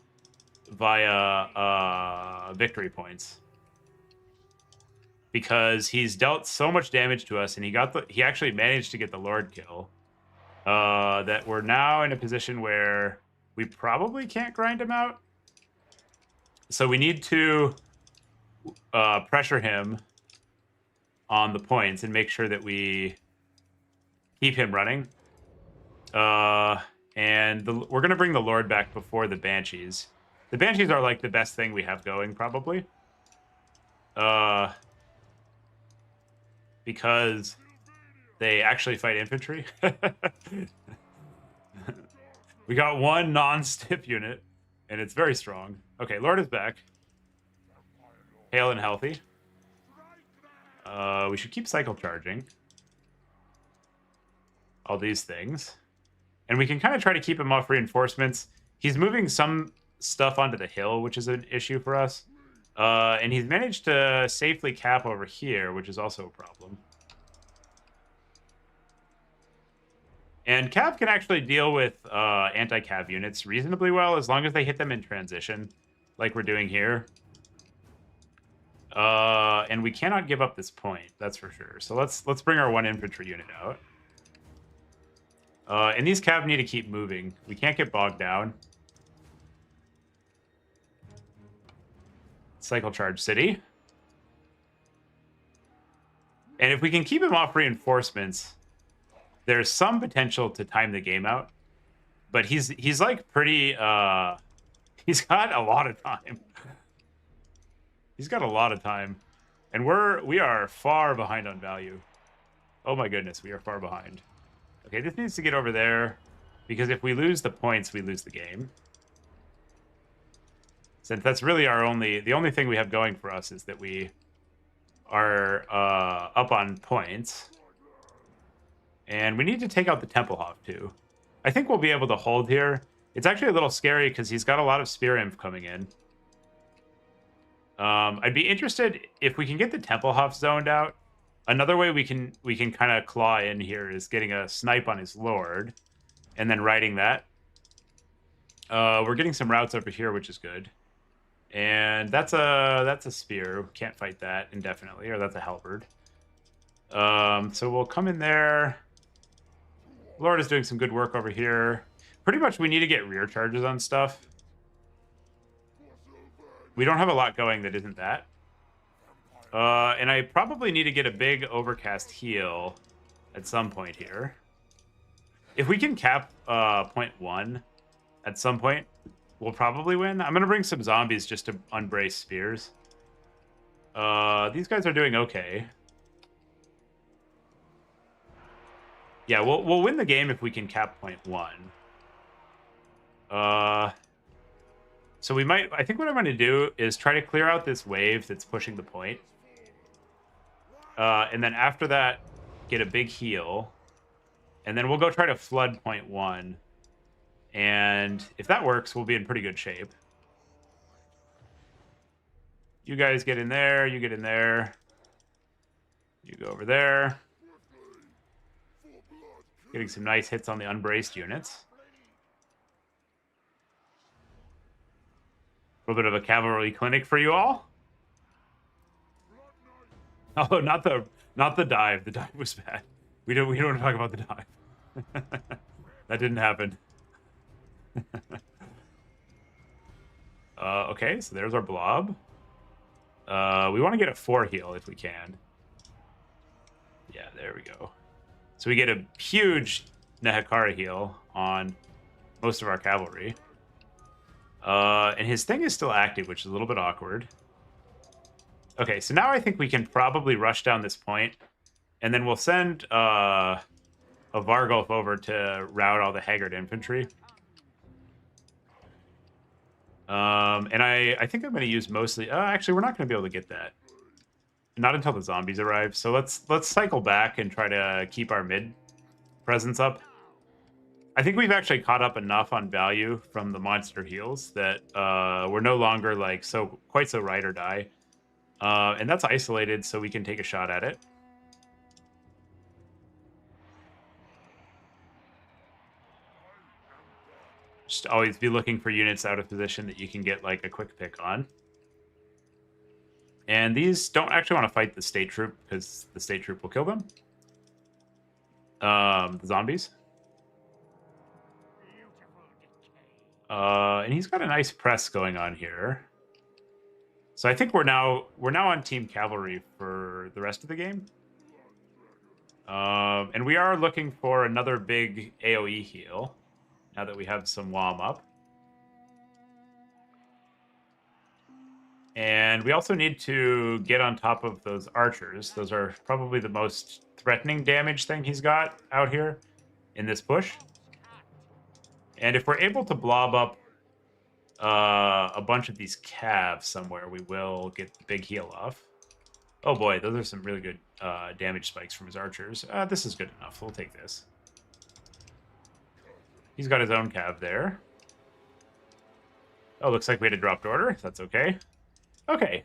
via victory points, because he's dealt so much damage to us, and he actually managed to get the Lord kill. That we're now in a position where we probably can't grind him out. So we need to pressure him on the points and make sure that we keep him running. And we're going to bring the Lord back before the Banshees. The Banshees are like the best thing we have going, probably. Because they actually fight infantry. We got one non-stiff unit, and it's very strong. Okay, Lord is back. Hale and healthy. We should keep cycle charging all these things. And we can kind of try to keep him off reinforcements. He's moving some stuff onto the hill, which is an issue for us. And he's managed to safely cap over here, which is also a problem. And Cav can actually deal with anti-Cav units reasonably well, as long as they hit them in transition. like we're doing here. And we cannot give up this point, that's for sure. So let's bring our 1 infantry unit out. And these cav need to keep moving. We can't get bogged down. Cycle charge city. And if we can keep him off reinforcements, there's some potential to time the game out. But he's like pretty he's got a lot of time. He's got a lot of time. And we are far behind on value. Oh my goodness, we are far behind. Okay, this needs to get over there, because if we lose the points, we lose the game. Since that's really the only thing we have going for us is that we are up on points. And we need to take out the Templehof too. I think we'll be able to hold here. It's actually a little scary because he's got a lot of Spear Imp coming in. I'd be interested if we can get the Templehof zoned out. Another way we can kind of claw in here is getting a snipe on his Lord and then riding that. We're getting some routes over here, which is good. And that's a spear. Can't fight that indefinitely, or that's a halberd. So we'll come in there. Lord is doing some good work over here. Pretty much we need to get rear charges on stuff. We don't have a lot going that isn't that. And I probably need to get a big overcast heal at some point here. If we can cap point 1 at some point, we'll probably win. I'm going to bring some zombies just to unbrace spears. These guys are doing okay. Yeah, we'll win the game if we can cap point 1. So we might... I think what I'm going to do is try to clear out this wave that's pushing the point. And then after that, get a big heal. And then we'll go try to flood point 1. And if that works, we'll be in pretty good shape. You guys get in there. You get in there. You go over there. Getting some nice hits on the unbraced units. A little bit of a cavalry clinic for you all. Oh, not the dive. The dive was bad. We don't want to talk about the dive. That didn't happen. Okay, so there's our blob. We want to get a 4 heal if we can. Yeah, there we go. So we get a huge Nehekara heal on most of our cavalry. And his thing is still active, which is a little bit awkward. Okay, so now I think we can probably rush down this point, and then we'll send a Vargulf over to rout all the Haggard infantry. And I think I'm going to use mostly... actually, we're not going to be able to get that. Not until the zombies arrive. So let's cycle back and try to keep our mid presence up. I think we've actually caught up enough on value from the monster heals that we're no longer like quite so ride or die. And that's isolated, so we can take a shot at it. Just always be looking for units out of position that you can get like a quick pick on. And these don't actually want to fight the state troop because the state troop will kill them. The zombies. And he's got a nice press going on here. So I think we're now on team cavalry for the rest of the game. And we are looking for another big AoE heal now that we have some WOM up. And we also need to get on top of those archers. Those are probably the most threatening damage thing he's got out here in this push. And if we're able to blob up a bunch of these calves somewhere, we will get the big heal off. Oh boy, those are some really good damage spikes from his archers. This is good enough. We'll take this. He's got his own cav there. Oh, looks like we had a dropped order. That's okay. Okay.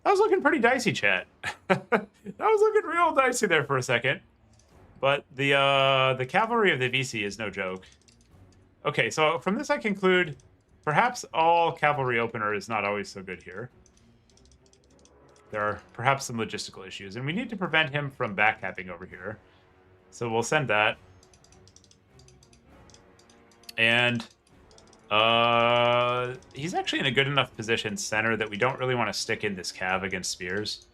That was looking pretty dicey, chat. That was looking real dicey there for a second. But the cavalry of the VC is no joke. Okay, so from this I conclude perhaps all cavalry opener is not always so good here. There are perhaps some logistical issues, and we need to prevent him from backcapping over here. So we'll send that. And he's actually in a good enough position center that we don't really want to stick in this cav against spears.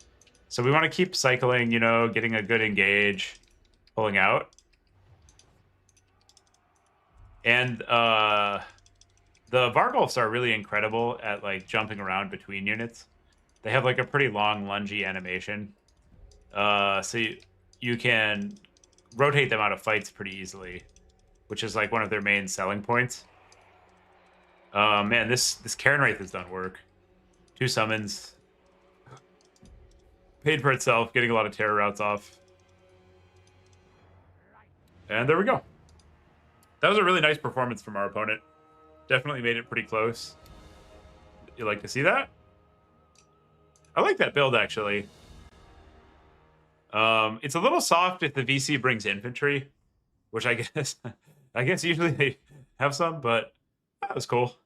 So we want to keep cycling, you know, getting a good engage, pulling out. And the Vargulfs are really incredible at, like, jumping around between units. They have, like, a pretty long, lungy animation. So you can rotate them out of fights pretty easily, which is, like, one of their main selling points. Man, this Cairn Wraith has done work. 2 summons. Paid for itself, getting a lot of terror routes off. And there we go. That was a really nice performance from our opponent. Definitely made it pretty close. You like to see that? I like that build, actually. It's a little soft if the VC brings infantry, which I guess usually they have some, but that was cool.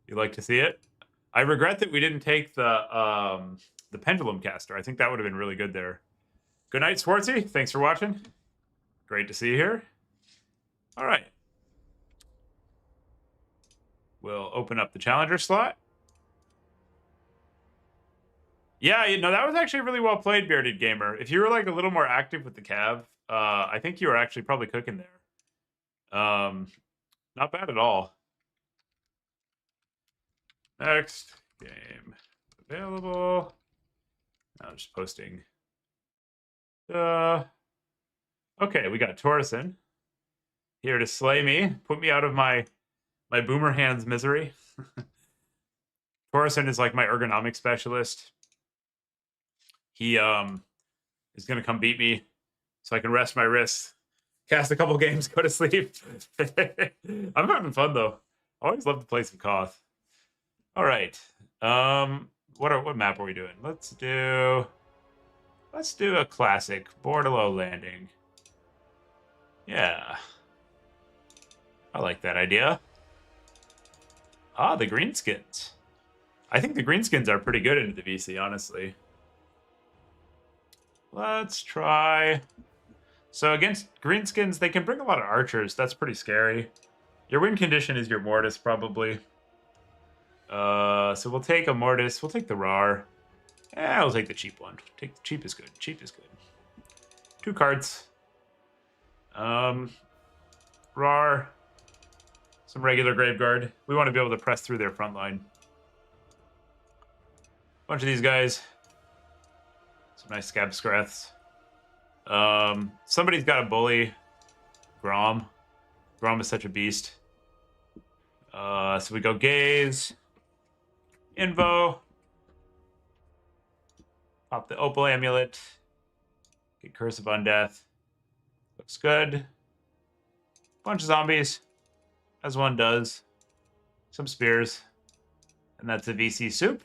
You like to see it? I regret that we didn't take the pendulum caster. I think that would have been really good there. Good night, Swartzy. Thanks for watching. Great to see you here. All right. We'll open up the challenger slot. Yeah, you know, that was actually really well played, Bearded Gamer. If you were, like, a little more active with the cav, I think you were actually probably cooking there. Not bad at all. Next game available. I'm just posting. Okay, we got Torreson here to slay me, put me out of my boomer hands misery. Torreson is like my ergonomic specialist. He is gonna come beat me so I can rest my wrists, cast a couple games, go to sleep. I'm having fun though. I always love to play some Koth. All right. What map are we doing? Let's do a classic Bordello Landing. Yeah. I like that idea. Ah, the greenskins. I think the greenskins are pretty good into the VC, honestly. Let's try. So against greenskins, they can bring a lot of archers. That's pretty scary. Your win condition is your Mortis, probably. So we'll take a Mortis. We'll take the Rar. Yeah, we'll take the cheap one. Take the cheap is good. Cheap is good. 2 cards. Rar. Some regular Graveguard. We want to be able to press through their front line. Bunch of these guys. Some nice Scab Scraths. Somebody's got a bully. Grom. Grom is such a beast. So we go Gaze. Invo. Pop the Opal Amulet. Get Curse of Undeath. Looks good. Bunch of zombies. As one does. Some spears. And that's a VC soup.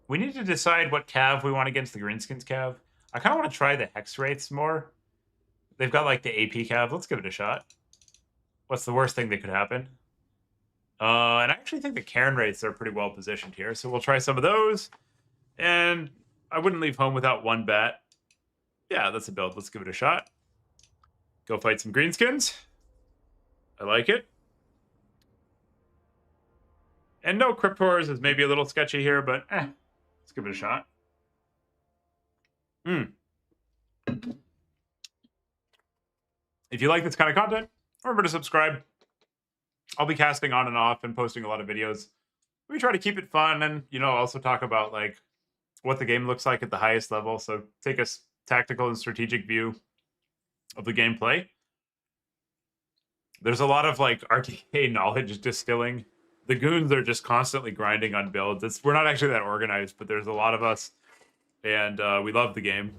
We need to decide what cav we want against the Greenskins cav. I kind of want to try the Hex Wraiths more. They've got like the AP cav. Let's give it a shot. What's the worst thing that could happen? And I actually think the Cairn Wraiths are pretty well positioned here. So we'll try some of those. And I wouldn't leave home without 1 bat. Yeah, that's a build. Let's give it a shot. Go fight some Greenskins. I like it. And no Cryptors is maybe a little sketchy here, but let's give it a shot. If you like this kind of content, remember to subscribe. I'll be casting on and off and posting a lot of videos. We try to keep it fun and, you know, also talk about, like, what the game looks like at the highest level. So take a tactical and strategic view of the gameplay. There's a lot of, like, RTA knowledge distilling. The goons are just constantly grinding on builds. We're not actually that organized, but there's a lot of us, and we love the game.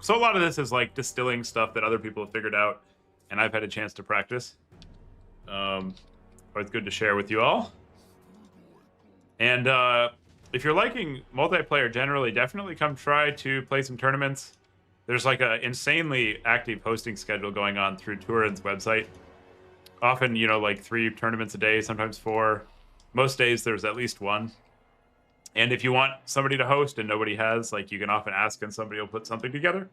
So a lot of this is, like, distilling stuff that other people have figured out, and I've had a chance to practice. Always good to share with you all. And if you're liking multiplayer generally, definitely come try to play some tournaments. There's like an insanely active hosting schedule going on through Turin's website. Often, you know, like 3 tournaments a day, sometimes 4. Most days there's at least 1. And if you want somebody to host and nobody has, like, you can often ask and somebody will put something together.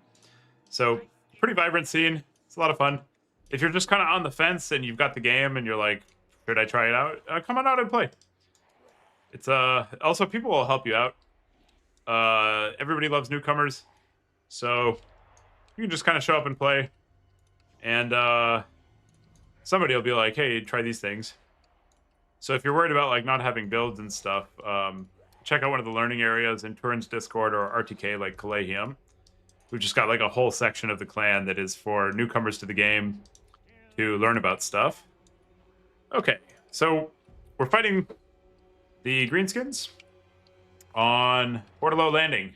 So pretty vibrant scene. It's a lot of fun. If you're just kind of on the fence and you've got the game and you're like, should I try it out? Come on out and play. It's also people will help you out. Everybody loves newcomers, so you can just kind of show up and play, and somebody will be like, hey, try these things. So if you're worried about like not having builds and stuff, check out one of the learning areas in Turin's Discord or RTK like Kalehium. We've just got like a whole section of the clan that is for newcomers to the game to learn about stuff. Okay, so we're fighting the Greenskins on Portalo Landing.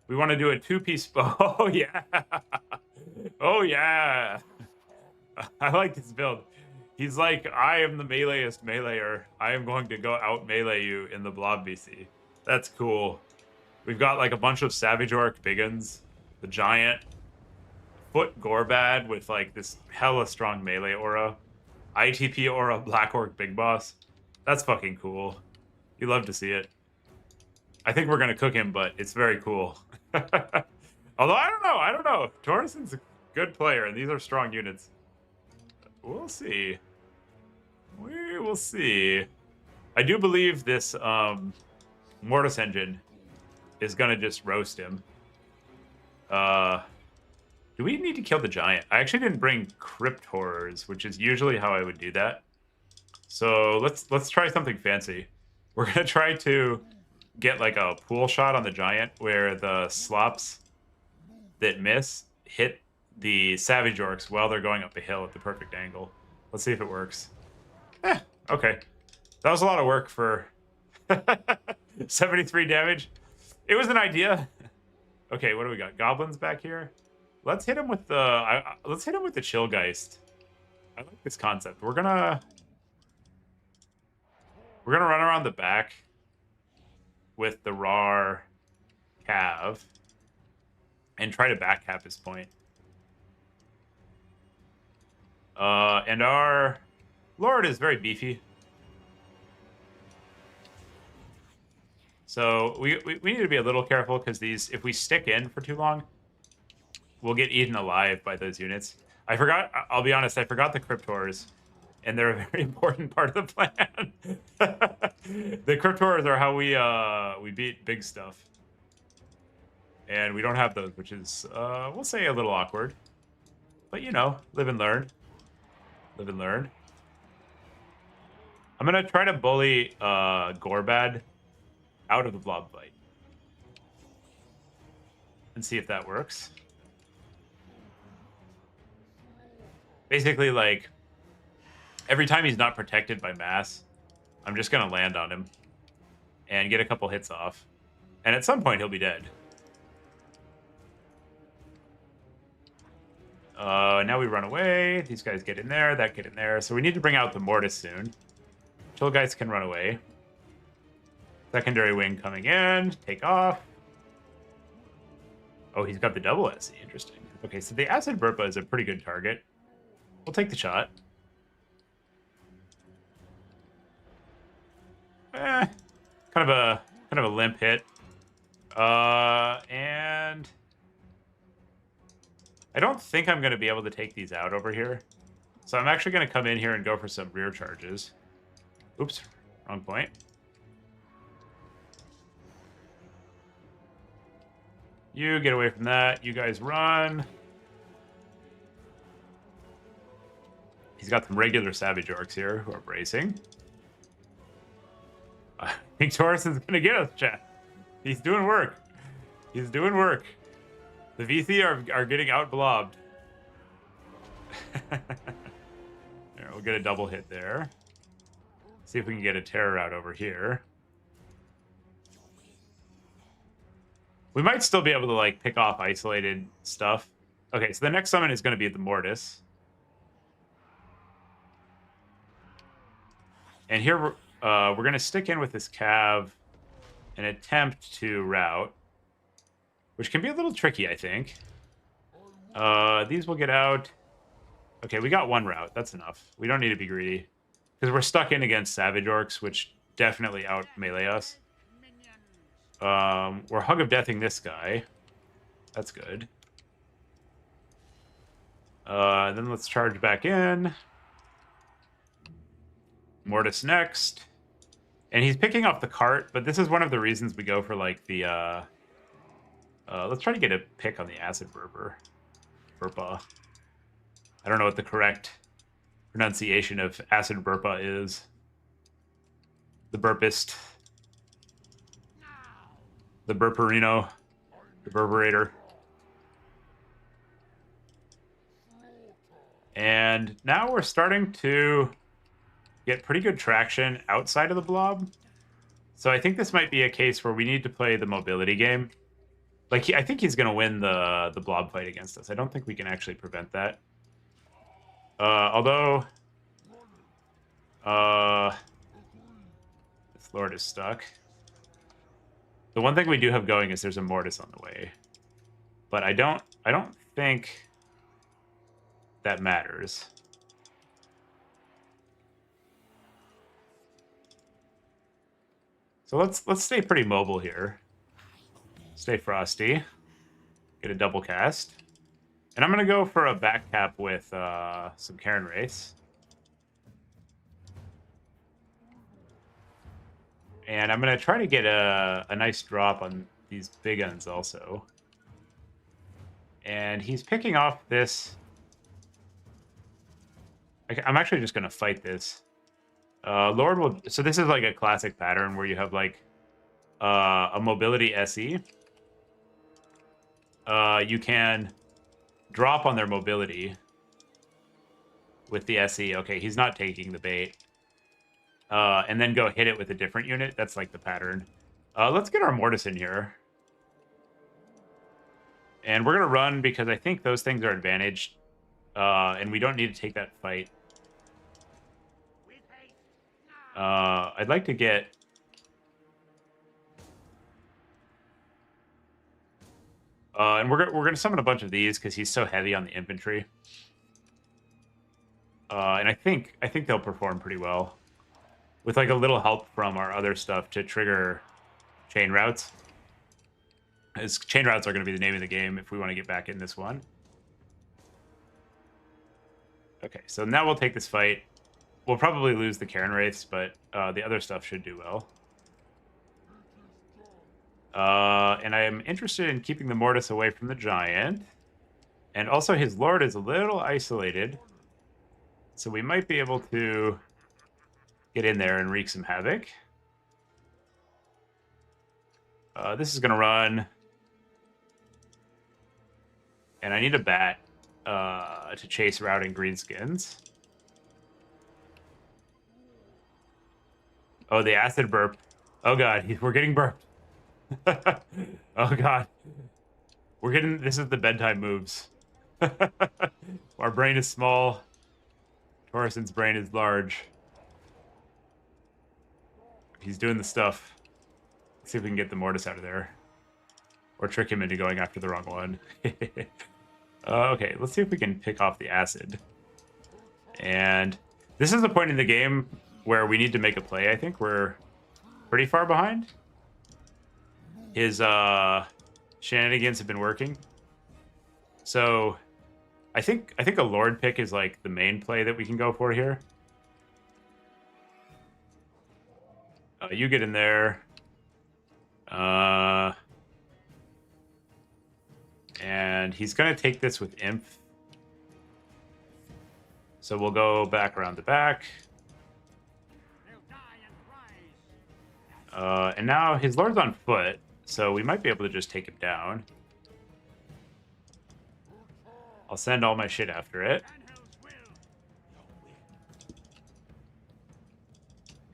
We want to do a 2-piece. Oh, yeah. Oh, yeah. I like this build. He's like, I am the meleeest meleeer. I am going to go out melee you in the Blob VC. That's cool. We've got like a bunch of Savage Orc Biggins, the Giant, Foot Gorbad with like this hella strong melee aura, ITP aura Black Orc Big Boss. That's fucking cool. You love to see it. I think we're gonna cook him, but it's very cool. Although I don't know. Torreson's a good player, and these are strong units. We'll see. We will see. I do believe this Mortis engine is gonna just roast him. Do we need to kill the giant? I actually didn't bring crypt horrors, which is usually how I would do that. So let's try something fancy. We're gonna try to get like a pool shot on the giant where the slops that miss hit the savage orcs while they're going up a hill at the perfect angle. Let's see if it works. Okay. That was a lot of work for 73 damage. It was an idea. Okay, what do we got? Goblins back here. Let's hit him with the Chillgeist. I like this concept. We're gonna run around the back with the Rar Cav and try to backcap his point. And our Lord is very beefy. So we need to be a little careful because these, if we stick in for too long, we'll get eaten alive by those units. I forgot, I'll be honest, I forgot the Cryptors, and they're a very important part of the plan. The Cryptors are how we beat big stuff. And we don't have those, which is, we'll say a little awkward. But, you know, live and learn. Live and learn. I'm going to try to bully Gorbad out of the blob fight. And see if that works. Basically, like, every time he's not protected by mass, I'm just going to land on him and get a couple hits off. And at some point, he'll be dead. Now we run away. These guys get in there, that get in there. So we need to bring out the Mortis soon. Chill guys can run away. Secondary wing coming in. Take off. Oh, he's got the double SC. Interesting. Okay, so the Acid Burpa is a pretty good target. We'll take the shot. Kind of a limp hit. And I don't think I'm going to be able to take these out over here. So I'm actually going to come in here and go for some rear charges. Oops, wrong point. You get away from that. You guys run. He's got some regular Savage Orcs here who are bracing. I think Taurus is going to get us, chat. He's doing work. He's doing work. The VC are getting out-blobbed. There, we'll get a double hit there. See if we can get a terror out over here. We might still be able to, like, pick off isolated stuff. Okay, so the next summon is going to be the Mortis. And here we're going to stick in with this Cav and attempt to route, which can be a little tricky, I think. These will get out. Okay, we got one route. That's enough. We don't need to be greedy. Because we're stuck in against Savage Orcs, which definitely out melee us. We're Hug of Deathing this guy. That's good. Then let's charge back in. Mortis next. And he's picking off the cart, but this is one of the reasons we go for, like, the, let's try to get a pick on the Acid Burper. Burpa. I don't know what the correct pronunciation of Acid Burpa is. The Burpist. The Burperino. The Burberator. And now we're starting to get pretty good traction outside of the blob. So I think this might be a case where we need to play the mobility game. Like, I think he's going to win the blob fight against us. I don't think we can actually prevent that. Although... this Lord is stuck. The one thing we do have going is there's a Mortis on the way. But I don't think that matters. So let's stay pretty mobile here. Stay frosty. Get a double cast. And I'm going to go for a back cap with some Karen Wraiths. And I'm going to try to get a nice drop on these big uns also. And he's picking off this. I'm actually just going to fight this. Lord will... So this is like a classic pattern where you have like a mobility SE. You can drop on their mobility with the SE. Okay, he's not taking the bait. And then go hit it with a different unit. That's like the pattern. Let's get our Mortis in here. And we're going to run because I think those things are advantaged. And we don't need to take that fight. I'd like to get... and we're going to summon a bunch of these because he's so heavy on the infantry. And I think they'll perform pretty well. With like a little help from our other stuff to trigger chain routes. As chain routes are going to be the name of the game if we want to get back in this one. Okay, so now we'll take this fight. We'll probably lose the Karen Wraiths, but the other stuff should do well. And I am interested in keeping the Mortis away from the Giant. And also his Lord is a little isolated. So we might be able to get in there and wreak some havoc. This is going to run. And I need a bat to chase routing greenskins. Oh, the acid burp. Oh, God. We're getting burped. Oh, God. We're getting... This is the bedtime moves. Our brain is small. Torreson's brain is large. He's doing the stuff. Let's see if we can get the Mortis out of there. Or trick him into going after the wrong one. Okay, let's see if we can pick off the acid. And this is the point in the game where we need to make a play, I think. We're pretty far behind. His shenanigans have been working. So I think a Lord pick is like the main play that we can go for here. You get in there. And he's going to take this with Imp. So we'll go back around the back. And now his Lord's on foot, so we might be able to just take him down. I'll send all my shit after it.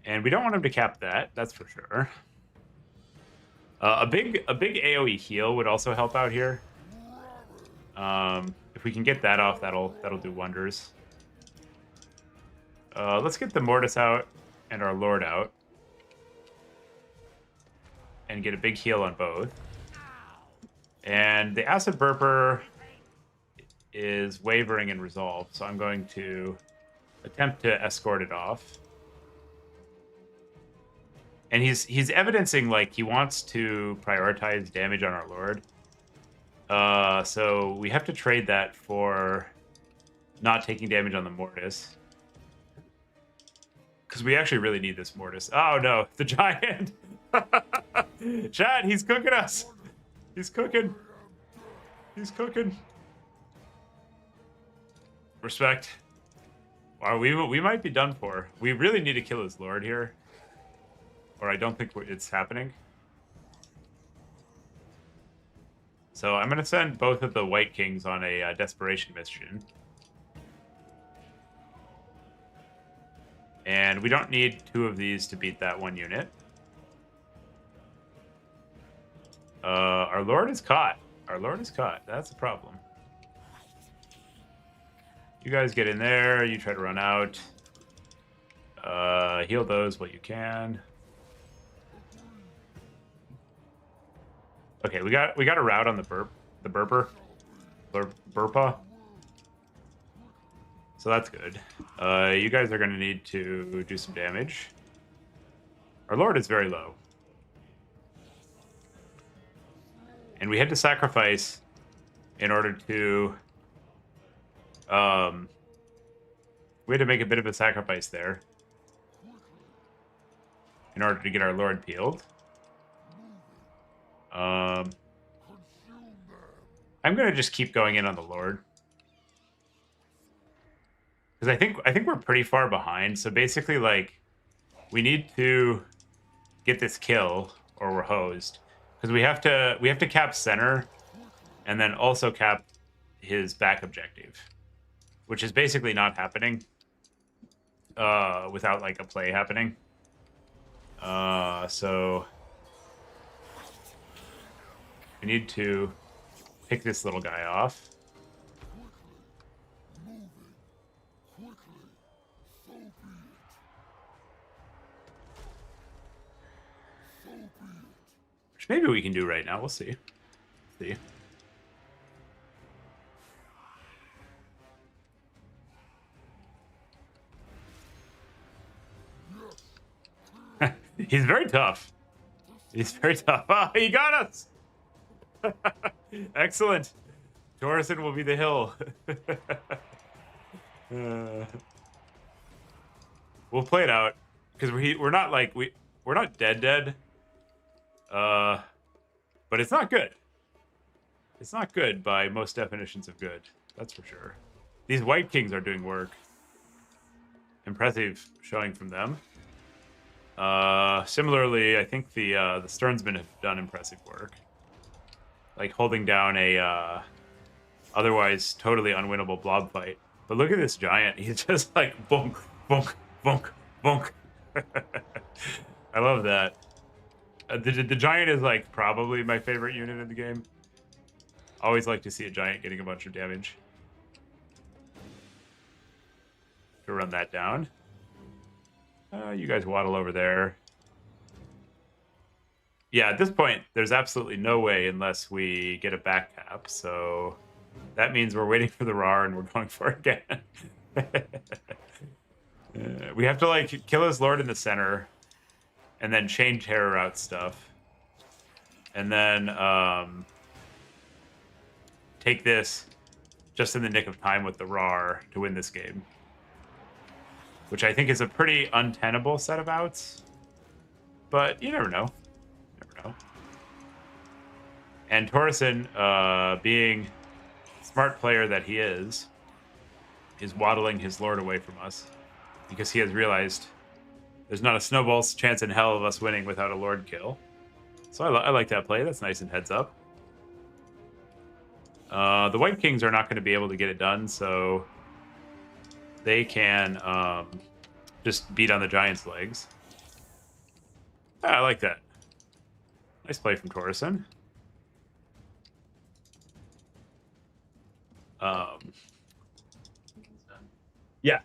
And we don't want him to cap that, that's for sure. A big AoE heal would also help out here. If we can get that off, that'll do wonders. Let's get the Mortis out and our Lord out. And get a big heal on both. And the Acid Burper is wavering in resolve, so I'm going to attempt to escort it off. And he's evidencing like he wants to prioritize damage on our lord. So we have to trade that for not taking damage on the mortis. Because we actually really need this mortis. Oh no, the giant! Chad, he's cooking us! He's cooking. He's cooking. Respect. Wow, we might be done for. We really need to kill his lord here. Or I don't think it's happening. So I'm going to send both of the White Kings on a desperation mission. And we don't need 2 of these to beat that 1 unit. Our lord is caught. Our lord is caught. That's a problem. You guys get in there. You try to run out. Heal those what you can. Okay, we got a route on the burper. Burpa. So that's good. You guys are going to need to do some damage. Our lord is very low. And we had to sacrifice in order to... we had to make a bit of a sacrifice there in order to get our lord peeled. I'm gonna just keep going in on the lord because I think we're pretty far behind. So basically, like, we need to get this kill or we're hosed because we have to cap center and then also cap his back objective, which is basically not happening without like a play happening. So we need to pick this little guy off. Which maybe we can do right now. We'll see. See. He's very tough. He's very tough. Oh, he got us. Excellent. Torison will be the hill. We'll play it out because we're not like we're not dead. But it's not good. It's not good by most definitions of good. That's for sure. These White Kings are doing work. Impressive showing from them. Similarly, I think the Sternsmen have done impressive work. Like holding down a otherwise totally unwinnable blob fight. But look at this giant. He's just like bonk, bonk, bonk, bonk. I love that. The giant is like probably my favorite unit in the game. Always like to see a giant getting a bunch of damage. To run that down. You guys waddle over there. Yeah, at this point, there's absolutely no way unless we get a back cap. So that means we're waiting for the RAR and we're going for it again. We have to like kill his lord in the center and then chain terror out stuff. And then take this just in the nick of time with the RAR to win this game. Which I think is a pretty untenable set of outs. But you never know. Never know. And Torison, being smart player that he is waddling his lord away from us. Because he has realized there's not a snowball's chance in hell of us winning without a lord kill. So I like that play. That's nice and heads up. The White Kings are not going to be able to get it done, so they can just beat on the giant's legs. I like that. Nice play from Torison. Yeah.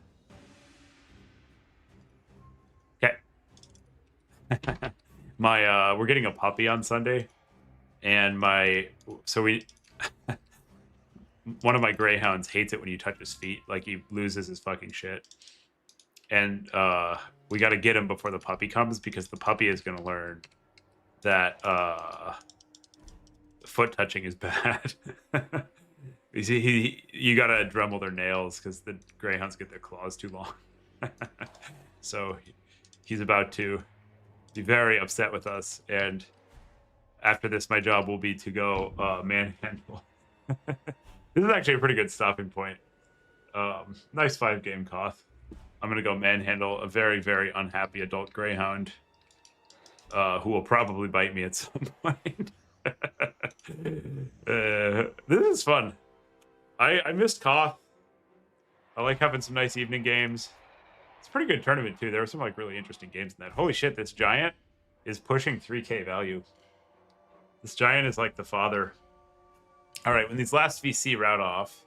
Okay. We're getting a puppy on Sunday, and so we one of my greyhounds hates it when you touch his feet. Like, he loses his fucking shit. And we got to get him before the puppy comes, because the puppy is going to learn that foot touching is bad. You see, you got to Dremel their nails, because the greyhounds get their claws too long. So he's about to be very upset with us. And after this, my job will be to go manhandle. This is actually a pretty good stopping point. Nice 5-game Koth. I'm going to go manhandle a very, very unhappy adult greyhound who will probably bite me at some point. This is fun. I missed Koth. I like having some nice evening games. It's a pretty good tournament, too. There were some like really interesting games in that. Holy shit, this giant is pushing 3K value. This giant is like the father. All right, when these last VC route off,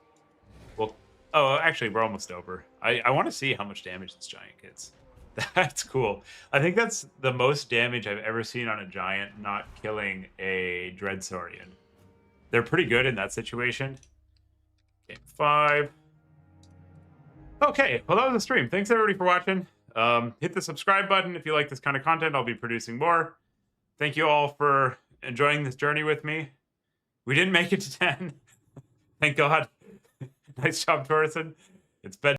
well, oh, actually, we're almost over. I want to see how much damage this giant gets. That's cool. I think that's the most damage I've ever seen on a giant not killing a Dreadsaurian. They're pretty good in that situation. Game 5. Okay, well, that was the stream. Thanks, everybody, for watching. Hit the subscribe button if you like this kind of content. I'll be producing more. Thank you all for enjoying this journey with me. We didn't make it to 10. Thank God. Nice job, Torrison. It's bed.